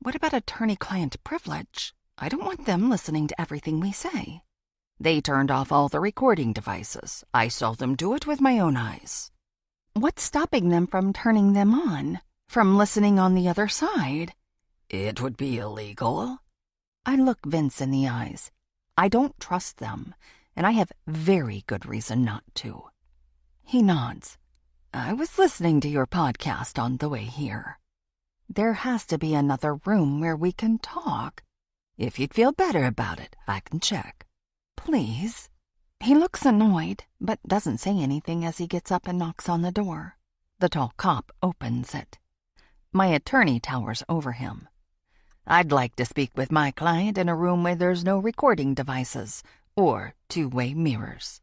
What about attorney-client privilege? I don't want them listening to everything we say. They turned off all the recording devices. I saw them do it with my own eyes. What's stopping them from turning them on? From listening on the other side? It would be illegal. I look Vince in the eyes. I don't trust them, and I have very good reason not to. He nods. I was listening to your podcast on the way here. There has to be another room where we can talk. If you'd feel better about it, I can check. Please. He looks annoyed, but doesn't say anything as he gets up and knocks on the door. The tall cop opens it. My attorney towers over him. I'd like to speak with my client in a room where there's no recording devices or two-way mirrors.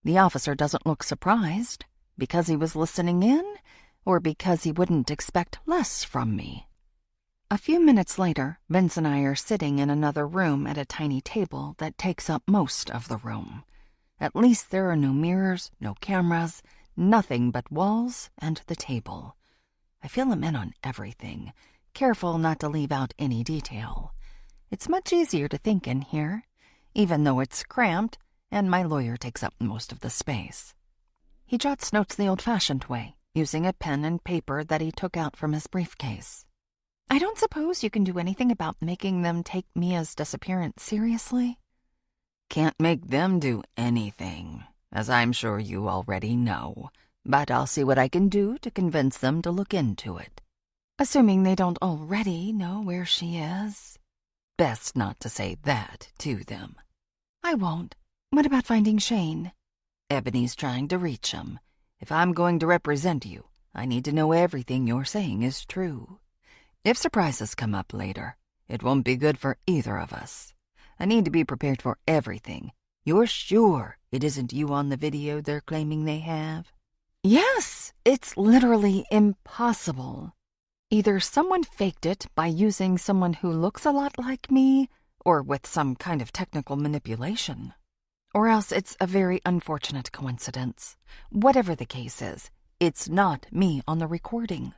The officer doesn't look surprised, because he was listening in, or because he wouldn't expect less from me. A few minutes later, Vince and I are sitting in another room at a tiny table that takes up most of the room. At least there are no mirrors, no cameras, nothing but walls and the table. I feel him in on everything, careful not to leave out any detail. It's much easier to think in here, even though it's cramped and my lawyer takes up most of the space. He jots notes the old-fashioned way, using a pen and paper that he took out from his briefcase. I don't suppose you can do anything about making them take Mia's disappearance seriously? Can't make them do anything, as I'm sure you already know, but I'll see what I can do to convince them to look into it. Assuming they don't already know where she is. Best not to say that to them. I won't. What about finding Shane? Ebony's trying to reach him. If I'm going to represent you, I need to know everything you're saying is true. If surprises come up later, it won't be good for either of us. I need to be prepared for everything. You're sure it isn't you on the video they're claiming they have? Yes, it's literally impossible. Either someone faked it by using someone who looks a lot like me, or with some kind of technical manipulation. Or else it's a very unfortunate coincidence. Whatever the case is, it's not me on the recording.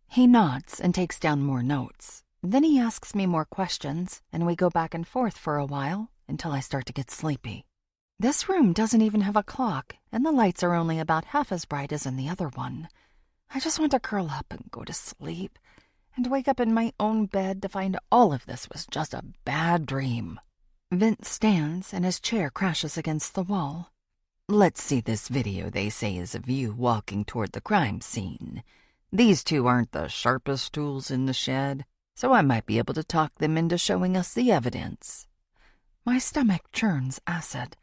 He nods and takes down more notes. Then he asks me more questions, and we go back and forth for a while until I start to get sleepy. This room doesn't even have a clock, and the lights are only about half as bright as in the other one. I just want to curl up and go to sleep, and wake up in my own bed to find all of this was just a bad dream. Vince stands and his chair crashes against the wall. Let's see this video they say is of you walking toward the crime scene. These two aren't the sharpest tools in the shed, so I might be able to talk them into showing us the evidence. My stomach churns acid.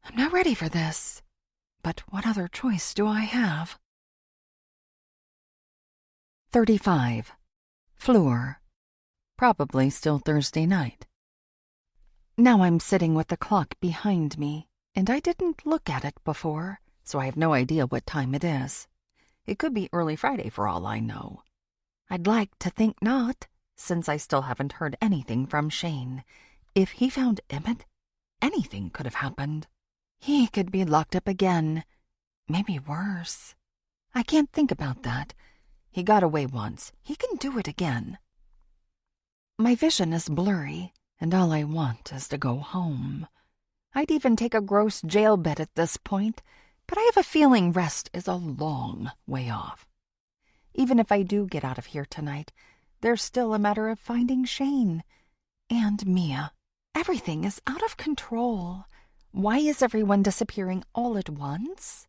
I'm not ready for this. But what other choice do I have? 35. Fleur. Probably still Thursday night. Now I'm sitting with the clock behind me, and I didn't look at it before, so I have no idea what time it is. It could be early Friday for all I know. I'd like to think not, since I still haven't heard anything from Shane. If he found Emmett, anything could have happened. He could be locked up again. Maybe worse. I can't think about that. He got away once. He can do it again. My vision is blurry, and all I want is to go home. I'd even take a gross jail bed at this point, but I have a feeling rest is a long way off. Even if I do get out of here tonight, there's still a matter of finding Shane. And Mia. Everything is out of control. Why is everyone disappearing all at once?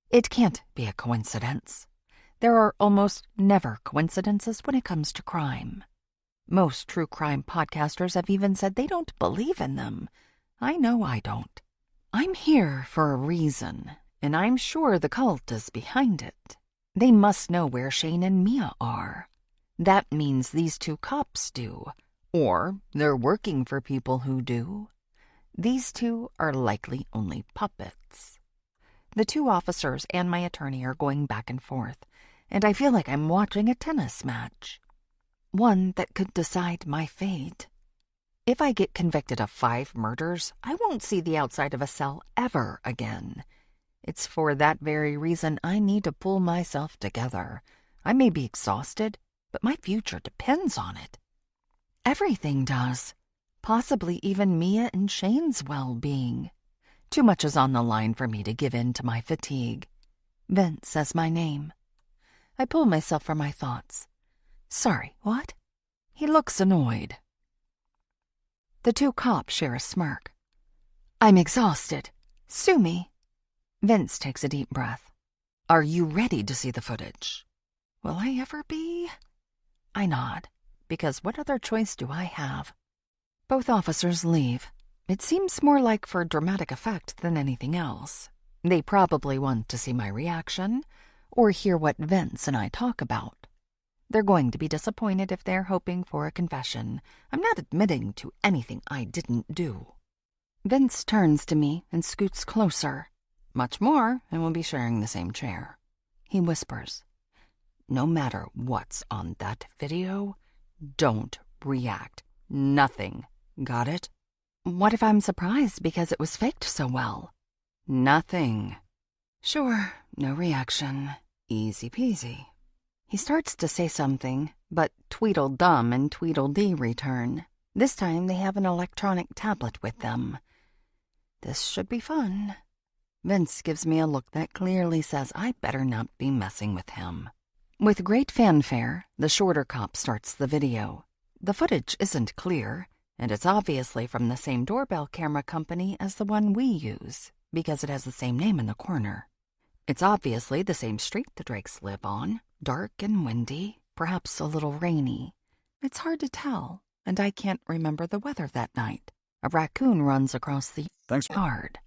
It can't be a coincidence. There are almost never coincidences when it comes to crime. Most true crime podcasters have even said they don't believe in them. I know I don't. I'm here for a reason, and I'm sure the cult is behind it. They must know where Shane and Mia are. That means these two cops do, or they're working for people who do. These two are likely only puppets. The two officers and my attorney are going back and forth, and I feel like I'm watching a tennis match. One that could decide my fate. If I get convicted of 5 murders, I won't see the outside of a cell ever again. It's for that very reason I need to pull myself together. I may be exhausted, but my future depends on it. Everything does. Possibly even Mia and Shane's well-being. Too much is on the line for me to give in to my fatigue. Vince says my name. I pull myself from my thoughts. Sorry, what? He looks annoyed. The two cops share a smirk. I'm exhausted. Sue me. Vince takes a deep breath. Are you ready to see the footage? Will I ever be? I nod, because what other choice do I have? Both officers leave. It seems more like for dramatic effect than anything else. They probably want to see my reaction, or hear what Vince and I talk about. They're going to be disappointed if they're hoping for a confession. I'm not admitting to anything I didn't do. Vince turns to me and scoots closer. Much more, and we'll be sharing the same chair. He whispers, no matter what's on that video, don't react. Nothing. Got it? What if I'm surprised because it was faked so well? Nothing. Sure, no reaction. Easy peasy. He starts to say something, but Tweedledum and Tweedledee return. This time they have an electronic tablet with them. This should be fun. Vince gives me a look that clearly says I better not be messing with him. With great fanfare, the shorter cop starts the video. The footage isn't clear, and it's obviously from the same doorbell camera company as the one we use, because it has the same name in the corner. It's obviously the same street the Drakes live on, dark and windy, perhaps a little rainy. It's hard to tell, and I can't remember the weather that night. A raccoon runs across the yard.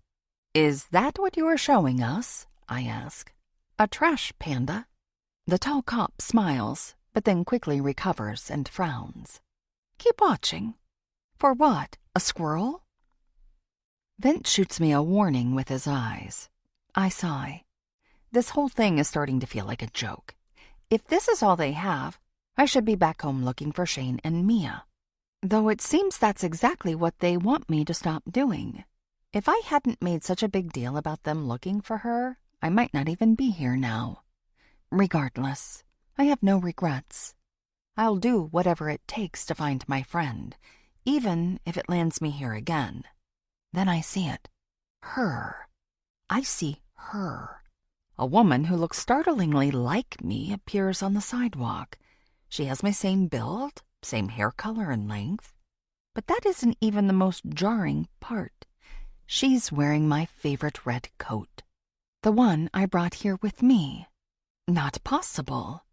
Is that what you are showing us? I ask. A trash panda? The tall cop smiles, but then quickly recovers and frowns. Keep watching. For what? A squirrel? Vince shoots me a warning with his eyes. I sigh. This whole thing is starting to feel like a joke. If this is all they have, I should be back home looking for Shane and Mia. Though it seems that's exactly what they want me to stop doing. If I hadn't made such a big deal about them looking for her, I might not even be here now. Regardless, I have no regrets. I'll do whatever it takes to find my friend, even if it lands me here again. Then I see it. Her. I see her. A woman who looks startlingly like me appears on the sidewalk. She has my same build, same hair color and length. But that isn't even the most jarring part. She's wearing my favorite red coat. The one I brought here with me. Not possible.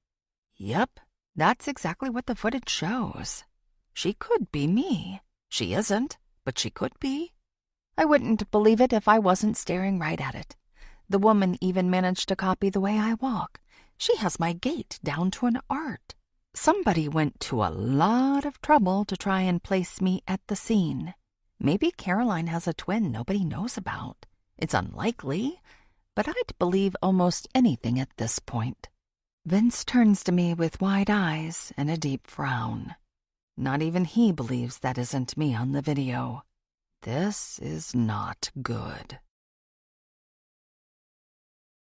Yep, that's exactly what the footage shows. She could be me. She isn't, but she could be. I wouldn't believe it if I wasn't staring right at it. The woman even managed to copy the way I walk. She has my gait down to an art. Somebody went to a lot of trouble to try and place me at the scene. Maybe Caroline has a twin nobody knows about. It's unlikely, but I'd believe almost anything at this point. Vince turns to me with wide eyes and a deep frown. Not even he believes that isn't me on the video. This is not good.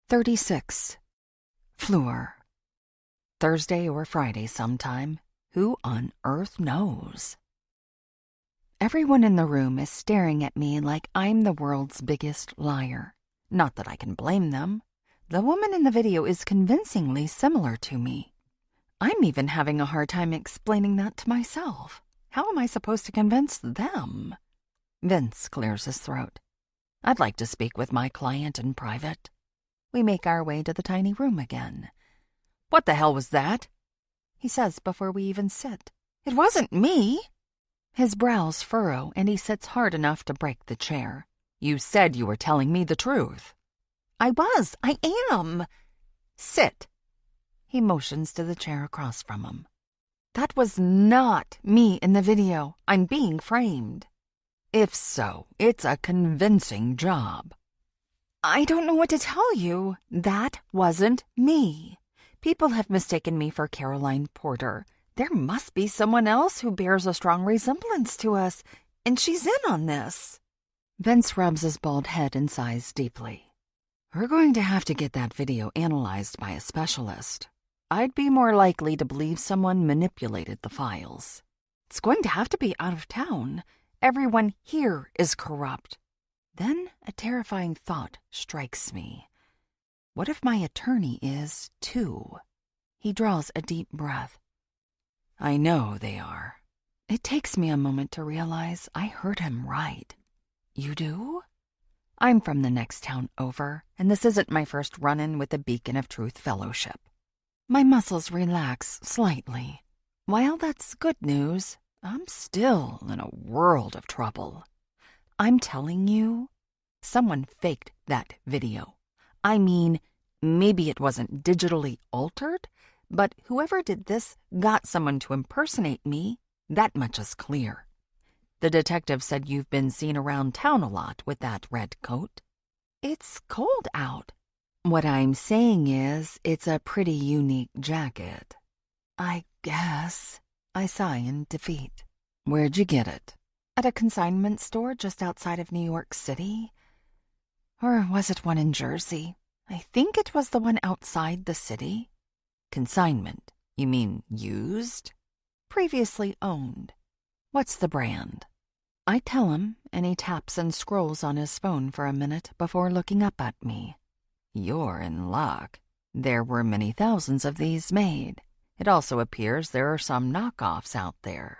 36. Fleur. Thursday or Friday sometime. Who on earth knows? Everyone in the room is staring at me like I'm the world's biggest liar. Not that I can blame them. The woman in the video is convincingly similar to me. I'm even having a hard time explaining that to myself. How am I supposed to convince them? Vince clears his throat. I'd like to speak with my client in private. We make our way to the tiny room again. What the hell was that? He says before we even sit. It wasn't me. His brows furrow and he sits hard enough to break the chair. You said you were telling me the truth. I am. Sit. He motions to the chair across from him. That was not me in the video. I'm being framed. If so, it's a convincing job. I don't know what to tell you. That wasn't me. People have mistaken me for Caroline Porter. There must be someone else who bears a strong resemblance to us, and she's in on this. Vince rubs his bald head and sighs deeply. We're going to have to get that video analyzed by a specialist. I'd be more likely to believe someone manipulated the files. It's going to have to be out of town. Everyone here is corrupt. Then a terrifying thought strikes me. What if my attorney is, too? He draws a deep breath. I know they are. It takes me a moment to realize I heard him right. You do? I'm from the next town over, and this isn't my first run-in with the Beacon of Truth Fellowship. My muscles relax slightly. While that's good news, I'm still in a world of trouble. I'm telling you, someone faked that video. I mean, maybe it wasn't digitally altered, but whoever did this got someone to impersonate me. That much is clear. The detective said you've been seen around town a lot with that red coat. It's cold out. What I'm saying is, it's a pretty unique jacket. I guess. I sigh in defeat. Where'd you get it? At a consignment store just outside of New York City? Or was it one in Jersey? I think it was the one outside the city. Consignment? You mean used? Previously owned. What's the brand? I tell him, and he taps and scrolls on his phone for a minute before looking up at me. You're in luck. There were many thousands of these made. It also appears there are some knockoffs out there.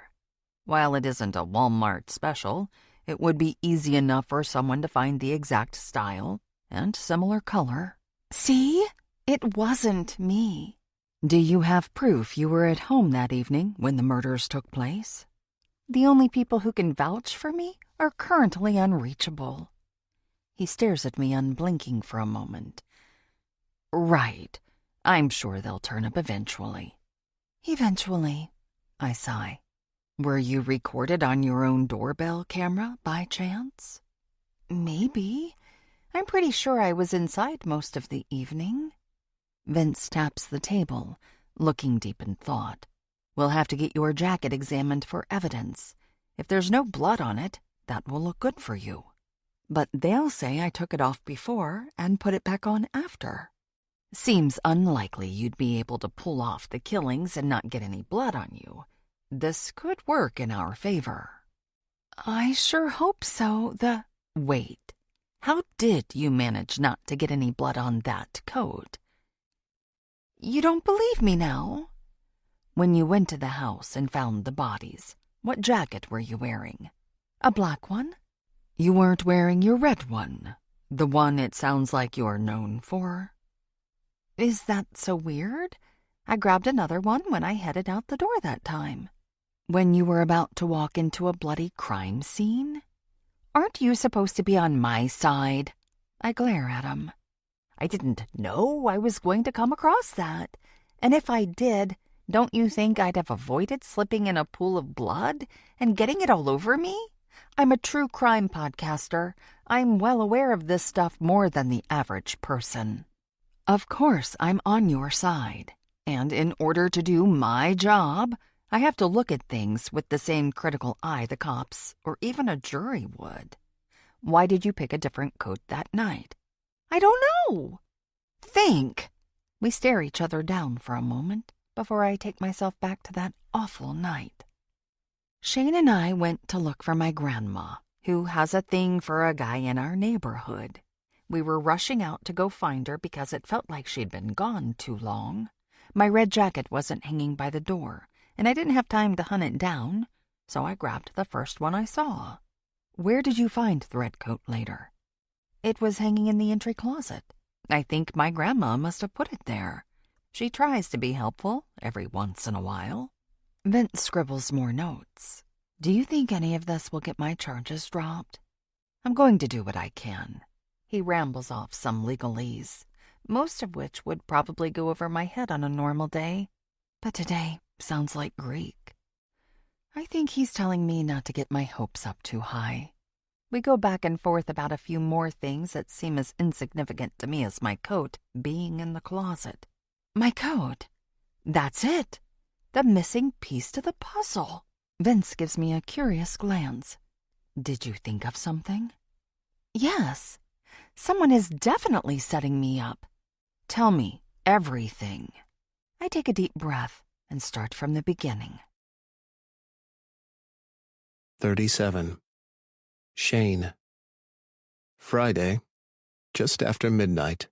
While it isn't a Walmart special, it would be easy enough for someone to find the exact style and similar color. See? It wasn't me. Do you have proof you were at home that evening when the murders took place? The only people who can vouch for me are currently unreachable. He stares at me unblinking for a moment. Right. I'm sure they'll turn up eventually. Eventually, I sigh. Were you recorded on your own doorbell camera by chance? Maybe. I'm pretty sure I was inside most of the evening. Vince taps the table, looking deep in thought. We'll have to get your jacket examined for evidence. If there's no blood on it, that will look good for you. But they'll say I took it off before and put it back on after. Seems unlikely you'd be able to pull off the killings and not get any blood on you. This could work in our favor. I sure hope so. Wait. How did you manage not to get any blood on that coat? You don't believe me now? When you went to the house and found the bodies, what jacket were you wearing? A black one? You weren't wearing your red one, the one it sounds like you're known for. Is that so weird? I grabbed another one when I headed out the door that time. When you were about to walk into a bloody crime scene? Aren't you supposed to be on my side? I glare at him. I didn't know I was going to come across that. And if I did, don't you think I'd have avoided slipping in a pool of blood and getting it all over me? I'm a true crime podcaster. I'm well aware of this stuff more than the average person. Of course, I'm on your side. And in order to do my job, I have to look at things with the same critical eye the cops or even a jury would. Why did you pick a different coat that night? I don't know. Think. We stare each other down for a moment before I take myself back to that awful night. Shane and I went to look for my grandma, who has a thing for a guy in our neighborhood. We were rushing out to go find her because it felt like she'd been gone too long. My red jacket wasn't hanging by the door, and I didn't have time to hunt it down, so I grabbed the first one I saw. Where did you find the red coat later? It was hanging in the entry closet. I think my grandma must have put it there. She tries to be helpful every once in a while. Vince scribbles more notes. Do you think any of this will get my charges dropped? I'm going to do what I can. He rambles off some legalese, most of which would probably go over my head on a normal day. But today sounds like Greek. I think he's telling me not to get my hopes up too high. We go back and forth about a few more things that seem as insignificant to me as my coat being in the closet. My coat? That's it. The missing piece to the puzzle. Vince gives me a curious glance. Did you think of something? Yes. Someone is definitely setting me up. Tell me everything. I take a deep breath and start from the beginning. 37. Shane. Friday, just after midnight.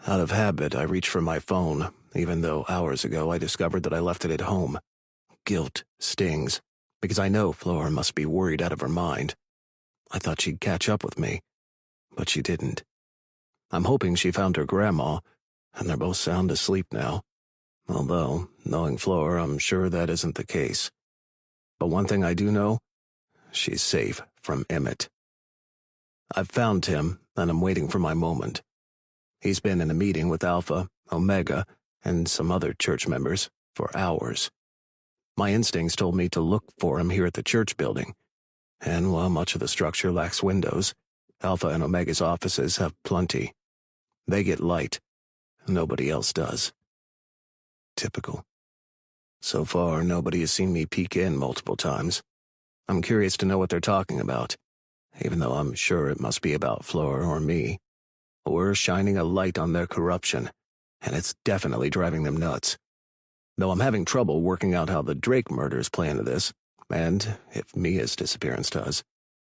Out of habit, I reach for my phone, even though hours ago I discovered that I left it at home. Guilt stings, because I know Fleur must be worried out of her mind. I thought she'd catch up with me, but she didn't. I'm hoping she found her grandma, and they're both sound asleep now. Although, knowing Fleur, I'm sure that isn't the case. But one thing I do know, she's safe from Emmett. I've found him, and I'm waiting for my moment. He's been in a meeting with Alpha, Omega, and some other church members for hours. My instincts told me to look for him here at the church building, and while much of the structure lacks windows, Alpha and Omega's offices have plenty. They get light. Nobody else does. Typical. So far, nobody has seen me peek in multiple times. I'm curious to know what they're talking about, even though I'm sure it must be about Fleur or me. We're shining a light on their corruption, and it's definitely driving them nuts. Though I'm having trouble working out how the Drake murders play into this, and if Mia's disappearance does.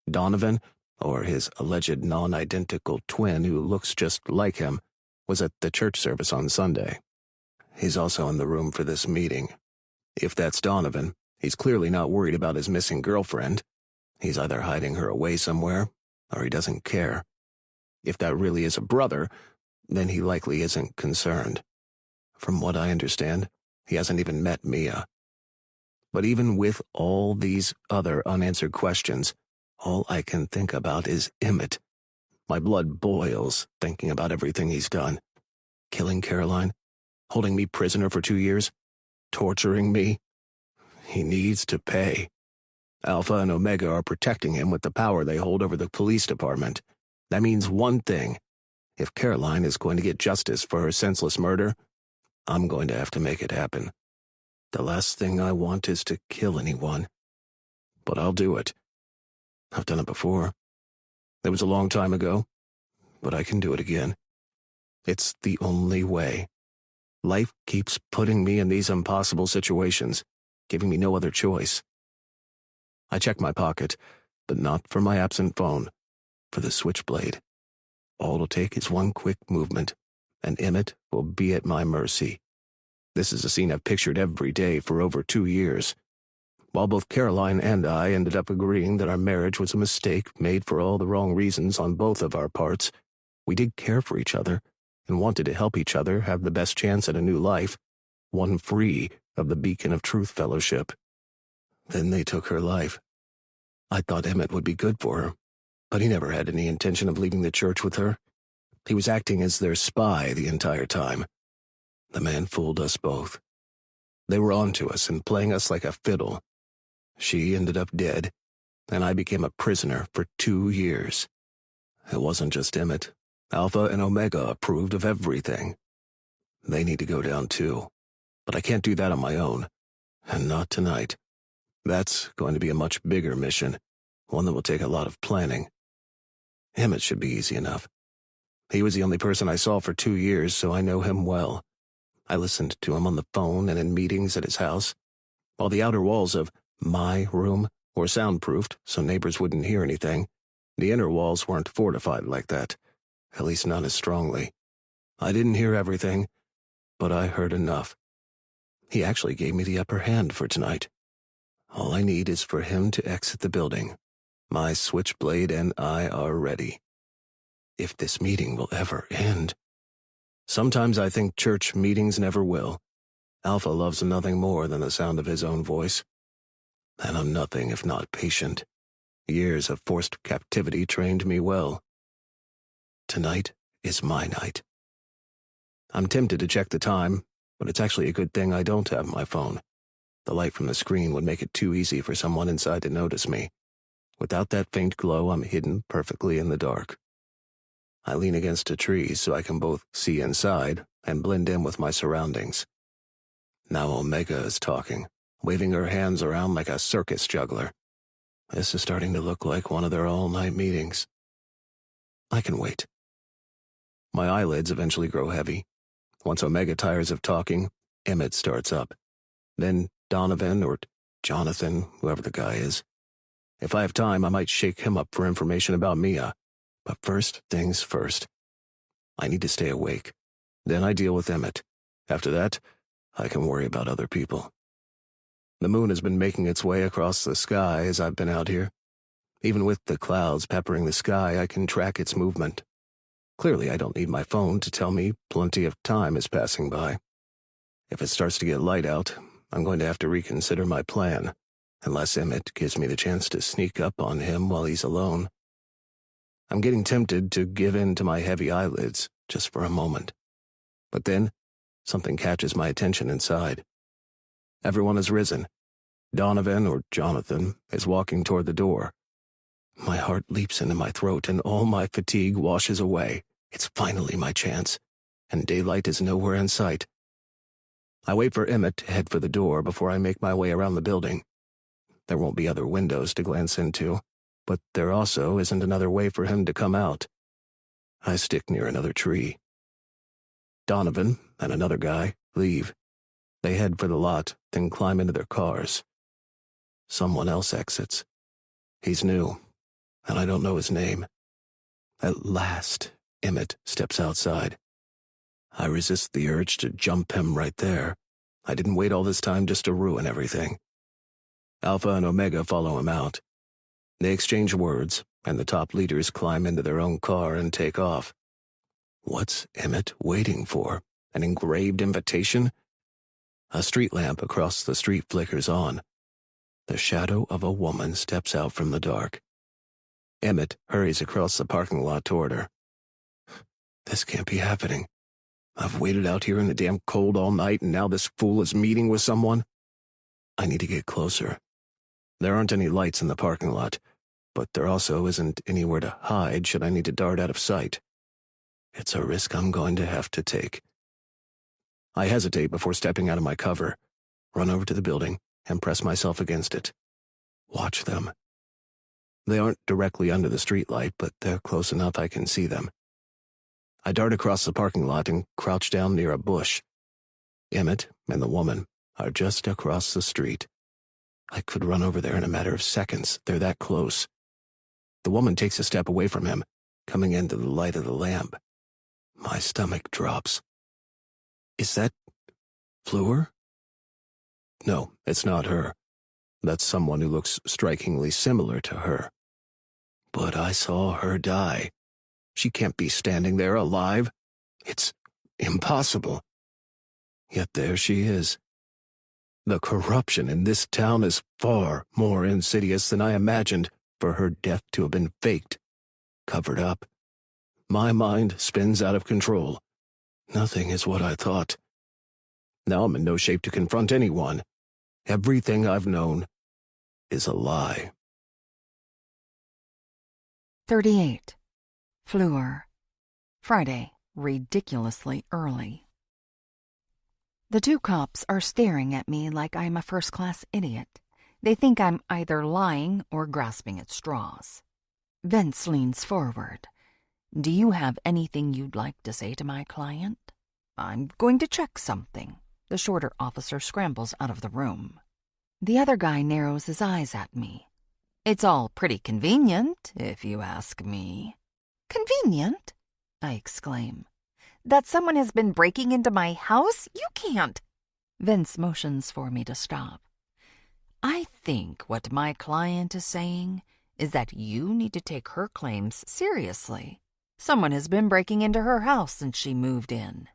Donovan, or his alleged non-identical twin who looks just like him, was at the church service on Sunday. He's also in the room for this meeting. If that's Donovan, he's clearly not worried about his missing girlfriend. He's either hiding her away somewhere, or he doesn't care. If that really is a brother, then he likely isn't concerned. From what I understand, he hasn't even met Mia. But even with all these other unanswered questions, all I can think about is Emmett. My blood boils thinking about everything he's done. Killing Caroline, holding me prisoner for 2 years, torturing me. He needs to pay. Alpha and Omega are protecting him with the power they hold over the police department. That means one thing. If Caroline is going to get justice for her senseless murder, I'm going to have to make it happen. The last thing I want is to kill anyone. But I'll do it. I've done it before. It was a long time ago, but I can do it again. It's the only way. Life keeps putting me in these impossible situations, giving me no other choice. I check my pocket, but not for my absent phone, for the switchblade. All it'll take is one quick movement, and Emmett will be at my mercy. This is a scene I've pictured every day for over 2 years. While both Caroline and I ended up agreeing that our marriage was a mistake made for all the wrong reasons on both of our parts, we did care for each other and wanted to help each other have the best chance at a new life, one free of the Beacon of Truth Fellowship. Then they took her life. I thought Emmett would be good for her, but he never had any intention of leaving the church with her. He was acting as their spy the entire time. The man fooled us both. They were on to us and playing us like a fiddle. She ended up dead, and I became a prisoner for 2 years. It wasn't just Emmett. Alpha and Omega approved of everything. They need to go down too, but I can't do that on my own, and not tonight. That's going to be a much bigger mission, one that will take a lot of planning. Emmett should be easy enough. He was the only person I saw for 2 years, so I know him well. I listened to him on the phone and in meetings at his house. While the outer walls of my room were soundproofed so neighbors wouldn't hear anything, the inner walls weren't fortified like that, at least not as strongly. I didn't hear everything, but I heard enough. He actually gave me the upper hand for tonight. All I need is for him to exit the building. My switchblade and I are ready. If this meeting will ever end. Sometimes I think church meetings never will. Alpha loves nothing more than the sound of his own voice. And I'm nothing if not patient. Years of forced captivity trained me well. Tonight is my night. I'm tempted to check the time, but it's actually a good thing I don't have my phone. The light from the screen would make it too easy for someone inside to notice me. Without that faint glow, I'm hidden perfectly in the dark. I lean against a tree so I can both see inside and blend in with my surroundings. Now Omega is talking, waving her hands around like a circus juggler. This is starting to look like one of their all-night meetings. I can wait. My eyelids eventually grow heavy. Once Omega tires of talking, Emmett starts up. Then Donovan or Jonathan, whoever the guy is. If I have time, I might shake him up for information about Mia. But first things first. I need to stay awake. Then I deal with Emmett. After that, I can worry about other people. The moon has been making its way across the sky as I've been out here. Even with the clouds peppering the sky, I can track its movement. Clearly, I don't need my phone to tell me plenty of time is passing by. If it starts to get light out, I'm going to have to reconsider my plan, unless Emmett gives me the chance to sneak up on him while he's alone. I'm getting tempted to give in to my heavy eyelids just for a moment. But then, something catches my attention inside. Everyone has risen. Donovan, or Jonathan, is walking toward the door. My heart leaps into my throat and all my fatigue washes away. It's finally my chance, and daylight is nowhere in sight. I wait for Emmett to head for the door before I make my way around the building. There won't be other windows to glance into, but there also isn't another way for him to come out. I stick near another tree. Donovan and another guy leave. They head for the lot, then climb into their cars. Someone else exits. He's new, and I don't know his name. At last, Emmett steps outside. I resist the urge to jump him right there. I didn't wait all this time just to ruin everything. Alpha and Omega follow him out. They exchange words, and the top leaders climb into their own car and take off. What's Emmett waiting for? An engraved invitation? A street lamp across the street flickers on. The shadow of a woman steps out from the dark. Emmett hurries across the parking lot toward her. This can't be happening. I've waited out here in the damn cold all night, and now this fool is meeting with someone? I need to get closer. There aren't any lights in the parking lot, but there also isn't anywhere to hide should I need to dart out of sight. It's a risk I'm going to have to take. I hesitate before stepping out of my cover, run over to the building, and press myself against it. Watch them. They aren't directly under the streetlight, but they're close enough I can see them. I dart across the parking lot and crouch down near a bush. Emmett and the woman are just across the street. I could run over there in a matter of seconds. They're that close. The woman takes a step away from him, coming into the light of the lamp. My stomach drops. Is that Fleur? No, it's not her. That's someone who looks strikingly similar to her. But I saw her die. She can't be standing there alive. It's impossible. Yet there she is. The corruption in this town is far more insidious than I imagined for her death to have been faked, covered up. My mind spins out of control. Nothing is what I thought. Now I'm in no shape to confront anyone. Everything I've known is a lie. 38. Fleur. Friday, ridiculously early. The two cops are staring at me like I'm a first-class idiot. They think I'm either lying or grasping at straws. Vince leans forward. Do you have anything you'd like to say to my client? I'm going to check something. The shorter officer scrambles out of the room. The other guy narrows his eyes at me. It's all pretty convenient, if you ask me. Convenient? I exclaim. That someone has been breaking into my house? You can't. Vince motions for me to stop. I think what my client is saying is that you need to take her claims seriously. Someone has been breaking into her house since she moved in.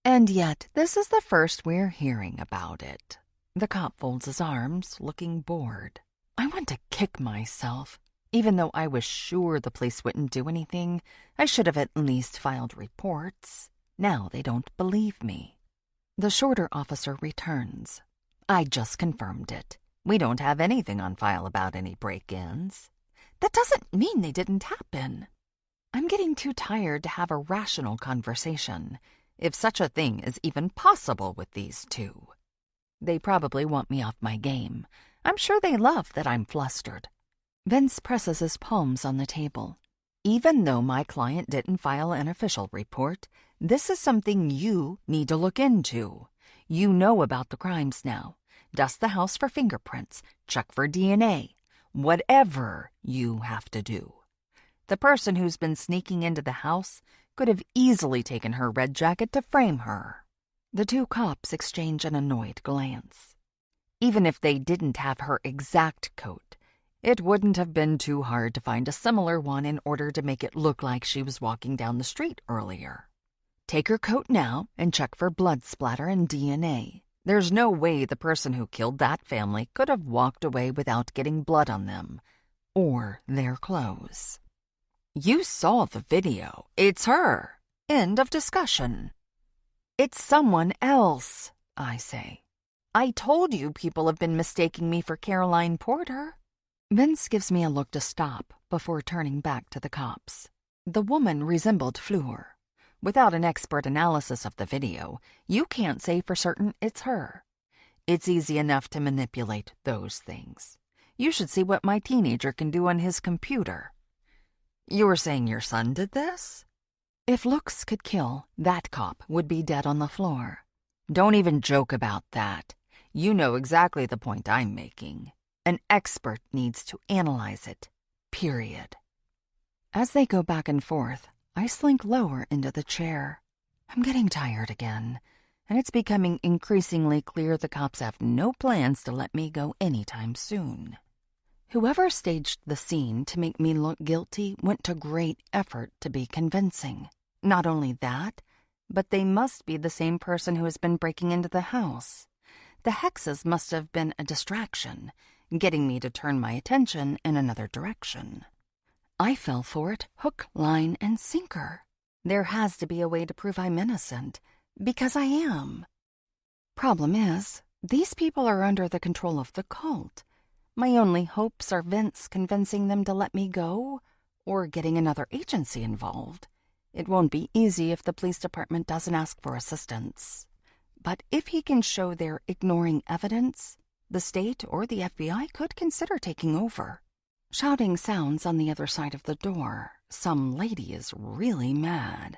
And yet, this is the first we're hearing about it. The cop folds his arms, looking bored. I want to kick myself. Even though I was sure the police wouldn't do anything, I should have at least filed reports. Now they don't believe me. The shorter officer returns. I just confirmed it. We don't have anything on file about any break-ins. That doesn't mean they didn't happen. I'm getting too tired to have a rational conversation, if such a thing is even possible with these two. They probably want me off my game. I'm sure they love that I'm flustered. Vince presses his palms on the table. Even though my client didn't file an official report, this is something you need to look into. You know about the crimes now. Dust the house for fingerprints, check for DNA, whatever you have to do. The person who's been sneaking into the house could have easily taken her red jacket to frame her. The two cops exchange an annoyed glance. Even if they didn't have her exact coat, it wouldn't have been too hard to find a similar one in order to make it look like she was walking down the street earlier. Take her coat now and check for blood splatter and DNA. There's no way the person who killed that family could have walked away without getting blood on them, or their clothes. You saw the video. It's her. End of discussion. It's someone else, I say. I told you people have been mistaking me for Caroline Porter. Vince gives me a look to stop before turning back to the cops. The woman resembled Fleur. Without an expert analysis of the video, you can't say for certain it's her. It's easy enough to manipulate those things. You should see what my teenager can do on his computer. You were saying your son did this? If looks could kill, that cop would be dead on the floor. Don't even joke about that. You know exactly the point I'm making. An expert needs to analyze it. Period. As they go back and forth, I slink lower into the chair. I'm getting tired again, and it's becoming increasingly clear the cops have no plans to let me go anytime soon. Whoever staged the scene to make me look guilty went to great effort to be convincing. Not only that, but they must be the same person who has been breaking into the house. The Hexes must have been a distraction, getting me to turn my attention in another direction. I fell for it hook, line, and sinker. There has to be a way to prove I'm innocent, because I am. Problem is, these people are under the control of the cult. My only hopes are Vince convincing them to let me go, or getting another agency involved. It won't be easy if the police department doesn't ask for assistance. But if he can show they're ignoring evidence, the state or the FBI could consider taking over. Shouting sounds on the other side of the door. Some lady is really mad.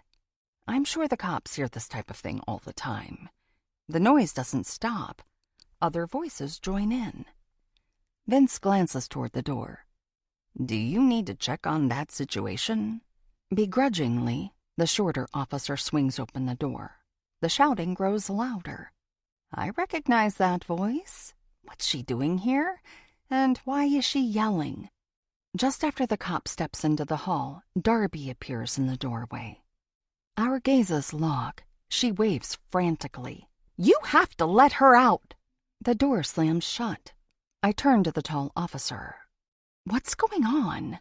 I'm sure the cops hear this type of thing all the time. The noise doesn't stop. Other voices join in. Vince glances toward the door. Do you need to check on that situation? Begrudgingly, the shorter officer swings open the door. The shouting grows louder. I recognize that voice. What's she doing here? And why is she yelling? Just after the cop steps into the hall, Darby appears in the doorway. Our gazes lock. She waves frantically. You have to let her out! The door slams shut. I turn to the tall officer. What's going on?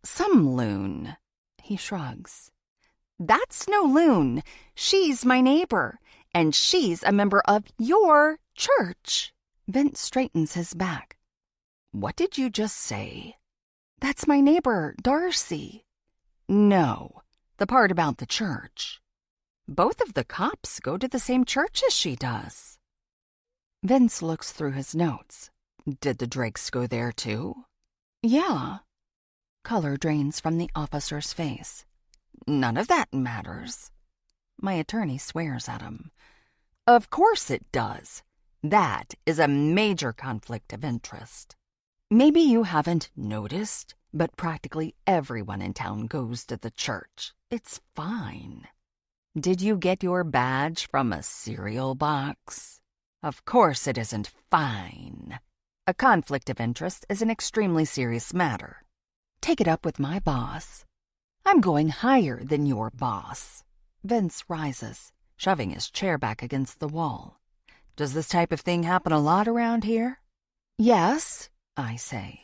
Some loon. He shrugs. That's no loon. She's my neighbor, and she's a member of your church. Vince straightens his back. What did you just say? That's my neighbor, Darcy. No, the part about the church. Both of the cops go to the same church as she does. Vince looks through his notes. Did the Drakes go there too? Yeah. Color drains from the officer's face. None of that matters. My attorney swears at him. Of course it does. That is a major conflict of interest. Maybe you haven't noticed, but practically everyone in town goes to the church. It's fine. Did you get your badge from a cereal box? Of course it isn't fine. A conflict of interest is an extremely serious matter. Take it up with my boss. I'm going higher than your boss. Vince rises, shoving his chair back against the wall. Does this type of thing happen a lot around here? Yes, I say.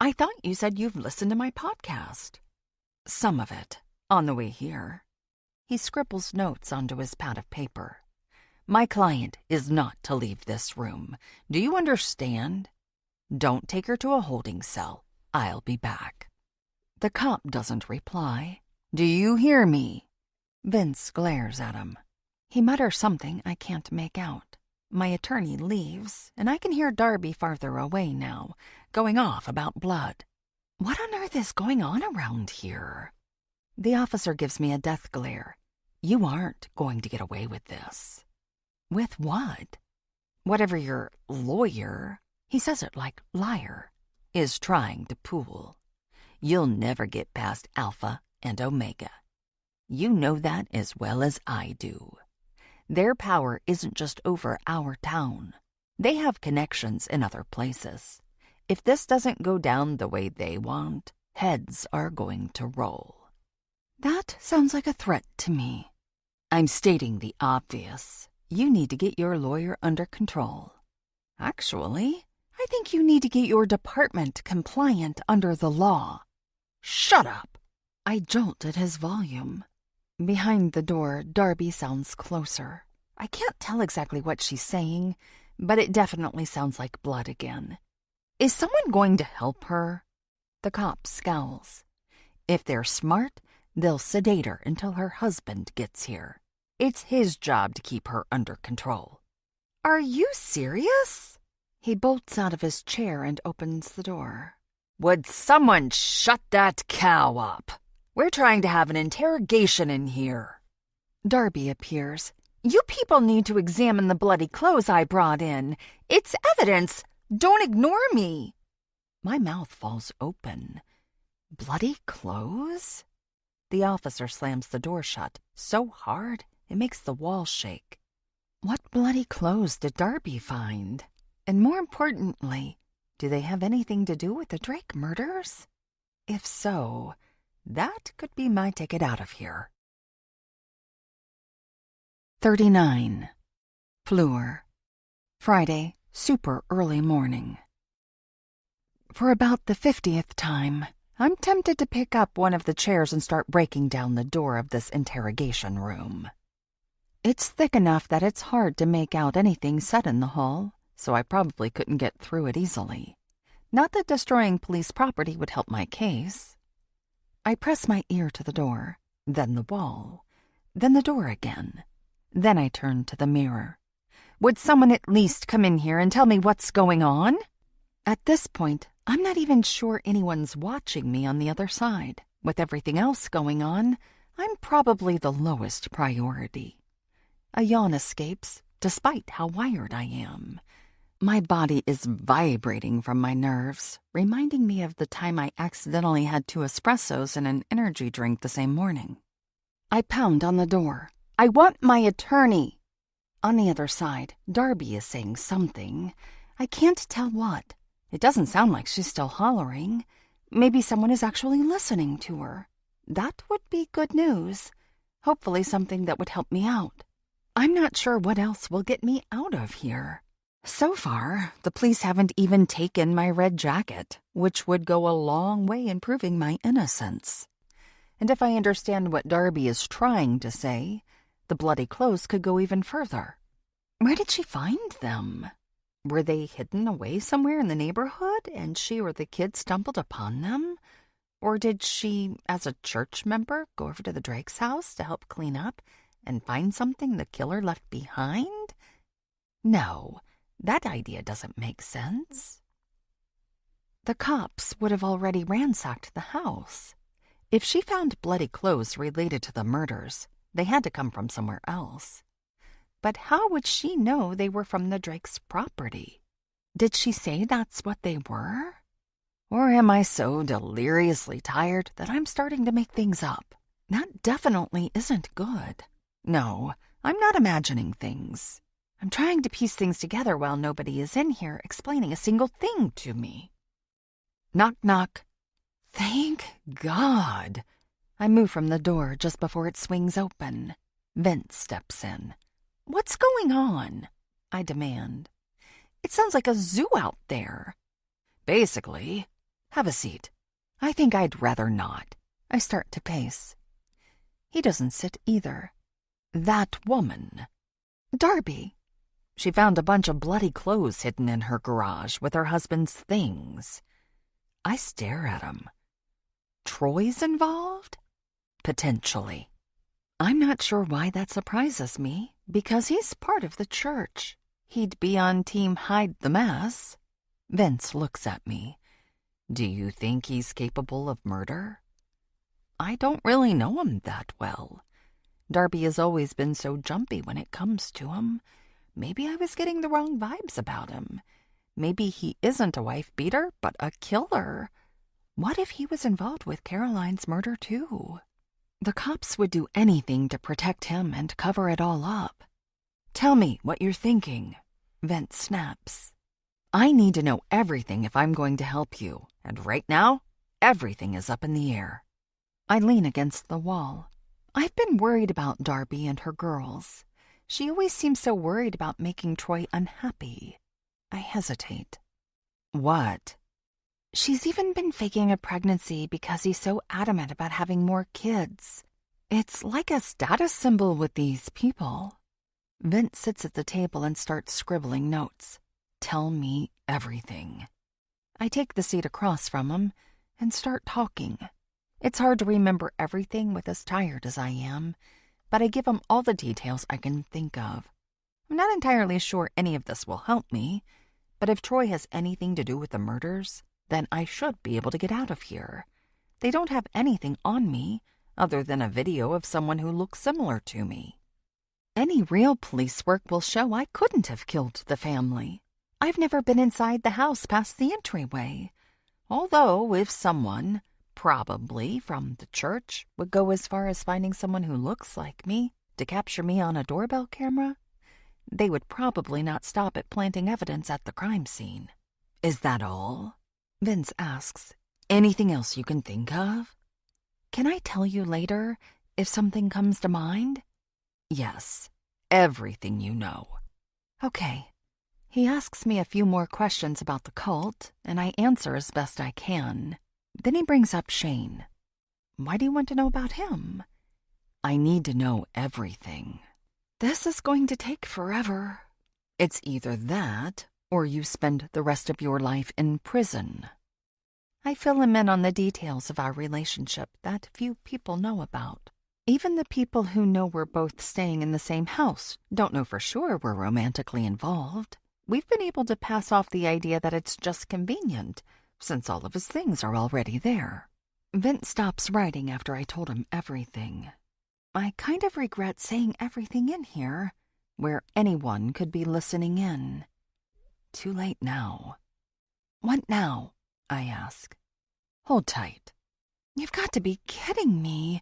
I thought you said you've listened to my podcast. Some of it, on the way here. He scribbles notes onto his pad of paper. My client is not to leave this room. Do you understand? Don't take her to a holding cell. I'll be back. The cop doesn't reply. Do you hear me? Vince glares at him. He mutters something I can't make out. My attorney leaves, and I can hear Darby farther away now, going off about blood. What on earth is going on around here? The officer gives me a death glare. You aren't going to get away with this. With what? Whatever your lawyer, he says it like liar, is trying to pull. You'll never get past Alpha and Omega. You know that as well as I do. Their power isn't just over our town. They have connections in other places. If this doesn't go down the way they want, heads are going to roll. That sounds like a threat to me. I'm stating the obvious. You need to get your lawyer under control. Actually, I think you need to get your department compliant under the law. Shut up! I jolted his volume. Behind the door, Darby sounds closer. I can't tell exactly what she's saying, but it definitely sounds like blood again. Is someone going to help her? The cop scowls. If they're smart, they'll sedate her until her husband gets here. It's his job to keep her under control. Are you serious? He bolts out of his chair and opens the door. Would someone shut that cow up? We're trying to have an interrogation in here. Darby appears. You people need to examine the bloody clothes I brought in. It's evidence. Don't ignore me. My mouth falls open. Bloody clothes? The officer slams the door shut so hard it makes the wall shake. What bloody clothes did Darby find? And more importantly, do they have anything to do with the Drake murders? If so, that could be my ticket out of here. 39. Fleur. Friday, super early morning. For about the 50th time, I'm tempted to pick up one of the chairs and start breaking down the door of this interrogation room. It's thick enough that it's hard to make out anything said in the hall, so I probably couldn't get through it easily. Not that destroying police property would help my case. I press my ear to the door, then the wall, then the door again. Then I turn to the mirror. Would someone at least come in here and tell me what's going on? At this point, I'm not even sure anyone's watching me on the other side. With everything else going on, I'm probably the lowest priority. A yawn escapes, despite how wired I am. My body is vibrating from my nerves, reminding me of the time I accidentally had 2 espressos and an energy drink the same morning. I pound on the door. I want my attorney. On the other side, Darby is saying something. I can't tell what. It doesn't sound like she's still hollering. Maybe someone is actually listening to her. That would be good news. Hopefully something that would help me out. I'm not sure what else will get me out of here. So far, the police haven't even taken my red jacket, which would go a long way in proving my innocence. And if I understand what Darby is trying to say, the bloody clothes could go even further. Where did she find them? Were they hidden away somewhere in the neighborhood and she or the kid stumbled upon them? Or did she, as a church member, go over to the Drake's house to help clean up and find something the killer left behind? No, that idea doesn't make sense. The cops would have already ransacked the house. If she found bloody clothes related to the murders, they had to come from somewhere else. But how would she know they were from the Drake's property? Did she say that's what they were? Or am I so deliriously tired that I'm starting to make things up? That definitely isn't good. No, I'm not imagining things. I'm trying to piece things together while nobody is in here explaining a single thing to me. Knock, knock. Thank God. I move from the door just before it swings open. Vince steps in. What's going on? I demand. It sounds like a zoo out there. Basically. Have a seat. I think I'd rather not. I start to pace. He doesn't sit either. That woman. Darby. She found a bunch of bloody clothes hidden in her garage with her husband's things. I stare at him. Troy's involved? Potentially. I'm not sure why that surprises me, because he's part of the church. He'd be on team hide the mess. Vince looks at me. Do you think he's capable of murder? I don't really know him that well. Darby has always been so jumpy when it comes to him. Maybe I was getting the wrong vibes about him. Maybe he isn't a wife beater, but a killer. What if he was involved with Caroline's murder too? The cops would do anything to protect him and cover it all up. Tell me what you're thinking, Vince snaps. I need to know everything if I'm going to help you, and right now, everything is up in the air. I lean against the wall. I've been worried about Darby and her girls. She always seems so worried about making Troy unhappy. I hesitate. What? She's even been faking a pregnancy because he's so adamant about having more kids. It's like a status symbol with these people. Vince sits at the table and starts scribbling notes. Tell me everything. I take the seat across from him and start talking. It's hard to remember everything with as tired as I am, but I give him all the details I can think of. I'm not entirely sure any of this will help me, but if Troy has anything to do with the murders, then I should be able to get out of here. They don't have anything on me other than a video of someone who looks similar to me. Any real police work will show I couldn't have killed the family. I've never been inside the house past the entryway. Although if someone, probably from the church, would go as far as finding someone who looks like me to capture me on a doorbell camera, they would probably not stop at planting evidence at the crime scene. Is that all? Vince asks. Anything else you can think of? Can I tell you later if something comes to mind? Yes, everything you know. Okay. He asks me a few more questions about the cult, and I answer as best I can. Then he brings up Shane. Why do you want to know about him? I need to know everything. This is going to take forever. It's either that, or you spend the rest of your life in prison. I fill him in on the details of our relationship that few people know about. Even the people who know we're both staying in the same house don't know for sure we're romantically involved. We've been able to pass off the idea that it's just convenient, since all of his things are already there. Vince stops writing after I told him everything. I kind of regret saying everything in here, where anyone could be listening in. Too late now. What now? I ask. Hold tight. You've got to be kidding me.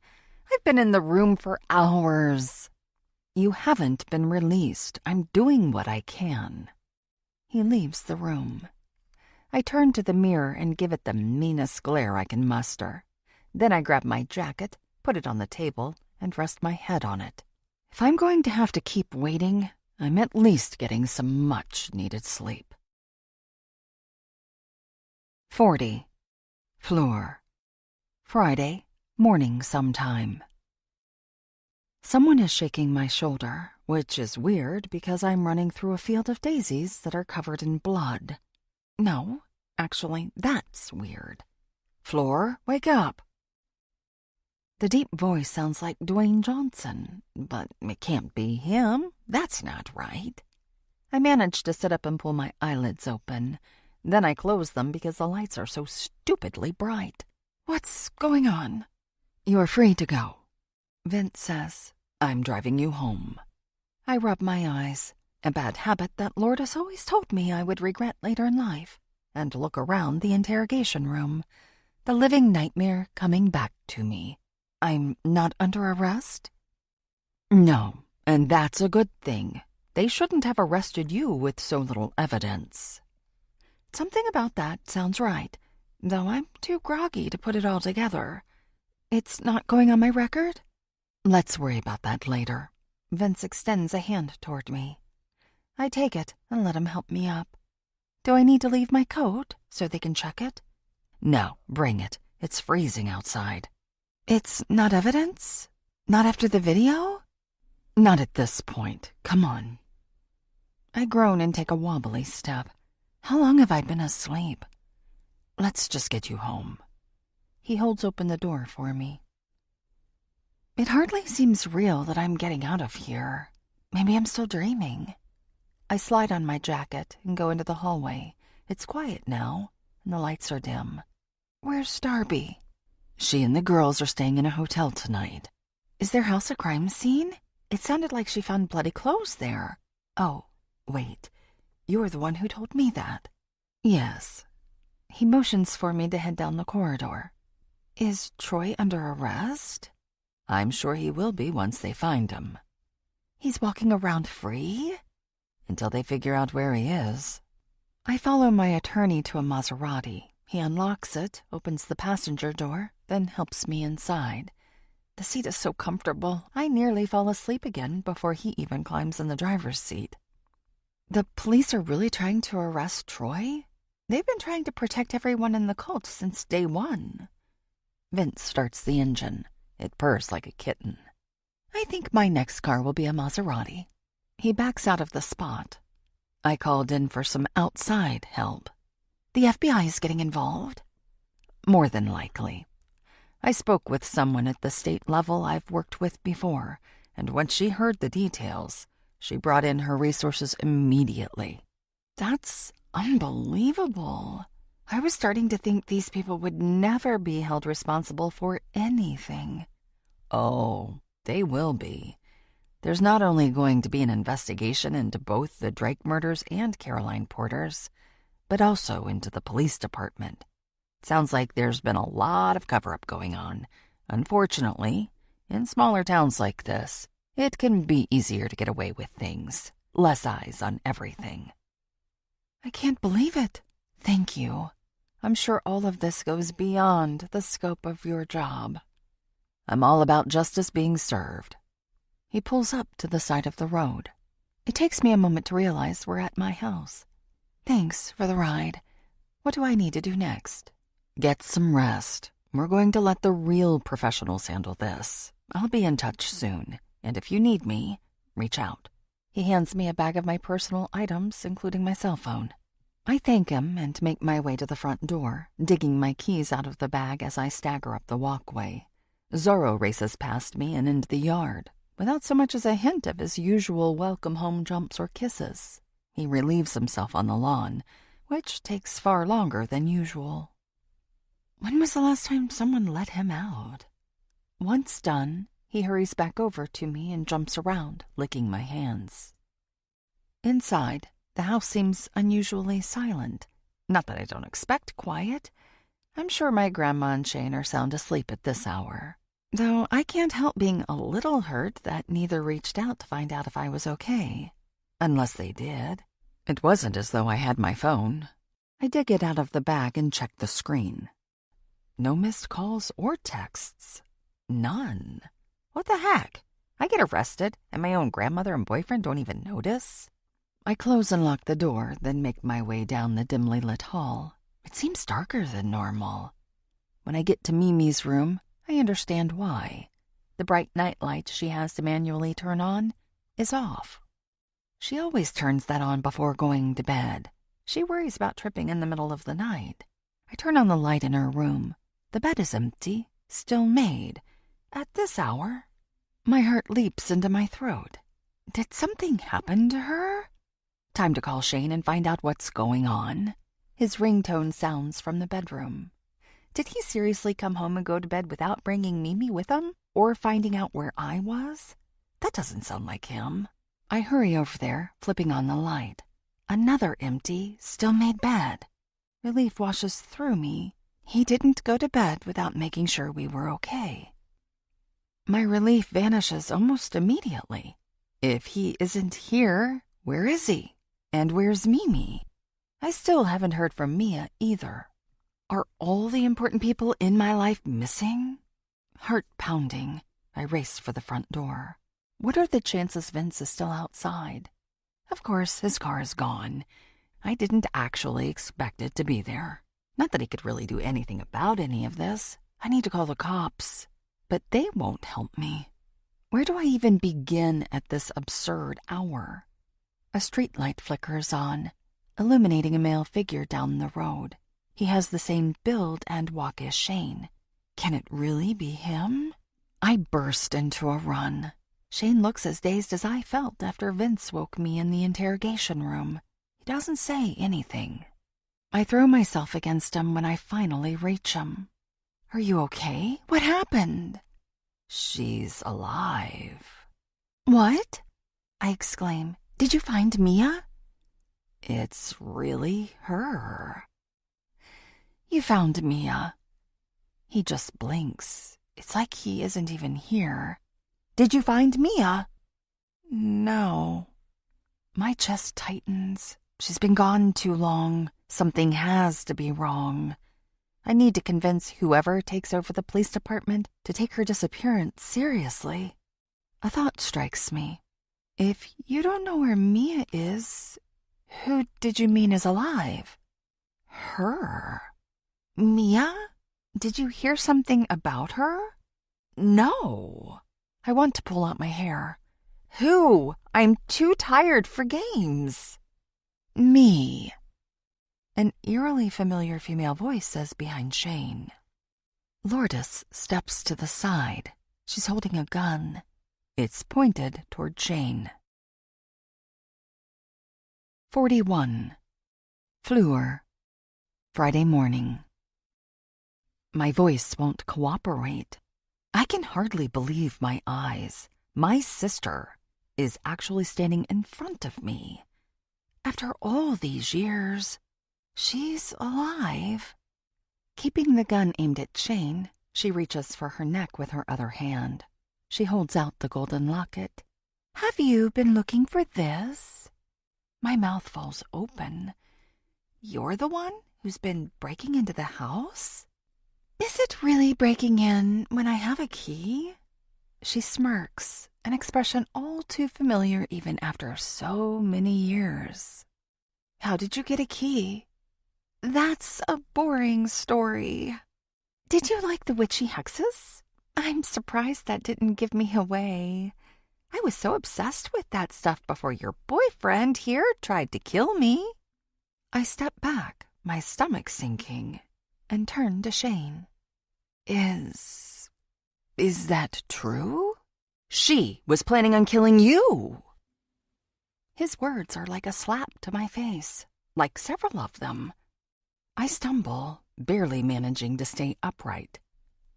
I've been in the room for hours. You haven't been released. I'm doing what I can. He leaves the room. I turn to the mirror and give it the meanest glare I can muster. Then I grab my jacket, put it on the table, and rest my head on it. If I'm going to have to keep waiting, I'm at least getting some much-needed sleep. 40. Fleur. Friday, morning sometime. Someone is shaking my shoulder, which is weird because I'm running through a field of daisies that are covered in blood. No, actually, that's weird. Fleur, wake up. The deep voice sounds like Dwayne Johnson, but it can't be him. That's not right. I manage to sit up and pull my eyelids open. Then I close them because the lights are so stupidly bright. What's going on? You're free to go, Vince says. I'm driving you home. I rub my eyes, a bad habit that Lourdes always told me I would regret later in life, and look around the interrogation room, the living nightmare coming back to me. I'm not under arrest? No, and that's a good thing. They shouldn't have arrested you with so little evidence. Something about that sounds right, though I'm too groggy to put it all together. It's not going on my record? Let's worry about that later. Vince extends a hand toward me. I take it and let him help me up. Do I need to leave my coat so they can check it? No, bring it. It's freezing outside. It's not evidence? Not after the video? Not at this point. Come on. I groan and take a wobbly step. How long have I been asleep? Let's just get you home. He holds open the door for me. It hardly seems real that I'm getting out of here. Maybe I'm still dreaming. I slide on my jacket and go into the hallway. It's quiet now, and the lights are dim. Where's Darby? She and the girls are staying in a hotel tonight. Is their house a crime scene? It sounded like she found bloody clothes there. Oh, wait. You're the one who told me that. Yes. He motions for me to head down the corridor. Is Troy under arrest? I'm sure he will be once they find him. He's walking around free? Until they figure out where he is. I follow my attorney to a Maserati. He unlocks it, opens the passenger door, then helps me inside. The seat is so comfortable, I nearly fall asleep again before he even climbs in the driver's seat. The police are really trying to arrest Troy? They've been trying to protect everyone in the cult since day one. Vince starts the engine. It purrs like a kitten. I think my next car will be a Maserati. He backs out of the spot. I called in for some outside help. The FBI is getting involved? More than likely. I spoke with someone at the state level I've worked with before, and when she heard the details, she brought in her resources immediately. That's unbelievable. I was starting to think these people would never be held responsible for anything. Oh, they will be. There's not only going to be an investigation into both the Drake murders and Caroline Porter's, but also into the police department. Sounds like there's been a lot of cover-up going on. Unfortunately, in smaller towns like this, it can be easier to get away with things. Less eyes on everything. I can't believe it. Thank you. I'm sure all of this goes beyond the scope of your job. I'm all about justice being served. He pulls up to the side of the road. It takes me a moment to realize we're at my house. Thanks for the ride. What do I need to do next? Get some rest. We're going to let the real professionals handle this. I'll be in touch soon, and if you need me, reach out. He hands me a bag of my personal items, including my cell phone. I thank him and make my way to the front door, digging my keys out of the bag as I stagger up the walkway. Zorro races past me and into the yard, without so much as a hint of his usual welcome home jumps or kisses. He relieves himself on the lawn, which takes far longer than usual. When was the last time someone let him out? Once done, he hurries back over to me and jumps around, licking my hands. Inside, the house seems unusually silent. Not that I don't expect quiet. I'm sure my grandma and Shane are sound asleep at this hour. Though I can't help being a little hurt that neither reached out to find out if I was okay. Unless they did. It wasn't as though I had my phone. I dig it out of the bag and check the screen. No missed calls or texts. None. What the heck? I get arrested, and my own grandmother and boyfriend don't even notice? I close and lock the door, then make my way down the dimly lit hall. It seems darker than normal. When I get to Mimi's room, I understand why. The bright nightlight she has to manually turn on is off. She always turns that on before going to bed. She worries about tripping in the middle of the night. I turn on the light in her room. The bed is empty, still made. At this hour, my heart leaps into my throat. Did something happen to her? Time to call Shane and find out what's going on. His ringtone sounds from the bedroom. Did he seriously come home and go to bed without bringing Mimi with him? Or finding out where I was? That doesn't sound like him. I hurry over there, flipping on the light. Another empty, still-made bed. Relief washes through me. He didn't go to bed without making sure we were okay. My relief vanishes almost immediately. If he isn't here, where is he? And where's Mimi? I still haven't heard from Mia either. Are all the important people in my life missing? Heart pounding, I race for the front door. What are the chances Vince is still outside? Of course, his car is gone. I didn't actually expect it to be there. Not that he could really do anything about any of this. I need to call the cops. But they won't help me. Where do I even begin at this absurd hour? A streetlight flickers on, illuminating a male figure down the road. He has the same build and walk as Shane. Can it really be him? I burst into a run. Shane looks as dazed as I felt after Vince woke me in the interrogation room. He doesn't say anything. I throw myself against him when I finally reach him. Are you okay? What happened? She's alive. What? I exclaim. Did you find Mia? It's really her. You found Mia. He just blinks. It's like he isn't even here. Did you find Mia? No. My chest tightens. She's been gone too long. Something has to be wrong. I need to convince whoever takes over the police department to take her disappearance seriously. A thought strikes me. If you don't know where Mia is, who did you mean is alive? Her. Mia? Did you hear something about her? No. I want to pull out my hair. Who? I'm too tired for games. Me. An eerily familiar female voice says behind Shane. Lourdes steps to the side. She's holding a gun. It's pointed toward Shane. 41. Fleur. Friday morning. My voice won't cooperate. I can hardly believe my eyes. My sister is actually standing in front of me. After all these years, she's alive. Keeping the gun aimed at Shane, she reaches for her neck with her other hand. She holds out the golden locket. Have you been looking for this? My mouth falls open. You're the one who's been breaking into the house? Is it really breaking in when I have a key? She smirks, an expression all too familiar even after so many years. How did you get a key? That's a boring story. Did you like the witchy hexes? I'm surprised that didn't give me away. I was so obsessed with that stuff before your boyfriend here tried to kill me. I stepped back, my stomach sinking, and turned to Shane. Is that true? She was planning on killing you. His words are like a slap to my face, like several of them. I stumble, barely managing to stay upright.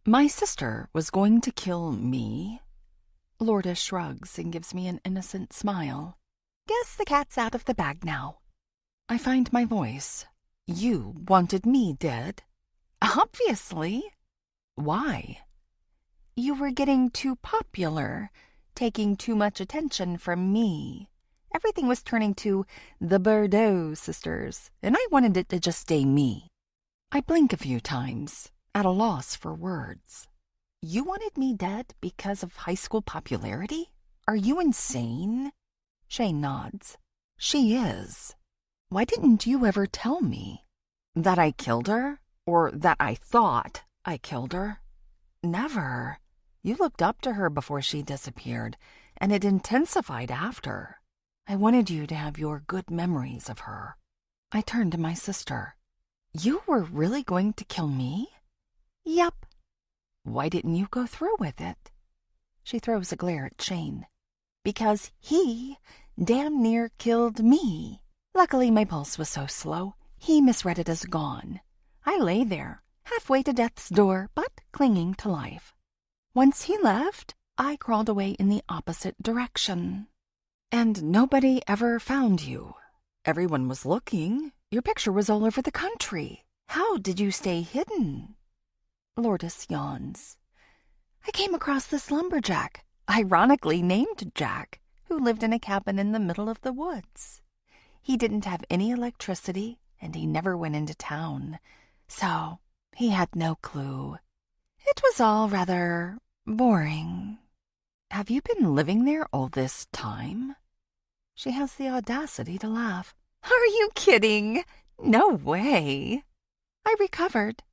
My sister was going to kill me? Lourdes shrugs and gives me an innocent smile. Guess the cat's out of the bag now. I find my voice. You wanted me dead? Obviously. Why? You were getting too popular, taking too much attention from me. Everything was turning to the Bardot sisters, and I wanted it to just stay me. I blink a few times, at a loss for words. You wanted me dead because of high school popularity? Are you insane? Shane nods. She is. Why didn't you ever tell me? That I killed her? Or that I thought I killed her? Never. You looked up to her before she disappeared, and it intensified after. I wanted you to have your good memories of her. I turned to my sister. You were really going to kill me? Yup. Why didn't you go through with it? She throws a glare at Shane. Because he damn near killed me. Luckily, my pulse was so slow, he misread it as gone. I lay there, halfway to death's door, but clinging to life. Once he left, I crawled away in the opposite direction. And nobody ever found you. Everyone was looking. Your picture was all over the country. How did you stay hidden? Lourdes yawns. I came across this lumberjack, ironically named Jack, who lived in a cabin in the middle of the woods. He didn't have any electricity, and he never went into town, so he had no clue. It was all rather boring. Have you been living there all this time? She has the audacity to laugh. Are you kidding? No way. I recovered.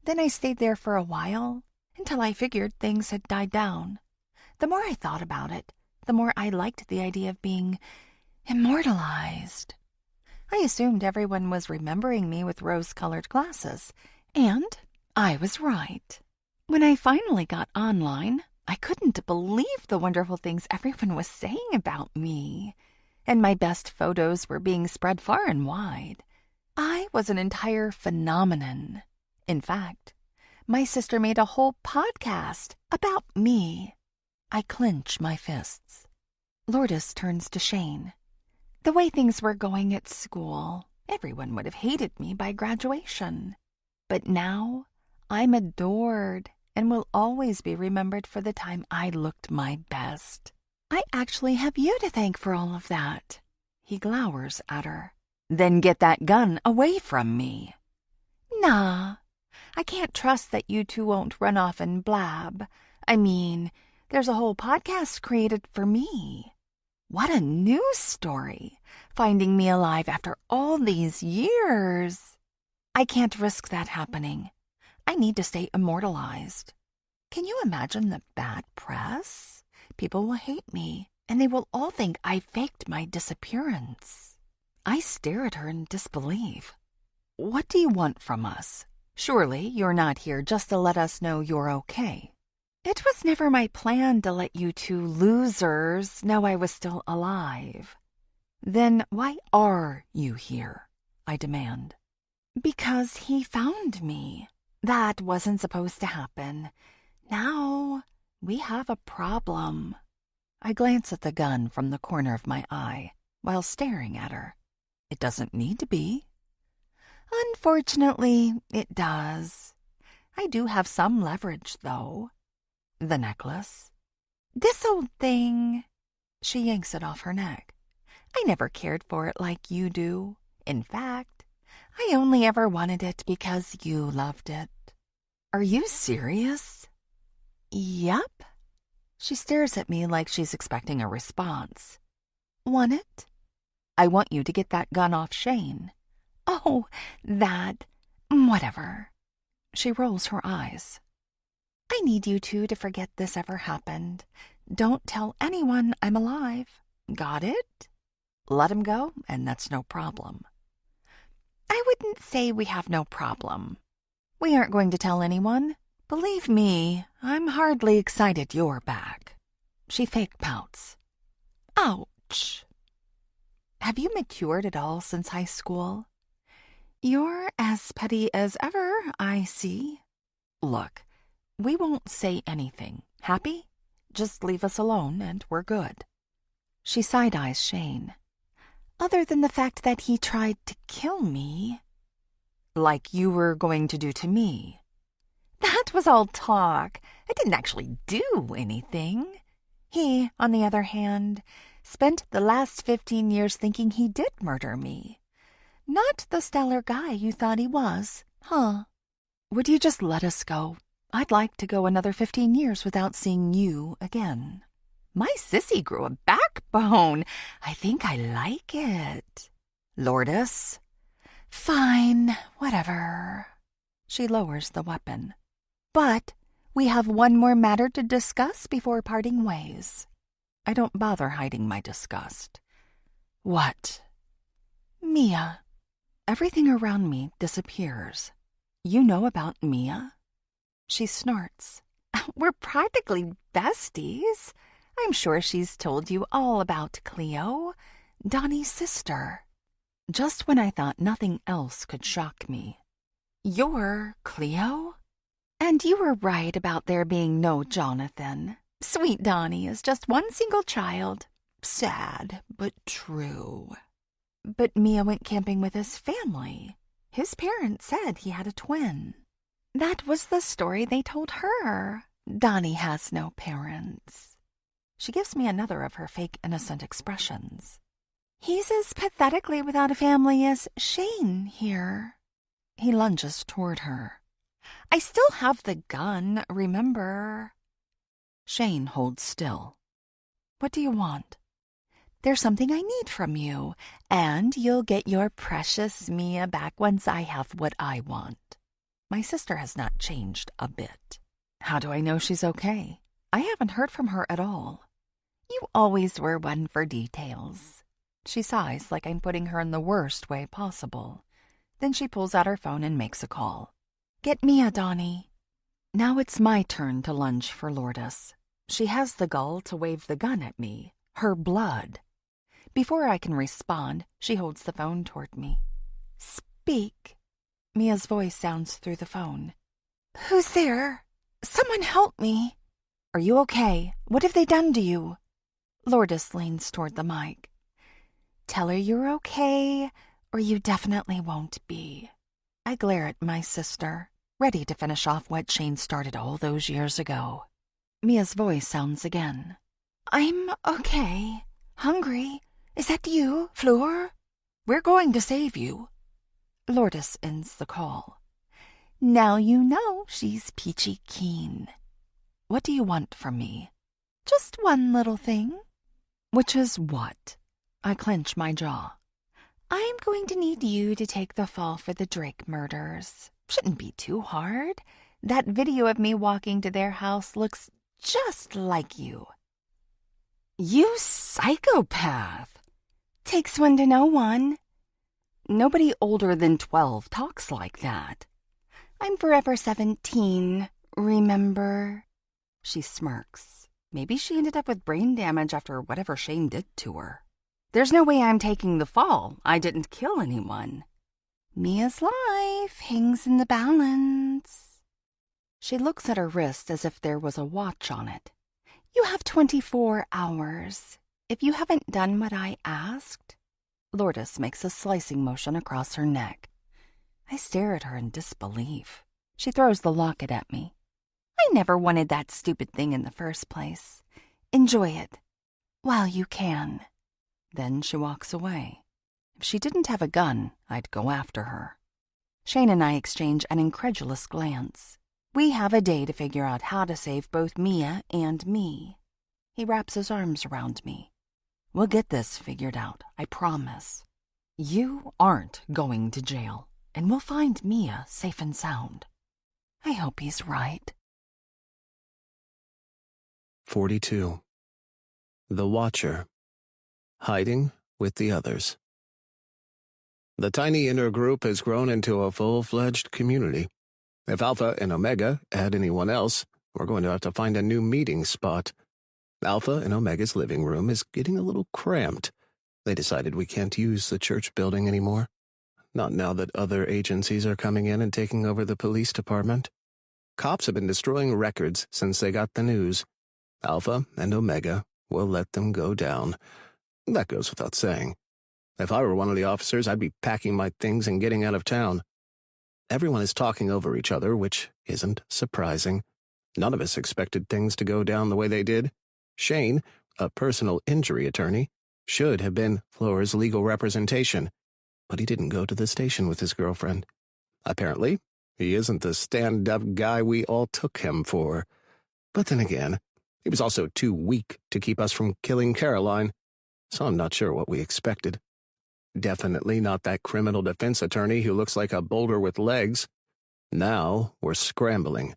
Then I stayed there for a while, until I figured things had died down. The more I thought about it, the more I liked the idea of being immortalized. I assumed everyone was remembering me with rose-colored glasses, and I was right. When I finally got online, I couldn't believe the wonderful things everyone was saying about me, and my best photos were being spread far and wide. I was an entire phenomenon. In fact, my sister made a whole podcast about me. I clench my fists. Lourdes turns to Shane. The way things were going at school, everyone would have hated me by graduation. But now, I'm adored and will always be remembered for the time I looked my best. I actually have you to thank for all of that. He glowers at her. Then get that gun away from me. Nah, I can't trust that you two won't run off and blab. I mean, there's a whole podcast created for me. What a news story, finding me alive after all these years. I can't risk that happening. I need to stay immortalized. Can you imagine the bad press? People will hate me, and they will all think I faked my disappearance. I stare at her in disbelief. What do you want from us? Surely you're not here just to let us know you're okay. It was never my plan to let you two losers know I was still alive. Then why are you here? I demand. Because he found me. That wasn't supposed to happen. Now we have a problem. I glance at the gun from the corner of my eye while staring at her. It doesn't need to be. Unfortunately, it does. I do have some leverage, though. The necklace. This old thing. She yanks it off her neck. I never cared for it like you do. In fact, I only ever wanted it because you loved it. Are you serious? Yup. She stares at me like she's expecting a response. Want it? I want you to get that gun off Shane. Oh, that. Whatever. She rolls her eyes. I need you two to forget this ever happened. Don't tell anyone I'm alive. Got it? Let him go, and that's no problem. I wouldn't say we have no problem. We aren't going to tell anyone. Believe me, I'm hardly excited you're back. She fake pouts. Ouch. Have you matured at all since high school? You're as petty as ever, I see. Look, we won't say anything. Happy? Just leave us alone and we're good. She side-eyes Shane. Other than the fact that he tried to kill me. Like you were going to do to me. That was all talk. I didn't actually do anything. He, on the other hand, spent the last 15 years thinking he did murder me. Not the stellar guy you thought he was, huh? Would you just let us go? I'd like to go another 15 years without seeing you again. My sissy grew a backbone. I think I like it. Lourdes? Fine, whatever. She lowers the weapon. But we have one more matter to discuss before parting ways. I don't bother hiding my disgust. What? Mia. Everything around me disappears. You know about Mia? She snorts. We're practically besties. I'm sure she's told you all about Cleo, Donnie's sister. Just when I thought nothing else could shock me. You're Cleo? And you were right about there being no Jonathan. Sweet Donnie is just one single child. Sad, but true. But Mia went camping with his family. His parents said he had a twin. That was the story they told her. Donnie has no parents. She gives me another of her fake innocent expressions. He's as pathetically without a family as Shane here. He lunges toward her. I still have the gun, remember? Shane holds still. What do you want? There's something I need from you, and you'll get your precious Mia back once I have what I want. My sister has not changed a bit. How do I know she's okay? I haven't heard from her at all. You always were one for details. She sighs like I'm putting her in the worst way possible. Then she pulls out her phone and makes a call. Get Mia, Donnie. Now it's my turn to lunge for Lourdes. She has the gall to wave the gun at me. Her blood. Before I can respond, she holds the phone toward me. Speak. Mia's voice sounds through the phone. Who's there? Someone help me. Are you okay? What have they done to you? Lourdes leans toward the mic. Tell her you're okay, or you definitely won't be. I glare at my sister, ready to finish off what Shane started all those years ago. Mia's voice sounds again. I'm okay. Hungry. Is that you, Fleur? We're going to save you. Lourdes ends the call. Now you know she's peachy keen. What do you want from me? Just one little thing. Which is what? I clench my jaw. I'm going to need you to take the fall for the Drake murders. Shouldn't be too hard. That video of me walking to their house looks just like you. You psychopath! Takes one to know one. Nobody older than 12 talks like that. I'm forever 17, remember? She smirks. Maybe she ended up with brain damage after whatever Shane did to her. There's no way I'm taking the fall. I didn't kill anyone. Mia's life hangs in the balance. She looks at her wrist as if there was a watch on it. You have 24 hours. If you haven't done what I asked... Lourdes makes a slicing motion across her neck. I stare at her in disbelief. She throws the locket at me. I never wanted that stupid thing in the first place. Enjoy it. While you can. Then she walks away. If she didn't have a gun, I'd go after her. Shane and I exchange an incredulous glance. We have a day to figure out how to save both Mia and me. He wraps his arms around me. We'll get this figured out, I promise. You aren't going to jail, and we'll find Mia safe and sound. I hope he's right. 42. The Watcher. Hiding with the others. The tiny inner group has grown into a full-fledged community. If Alpha and Omega add anyone else, we're going to have to find a new meeting spot. Alpha and Omega's living room is getting a little cramped. They decided we can't use the church building anymore. Not now that other agencies are coming in and taking over the police department. Cops have been destroying records since they got the news. Alpha and Omega will let them go down. That goes without saying. If I were one of the officers, I'd be packing my things and getting out of town. Everyone is talking over each other, which isn't surprising. None of us expected things to go down the way they did. Shane, a personal injury attorney, should have been Fleur's legal representation, but he didn't go to the station with his girlfriend. Apparently, he isn't the stand-up guy we all took him for. But then again, he was also too weak to keep us from killing Caroline, so I'm not sure what we expected. Definitely not that criminal defense attorney who looks like a boulder with legs. Now we're scrambling.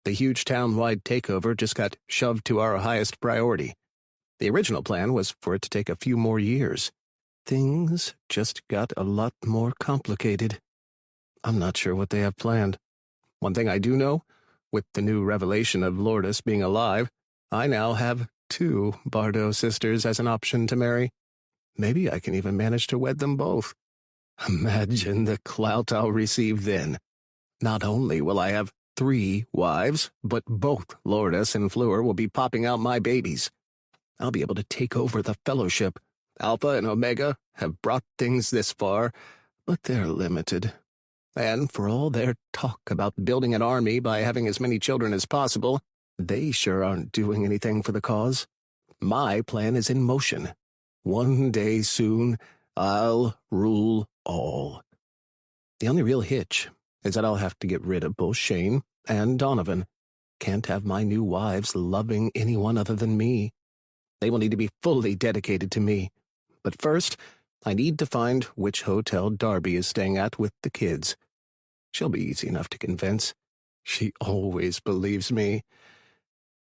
The huge town-wide takeover just got shoved to our highest priority. The original plan was for it to take a few more years. Things just got a lot more complicated. I'm not sure what they have planned. One thing I do know, with the new revelation of Lourdes being alive, I now have 2 Bardot sisters as an option to marry. Maybe I can even manage to wed them both. Imagine the clout I'll receive then. Not only will I have 3 wives, but both Lourdes and Fleur will be popping out my babies. I'll be able to take over the fellowship. Alpha and Omega have brought things this far, but they're limited. And for all their talk about building an army by having as many children as possible, they sure aren't doing anything for the cause. My plan is in motion. One day soon, I'll rule all. The only real hitch is that I'll have to get rid of both Shane and Donovan. Can't have my new wives loving anyone other than me. They will need to be fully dedicated to me. But first, I need to find which hotel Darby is staying at with the kids. She'll be easy enough to convince. She always believes me.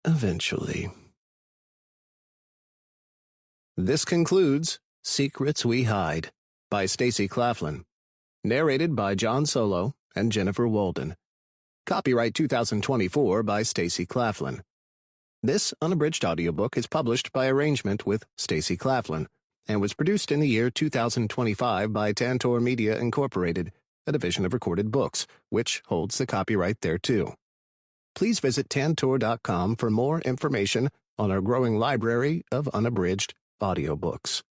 Eventually. This concludes Secrets We Hide by Stacy Claflin. Narrated by John Solo and Jennifer Walden. Copyright 2024 by Stacy Claflin. This unabridged audiobook is published by arrangement with Stacy Claflin and was produced in the year 2025 by Tantor Media Incorporated, a division of Recorded Books, which holds the copyright thereto. Please visit tantor.com for more information on our growing library of unabridged audiobooks.